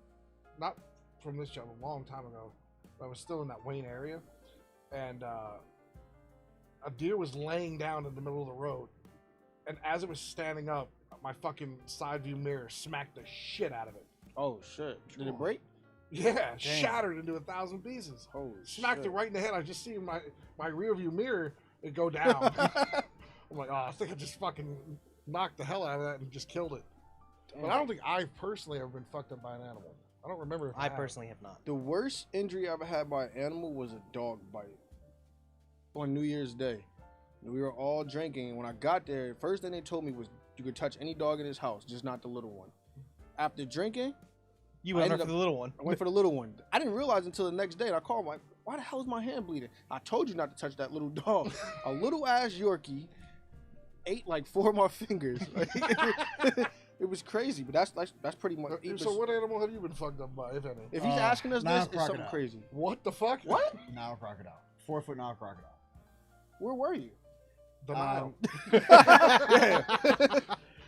Speaker 1: not from this job, a long time ago. But I was still in that Wayne area, and a deer was laying down in the middle of the road, and as it was standing up, my fucking side view mirror smacked the shit out of it.
Speaker 2: Oh shit! Did it break?
Speaker 1: Yeah, shattered into 1,000 pieces.
Speaker 2: Holy
Speaker 1: Smacked
Speaker 2: shit.
Speaker 1: it right in the head. I just seen my rear view mirror it go down. I'm like, oh, I think I just fucking knocked the hell out of that and just killed it. But I don't think I've personally ever been fucked up by an animal. I don't remember. If
Speaker 3: I
Speaker 1: have.
Speaker 3: personally have not.
Speaker 2: The worst injury I ever had by an animal was a dog bite on New Year's Day. We were all drinking, and when I got there, first thing they told me was you could touch any dog in this house, just not the little one. After drinking,
Speaker 3: You
Speaker 2: I
Speaker 3: went
Speaker 2: ended
Speaker 3: for the little one.
Speaker 2: I went for the little one. I didn't realize until the next day, and I called him like, why the hell is my hand bleeding? I told you not to touch that little dog. A little ass Yorkie ate like 4 of my fingers. It was crazy, but that's pretty much.
Speaker 1: So what animal have you been fucked up by, if any?
Speaker 2: If he's asking us
Speaker 4: Nile
Speaker 2: this, it's something
Speaker 4: crocodile.
Speaker 2: crazy.
Speaker 1: What the fuck?
Speaker 2: What?
Speaker 4: Nile crocodile. 4-foot Nile crocodile.
Speaker 2: Where were you?
Speaker 1: The Nile.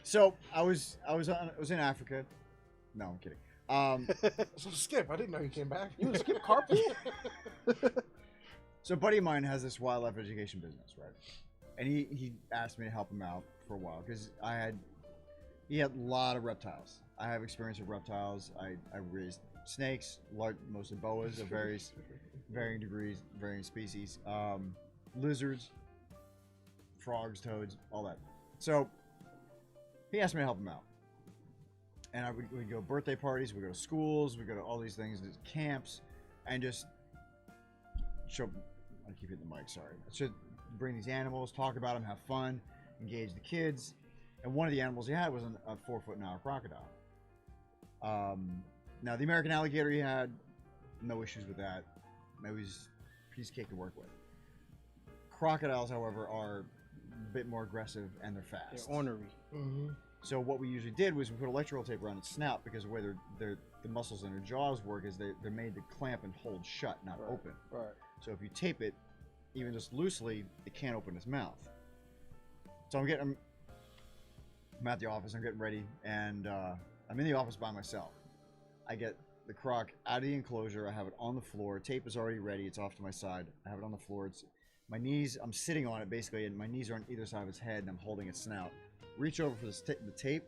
Speaker 4: So I was in Africa. No, I'm kidding.
Speaker 1: So Skip, I didn't know you came back.
Speaker 2: You was skip carpool?
Speaker 4: So a buddy of mine has this wildlife education business, right? And he asked me to help him out for a while because he had a lot of reptiles. I have experience with reptiles. I raised snakes, mostly boas of varying degrees, varying species, lizards, frogs, toads, all that. So he asked me to help him out. And we'd go birthday parties, we'd go to schools, we'd go to all these things, camps, and just show. I keep hitting the mic, sorry. Should bring these animals, talk about them, have fun, engage the kids. And one of the animals he had was a 4-foot Nile crocodile. Now the American alligator he had, no issues with that. It was a piece of cake to work with. Crocodiles, however, are a bit more aggressive and they're fast.
Speaker 2: They're ornery.
Speaker 1: Mm-hmm.
Speaker 4: So what we usually did was we put electrical tape around its snout because the way the muscles in their jaws work is they're made to clamp and hold shut, not open.
Speaker 2: Right.
Speaker 4: So if you tape it, even just loosely, it can't open its mouth. So I'm at the office, I'm getting ready, and I'm in the office by myself. I get the croc out of the enclosure, I have it on the floor, tape is already ready, it's off to my side, I have it on the floor, my knees, I'm sitting on it basically, and my knees are on either side of its head, and I'm holding its snout. Reach over for the tape,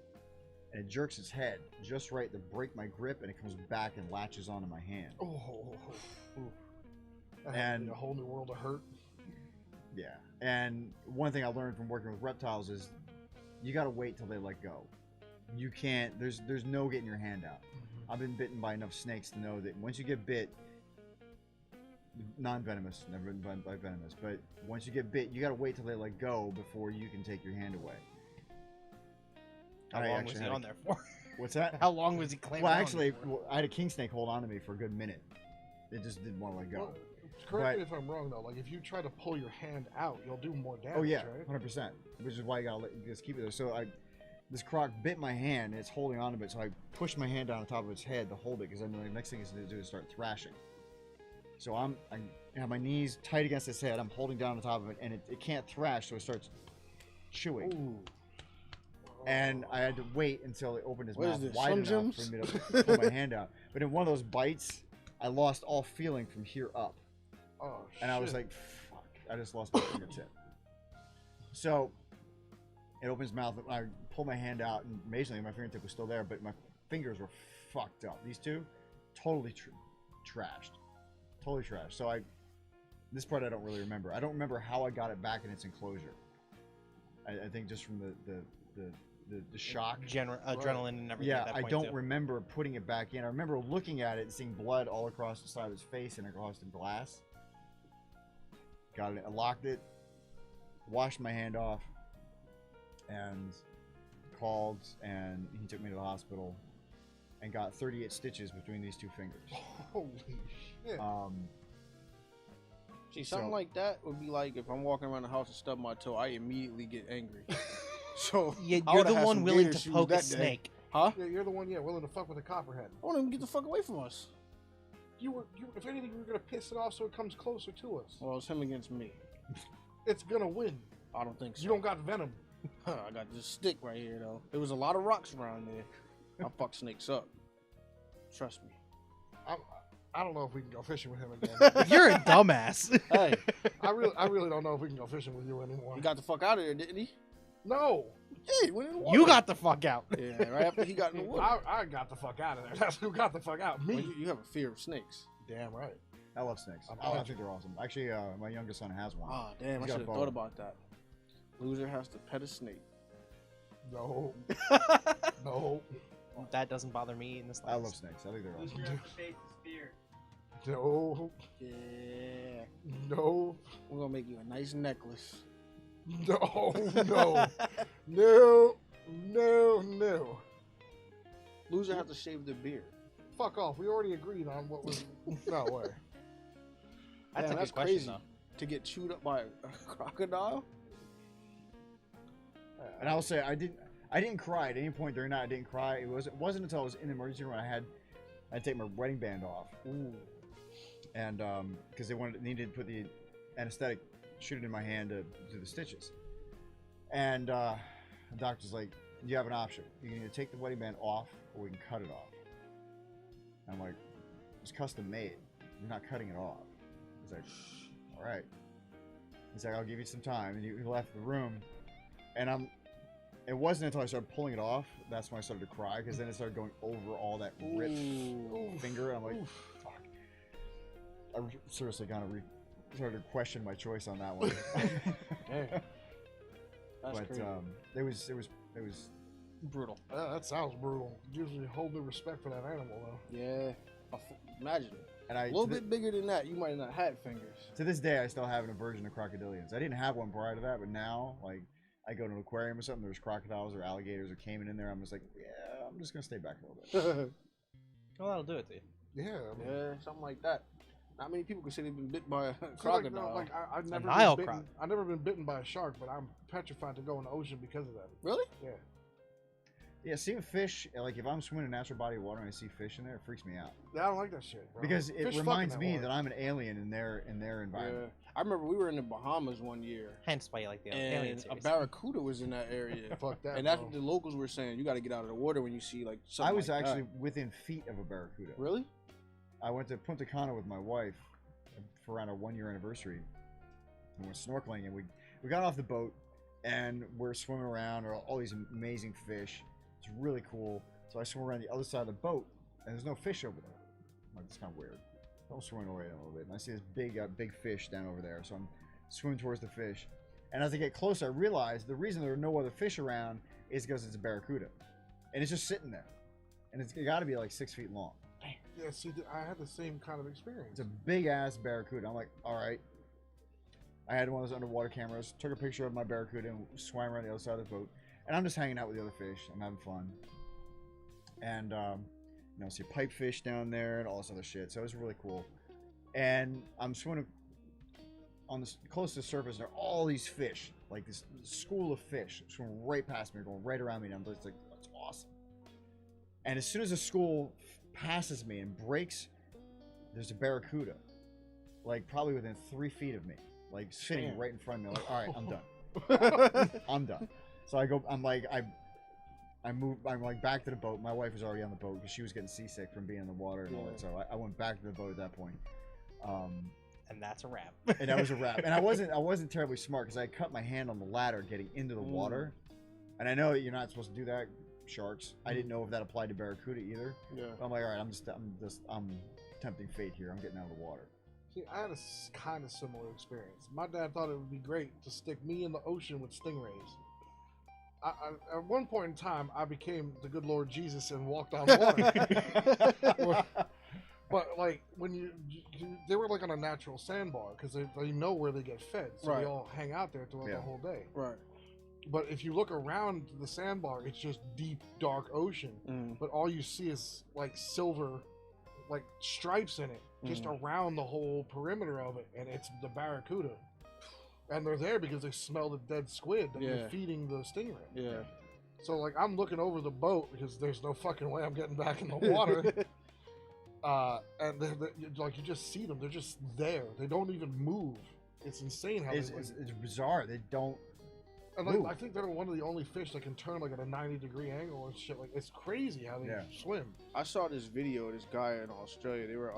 Speaker 4: and it jerks its head just right to break my grip, and it comes back and latches onto my hand.
Speaker 1: And a whole new world of hurt.
Speaker 4: Yeah, and one thing I learned from working with reptiles is you got to wait till they let go. You can't. There's no getting your hand out. I've been bitten by enough snakes to know that once you get bit, non-venomous, never been bitten by venomous, but once you get bit, you got to wait till they let go before you can take your hand away.
Speaker 3: How long was he on there for?
Speaker 4: What's that?
Speaker 3: How long was he claiming?
Speaker 4: Well, actually, I had a king snake hold on to me for a good minute. It just didn't want to let go.
Speaker 1: Well, correct me if I'm wrong though. Like if you try to pull your hand out, you'll do more damage.
Speaker 4: Oh yeah,
Speaker 1: right?
Speaker 4: 100%. Which is why you gotta just keep it there. So this croc bit my hand, and it's holding on to it. So I pushed my hand down on top of its head to hold it, because then the next thing it's going to do is start thrashing. So I have my knees tight against its head. I'm holding down on top of it, and it can't thrash, so it starts chewing.
Speaker 2: Ooh.
Speaker 4: And I had to wait until it opened his
Speaker 2: What
Speaker 4: mouth
Speaker 2: is this,
Speaker 4: wide enough
Speaker 2: Slim
Speaker 4: for me to pull my hand out. But in one of those bites, I lost all feeling from here up.
Speaker 1: Oh,
Speaker 4: And I was like, fuck, I just lost my fingertip. So it opens its mouth, and I pull my hand out, and amazingly my fingertip was still there, but my fingers were fucked up. These two, totally trashed. Totally trashed. So this part I don't really remember. I don't remember how I got it back in its enclosure. I think just from the shock.
Speaker 3: Adrenaline and everything.
Speaker 4: Yeah,
Speaker 3: at that
Speaker 4: I
Speaker 3: point
Speaker 4: don't
Speaker 3: too.
Speaker 4: remember putting it back in. I remember looking at it and seeing blood all across the side of his face and across the glass. Got it, I locked it, washed my hand off, and called, and he took me to the hospital and got 38 stitches between these two fingers.
Speaker 1: Holy shit.
Speaker 2: See, something like that would be like if I'm walking around the house and stub my toe, I immediately get angry. So
Speaker 3: Yeah,
Speaker 2: I
Speaker 3: you're
Speaker 2: would've
Speaker 3: the
Speaker 2: had
Speaker 3: one
Speaker 2: some
Speaker 3: willing
Speaker 2: gator
Speaker 3: to
Speaker 2: shoes
Speaker 3: poke a
Speaker 2: that day.
Speaker 3: snake.
Speaker 2: Huh?
Speaker 1: Yeah, you're the one, willing to fuck with a copperhead.
Speaker 2: I want him to get the fuck away from us.
Speaker 1: if anything, you were gonna piss it off so it comes closer to us.
Speaker 2: Well, it's him against me.
Speaker 1: It's gonna win.
Speaker 2: I don't think so.
Speaker 1: You don't got venom.
Speaker 2: I got this stick right here, though. There was a lot of rocks around there. I fuck snakes up. Trust me.
Speaker 1: I don't know if we can go fishing with him again.
Speaker 3: You're a dumbass.
Speaker 2: Hey,
Speaker 1: I really don't know if we can go fishing with you anymore.
Speaker 2: he got the fuck out of there, didn't he?
Speaker 1: No,
Speaker 2: Yeah, he went in the water.
Speaker 3: You got the fuck out.
Speaker 2: Yeah, right after he got in the water.
Speaker 1: I got the fuck out of there. That's who got the fuck out. Me.
Speaker 2: Well, you have a fear of snakes.
Speaker 1: Damn right.
Speaker 4: I love snakes.
Speaker 1: I'm
Speaker 4: I
Speaker 1: glad
Speaker 4: think they're awesome. Actually, my youngest son has one.
Speaker 2: Oh, damn, I
Speaker 4: He's got
Speaker 2: should
Speaker 4: a
Speaker 2: have
Speaker 4: bow.
Speaker 2: thought about that. Loser has to pet a snake.
Speaker 1: No. No.
Speaker 3: That doesn't bother me in this.
Speaker 4: I love snakes. I think they're
Speaker 6: Loser
Speaker 4: awesome.
Speaker 6: has to face the spear.
Speaker 1: No.
Speaker 2: Yeah.
Speaker 1: No.
Speaker 2: We're going to make you a nice necklace.
Speaker 1: No. No. No. No. No.
Speaker 2: Loser has to shave their beard.
Speaker 1: Fuck off. We already agreed on what was. No way.
Speaker 3: That's
Speaker 2: Damn,
Speaker 3: a
Speaker 2: that's
Speaker 3: good question,
Speaker 2: crazy.
Speaker 3: though.
Speaker 2: To get chewed up by a crocodile?
Speaker 4: And I will say, I didn't cry at any point during that. I didn't cry. It wasn't until I was in the emergency room I had to take my wedding band off.
Speaker 2: Ooh.
Speaker 4: And because they needed to put the anesthetic, shoot it in my hand to do the stitches. And the doctor's like, you have an option. You can either take the wedding band off or we can cut it off. And I'm like, it's custom made. You're not cutting it off. He's like, all right. He's like, I'll give you some time. And he left the room. And it wasn't until I started pulling it off that's when I started to cry, because then it started going over all that ripped finger. And I'm like, fuck. I seriously kind of started to question my choice on that one.
Speaker 2: Damn. That's
Speaker 4: But
Speaker 2: crazy.
Speaker 4: it was
Speaker 2: Brutal.
Speaker 1: That sounds brutal. Gives you a whole new respect for that animal, though.
Speaker 2: Yeah. Imagine.
Speaker 4: and I
Speaker 2: A little bit bigger than that, you might not have fingers.
Speaker 4: to this day I still have an aversion to crocodilians. I didn't have one prior to that, but now like I go to an aquarium or something, there's crocodiles or alligators or caiman in there. I'm just like, yeah, I'm just gonna stay back a little bit.
Speaker 3: Well, that'll do it to you.
Speaker 1: Yeah. I mean,
Speaker 2: Yeah, something like that. Not many people can say they've been bit by a
Speaker 1: see,
Speaker 2: crocodile.
Speaker 1: I've never
Speaker 3: Nile
Speaker 1: been bitten.
Speaker 3: croc.
Speaker 1: I've never been bitten by a shark, but I'm petrified to go in the ocean because of that.
Speaker 2: Really?
Speaker 1: Yeah.
Speaker 4: Yeah, seeing fish, like if I'm swimming in a natural body of water and I see fish in there, it freaks me out.
Speaker 1: Yeah, I don't like that shit, bro.
Speaker 4: Because it
Speaker 1: Fish
Speaker 4: reminds
Speaker 1: fucking
Speaker 4: me
Speaker 1: water.
Speaker 4: that I'm an alien in their environment.
Speaker 2: Yeah. I remember we were in the Bahamas one year,
Speaker 3: Hence why you like the alien
Speaker 2: and a
Speaker 3: series.
Speaker 2: barracuda was in that area.
Speaker 1: Fuck that.
Speaker 2: And that's
Speaker 1: bro.
Speaker 2: what the locals were saying. You got to get out of the water when you see like something
Speaker 4: I was
Speaker 2: like
Speaker 4: actually
Speaker 2: that.
Speaker 4: within feet of a barracuda.
Speaker 2: Really?
Speaker 4: I went to Punta Cana with my wife for around our 1-year anniversary. And we're snorkeling, and we got off the boat, and we're swimming around, or all these amazing fish. It's really cool. So I swim around the other side of the boat, and there's no fish over there. I'm like, it's kind of weird. So I'm swimming away a little bit, and I see this big fish down over there. So I'm swimming towards the fish, and as I get closer, I realize the reason there are no other fish around is because it's a barracuda, and it's just sitting there, and it got to be like 6 feet long.
Speaker 1: Yeah, see, I had the same kind of experience.
Speaker 4: It's a big ass barracuda. I'm like, all right. I had one of those underwater cameras, took a picture of my barracuda, and swam around the other side of the boat. And I'm just hanging out with the other fish. I'm having fun. And, see pipefish down there and all this other shit. So it was really cool. And I'm swimming on close to the surface, and there are all these fish, like this school of fish, swimming right past me, going right around me. And I'm just like, that's awesome. And as soon as the school passes me and breaks, there's a barracuda, like probably within 3 feet of me, like sitting
Speaker 2: Damn.
Speaker 4: right in front of me. Like, all right, I'm done. I'm done. So I go. I'm like, I move. I'm like back to the boat. My wife was already on the boat because she was getting seasick from being in the water and all that. So I went back to the boat at that point.
Speaker 3: And that's a wrap.
Speaker 4: And that was a wrap. And I wasn't terribly smart because I cut my hand on the ladder getting into the water. And I know that you're not supposed to do that. Sharks. I didn't know if that applied to barracuda either.
Speaker 2: Yeah.
Speaker 4: But I'm like, all right, I'm tempting fate here. I'm getting out of the water.
Speaker 1: See, I had a kind of similar experience. My dad thought it would be great to stick me in the ocean with stingrays. At one point in time, I became the good Lord Jesus and walked on water. But like when they were like on a natural sandbar because they know where they get fed, so
Speaker 2: Right.
Speaker 1: they all hang out there throughout the whole day.
Speaker 2: Right.
Speaker 1: But if you look around the sandbar, it's just deep, dark ocean.
Speaker 2: Mm.
Speaker 1: But all you see is like silver, like stripes in it, just around the whole perimeter of it, and it's the barracuda. And they're there because they smell the dead squid that you're feeding the stingray.
Speaker 2: Yeah.
Speaker 1: So like I'm looking over the boat because there's no fucking way I'm getting back in the water. And like you just see them, they're just there. They don't even move. It's insane how
Speaker 4: It's bizarre. They don't.
Speaker 1: And like, I think they're one of the only fish that can turn like at a 90-degree angle and shit. Like it's crazy how they swim.
Speaker 2: I saw this video of this guy in Australia. They were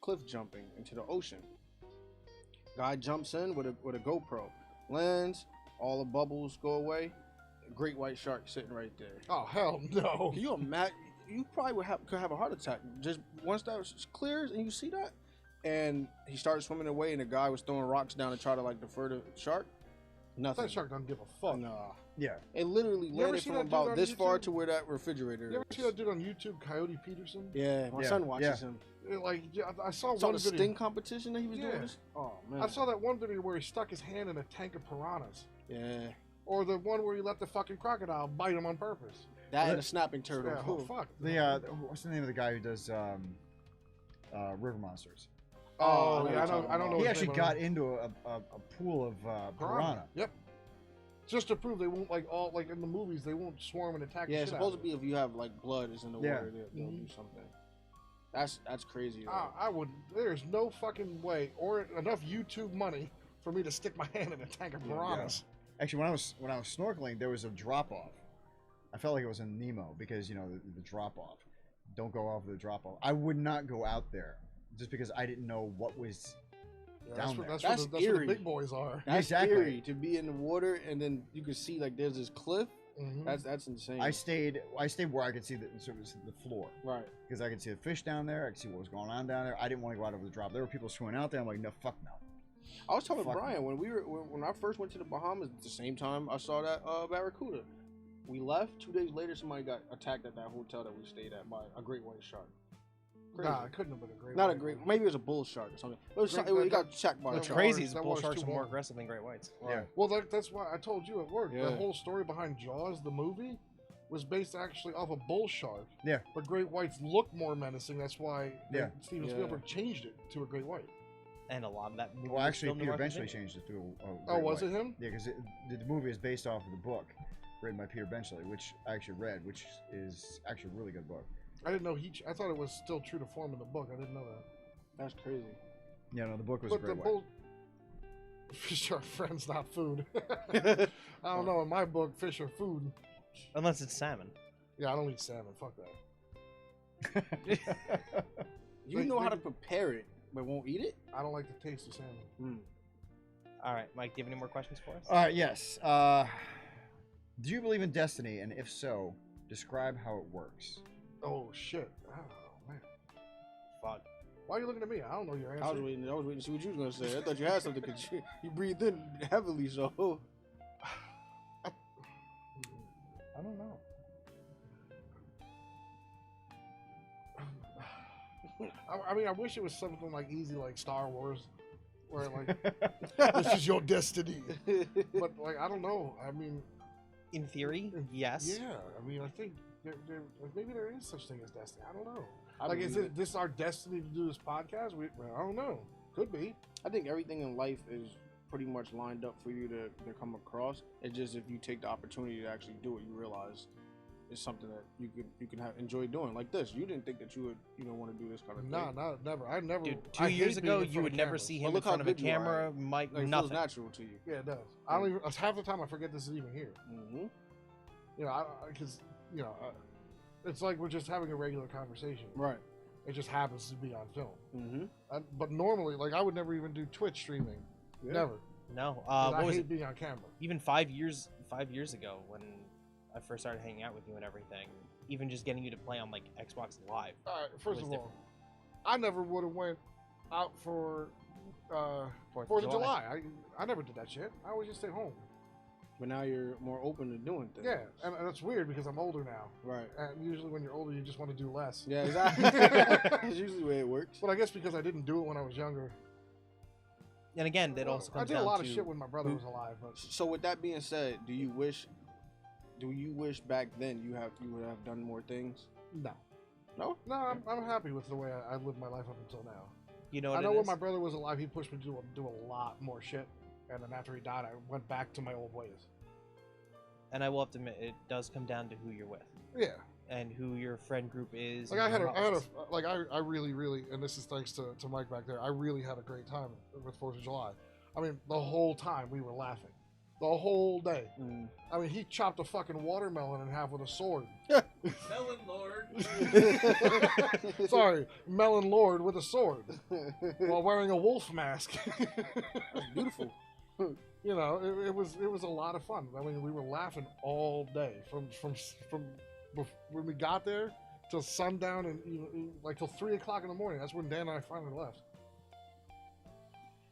Speaker 2: cliff jumping into the ocean. Guy jumps in with a GoPro, lands, all the bubbles go away. Great white shark sitting right there.
Speaker 1: Oh hell no!
Speaker 2: Can you imagine? You probably could have a heart attack just once that clears and you see that. And he started swimming away, and the guy was throwing rocks down to try to like defer the shark. Nothing.
Speaker 1: That shark doesn't give a fuck.
Speaker 2: Nah.
Speaker 4: Yeah.
Speaker 2: It literally landed from about this far to where that refrigerator is.
Speaker 1: You ever see that dude on YouTube, Coyote Peterson?
Speaker 2: Yeah, my son watches him.
Speaker 1: I saw
Speaker 2: Saw
Speaker 1: one
Speaker 2: the
Speaker 1: video.
Speaker 2: sting competition that he was doing. Oh man.
Speaker 1: I saw that one video where he stuck his hand in a tank of piranhas.
Speaker 2: Yeah.
Speaker 1: Or the one where he let the fucking crocodile bite him on purpose.
Speaker 2: That and a snapping turtle.
Speaker 1: Yeah, oh, fuck.
Speaker 4: What's the name of the guy who does River Monsters?
Speaker 1: Oh, yeah, I don't know.
Speaker 4: He actually got into a pool of piranha.
Speaker 1: Yep. Just to prove they won't like in the movies they won't swarm and attack.
Speaker 2: Yeah,
Speaker 1: the
Speaker 2: it's
Speaker 1: shit
Speaker 2: supposed
Speaker 1: out
Speaker 2: to be if you have like blood is in the water, they'll do something. That's crazy.
Speaker 1: I would. There's no fucking way or enough YouTube money for me to stick my hand in a tank of piranhas.
Speaker 4: Actually, when I was snorkeling, there was a drop off. I felt like it was in Nemo because the drop off. Don't go off the drop off. I would not go out there just because I didn't know what was down there.
Speaker 1: That's where the big boys are.
Speaker 2: That's scary to be in the water and then you can see like there's this cliff.
Speaker 1: Mm-hmm.
Speaker 2: That's insane.
Speaker 4: I stayed where I could see the floor.
Speaker 2: Right.
Speaker 4: Because I could see the fish down there. I could see what was going on down there. I didn't want to go out over the drop. There were people swimming out there. I'm like, no, fuck no.
Speaker 2: I was telling Brian when I first went to the Bahamas at the same time I saw that barracuda. We left 2 days later. Somebody got attacked at that hotel that we stayed at by a great white shark. Crazy.
Speaker 1: Nah, it couldn't have been a great.
Speaker 2: Not a great. Maybe it was a bull shark or something. It got checked by.
Speaker 3: What's
Speaker 2: a
Speaker 3: crazy is
Speaker 1: that
Speaker 3: bull
Speaker 1: water's
Speaker 3: sharks
Speaker 1: too
Speaker 3: are more
Speaker 1: warm.
Speaker 3: aggressive than great whites.
Speaker 4: Yeah.
Speaker 1: Well, that's why I told you at work.
Speaker 2: Yeah.
Speaker 1: The whole story behind Jaws, the movie, was based actually off a bull shark.
Speaker 4: Yeah.
Speaker 1: But great whites look more menacing. That's why Steven
Speaker 2: Yeah.
Speaker 1: Spielberg changed it to a great white.
Speaker 3: And a lot of that movie
Speaker 4: Well,
Speaker 3: was
Speaker 4: actually,
Speaker 3: filmed in
Speaker 4: Peter
Speaker 3: West
Speaker 4: Benchley
Speaker 3: Virginia.
Speaker 4: changed it to a
Speaker 1: Oh,
Speaker 4: great
Speaker 1: was
Speaker 4: white.
Speaker 1: it him?
Speaker 4: Yeah, because the movie is based off of the book written by Peter Benchley, which I actually read, which is actually a really good book.
Speaker 1: I didn't know I thought it was still true to form in the book. I didn't know that.
Speaker 2: That's crazy.
Speaker 4: Yeah, no, the book was
Speaker 1: But
Speaker 4: a
Speaker 1: the
Speaker 4: great white.
Speaker 1: fish are friends, not food. I don't know. In my book, fish are food.
Speaker 3: Unless it's salmon.
Speaker 1: Yeah, I don't eat salmon. Fuck that.
Speaker 2: You know how to prepare it, but won't eat it.
Speaker 1: I don't like the taste of salmon.
Speaker 3: All right, Mike, do you have any more questions for us?
Speaker 4: All right, yes. Do you believe in destiny? And if so, describe how it works.
Speaker 1: Oh shit! Oh man.
Speaker 3: Fuck.
Speaker 1: Why are you looking at me? I don't know your answer.
Speaker 2: I was waiting to see what you was gonna say. I thought you had something because you breathed in heavily. So
Speaker 1: I don't know. I mean, I wish it was something like easy, like Star Wars, where like this is your destiny. But like, I don't know. I mean,
Speaker 3: In theory, yes.
Speaker 1: yeah. I mean, I think maybe there is such thing as destiny. I don't know.
Speaker 2: I
Speaker 1: Like, is
Speaker 2: believe
Speaker 1: this our destiny to do this podcast? I don't know. Could be.
Speaker 2: I think everything in life is pretty much lined up for you to come across. It's just if you take the opportunity to actually do it, you realize it's something that you can enjoy doing. Like this, you didn't think that you would want to do this kind of
Speaker 1: Nah,
Speaker 2: thing.
Speaker 1: never. I never.
Speaker 3: Dude,
Speaker 1: I
Speaker 3: 2 years
Speaker 1: hate being
Speaker 3: ago,
Speaker 1: in front
Speaker 3: you
Speaker 1: of
Speaker 3: would never
Speaker 1: cameras.
Speaker 3: see
Speaker 2: Well,
Speaker 3: him in
Speaker 2: look how
Speaker 3: front of a
Speaker 2: good you are.
Speaker 3: camera, mic,
Speaker 2: Like, it feels
Speaker 3: nothing.
Speaker 2: natural to you.
Speaker 1: Yeah, it does. I don't even. Half the time, I forget this is even here.
Speaker 2: Mm-hmm.
Speaker 1: You know, because it's like we're just having a regular conversation.
Speaker 2: Right.
Speaker 1: It just happens to be on film.
Speaker 2: Mm-hmm.
Speaker 1: But normally, like I would never even do Twitch streaming.
Speaker 2: Yeah.
Speaker 1: Never.
Speaker 3: No.
Speaker 1: 'Cause
Speaker 3: What
Speaker 1: I
Speaker 3: was
Speaker 1: hate
Speaker 3: it?
Speaker 1: being on camera.
Speaker 3: Even 5 years ago, when I first started hanging out with you and everything, even just getting you to play on like Xbox Live.
Speaker 1: All right. First
Speaker 3: was
Speaker 1: of all, I never would have went out for Fourth of July. I never did that shit. I always just stay home.
Speaker 2: But now you're more open to doing things.
Speaker 1: Yeah, and that's weird because I'm older now.
Speaker 2: Right.
Speaker 1: And usually when you're older, you just want to do less.
Speaker 2: Yeah, exactly. That's usually the way it works.
Speaker 1: But I guess because I didn't do it when I was younger.
Speaker 3: And again, that also
Speaker 1: I
Speaker 3: comes
Speaker 1: did
Speaker 3: down
Speaker 1: a lot
Speaker 3: to
Speaker 1: of shit when my brother was alive. But
Speaker 2: So with that being said, do you wish back then you would have done more things?
Speaker 1: no.
Speaker 2: No?
Speaker 1: No, I'm happy with the way I lived my life up until now.
Speaker 3: you know what
Speaker 1: I know
Speaker 3: it
Speaker 1: when
Speaker 3: is?
Speaker 1: my brother was alive, he pushed me to do a lot more shit. And then after he died, I went back to my old ways.
Speaker 3: And I will have to admit, it does come down to who you're with.
Speaker 1: Yeah.
Speaker 3: and who your friend group is.
Speaker 1: Like
Speaker 3: and
Speaker 1: I really, and this is thanks to Mike back there. I really had a great time with 4th of July. I mean, the whole time we were laughing, the whole day. I mean, he chopped a fucking watermelon in half with a sword.
Speaker 6: Melon Lord.
Speaker 1: Sorry, Melon Lord with a sword while wearing a wolf mask.
Speaker 2: That's beautiful.
Speaker 1: You know, it was a lot of fun. I mean, we were laughing all day from when we got there till sundown and like till 3 o'clock in the morning. That's when Dan and I finally left.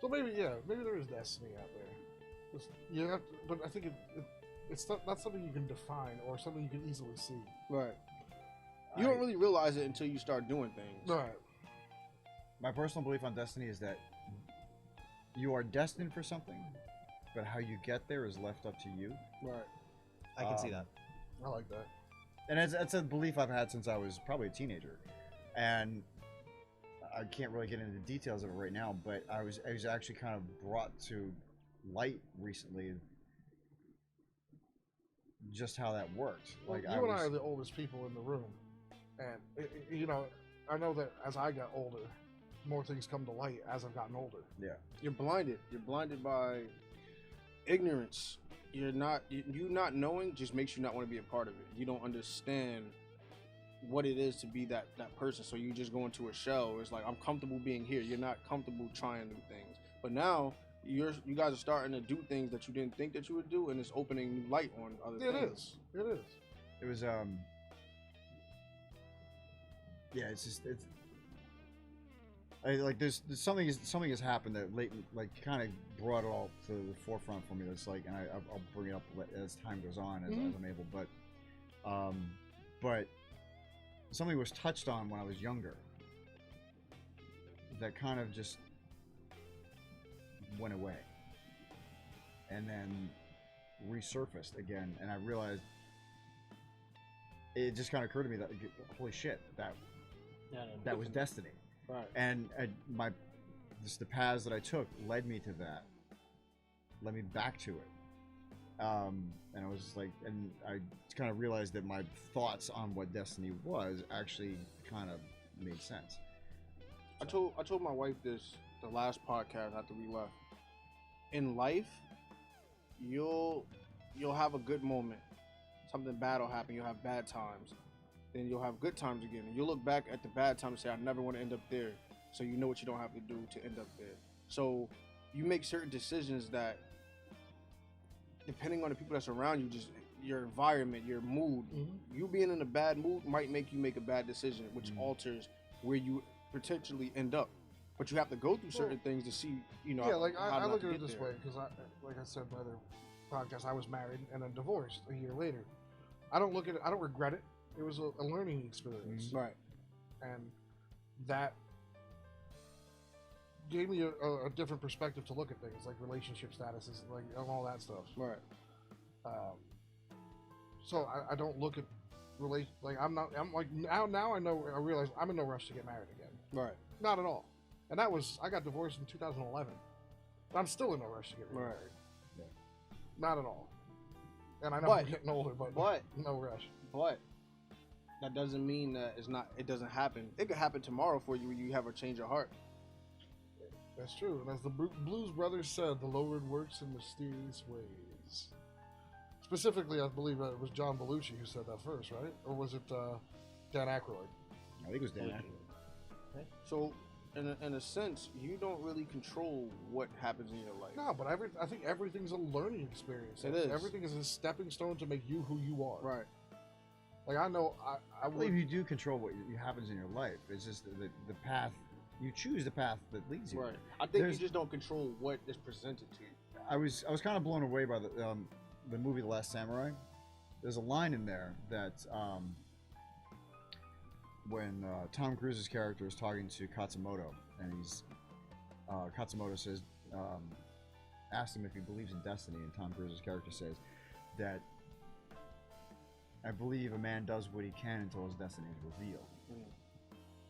Speaker 1: So maybe there is destiny out there. You have to, but I think it's not something you can define or something you can easily see.
Speaker 2: Right. You don't really realize it until you start doing things.
Speaker 1: Right.
Speaker 4: My personal belief on destiny is that you are destined for something, but how you get there is left up to you.
Speaker 1: Right.
Speaker 3: I can see that.
Speaker 1: I like that.
Speaker 4: And it's a belief I've had since I was probably a teenager, and I can't really get into the details of it right now. But I was actually kind of brought to light recently just how that worked.
Speaker 1: Well,
Speaker 4: Like
Speaker 1: you and I are the oldest people in the room, and you know, I know that as I got older, more things come to light as I've gotten older.
Speaker 4: Yeah.
Speaker 2: You're blinded. You're blinded by ignorance. You not knowing just makes you not want to be a part of it. You don't understand what it is to be that person. So you just go into a shell. It's like, I'm comfortable being here. You're not comfortable trying new things. But now you guys are starting to do things that you didn't think that you would do, and it's opening new light on other things.
Speaker 1: It is.
Speaker 4: It was yeah, it's like there's something has happened that lately, like, kind of brought it all to the forefront for me. That's like, and I'll bring it up as time goes on as I'm able, but something was touched on when I was younger that kind of just went away and then resurfaced again, and I realized it just kind of occurred to me that, holy shit, that was destiny.
Speaker 2: Right.
Speaker 4: And the paths that I took led me to that, led me back to it. And I was just like, and I kind of realized that my thoughts on what destiny was actually kind of made sense.
Speaker 2: I told my wife this the last podcast after we left. In life, you'll have a good moment. Something bad will happen. You'll have bad times. Then you'll have good times again. And you'll look back at the bad times and say, I never want to end up there. So you know what you don't have to do to end up there. So you make certain decisions that, depending on the people that's around you, just your environment, your mood, you being in a bad mood might make you make a bad decision, which alters where you potentially end up. But you have to go through certain things to see, you know.
Speaker 1: Yeah, like
Speaker 2: how
Speaker 1: I
Speaker 2: not
Speaker 1: look
Speaker 2: to
Speaker 1: at it
Speaker 2: get
Speaker 1: this
Speaker 2: there.
Speaker 1: way because, like I said in the other podcast, I was married and then divorced a year later. I don't look at it. I don't regret it. It was a learning experience,
Speaker 2: Right.
Speaker 1: and that gave me a different perspective to look at things, like relationship statuses, like and all that stuff.
Speaker 2: Right.
Speaker 1: So I don't look at I'm like now I realize I'm in no rush to get married again.
Speaker 2: Right.
Speaker 1: Not at all. And I got divorced in 2011. But I'm still in no rush to get married.
Speaker 2: Right.
Speaker 1: Not at all. And I know
Speaker 2: But-
Speaker 1: I'm getting older, but no rush.
Speaker 2: But that doesn't mean that it doesn't happen. It could happen tomorrow for you when you have a change of heart.
Speaker 1: That's true. And as the Blues Brothers said, the Lord works in mysterious ways. Specifically, I believe it was John Belushi who said that first, right? Or was it Dan Aykroyd?
Speaker 4: I think it was Dan Aykroyd.
Speaker 2: So, in a sense, you don't really control what happens in your life.
Speaker 1: No, but I think everything's a learning experience.
Speaker 2: It is.
Speaker 1: Everything is a stepping stone to make you who you are.
Speaker 2: Right.
Speaker 1: Like I know
Speaker 4: I believe you do control what happens in your life. It's just the path. You choose the path that leads you.
Speaker 2: Right. I think
Speaker 4: There's-
Speaker 2: you just don't control what is presented to you.
Speaker 4: I was kind of blown away by the movie The Last Samurai. There's a line in there that when Tom Cruise's character is talking to Katsumoto, and Katsumoto says, asks him if he believes in destiny, and Tom Cruise's character says that, I believe a man does what he can until his destiny is revealed.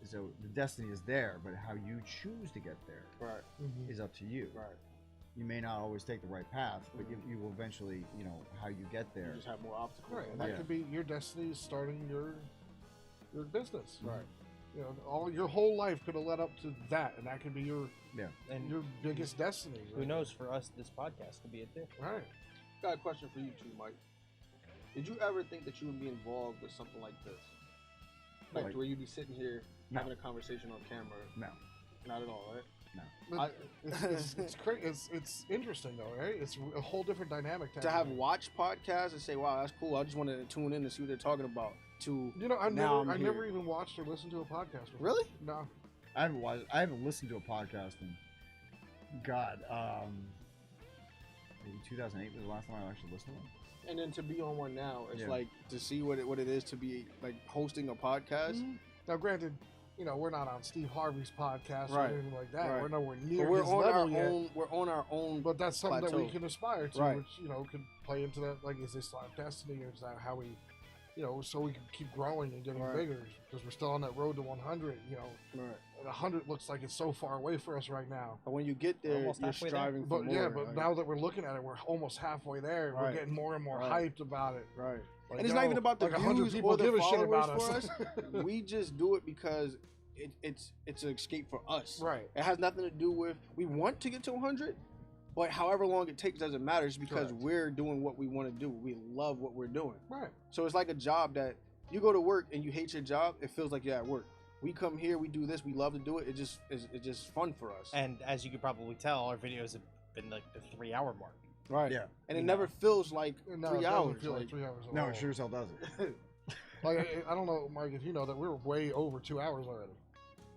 Speaker 4: So the destiny is there, but how you choose to get there
Speaker 2: Right.
Speaker 4: is up to you.
Speaker 2: Right.
Speaker 4: You may not always take the right path, but you will eventually, how you get there.
Speaker 2: You just have more obstacles.
Speaker 1: Right, and that
Speaker 4: Yeah.
Speaker 1: could be your destiny is starting your your business.
Speaker 2: Right.
Speaker 1: You know, all your whole life could have led up to that, and that could be your
Speaker 3: And
Speaker 1: your biggest destiny.
Speaker 3: who
Speaker 1: right?
Speaker 3: knows? For us, this podcast could be it too.
Speaker 1: Right.
Speaker 2: Got a question for you too, Mike. Did you ever think that you would be involved with something like this? Like
Speaker 4: Like-
Speaker 2: where you'd be sitting here
Speaker 4: No.
Speaker 2: having a conversation on camera?
Speaker 4: No.
Speaker 2: Not at all, right?
Speaker 1: But it's interesting though, right? It's a whole different dynamic
Speaker 2: To have watched podcasts and say, "Wow, that's cool. I just wanted to tune in to see what they're talking about." To
Speaker 1: You know, I
Speaker 2: Now
Speaker 1: never
Speaker 2: I'm
Speaker 1: never
Speaker 2: here.
Speaker 1: even watched or listened to a podcast before.
Speaker 2: Really?
Speaker 1: No.
Speaker 4: I haven't listened to a podcast in God, maybe 2008 was the last time I actually listened to one.
Speaker 2: and then to be on one now, it's
Speaker 4: Yeah.
Speaker 2: like to see what it is to be like hosting a podcast.
Speaker 1: Now, granted, you know, we're not on Steve Harvey's podcast
Speaker 2: Right.
Speaker 1: or anything like that.
Speaker 2: Right.
Speaker 1: We're nowhere near
Speaker 2: But we're
Speaker 1: his
Speaker 2: on
Speaker 1: level
Speaker 2: our
Speaker 1: yet.
Speaker 2: own. We're on our own.
Speaker 1: But that's something that we
Speaker 2: plateau.
Speaker 1: can aspire to,
Speaker 2: Right.
Speaker 1: which, you know, could play into that. Like, is this our destiny, or is that how we, you know, so we can keep growing and getting
Speaker 2: Right.
Speaker 1: bigger? Because we're still on that road to 100. You know,
Speaker 2: Right.
Speaker 1: and 100 looks like it's so far away for us right now.
Speaker 2: But when you get there,
Speaker 3: Almost
Speaker 2: you're
Speaker 3: halfway there.
Speaker 2: striving for
Speaker 1: But
Speaker 2: more.
Speaker 1: yeah, but
Speaker 2: like-
Speaker 1: now that we're looking at it, we're almost halfway there. We're
Speaker 2: Right.
Speaker 1: getting more and more
Speaker 2: Right.
Speaker 1: hyped about it.
Speaker 2: right.
Speaker 1: Like,
Speaker 2: And it's not even about the
Speaker 1: like 100
Speaker 2: views
Speaker 1: people
Speaker 2: or the
Speaker 1: give a shit
Speaker 2: followers
Speaker 1: about
Speaker 2: for
Speaker 1: us.
Speaker 2: us. We just do it because it's an escape for us.
Speaker 1: Right.
Speaker 2: It has nothing to do with we want to get to 100, but however long it takes doesn't matter. It's because
Speaker 1: Correct.
Speaker 2: we're doing what we want to do. We love what we're doing.
Speaker 1: Right.
Speaker 2: So it's like a job that you go to work and you hate your job. It feels like you're at work. We come here, we do this, we love to do it. It's just fun for us.
Speaker 3: And as you could probably tell, our videos have been like the 3-hour mark.
Speaker 2: Right.
Speaker 4: Yeah.
Speaker 2: And it
Speaker 3: You
Speaker 2: never feels like
Speaker 1: No,
Speaker 2: 3
Speaker 1: it doesn't
Speaker 2: hours.
Speaker 1: feel like
Speaker 2: Like,
Speaker 1: 3 hours. at
Speaker 4: No,
Speaker 1: all.
Speaker 4: it sure as hell doesn't.
Speaker 1: Like, I don't know, Mike, if you know that we're way over 2 hours already.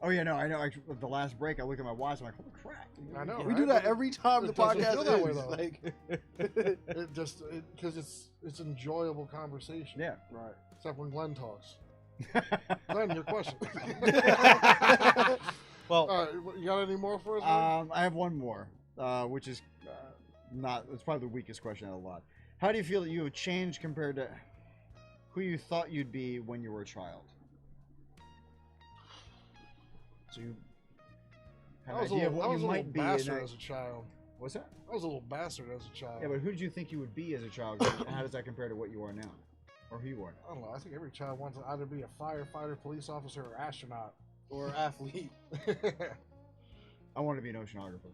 Speaker 4: Oh yeah, no, I know. Actually, the last break, I looked at my watch. I'm like, holy crap!
Speaker 1: I know.
Speaker 2: we
Speaker 1: right?
Speaker 2: do that
Speaker 1: But
Speaker 2: every time
Speaker 1: it
Speaker 2: the
Speaker 1: doesn't
Speaker 2: podcast
Speaker 1: feel that way,
Speaker 2: ends.
Speaker 1: though.
Speaker 2: Like,
Speaker 1: It just because it's enjoyable conversation.
Speaker 4: Yeah.
Speaker 2: right.
Speaker 1: Except when Glenn talks. Glenn, your question.
Speaker 3: Well,
Speaker 1: All right, you got any more for us? man?
Speaker 4: I have one more, which is not. It's probably the weakest question out of the lot. How do you feel that you have changed compared to who you thought you'd be when you were a child? So you have
Speaker 1: I
Speaker 4: an
Speaker 1: was a
Speaker 4: idea of
Speaker 1: little,
Speaker 4: what
Speaker 1: I was
Speaker 4: you
Speaker 1: a little
Speaker 4: might be.
Speaker 1: bastard as a child.
Speaker 4: What's that?
Speaker 1: I was a little bastard as a child.
Speaker 4: Yeah, but who did you think you would be as a child? How does that compare to what you are now, or who you are
Speaker 1: I don't know. I think every child wants to either be a firefighter, police officer, or astronaut.
Speaker 2: Or athlete.
Speaker 4: I wanted to be an oceanographer.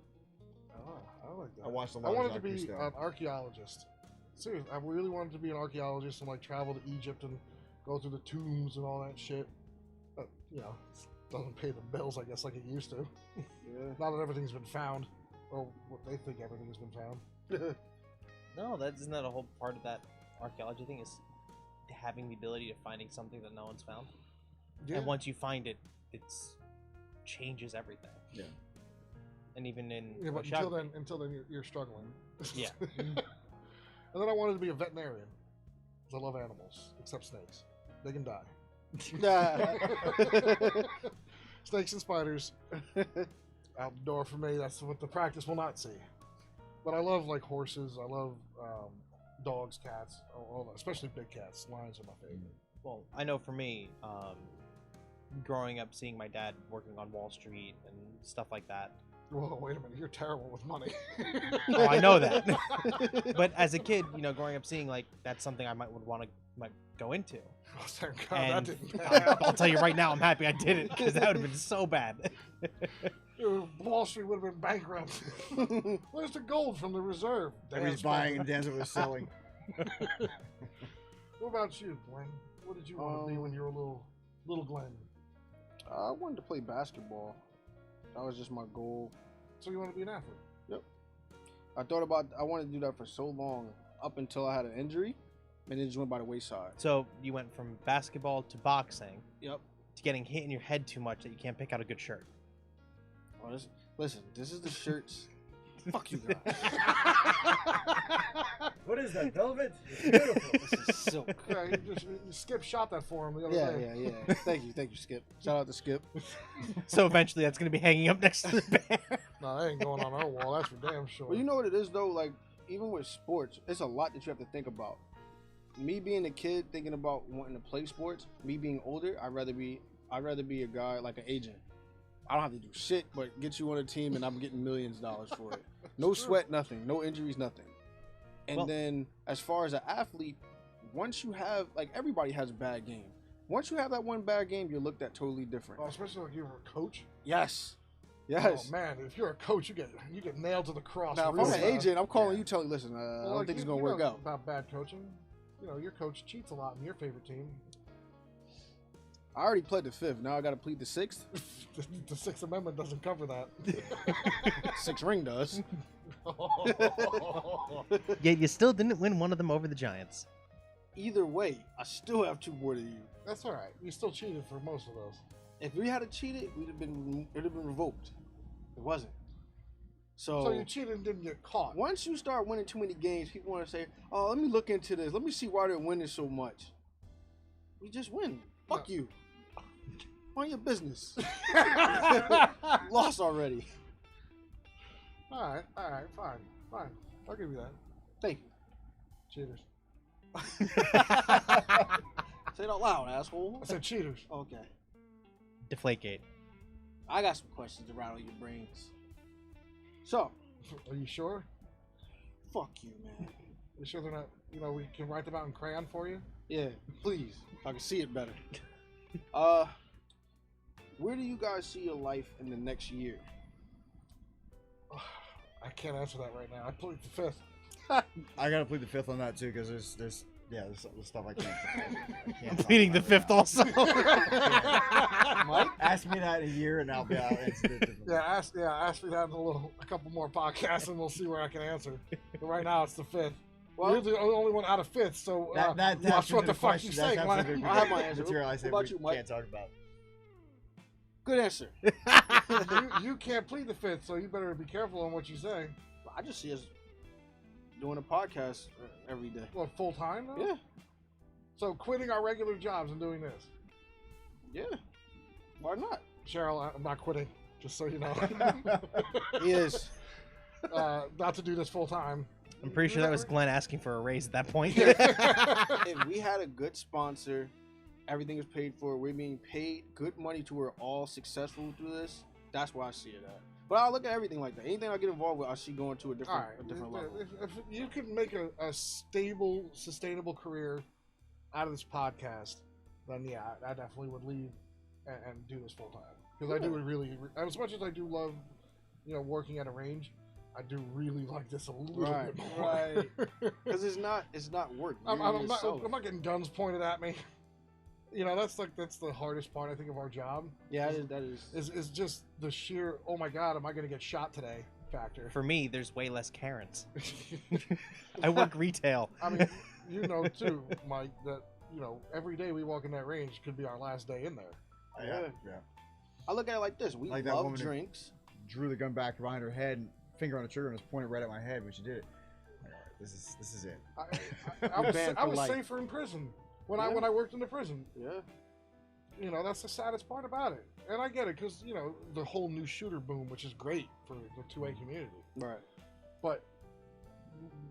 Speaker 1: I like that.
Speaker 4: I watched a
Speaker 1: I
Speaker 4: lot
Speaker 1: wanted
Speaker 4: of
Speaker 1: to
Speaker 4: Jacques
Speaker 1: be
Speaker 4: Cousteau.
Speaker 1: an archaeologist. Seriously, I really wanted to be an archaeologist and like travel to Egypt and go through the tombs and all that shit. But you know, it doesn't pay the bills, I guess, like it used to.
Speaker 2: Yeah.
Speaker 1: Now that everything's been found, or what they think everything's been found.
Speaker 3: no, isn't that a whole part of that archaeology thing is having the ability to finding something that no one's found.
Speaker 1: Yeah.
Speaker 3: And once you find it, it's changes everything.
Speaker 4: Yeah.
Speaker 3: And even in
Speaker 1: Yeah, but
Speaker 3: oceanography.
Speaker 1: until then, you're struggling.
Speaker 3: Yeah.
Speaker 1: And then I wanted to be a veterinarian. 'Cause I love animals, except snakes. They can die. Snakes and spiders. Out the door for me. That's what the practice will not see. But I love like horses. I love dogs, cats, all that. Especially big cats. Lions are my favorite.
Speaker 3: Well, I know for me, growing up seeing my dad working on Wall Street and stuff like that.
Speaker 1: Whoa, wait a minute. You're terrible with money.
Speaker 3: Oh, I know that. But as a kid, you know, growing up seeing like that's something I might go into.
Speaker 1: Oh, thank God
Speaker 3: And
Speaker 1: that didn't happen.
Speaker 3: I'll tell you right now, I'm happy I did it because that would have been so bad.
Speaker 1: Wall Street would have been bankrupt. Where's the gold from the reserve?
Speaker 4: Everybody's buying and dancing with selling.
Speaker 1: What about you, Glenn? What did you want to be when you were a little Glenn?
Speaker 2: I wanted to play basketball. That was just my goal.
Speaker 1: So you want to be an athlete?
Speaker 2: I wanted to do that for so long, up until I had an injury, and it just went by the wayside.
Speaker 3: So you went from basketball to boxing
Speaker 2: Yep.
Speaker 3: to getting hit in your head too much that you can't pick out a good shirt.
Speaker 2: Well, listen, this is the shirts. Fuck you guys.
Speaker 4: What is that, velvet? It's beautiful.
Speaker 2: This is silk.
Speaker 1: Yeah, you Skip shot that for him the other day.
Speaker 2: Yeah. Thank you, Skip. Shout out to Skip.
Speaker 3: So eventually that's going to be hanging up next to the bear.
Speaker 1: No, that ain't going on our wall. That's for damn sure.
Speaker 2: Well, you know what it is though. Like even with sports, it's a lot that you have to think about. Me being a kid thinking about wanting to play sports. Me being older, I'd rather be a guy like an agent. I don't have to do shit, but get you on a team and I'm getting millions of dollars for it. No sweat, nothing. No injuries, nothing. And
Speaker 3: Well-
Speaker 2: then as far as an athlete, once you have, like, everybody has a bad game. Once you have that one bad game, you're looked at totally different.
Speaker 1: Oh, especially like you're a coach.
Speaker 2: Yes.
Speaker 1: Oh man, if you're a coach, you get nailed to the cross.
Speaker 2: Now, if I'm an agent, I'm calling you, telling you, listen, I don't think it's gonna work out.
Speaker 1: About bad coaching, your coach cheats a lot in your favorite team.
Speaker 2: I already pled the 5th. Now I got to plead the 6th.
Speaker 1: The 6th Amendment doesn't cover that.
Speaker 2: 6 ring does.
Speaker 3: Yet you still didn't win one of them over the Giants.
Speaker 2: Either way, I still have 2 more than you.
Speaker 1: That's all right. You still cheated for most of those.
Speaker 2: If we had cheated, it'd have been revoked. It wasn't. So
Speaker 1: you cheated and didn't get caught.
Speaker 2: Once you start winning too many games, people want to say, "Oh, let me look into this. Let me see why they're winning so much." We just win. Fuck you. Mind your business. Lost already.
Speaker 1: All right, fine. I'll give you that.
Speaker 2: Thank you.
Speaker 1: Cheaters.
Speaker 2: Say it out loud, asshole.
Speaker 1: I said cheaters.
Speaker 2: Okay.
Speaker 3: Deflategate.
Speaker 2: I got some questions to rattle your brains. So.
Speaker 1: Are you sure?
Speaker 2: Fuck you, man.
Speaker 1: You sure they're not, we can write them out in crayon for you?
Speaker 2: Yeah, please. I can see it better. Where do you guys see your life in the next year?
Speaker 1: I can't answer that right now. I plead the 5th.
Speaker 4: I gotta plead the 5th on that too, because there's stuff I can't.
Speaker 3: I'm pleading the 5th also.
Speaker 4: Mike, ask me that in a year and I'll be out.
Speaker 1: Ask me that in a couple more podcasts and we'll see where I can answer. But right now it's the 5th. Well, you're the only one out of 5th, so that's what the fuck you say.
Speaker 2: I have my answer.
Speaker 4: What
Speaker 2: about you, Mike?
Speaker 4: Can't talk about.
Speaker 2: Good answer.
Speaker 1: you can't plead the 5th, so you better be careful on what you say.
Speaker 2: I just see us doing a podcast every day.
Speaker 1: What, full time though?
Speaker 2: Yeah.
Speaker 1: So quitting our regular jobs and doing this?
Speaker 2: Yeah. Why not?
Speaker 1: Cheryl, I'm not quitting, just so you know.
Speaker 2: He is.
Speaker 1: Not to do this full time.
Speaker 3: I'm pretty sure that was Glenn asking for a raise at that point.
Speaker 2: If we had a good sponsor, everything is paid for, we're being paid good money to we're all successful through this, that's why I see it at. But I look at everything like that. Anything I get involved with, I see going to a different level.
Speaker 1: If you can make a stable, sustainable career out of this podcast, then yeah, I definitely would leave and do this full time. Because I do really, as much as I do love, working at a range, I do really like this a little bit more.
Speaker 2: Right. Because it's not work.
Speaker 1: I'm not getting guns pointed at me. That's the hardest part I think of our job.
Speaker 2: Yeah, that is
Speaker 1: just the sheer oh my god, am I going to get shot today factor.
Speaker 3: For me, there's way less Karens. I work retail.
Speaker 1: I mean, too, Mike, that every day we walk in that range could be our last day in there.
Speaker 2: Yeah. I look at it like this: we
Speaker 4: like
Speaker 2: love drinks.
Speaker 4: Drew the gun back behind her head, and finger on the trigger, and was pointed right at my head when she did it. This is it.
Speaker 1: I was safer in prison. When I worked in the prison, that's the saddest part about it, and I get it because the whole new shooter boom, which is great for the 2A community.
Speaker 2: Right.
Speaker 1: But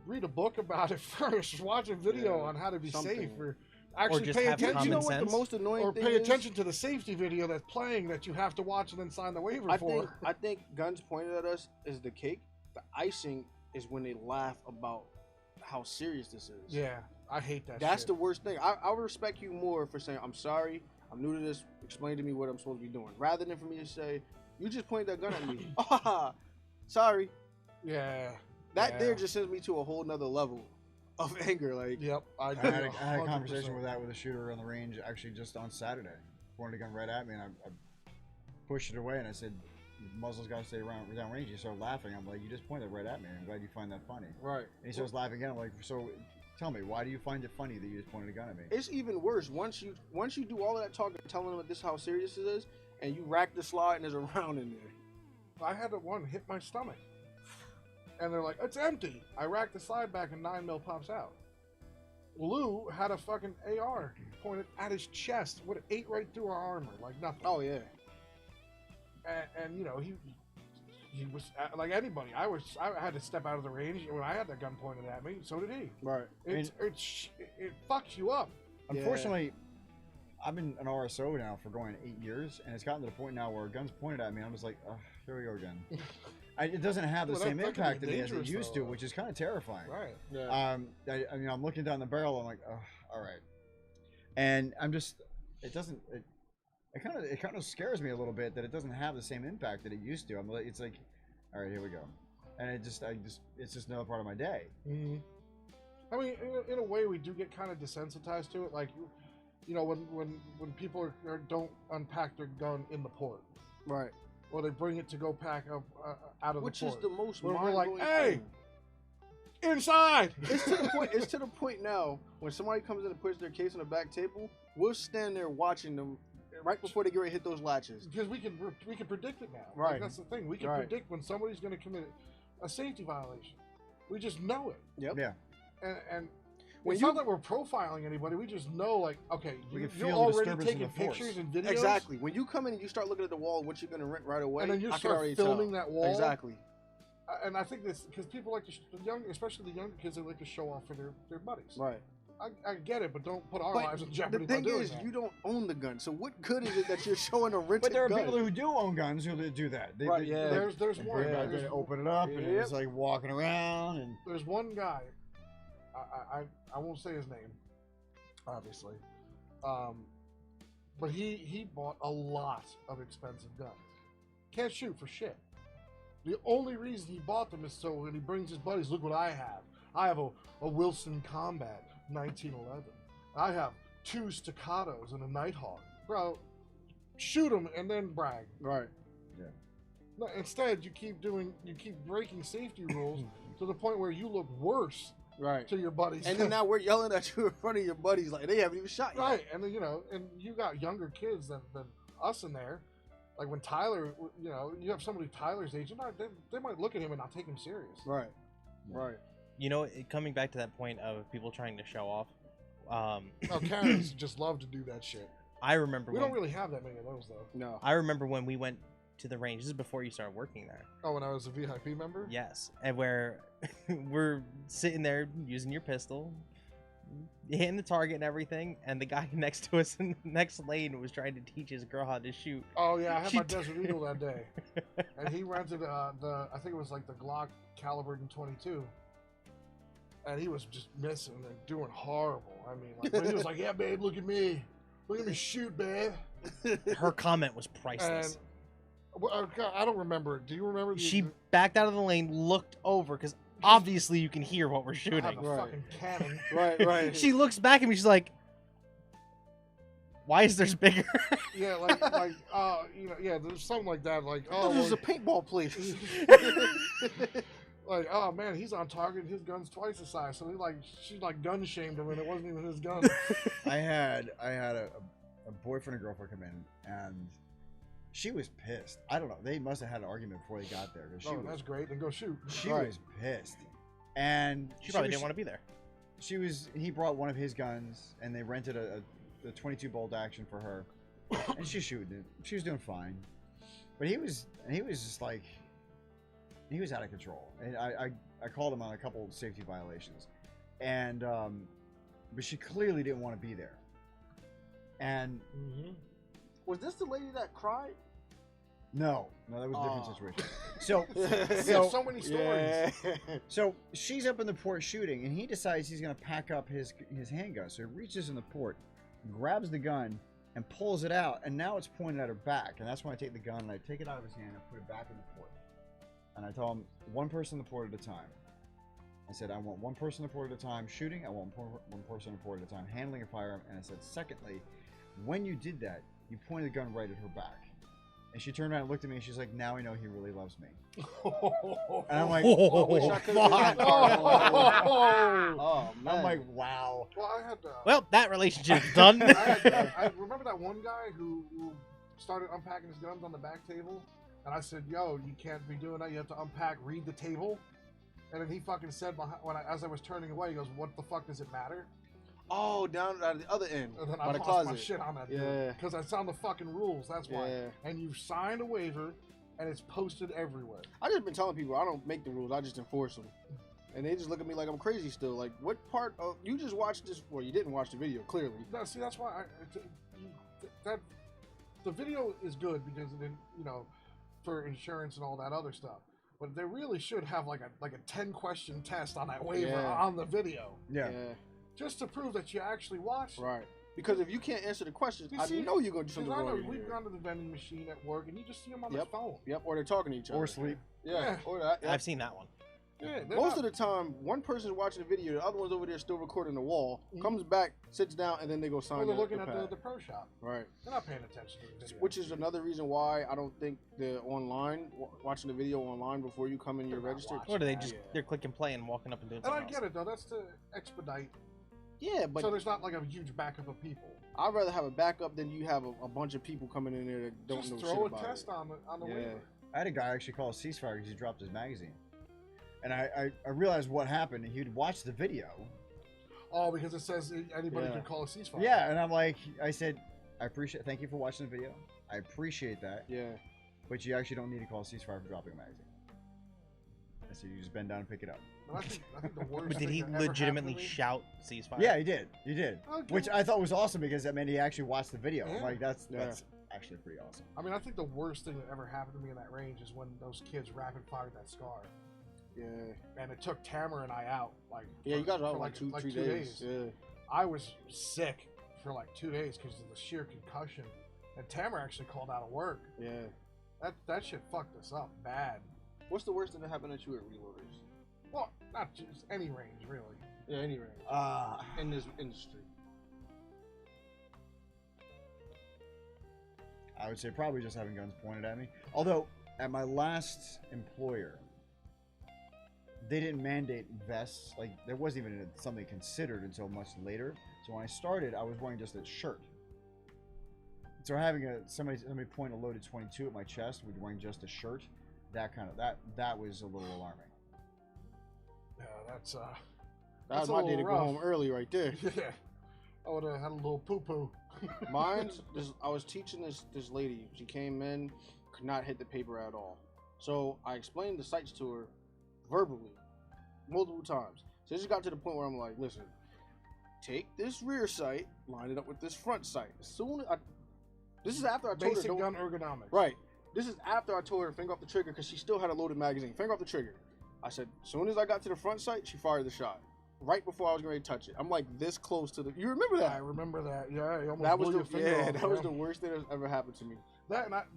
Speaker 1: read a book about it first. Watch a video on how to be safe, or actually pay attention.
Speaker 2: You know what the most annoying thing is?
Speaker 1: Or pay attention to the safety video that's playing that you have to watch and then sign the waiver for.
Speaker 2: I think guns pointed at us is the cake. The icing is when they laugh about how serious this is.
Speaker 1: Yeah. I hate that.
Speaker 2: That's the worst thing. I respect you more for saying, I'm sorry, I'm new to this, explain to me what I'm supposed to be doing. Rather than for me to say, you just pointed that gun at me. Sorry.
Speaker 1: Yeah.
Speaker 2: That there just sends me to a whole nother level of anger. Like,
Speaker 1: yep. I
Speaker 4: had a conversation with a shooter on the range actually just on Saturday. Pointed a gun right at me, and I pushed it away, and I said, muzzle's got to stay down range. He started laughing. I'm like, you just pointed right at me. I'm glad you find that funny.
Speaker 1: Right.
Speaker 4: And he starts laughing again. I'm like, so tell me, why do you find it funny that you just pointed a gun at me?
Speaker 2: It's even worse. Once you do all of that talking, telling them this how serious it is, and you rack the slide and there's a round in there.
Speaker 1: I had one hit my stomach. And they're like, it's empty. I racked the slide back and 9mm pops out. Lou had a fucking AR pointed at his chest. Would have ate right through our armor like nothing.
Speaker 2: Oh, yeah.
Speaker 1: And he was like anybody. I had to step out of the range when I had that gun pointed at me. So did he.
Speaker 2: Right.
Speaker 1: It fucks you up.
Speaker 4: Unfortunately, I've been an RSO now for going 8 years, and it's gotten to the point now where a gun's pointed at me, and I'm just like, oh, here we go again. It doesn't have the same impact to me as it used to, which is kind of terrifying.
Speaker 1: Right.
Speaker 2: Yeah.
Speaker 4: I'm looking down the barrel. I'm like, oh, all right. And I'm just, it doesn't. It kind of scares me a little bit that it doesn't have the same impact that it used to. It's like, all right, here we go, and it's just another part of my day.
Speaker 1: Mm-hmm. I mean, in a way, we do get kind of desensitized to it. Like, you know, when people don't unpack their gun in the port,
Speaker 2: Right.
Speaker 1: or they bring it to go pack up out of
Speaker 2: Which
Speaker 1: the port.
Speaker 2: is the most
Speaker 1: We're like,
Speaker 2: mind-blowing
Speaker 1: hey,
Speaker 2: thing.
Speaker 1: inside.
Speaker 2: It's to the point now when somebody comes in and puts their case on the back table, we'll stand there watching them right before they get ready to hit those latches.
Speaker 1: Because we can predict it now.
Speaker 2: Right.
Speaker 1: Like, that's the thing. We can
Speaker 2: Right.
Speaker 1: predict when somebody's going to commit a safety violation. We just know it.
Speaker 2: Yep.
Speaker 4: Yeah.
Speaker 1: And
Speaker 2: When
Speaker 1: it's
Speaker 2: you-
Speaker 1: not that we're profiling anybody. We just know, like, okay,
Speaker 4: We
Speaker 1: you're
Speaker 4: can feel the
Speaker 1: already
Speaker 4: disturbance in
Speaker 1: taking
Speaker 4: the force.
Speaker 1: pictures and videos.
Speaker 2: Exactly. When you come in and you start looking at the wall, what you're gonna rent right away,
Speaker 1: And then you
Speaker 2: I can
Speaker 1: start
Speaker 2: already
Speaker 1: filming
Speaker 2: tell.
Speaker 1: that wall.
Speaker 2: Exactly.
Speaker 1: And I think this, because people like to, especially the younger kids, they like to show off for their buddies.
Speaker 2: Right.
Speaker 1: I get it, but don't put our
Speaker 2: But
Speaker 1: lives in
Speaker 2: the
Speaker 1: jeopardy by
Speaker 2: thing
Speaker 1: doing
Speaker 2: is,
Speaker 1: that.
Speaker 2: you don't own the gun, so what good is it that you're showing a rented
Speaker 4: But there are
Speaker 2: gun?
Speaker 4: people who do own guns who do that.
Speaker 2: Right, yeah.
Speaker 1: There's
Speaker 4: They
Speaker 1: one.
Speaker 4: they open it up and
Speaker 2: Yep.
Speaker 4: it's like walking around and.
Speaker 1: There's one guy. I won't say his name, obviously, but he bought a lot of expensive guns. Can't shoot for shit. The only reason he bought them is so when he brings his buddies, look what I have. I have a Wilson Combat 1911. I have 2 Staccatos and a Nighthawk. Bro, shoot them and then brag.
Speaker 2: Right.
Speaker 1: No, instead, you keep breaking safety rules to the point where you look worse
Speaker 2: Right.
Speaker 1: to your buddies.
Speaker 2: And then now we're yelling at you in front of your buddies like they haven't even shot yet.
Speaker 1: right, and then, you know, and you got younger kids than us in there. Like when Tyler, you know, you have somebody Tyler's age, they might look at him and not take him serious.
Speaker 2: Right. Right.
Speaker 3: You know, coming back to that point of people trying to show off.
Speaker 1: Oh, Karens just love to do that shit.
Speaker 3: I remember.
Speaker 1: We
Speaker 3: when,
Speaker 1: don't really have that many of those though.
Speaker 2: No.
Speaker 3: I remember when we went to the range. This is before you started working there.
Speaker 1: Oh, when I was a VIP member?
Speaker 3: Yes, and where we're sitting there using your pistol, hitting the target and everything, and the guy next to us in the next lane was trying to teach his girl how to shoot.
Speaker 1: Oh yeah, I had
Speaker 3: She
Speaker 1: my
Speaker 3: did.
Speaker 1: Desert Eagle that day, and he rented I think it was like the Glock calibered in 22, and he was just missing and doing horrible. I mean, like, but he was like, "Yeah, babe, look at me shoot, babe."
Speaker 3: Her comment was priceless.
Speaker 1: And well, I don't remember. Do you remember?
Speaker 3: She backed out of the lane, looked over, because obviously you can hear what we're
Speaker 1: I have
Speaker 3: shooting.
Speaker 1: a
Speaker 2: Right.
Speaker 1: fucking cannon.
Speaker 2: Right. Right.
Speaker 3: She looks back at me, she's like, why is theirs bigger?
Speaker 1: Yeah, you know, yeah, there's something like that. Like, oh,
Speaker 2: This is
Speaker 1: well,
Speaker 2: a paintball place.
Speaker 1: like, oh man, he's on target. His gun's twice the size. So she like gun shamed him, and it wasn't even his gun.
Speaker 4: I had a boyfriend and girlfriend come in, and she was pissed. I don't know. They must have had an argument before they got there. 'Cause
Speaker 1: Oh, that's great. Then go shoot.
Speaker 4: she
Speaker 2: Right.
Speaker 4: was pissed, and
Speaker 3: She probably didn't want to be there.
Speaker 4: He brought one of his guns, and they rented a 22 bolt action for her, and she's shooting it. She was doing fine, but he was just like, he was out of control. And I called him on a couple of safety violations, and but she clearly didn't want to be there. And
Speaker 1: Mm-hmm.
Speaker 2: Was this the lady that cried?
Speaker 4: no, that was a different
Speaker 2: Oh.
Speaker 4: situation. So
Speaker 1: So many stories.
Speaker 4: So she's up in the port shooting, and he decides he's going to pack up his handgun. So he reaches in the port, grabs the gun, and pulls it out, and now it's pointed at her back. And that's when I take the gun and I take it out of his hand and put it back in the port. And I tell him, one person in the port at a time. I said, I want one person in the port at a time shooting. I want one person in the port at a time handling a firearm. And I said, secondly, when you did that, you pointed the gun right at her back. And she turned around and looked at me, and she's like, now I know he really loves me. And I'm like,
Speaker 2: I wish I could've been that part. Oh man.
Speaker 4: I'm like, wow.
Speaker 1: Well, I had
Speaker 3: Well, that relationship's done.
Speaker 1: I remember that one guy who started unpacking his guns on the back table, and I said, "Yo, you can't be doing that. You have to unpack, read the table." And then he fucking said, as I was turning away, he goes, "What the fuck does it matter?"
Speaker 2: Oh, down at the other end
Speaker 1: And then
Speaker 2: by
Speaker 1: I
Speaker 2: the
Speaker 1: lost
Speaker 2: closet.
Speaker 1: my shit on that dude
Speaker 2: Yeah.
Speaker 1: because I found the fucking rules. That's why.
Speaker 2: Yeah.
Speaker 1: And you've signed a waiver, and it's posted everywhere.
Speaker 2: I just been telling people I don't make the rules. I just enforce them, and they just look at me like I'm crazy still. Like, what part of you just watched this? Well, you didn't watch the video clearly.
Speaker 1: No, see, that's why that the video is good because it, you know, for insurance and all that other stuff. But they really should have like a 10-question test on that waiver
Speaker 2: Yeah.
Speaker 1: on the video,
Speaker 4: Yeah.
Speaker 1: just to prove that you actually watched. it.
Speaker 2: Right. Because if you can't answer the questions,
Speaker 1: You
Speaker 2: I
Speaker 1: see,
Speaker 2: know you're gonna do something
Speaker 1: I know
Speaker 2: wrong.
Speaker 1: we've gone to the vending machine at work, and you just see them on their
Speaker 2: Yep.
Speaker 1: phone.
Speaker 2: Yep, or they're talking to each other.
Speaker 4: Or sleep.
Speaker 2: Yeah, or that. Yep.
Speaker 3: I've seen that one.
Speaker 1: Yeah,
Speaker 2: Most of the time, one person's watching the video, the other one's over there still recording the wall, comes back, sits down, and then they go sign
Speaker 1: they're looking
Speaker 2: the
Speaker 1: at
Speaker 2: pad.
Speaker 1: the pro shop.
Speaker 2: Right.
Speaker 1: They're not paying attention to the video.
Speaker 2: Which is another reason why I don't think the online, watching the video online before you come in and you're
Speaker 1: They're not
Speaker 2: registered.
Speaker 1: watching.
Speaker 3: Or do they just
Speaker 2: Yeah.
Speaker 3: they're clicking play and walking up and doing
Speaker 1: And I
Speaker 3: something
Speaker 1: get
Speaker 3: else?
Speaker 1: it though. That's to expedite.
Speaker 2: Yeah, but
Speaker 1: So there's not like a huge backup of people.
Speaker 2: I'd rather have a backup than you have a bunch of people coming in there that don't
Speaker 1: Just
Speaker 2: know
Speaker 1: throw
Speaker 2: shit
Speaker 1: a
Speaker 2: about
Speaker 1: test
Speaker 2: it.
Speaker 1: on the
Speaker 2: Yeah.
Speaker 1: waiver.
Speaker 4: I had a guy actually call a ceasefire because he dropped his magazine. And I realized what happened. He'd watched the video.
Speaker 1: Oh, because it says anybody
Speaker 2: Yeah.
Speaker 1: can call a ceasefire.
Speaker 4: Yeah, and I'm like, I said, thank you for watching the video. I appreciate that.
Speaker 2: Yeah.
Speaker 4: But you actually don't need to call a ceasefire for dropping a magazine. I said, you just bend down and pick it up.
Speaker 1: But I think the worst
Speaker 3: But did
Speaker 1: thing
Speaker 3: he
Speaker 1: that ever
Speaker 3: legitimately
Speaker 1: happened to me-
Speaker 3: shout ceasefire?
Speaker 4: Yeah, he did. He did.
Speaker 1: Okay.
Speaker 4: Which I thought was awesome because that meant he actually watched the video.
Speaker 1: Yeah.
Speaker 4: Like, that's
Speaker 2: Yeah.
Speaker 4: actually pretty awesome.
Speaker 1: I mean, I think the worst thing that ever happened to me in that range is when those kids rapid fired that scar,
Speaker 2: Yeah.
Speaker 1: and it took Tamara and I out. Like,
Speaker 2: Yeah, you guys are
Speaker 1: for
Speaker 2: out like 2-3
Speaker 1: 2
Speaker 2: days. Yeah.
Speaker 1: I was sick for like 2 days because of the sheer concussion, and Tamara actually called out of work.
Speaker 2: Yeah.
Speaker 1: That shit fucked us up bad.
Speaker 2: What's the worst thing that happened at you at Reloaders?
Speaker 1: Well, not just any range really.
Speaker 2: Yeah, anyway. In this industry.
Speaker 4: I would say probably just having guns pointed at me. Although, at my last employer, they didn't mandate vests. Like, there wasn't even something considered until much later. So when I started, I was wearing just a shirt. So having somebody point a loaded 22 at my chest with wearing just a shirt, that was a little alarming.
Speaker 1: Yeah, that's
Speaker 2: That
Speaker 1: That's
Speaker 2: was
Speaker 1: a
Speaker 2: my day
Speaker 1: little
Speaker 2: to go
Speaker 1: rough.
Speaker 2: home early right there.
Speaker 1: yeah. I would have had a little poo poo.
Speaker 2: Mine's I was teaching this lady. She came in, could not hit the paper at all. So I explained the sights to her verbally, multiple times. So this got to the point where I'm like, listen, take this rear sight, line it up with this front sight. This is after I told
Speaker 1: Basic
Speaker 2: her
Speaker 1: gun ergonomics.
Speaker 2: right. This is after I told her finger off the trigger because she still had a loaded magazine. Finger off the trigger. I said, as soon as I got to the front sight, she fired the shot. Right before I was going to touch it. I'm like this close to the. You remember
Speaker 1: I
Speaker 2: that?
Speaker 1: remember that. Yeah, you almost
Speaker 2: That was
Speaker 1: blew your finger off,
Speaker 2: that was
Speaker 1: yeah.
Speaker 2: the worst thing that's ever happened to me.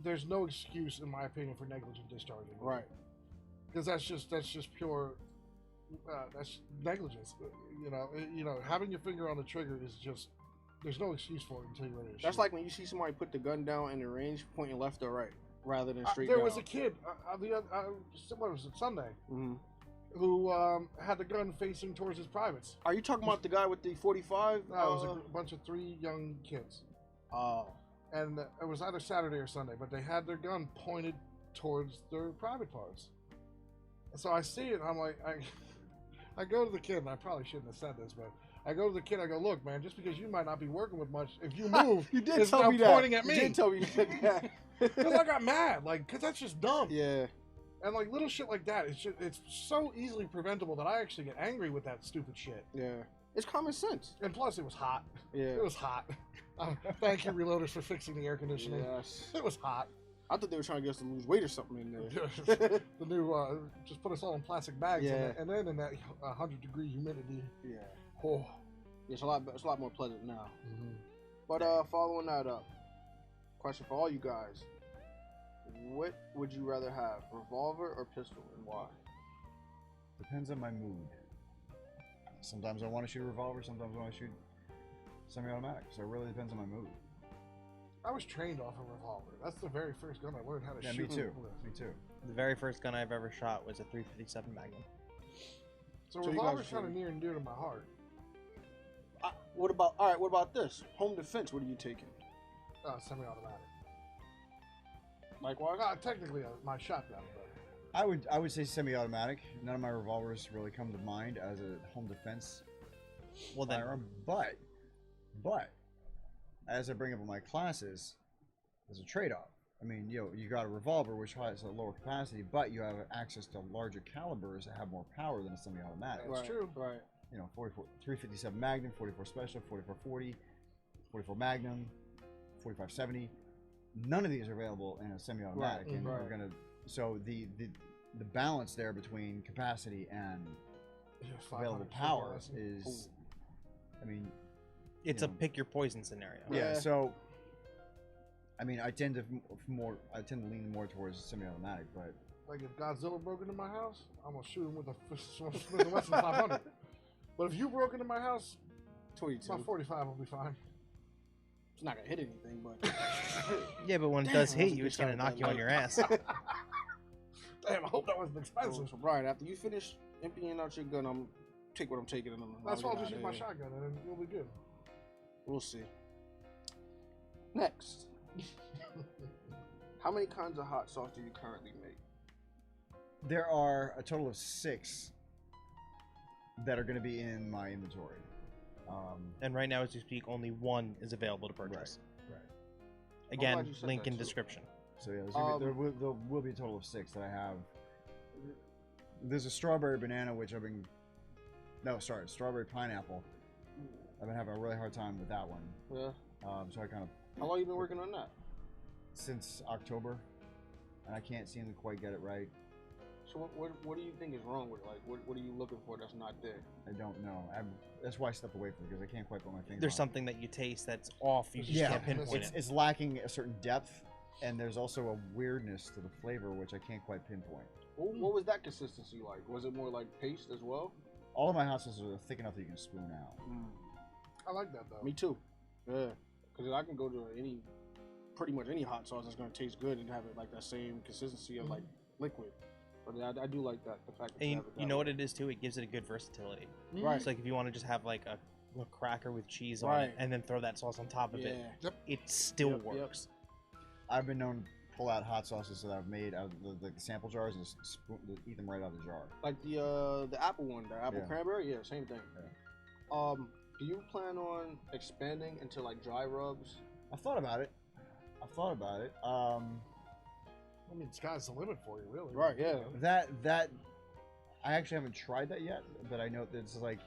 Speaker 1: There's no excuse, in my opinion, for negligent discharging.
Speaker 2: Right.
Speaker 1: Because that's just pure. That's negligence. You know, having your finger on the trigger is just. There's no excuse for it until you're ready to
Speaker 2: That's
Speaker 1: shoot.
Speaker 2: like when you see somebody put the gun down in the range, pointing left or right, rather than straight
Speaker 1: There
Speaker 2: down.
Speaker 1: was a kid. What was it? Sunday.
Speaker 2: Mhm.
Speaker 1: Who had the gun facing towards his privates.
Speaker 2: Are you talking about the guy with the 45?
Speaker 1: No, it was a bunch of 3 young kids. And it was either Saturday or Sunday, but they had their gun pointed towards their private parts. And so I see it, and I'm like, I go to the kid, and I probably shouldn't have said this, but I go to the kid, I go, look, man, just because you might not be working with much, if you move,
Speaker 2: you did
Speaker 1: it's
Speaker 2: tell
Speaker 1: now
Speaker 2: me that.
Speaker 1: pointing at me.
Speaker 2: You did tell me that.
Speaker 1: Because I got mad, like, because that's just dumb.
Speaker 2: Yeah.
Speaker 1: And like little shit like that, it's so easily preventable that I actually get angry with that stupid shit.
Speaker 2: Yeah. It's common sense.
Speaker 1: And plus, it was hot.
Speaker 2: Yeah.
Speaker 1: It was hot. Thank you, Reloaders, for fixing the air conditioning.
Speaker 2: Yes.
Speaker 1: It was hot.
Speaker 2: I thought they were trying to get us to lose weight or something in there.
Speaker 1: The new, just put us all in plastic bags,
Speaker 2: Yeah.
Speaker 1: and then in that 100-degree humidity.
Speaker 2: Yeah.
Speaker 1: Oh.
Speaker 2: It's a lot more pleasant now. But following that up, question for all you guys: what would you rather have, revolver or pistol, and why?
Speaker 4: Depends on my mood. Sometimes I want to shoot a revolver, sometimes I want to shoot semi-automatic. So it really depends on my mood.
Speaker 1: I was trained off a revolver. That's the very first gun I learned how to
Speaker 4: Yeah,
Speaker 1: shoot
Speaker 4: me too.
Speaker 1: with.
Speaker 4: Me too.
Speaker 3: The very first gun I've ever shot was a 357 Magnum.
Speaker 1: So
Speaker 2: So you
Speaker 1: revolver's
Speaker 2: guys
Speaker 1: kind of
Speaker 2: shoot.
Speaker 1: near and dear to my heart.
Speaker 2: What about this? Home defense, what are you taking?
Speaker 1: Semi-automatic.
Speaker 2: Likewise?
Speaker 1: Technically, my shotgun, but
Speaker 4: I would say semi-automatic. None of my revolvers really come to mind as a home defense
Speaker 3: Well then,
Speaker 4: firearm. But as I bring up in my classes, there's a trade-off. I mean, you got a revolver which has a lower capacity, but you have access to larger calibers that have more power than a semi-automatic.
Speaker 1: That's true.
Speaker 2: Right.
Speaker 4: 357 Magnum, 44 Special, 4440, 44 Magnum, 4570. None of these are available in a semi-automatic,
Speaker 1: Right,
Speaker 4: and
Speaker 2: right.
Speaker 4: we're gonna. So the balance there between capacity and
Speaker 1: yeah,
Speaker 4: available
Speaker 1: 500
Speaker 4: power
Speaker 1: less.
Speaker 4: is, I mean,
Speaker 3: It's a pick your poison scenario.
Speaker 4: Yeah. So, I mean, I tend to lean more towards semi-automatic, but
Speaker 1: Like if Godzilla broke into my house, I'm gonna shoot him with a Smith & Wesson 500. But if you broke into my house,
Speaker 2: 22.
Speaker 1: my 45 will be fine.
Speaker 2: It's not gonna hit anything, but
Speaker 3: Yeah, but when it does hit you, it's gonna knock you on your ass.
Speaker 1: Damn, I hope that wasn't expensive.
Speaker 2: So Brian, after you finish emptying out your gun, I'm take what I'm taking and
Speaker 1: That's why I'll just use my shotgun and then you'll be good.
Speaker 2: We'll see. Next, how many kinds of hot sauce do you currently make?
Speaker 4: there are a total of 6 that are going to be in my inventory.
Speaker 3: And right now, as we speak, only 1 is available to purchase.
Speaker 4: Right.
Speaker 3: Again,
Speaker 2: glad you said
Speaker 3: link
Speaker 2: that,
Speaker 3: in
Speaker 2: too.
Speaker 3: description.
Speaker 4: So yeah, there will be a total of 6 that I have. There's a strawberry banana, which strawberry pineapple. I've been having a really hard time with that one.
Speaker 2: Yeah.
Speaker 4: So I kind of
Speaker 2: How long you been working on that?
Speaker 4: since October, and I can't seem to quite get it right.
Speaker 2: So what do you think is wrong with it? Like what are you looking for that's not there?
Speaker 4: I don't know. That's why I stepped away from it, because I can't quite put my finger.
Speaker 3: There's
Speaker 4: on
Speaker 3: something that you taste that's off. You just
Speaker 4: Yeah,
Speaker 3: can't pinpoint it.
Speaker 4: it's lacking a certain depth, and there's also a weirdness to the flavor which I can't quite pinpoint.
Speaker 2: What was that consistency like? Was it more like paste as well?
Speaker 4: All of my hot sauces are thick enough that you can spoon out.
Speaker 1: I like that though.
Speaker 2: Me too. Yeah, because I can go to pretty much any hot sauce that's gonna taste good and have it like that same consistency of like liquid. But I do like that, the fact that
Speaker 3: And
Speaker 2: have it
Speaker 3: you know
Speaker 2: that
Speaker 3: what
Speaker 2: way.
Speaker 3: it is too? It gives it a good versatility.
Speaker 2: Right.
Speaker 3: It's like if you want to just have like a cracker with cheese on
Speaker 2: Right.
Speaker 3: it and then throw that sauce on top of it,
Speaker 2: Yep.
Speaker 3: it still
Speaker 2: Yep, yep.
Speaker 3: works.
Speaker 4: I've been known to pull out hot sauces that I've made out of the sample jars and just eat them right out of the jar.
Speaker 2: Like the apple one, the apple
Speaker 4: Yeah.
Speaker 2: cranberry, yeah, same thing.
Speaker 4: Yeah.
Speaker 2: Do you plan on expanding into like dry rubs?
Speaker 4: I've thought about it.
Speaker 1: I mean, sky's the limit for you, really.
Speaker 2: Right, yeah.
Speaker 4: That I actually haven't tried that yet, but I know that it's like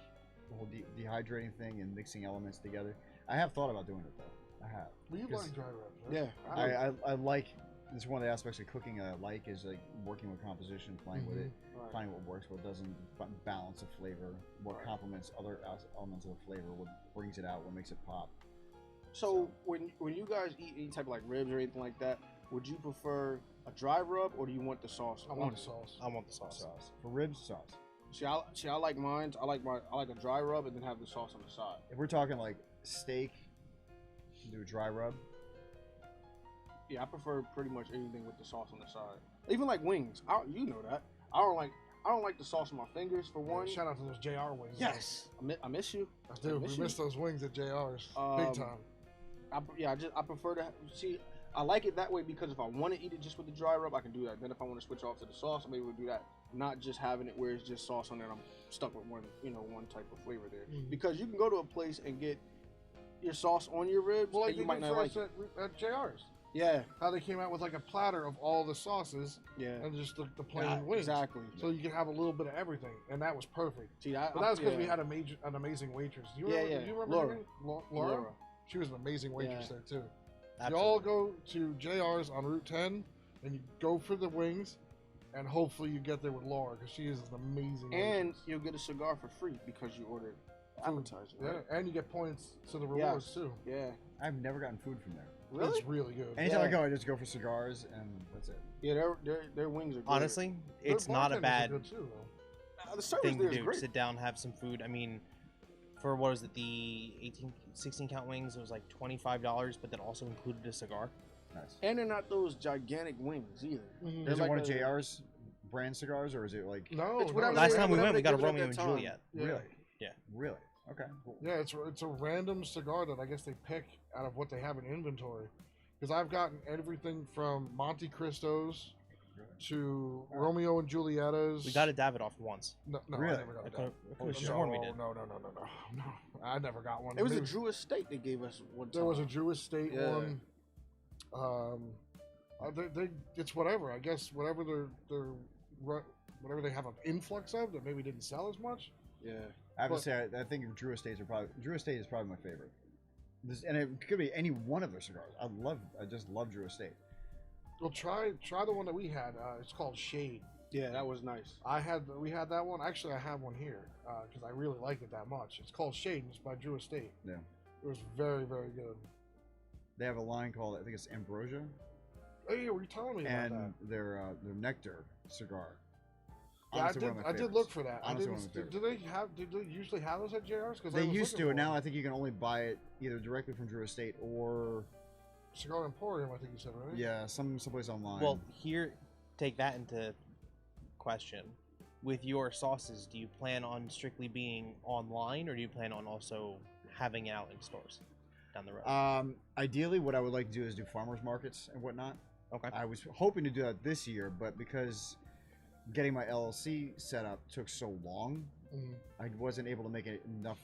Speaker 4: the whole dehydrating thing and mixing elements together. I have thought about doing it though. I have.
Speaker 1: Well, you
Speaker 4: 'Cause
Speaker 1: like dry rubs, right?
Speaker 2: Yeah.
Speaker 4: I like. This is one of the aspects of cooking I like, is like working with composition, playing with it,
Speaker 2: Right.
Speaker 4: finding what works, what doesn't, balance the flavor, what complements other elements of the flavor, what brings it out, what makes it pop.
Speaker 2: So when you guys eat any type of like ribs or anything like that, would you prefer a dry rub or do you want the sauce?
Speaker 1: I want the sauce.
Speaker 3: I want the sauce.
Speaker 4: Sauce for ribs, sauce.
Speaker 2: See, I like mine. I like a dry rub and then have the sauce on the side.
Speaker 4: If we're talking like steak, do a dry rub.
Speaker 2: Yeah, I prefer pretty much anything with the sauce on the side. Even like wings. You know that. I don't like the sauce on my fingers for one.
Speaker 1: Shout out to those JR wings.
Speaker 2: Yes, I miss you.
Speaker 1: Dude,
Speaker 2: I
Speaker 1: we
Speaker 2: miss
Speaker 1: missed
Speaker 2: you.
Speaker 1: those wings at JR's.
Speaker 2: Um,
Speaker 1: Big time.
Speaker 2: I prefer to see. I like it that way because if I want to eat it just with the dry rub, I can do that. Then if I want to switch off to the sauce, maybe we'll do that. Not just having it where it's just sauce on it. I'm stuck with one type of flavor there. Because you can go to a place and get your sauce on your ribs,
Speaker 1: Well, like
Speaker 2: and you
Speaker 1: they
Speaker 2: might
Speaker 1: did
Speaker 2: not
Speaker 1: for
Speaker 2: like
Speaker 1: us
Speaker 2: it.
Speaker 1: at JR's.
Speaker 2: Yeah,
Speaker 1: How they came out with like a platter of all the sauces
Speaker 2: yeah,
Speaker 1: and just the plain
Speaker 2: yeah,
Speaker 1: wings.
Speaker 2: exactly.
Speaker 1: So you can have a little bit of everything, and that was perfect.
Speaker 2: See,
Speaker 1: But that was because
Speaker 2: yeah.
Speaker 1: we had an amazing waitress. Do you
Speaker 2: Yeah,
Speaker 1: remember,
Speaker 2: yeah.
Speaker 1: Do you remember
Speaker 2: Laura.
Speaker 1: her name? Laura? She was an amazing waitress
Speaker 2: Yeah.
Speaker 1: there too.
Speaker 3: Absolutely.
Speaker 1: Y'all go to JR's on Route 10, and you go for the wings, and hopefully you get there with Laura because she is an amazing
Speaker 2: And
Speaker 1: waitress.
Speaker 2: you'll get a cigar for free because you ordered appetizer.
Speaker 1: Yeah,
Speaker 2: Right?
Speaker 1: and you get points to the rewards
Speaker 2: Yes.
Speaker 1: too.
Speaker 2: Yeah.
Speaker 4: I've never gotten food from there.
Speaker 2: Really?
Speaker 1: It's really good.
Speaker 4: Anytime I
Speaker 2: Yeah.
Speaker 4: go, I just go for cigars and that's it.
Speaker 2: Yeah, their wings are good.
Speaker 3: Honestly,
Speaker 1: Their
Speaker 3: it's not a
Speaker 1: bartenders are
Speaker 3: bad
Speaker 1: good too, though.
Speaker 2: The service
Speaker 3: thing
Speaker 2: there
Speaker 3: to
Speaker 2: is
Speaker 3: do.
Speaker 2: great.
Speaker 3: Sit down, have some food. I mean, for what was it, the 16 count wings, it was like $25, but that also included a cigar.
Speaker 4: Nice.
Speaker 2: And they're not those gigantic wings either.
Speaker 1: Mhm.
Speaker 2: They're
Speaker 4: Is
Speaker 2: like
Speaker 4: it one of
Speaker 2: a-
Speaker 4: JR's brand cigars, or is it like
Speaker 1: No,
Speaker 2: It's
Speaker 1: no,
Speaker 2: whatever
Speaker 3: Last
Speaker 2: they-
Speaker 3: time we
Speaker 2: whatever
Speaker 3: went, we
Speaker 2: they
Speaker 3: got a
Speaker 2: give it at
Speaker 3: Romeo and
Speaker 2: that time.
Speaker 3: Juliet.
Speaker 1: Yeah.
Speaker 4: really?
Speaker 3: Yeah.
Speaker 4: Really? Okay. Cool.
Speaker 1: Yeah, it's a random cigar that I guess they pick out of what they have in inventory. Because I've gotten everything from Monte Cristos to Romeo and Julietta's.
Speaker 3: We got a Davidoff once.
Speaker 1: No,
Speaker 4: Really?
Speaker 1: I never got
Speaker 3: I
Speaker 1: that.
Speaker 3: could have sworn we did.
Speaker 1: No. I never got one.
Speaker 2: It was a
Speaker 1: Maybe-
Speaker 2: Drew estate they gave us one time.
Speaker 1: There was a Drew Estate
Speaker 2: Yeah.
Speaker 1: one. It's whatever. I guess whatever whatever they have an influx of that maybe didn't sell as much.
Speaker 2: Yeah.
Speaker 4: I have
Speaker 1: But-
Speaker 4: to say, I think Drew Estate is probably my favorite. And it could be any one of their cigars. I just love Drew Estate.
Speaker 1: Well, try the one that we had. It's called Shade.
Speaker 2: Yeah, that was nice.
Speaker 1: We had that one. Actually, I have one here because I really liked it that much. It's called Shade. And it's by Drew Estate.
Speaker 4: Yeah.
Speaker 1: It was very, very good.
Speaker 4: They have a line called, I think it's Ambrosia,
Speaker 1: Hey, were you telling me about that?
Speaker 4: and their Nectar cigar.
Speaker 1: Yeah,
Speaker 4: Honestly, one of my
Speaker 1: I did
Speaker 4: favorites.
Speaker 1: look for that.
Speaker 4: Honestly,
Speaker 1: I
Speaker 4: one of my
Speaker 1: didn't.
Speaker 4: favorites.
Speaker 1: Did they usually have those at JR's? Because
Speaker 4: They used to, and now I think you can only buy it either directly from Drew Estate or
Speaker 1: Cigar Emporium, I think you said, right?
Speaker 4: yeah, someplace online.
Speaker 3: Well, here, take that into question. With your sauces, do you plan on strictly being online, or do you plan on also having it out in stores down the road?
Speaker 4: Ideally, what I would like to do is do farmers markets and whatnot.
Speaker 3: Okay.
Speaker 4: I was hoping to do that this year, but because getting my LLC set up took so long, I wasn't able to make enough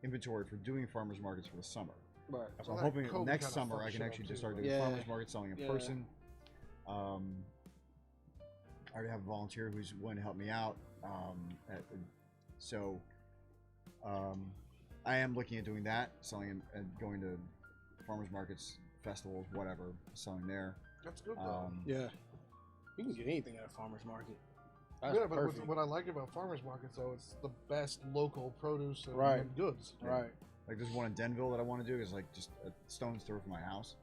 Speaker 4: inventory for doing farmers markets for the summer.
Speaker 2: Right.
Speaker 4: So I'm
Speaker 1: that
Speaker 4: hoping
Speaker 1: COVID
Speaker 4: next
Speaker 1: kinda
Speaker 4: summer
Speaker 1: fucked
Speaker 4: I can
Speaker 1: shit
Speaker 4: actually
Speaker 1: up
Speaker 4: just
Speaker 1: too,
Speaker 4: start
Speaker 1: right?
Speaker 4: doing
Speaker 2: Yeah.
Speaker 4: farmers market selling in
Speaker 2: Yeah.
Speaker 4: person. I already have a volunteer who's willing to help me out. I am looking at doing that, selling and going to farmers markets, festivals, whatever, selling there.
Speaker 1: That's good though.
Speaker 2: Yeah. You can get anything at a farmer's market. That's
Speaker 1: Yeah, but
Speaker 2: perfect.
Speaker 1: what I like about farmers markets though, it's the best local produce and,
Speaker 2: Right.
Speaker 1: and goods.
Speaker 2: Right.
Speaker 4: Like there's one in Denville that I want to do. Is like just a stone's throw from my house.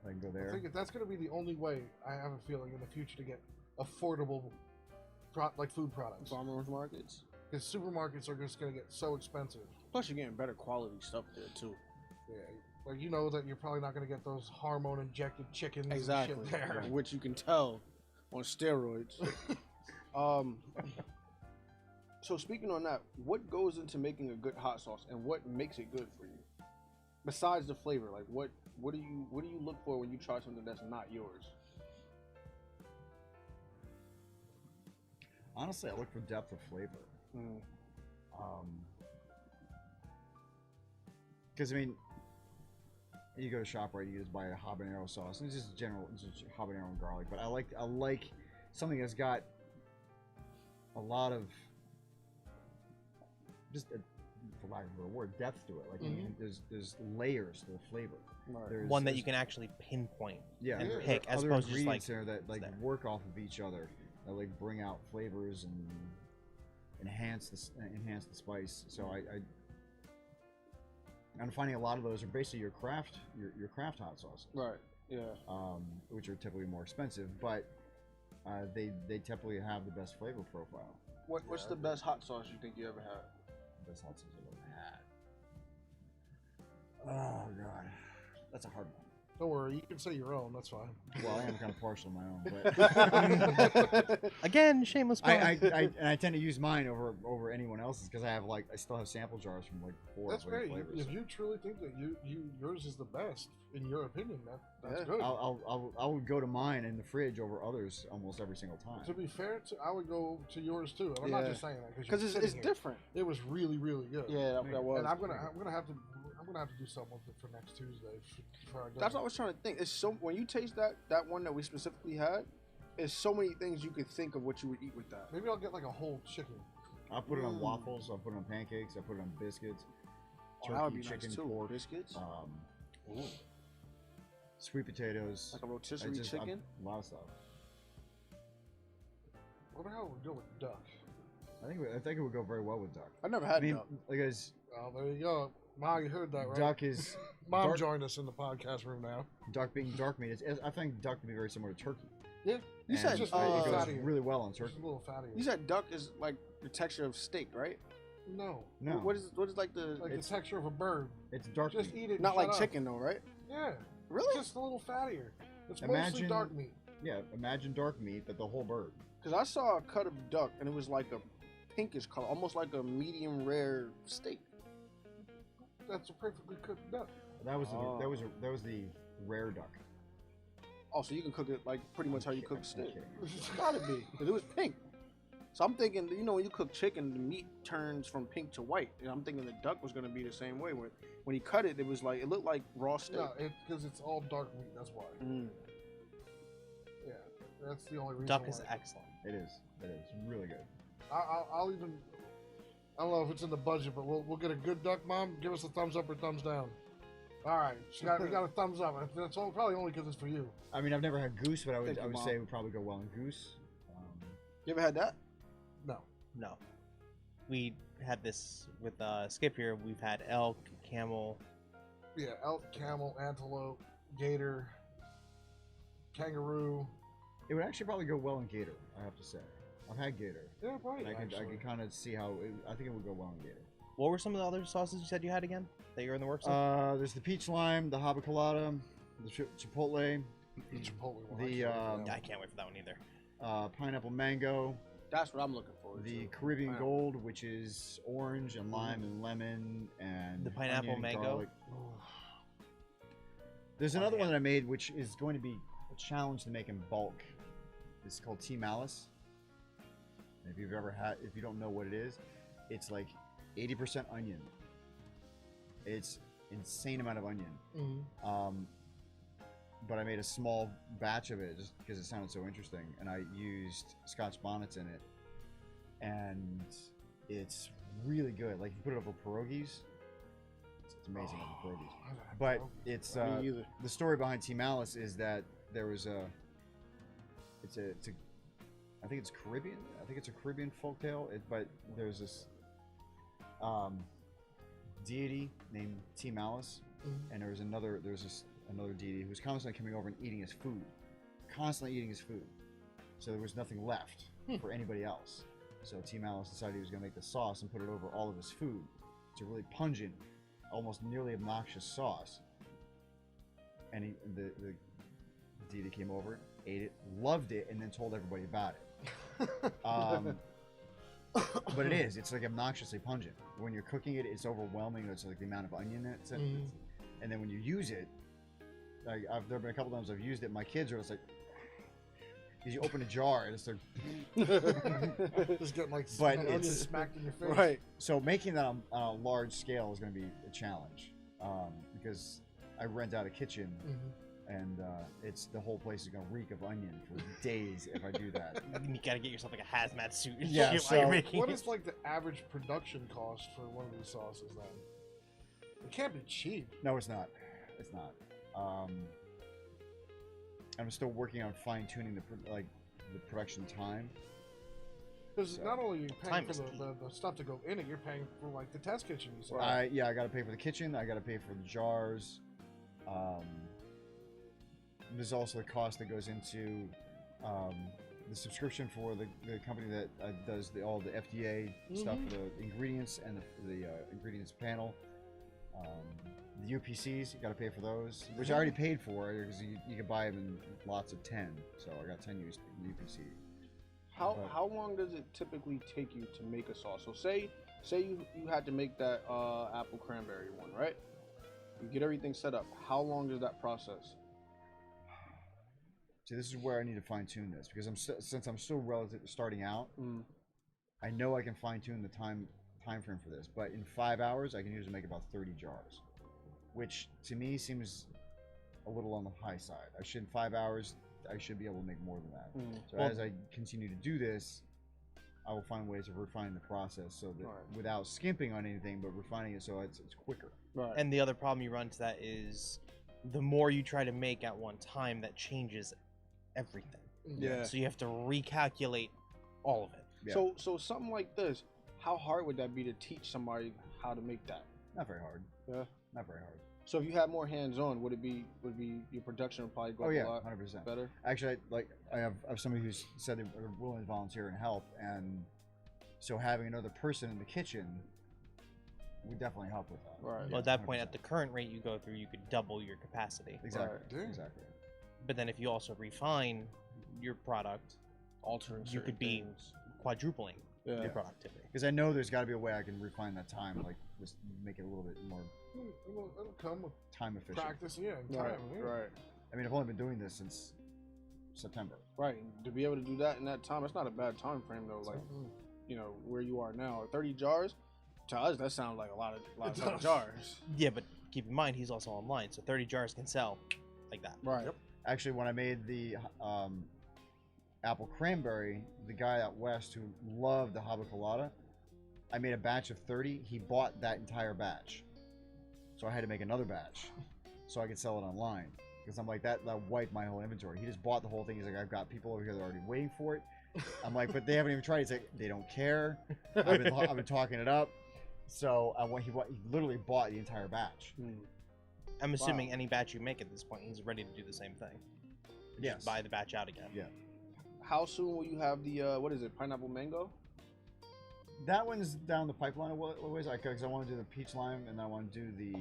Speaker 4: I can go
Speaker 1: I
Speaker 4: there.
Speaker 1: think that's going to be the only way, I have a feeling, in the future to get affordable like food products.
Speaker 2: Farmers markets.
Speaker 1: Because supermarkets are just going to get so expensive.
Speaker 2: Plus, you're getting better quality stuff there too.
Speaker 1: Yeah, like you know that you're probably not going to get those hormone injected chickens
Speaker 2: Exactly.
Speaker 1: and shit there.
Speaker 2: Which you can tell on steroids. So speaking on that, what goes into making a good hot sauce, and what makes it good for you? Besides the flavor, like what do you look for when you try something that's not yours?
Speaker 4: Honestly, I look for depth of flavor. Because I mean, you go to ShopRite, you just buy a habanero sauce, and it's just habanero and garlic. But I like something that's got a lot of just, for lack of a better word, depth to it. Like I mean, there's layers to the flavor.
Speaker 2: Right.
Speaker 3: One that you can actually pinpoint
Speaker 4: yeah,
Speaker 3: and
Speaker 4: there
Speaker 3: pick,
Speaker 4: are
Speaker 3: as
Speaker 4: other
Speaker 3: opposed to just like
Speaker 4: ingredients there that like
Speaker 3: there.
Speaker 4: work off of each other, that like bring out flavors and enhance the spice. So I'm finding a lot of those are basically your craft hot sauces,
Speaker 2: Right. Yeah.
Speaker 4: which are typically more expensive, but they typically have the best flavor profile.
Speaker 2: What's the best hot sauce you think you ever had?
Speaker 4: Best hot sauce I've ever had. Oh god, that's a hard one.
Speaker 1: Don't worry, you can say your own. That's fine.
Speaker 4: Well, I am kind of partial to my own, but
Speaker 3: again, shameless plug.
Speaker 4: I tend to use mine over anyone else's because I still have sample jars from like four
Speaker 1: That's great.
Speaker 4: flavors.
Speaker 1: If you truly think that yours is the best, in your opinion, that's
Speaker 2: Yeah.
Speaker 1: good.
Speaker 4: I would go to mine in the fridge over others almost every single time.
Speaker 1: To be fair, I would go to yours too. And I'm not
Speaker 2: Yeah.
Speaker 1: just saying that
Speaker 2: Because it's different.
Speaker 1: It was really, really good.
Speaker 2: Yeah, that was.
Speaker 1: And I'm gonna have to do something with it for next Tuesday. Before I go.
Speaker 2: That's what I was trying to think. It's so when you taste that one that we specifically had, there's so many things you could think of what you would eat with that.
Speaker 1: Maybe I'll get like a whole chicken.
Speaker 4: I'll put it on waffles. I'll put it on pancakes. I'll put it on biscuits.
Speaker 2: Oh, that would be
Speaker 4: chicken,
Speaker 2: nice too.
Speaker 4: pork,
Speaker 2: Biscuits,
Speaker 4: sweet potatoes.
Speaker 2: like a rotisserie chicken.
Speaker 4: A lot of stuff.
Speaker 1: What the hell would go with duck?
Speaker 4: I think it would go very well with duck.
Speaker 2: I never had
Speaker 4: I mean,
Speaker 2: duck.
Speaker 4: because
Speaker 1: Oh, there you go. Mom, you heard that, right?
Speaker 4: duck is
Speaker 1: Mom
Speaker 4: dark-
Speaker 1: joined us in the podcast room now.
Speaker 4: duck being dark meat. I think duck would be very similar to turkey.
Speaker 1: Yeah.
Speaker 2: You
Speaker 4: And
Speaker 2: said
Speaker 1: just
Speaker 4: it goes
Speaker 1: fattier.
Speaker 4: really well on
Speaker 1: Just
Speaker 4: turkey.
Speaker 1: a little fatty.
Speaker 2: You said duck is like the texture of steak, right?
Speaker 1: No.
Speaker 4: No,
Speaker 2: What is like the?
Speaker 1: Like
Speaker 4: It's-
Speaker 1: the texture of a bird.
Speaker 4: it's dark
Speaker 1: Just
Speaker 4: meat.
Speaker 1: eat it. and
Speaker 2: not
Speaker 1: shut
Speaker 2: like
Speaker 1: up.
Speaker 2: chicken though, right?
Speaker 1: Yeah.
Speaker 2: Really?
Speaker 1: Just a little fattier. It's mostly
Speaker 4: Imagine-
Speaker 1: dark meat.
Speaker 4: Yeah, imagine dark meat, but the whole bird.
Speaker 2: Because I saw a cut of duck and it was like a pinkish color, almost like a medium rare steak.
Speaker 1: That's a perfectly cooked duck.
Speaker 4: That was
Speaker 2: Oh.
Speaker 4: that was the rare duck.
Speaker 2: Oh, so you can cook it like pretty much how you cook
Speaker 4: I'm
Speaker 2: steak.
Speaker 4: kidding.
Speaker 2: It's gotta be, because it was pink. So I'm thinking, when you cook chicken, the meat turns from pink to white, and I'm thinking the duck was gonna be the same way. When he cut it, it looked like raw steak.
Speaker 1: No, because it's all dark meat. That's why.
Speaker 2: Mm.
Speaker 1: Yeah, that's the only reason.
Speaker 3: duck is
Speaker 1: why.
Speaker 3: excellent.
Speaker 4: It is really good.
Speaker 1: I'll even. I don't know if it's in the budget, but we'll get a good duck. Mom, give us a thumbs up or thumbs down. All right, we got a thumbs up. That's probably only because it's for you.
Speaker 4: I mean, I've never had goose, but I
Speaker 2: Thank you,
Speaker 4: would
Speaker 2: Mom.
Speaker 4: say it would probably go well in goose.
Speaker 2: You ever had that?
Speaker 1: No.
Speaker 3: No, we had this with Skip here. We've had elk, camel,
Speaker 1: Yeah, elk, camel, antelope, gator, kangaroo.
Speaker 4: It would actually probably go well in gator, I have to say. I've had gator.
Speaker 1: Yeah, probably.
Speaker 4: And I can kind of see how I think it would go well in gator.
Speaker 3: What were some of the other sauces you said you had again that you were in the works of?
Speaker 4: There's the peach lime, the haba colada, the chipotle,
Speaker 1: The Chipotle one.
Speaker 3: I can't wait for that one either.
Speaker 4: Pineapple mango,
Speaker 2: That's what I'm looking for.
Speaker 4: the Caribbean gold, which is orange and lime and lemon and
Speaker 3: The pineapple
Speaker 4: onion,
Speaker 3: mango?
Speaker 4: garlic. There's another one that I made, which is going to be a challenge to make in bulk. It's called Tea Malice. And if you don't know what it is, it's like 80% onion. It's insane amount of onion.
Speaker 1: Mm-hmm.
Speaker 4: But I made a small batch of it just because it sounded so interesting, and I used Scotch bonnets in it, and it's really good. Like, you put it over pierogies, it's amazing over pierogies. But it's the story behind Tea Malice is that there was I think it's Caribbean. I think it's a Caribbean folktale. But there's this deity named Tea Malice, and there's another deity who was constantly coming over and eating his food, so there was nothing left for anybody else. So Tea Malice decided he was going to make the sauce and put it over all of his food. It's a really pungent, almost nearly obnoxious sauce. And the deity came over, ate it, loved it, and then told everybody about it. But it's like obnoxiously pungent. When you're cooking it, it's overwhelming. It's like the amount of onion that's in it. And then when you use it, like there have been a couple times I've used it. My kids are just like, because you open a jar and it's like,
Speaker 1: just get like
Speaker 4: but
Speaker 1: onion
Speaker 4: it's
Speaker 1: smacked in your face.
Speaker 2: Right.
Speaker 4: So making that on a large scale is going to be a challenge, because I rent out a kitchen, and the whole place is going to reek of onion for days if I do that.
Speaker 3: You gotta get yourself like a hazmat suit and
Speaker 4: Yeah,
Speaker 3: shit
Speaker 4: so
Speaker 3: while you're making
Speaker 1: What
Speaker 3: it.
Speaker 1: is like the average production cost for one of these sauces then? It can't be cheap.
Speaker 4: No, it's not. It's not. I'm still working on fine tuning the production time.
Speaker 1: Because
Speaker 4: So,
Speaker 1: not only are you paying
Speaker 3: time
Speaker 1: for
Speaker 3: is key.
Speaker 1: the stuff to go in it, you're paying for like the test kitchen. You said.
Speaker 4: I got to pay for the kitchen. I got to pay for the jars. There's also the cost that goes into the subscription for the company that does all the FDA stuff for the ingredients and the ingredients panel. The UPCs, you got to pay for those, which I already paid for because you can buy them in lots of 10. So I got 10 UPC.
Speaker 2: How long does it typically take you to make a sauce? So say you had to make that apple cranberry one, right? You get everything set up. How long is that process?
Speaker 4: See, this is where I need to fine tune this because since I'm still relatively starting out, I know I can fine tune the time frame for this. But in 5 hours, I can usually make about 30 jars, which to me seems a little on the high side. In 5 hours, I should be able to make more than that. So as I continue to do this, I will find ways of refining the process so that without skimping on anything, but refining it so it's quicker.
Speaker 2: Right.
Speaker 3: And the other problem you run to that is the more you try to make at one time, that changes everything.
Speaker 2: Yeah.
Speaker 3: So you have to recalculate all of it.
Speaker 4: Yeah.
Speaker 2: So something like this, how hard would that be to teach somebody how to make that?
Speaker 4: Not very hard.
Speaker 2: Yeah.
Speaker 4: Not very hard.
Speaker 2: So if you had more hands-on, would your production would probably go
Speaker 4: Oh
Speaker 2: up
Speaker 4: yeah,
Speaker 2: a lot
Speaker 4: 100%.
Speaker 2: better?
Speaker 4: Actually, I have somebody who's said they're willing to volunteer and help, and so having another person in the kitchen would definitely help with that.
Speaker 2: Right.
Speaker 3: Well, at that point,
Speaker 4: 100%.
Speaker 3: at the current rate you go through, you could double your capacity.
Speaker 4: Exactly.
Speaker 1: Right.
Speaker 4: Exactly.
Speaker 3: But then if you also refine your product,
Speaker 2: Altering
Speaker 3: you
Speaker 2: certain
Speaker 3: could be
Speaker 2: things.
Speaker 3: quadrupling
Speaker 2: Yeah.
Speaker 3: your productivity.
Speaker 4: Because I know there's got to be a way I can refine that time, like just make it a little bit more
Speaker 1: It'll come with
Speaker 4: time efficient.
Speaker 1: practice, yeah, and time.
Speaker 2: Right.
Speaker 1: Yeah.
Speaker 2: Right.
Speaker 4: I mean, I've only been doing this since September.
Speaker 2: Right. To be able to do that in that time, it's not a bad time frame though. Like, where you are now, 30 jars. To us, that sounds like a lot of jars.
Speaker 3: Yeah, but keep in mind, he's also online, so 30 jars can sell like that.
Speaker 2: Right.
Speaker 1: Yep.
Speaker 4: Actually, when I made the apple cranberry, the guy out west who loved the haba colada, I made a batch of 30. He bought that entire batch, so I had to make another batch so I could sell it online. Because I'm like, that wiped my whole inventory. He just bought the whole thing. He's like, I've got people over here that are already waiting for it. I'm like, but they haven't even tried it. He's like, they don't care. I've been talking it up. So he literally bought the entire batch.
Speaker 3: I'm assuming any batch you make at this point, he's ready to do the same thing.
Speaker 4: Yes.
Speaker 3: Just buy the batch out again.
Speaker 4: Yeah.
Speaker 2: How soon will you have the what is it? Pineapple mango?
Speaker 4: That one's down the pipeline a ways. Because I want to do the peach lime and I want to do the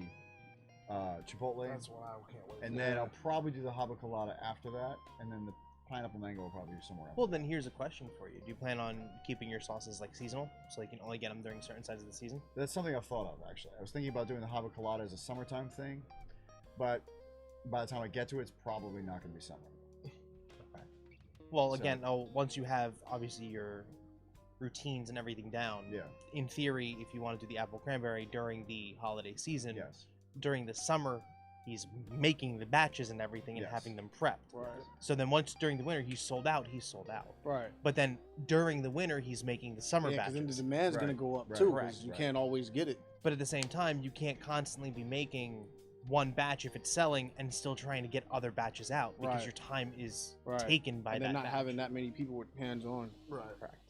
Speaker 4: chipotle.
Speaker 1: That's what I can't wait.
Speaker 4: And then I'll probably do the haba colada after that, and then the pineapple mango will probably be somewhere else.
Speaker 3: Well, then here's a question for you. Do you plan on keeping your sauces like seasonal, so you can only get them during certain sides of the season?
Speaker 4: That's something I've thought of, actually. I was thinking about doing the haba colada as a summertime thing, but by the time I get to it, it's probably not going to be summer.
Speaker 3: Well,
Speaker 4: So-
Speaker 3: again, once you have obviously your routines and everything down,
Speaker 4: Yeah.
Speaker 3: in theory, if you want to do the apple cranberry during the holiday season,
Speaker 4: Yes.
Speaker 3: during the summer, he's making the batches and everything and
Speaker 4: Yes.
Speaker 3: having them prepped.
Speaker 2: Right.
Speaker 3: So then once during the winter he's sold out, he's sold out.
Speaker 2: Right.
Speaker 3: But then during the winter he's making the summer
Speaker 2: Yeah, because then the
Speaker 3: batches.
Speaker 2: demand's
Speaker 4: Right.
Speaker 2: gonna go up
Speaker 4: Right.
Speaker 2: too,
Speaker 3: Correct.
Speaker 2: because you
Speaker 4: Right.
Speaker 2: can't always get it.
Speaker 3: But at the same time, you can't constantly be making one batch if it's selling and still trying to get other batches out because
Speaker 2: Right.
Speaker 3: your time is
Speaker 2: Right.
Speaker 3: taken by
Speaker 2: And
Speaker 3: that
Speaker 2: then not
Speaker 3: batch.
Speaker 2: having that many people with hands on.
Speaker 1: Right.
Speaker 3: Correct.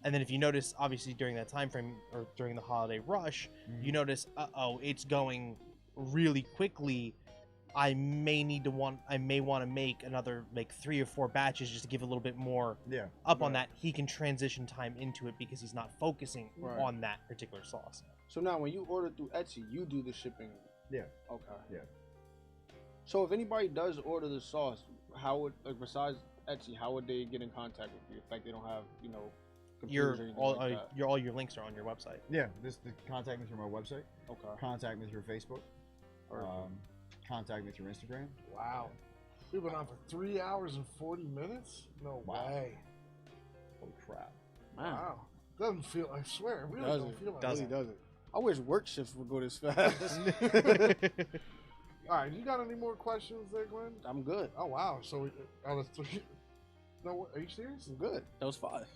Speaker 3: And then if you notice, obviously during that time frame or during the holiday rush,
Speaker 4: Mhm.
Speaker 3: you notice, it's going really quickly. I may want to make another like 3 or 4 batches just to give a little bit more
Speaker 4: Yeah.
Speaker 3: up on that. He can transition time into it because he's not focusing
Speaker 2: Right.
Speaker 3: on that particular sauce.
Speaker 2: So now when you order through Etsy, you do the shipping.
Speaker 4: Yeah.
Speaker 2: Okay.
Speaker 4: Yeah.
Speaker 2: So if anybody does order the sauce, how would, like, besides Etsy, how would they get in contact with you? Like they don't have, computers or anything like that.
Speaker 3: All your links are on your website.
Speaker 4: Yeah. Contact me through my website.
Speaker 2: Okay.
Speaker 4: Contact me through Facebook.
Speaker 2: Perfect.
Speaker 4: Contact me through Instagram.
Speaker 1: Wow. We've been on for 3 hours and 40 minutes? No
Speaker 4: Wow.
Speaker 1: way.
Speaker 4: Holy crap.
Speaker 2: Man,
Speaker 1: Wow. Doesn't feel, I swear, it really
Speaker 2: does
Speaker 1: don't
Speaker 2: it?
Speaker 1: feel like
Speaker 3: Doesn't.
Speaker 2: Really does it. I wish work shifts would go this fast.
Speaker 1: All right, you got any more questions there, Glenn?
Speaker 2: I'm good.
Speaker 1: Oh, wow. So, out of 3. No, are you serious?
Speaker 2: I'm good. That was 5.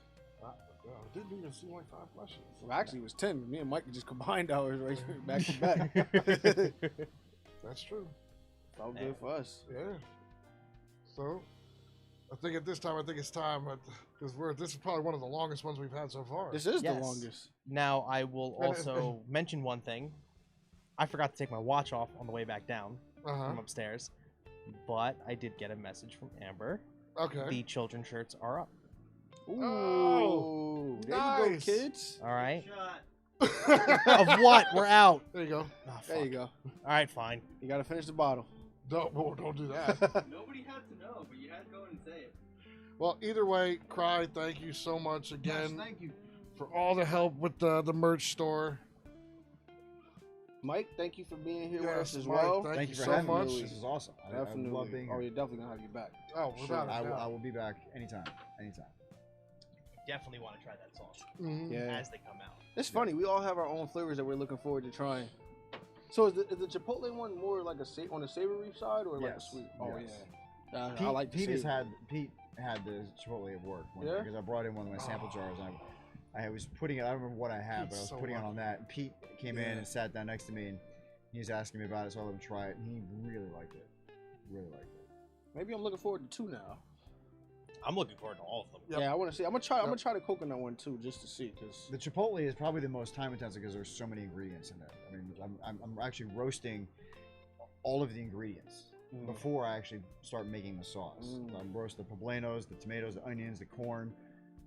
Speaker 1: Wow. It didn't even seem like 5 questions.
Speaker 2: Well, actually, it was 10. Me and Mike just combined ours right back to back.
Speaker 1: That's true.
Speaker 2: Felt good for us.
Speaker 1: Yeah. So, I think at this time, it's time because this is probably one of the longest ones we've had so far.
Speaker 2: This is the
Speaker 3: Yes.
Speaker 2: longest.
Speaker 3: Now I will
Speaker 1: And-
Speaker 3: also mention one thing. I forgot to take my watch off on the way back down
Speaker 1: Uh-huh.
Speaker 3: from upstairs, but I did get a message from Amber.
Speaker 1: Okay.
Speaker 3: The children's shirts are up.
Speaker 2: Ooh.
Speaker 1: Oh,
Speaker 2: There you go,
Speaker 1: nice.
Speaker 2: kids.
Speaker 3: All right.
Speaker 6: Shot.
Speaker 3: Of what? We're out.
Speaker 1: There you go.
Speaker 3: Oh,
Speaker 2: There you
Speaker 3: fuck.
Speaker 2: go.
Speaker 3: All right, fine.
Speaker 2: You got to finish the bottle.
Speaker 1: Don't do that.
Speaker 6: Nobody had to know, but you had to go and say it.
Speaker 1: Well, either way, Cry, thank you so much again
Speaker 4: Yes, thank you.
Speaker 1: for all the help with the merch store.
Speaker 2: Mike, thank you for being here with
Speaker 1: Yes,
Speaker 2: us as
Speaker 1: Mike,
Speaker 2: well.
Speaker 1: Thank you
Speaker 4: for
Speaker 1: so
Speaker 4: having
Speaker 1: much.
Speaker 4: me. This is awesome. I love
Speaker 2: Definitely.
Speaker 4: being
Speaker 2: Oh,
Speaker 4: here.
Speaker 2: you're definitely going to have you back.
Speaker 1: Oh, without
Speaker 4: I
Speaker 1: a
Speaker 4: will,
Speaker 1: doubt.
Speaker 4: I will be back anytime. Anytime.
Speaker 3: Definitely want to try that sauce
Speaker 1: Mhm.
Speaker 2: Yeah.
Speaker 3: as they come out.
Speaker 2: It's funny. We all have our own flavors that we're looking forward to trying. So is the Chipotle one more like on the savory side or like a
Speaker 4: Yes,
Speaker 2: sweet? Oh,
Speaker 4: yes.
Speaker 2: yeah.
Speaker 4: Pete,
Speaker 2: I like the
Speaker 4: Pete
Speaker 2: savory.
Speaker 4: had the Chipotle at work one
Speaker 2: Yeah?
Speaker 4: because I brought in one of my sample jars. And I was putting it. I don't remember what I had, but I was
Speaker 1: Pete's so
Speaker 4: putting it on
Speaker 1: lucky.
Speaker 4: that. And Pete came in
Speaker 2: Yeah.
Speaker 4: and sat down next to me, and he was asking me about it, so I let him try it, and he really liked it. Really liked it.
Speaker 2: Maybe I'm looking forward to 2 now.
Speaker 3: I'm looking forward to all of them.
Speaker 1: Yep.
Speaker 2: Yeah, I want to see. I'm gonna try. I'm
Speaker 1: Yep.
Speaker 2: gonna try the coconut one too, just to see. Cause
Speaker 4: The Chipotle is probably the most time intensive because there's so many ingredients in it. I mean, I'm actually roasting all of the ingredients before I actually start making the sauce.
Speaker 2: Mm.
Speaker 4: I'm roasting the poblanos, the tomatoes, the onions, the corn,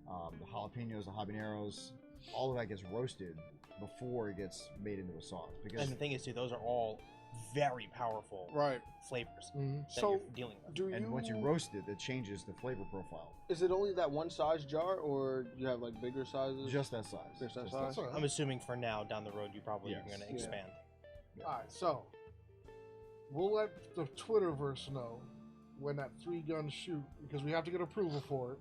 Speaker 4: the jalapenos, the habaneros. All of that gets roasted before it gets made into a sauce. Because
Speaker 3: And the thing is, too, those are all very powerful
Speaker 2: right.
Speaker 3: flavors
Speaker 1: Mhm.
Speaker 3: that
Speaker 2: So
Speaker 3: you're dealing with.
Speaker 2: do
Speaker 4: and
Speaker 2: you?
Speaker 4: once you roast it, it changes the flavor profile.
Speaker 2: Is it only that one size jar, or you have like bigger sizes?
Speaker 4: Just that size.
Speaker 2: Just that
Speaker 4: Just
Speaker 2: size?
Speaker 1: That's all right.
Speaker 3: I'm assuming for now, down the road, you probably
Speaker 4: Yes.
Speaker 3: are going to
Speaker 2: Yeah.
Speaker 3: expand.
Speaker 1: All right, so we'll let the Twitterverse know when that 3-gun shoot, because we have to get approval for it,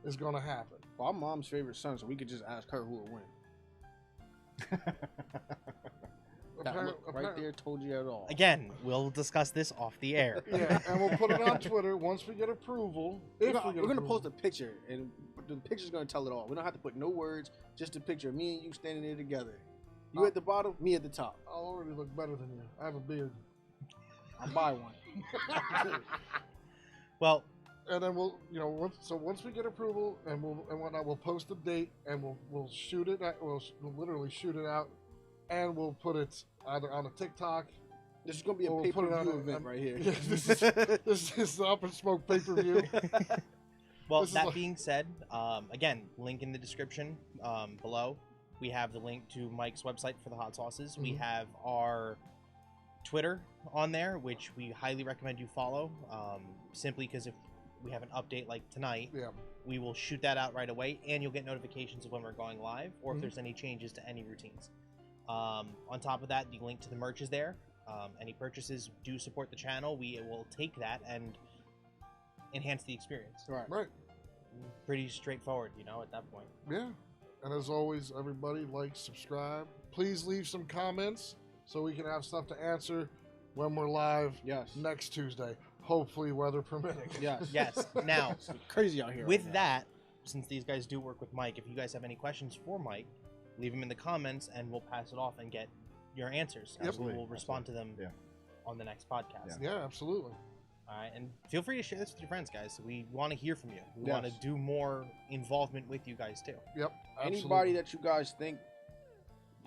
Speaker 1: is going to happen.
Speaker 2: Well, I'm mom's favorite son, so we could just ask her who will win. That look right there told you it all.
Speaker 3: Again, we'll discuss this off the air.
Speaker 1: Yeah, and we'll put it on Twitter once we get approval.
Speaker 2: We're gonna post a picture, and the picture's gonna tell it all. We don't have to put no words, just a picture of me and you standing there together. You at the bottom, me at the top.
Speaker 1: I'll already look better than you. I have a beard.
Speaker 2: I'll buy one.
Speaker 3: Well,
Speaker 1: And then we'll, once we get approval and whatnot, we'll post the date and we'll shoot it. We'll literally shoot it out, and we'll put it either on a TikTok
Speaker 2: This is gonna be a
Speaker 1: We'll put it on
Speaker 2: pay-per-view
Speaker 1: a-
Speaker 2: event right here.
Speaker 1: Yeah, this is the Up and Smoke pay-per-view.
Speaker 3: Well,
Speaker 1: This is
Speaker 3: that
Speaker 1: like-
Speaker 3: being said, again, link in the description below. We have the link to Mike's website for the hot sauces. We
Speaker 1: Mhm.
Speaker 3: have our Twitter on there, which we highly recommend you follow. Simply because if we have an update like tonight,
Speaker 1: Yeah.
Speaker 3: we will shoot that out right away, and you'll get notifications of when we're going live or
Speaker 1: Mhm.
Speaker 3: if there's any changes to any routines. On top of that, the link to the merch is there. Any purchases do support the channel. We will take that and enhance the experience.
Speaker 2: Right.
Speaker 1: Right.
Speaker 3: Pretty straightforward, at that point.
Speaker 1: Yeah. And as always, everybody, like, subscribe. Please leave some comments so we can have stuff to answer when we're live
Speaker 2: Yes.
Speaker 1: next Tuesday. Hopefully, weather permitting.
Speaker 2: Yes.
Speaker 3: Yes. Now,
Speaker 2: It's crazy out here.
Speaker 3: with
Speaker 2: right now.
Speaker 3: that, since these guys do work with Mike, if you guys have any questions for Mike, leave them in the comments and we'll pass it off and get your answers. And
Speaker 4: Absolutely.
Speaker 3: we will respond to them
Speaker 4: Yeah.
Speaker 3: on the next podcast.
Speaker 4: Yeah.
Speaker 1: Yeah, absolutely.
Speaker 3: All right, and feel free to share this with your friends, guys. We want to hear from you. We want to
Speaker 2: Yes.
Speaker 3: do more involvement with you guys too.
Speaker 1: Yep. Absolutely.
Speaker 2: Anybody that you guys think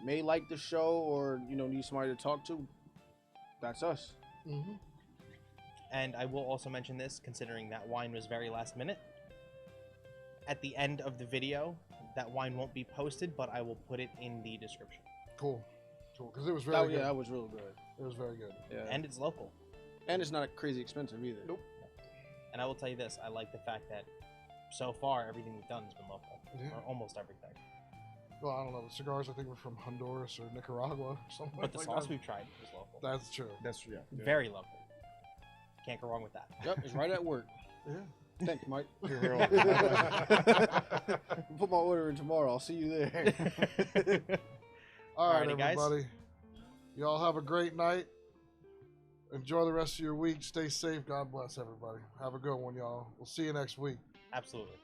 Speaker 2: may like the show or need somebody to talk to, that's us.
Speaker 1: Mhm.
Speaker 3: And I will also mention this, considering that wine was very last minute. At the end of the video, that wine won't be posted, but I will put it in the description.
Speaker 1: Cool. Cool. Because it was very good.
Speaker 2: Yeah, that was real good.
Speaker 1: It was very good.
Speaker 2: Yeah.
Speaker 3: And it's local.
Speaker 2: And it's not crazy expensive either.
Speaker 1: Nope.
Speaker 3: And I will tell you this, I like the fact that so far everything we've done has been local.
Speaker 1: Yeah.
Speaker 3: Or almost everything.
Speaker 1: Well, I don't know. The cigars, I think, were from Honduras or Nicaragua or something
Speaker 3: But the
Speaker 1: like
Speaker 3: sauce
Speaker 1: that.
Speaker 3: we've tried is local.
Speaker 1: That's true.
Speaker 4: That's
Speaker 3: Very local. Can't go wrong with that.
Speaker 2: Yep, it's right at work.
Speaker 1: Yeah.
Speaker 2: Thanks, Mike.
Speaker 4: You're real.
Speaker 2: Put my order in tomorrow. I'll see you there.
Speaker 1: All right,
Speaker 3: Alrighty, guys.
Speaker 1: everybody. Y'all have a great night. Enjoy the rest of your week. Stay safe. God bless everybody. Have a good one, y'all. We'll see you next week.
Speaker 3: Absolutely.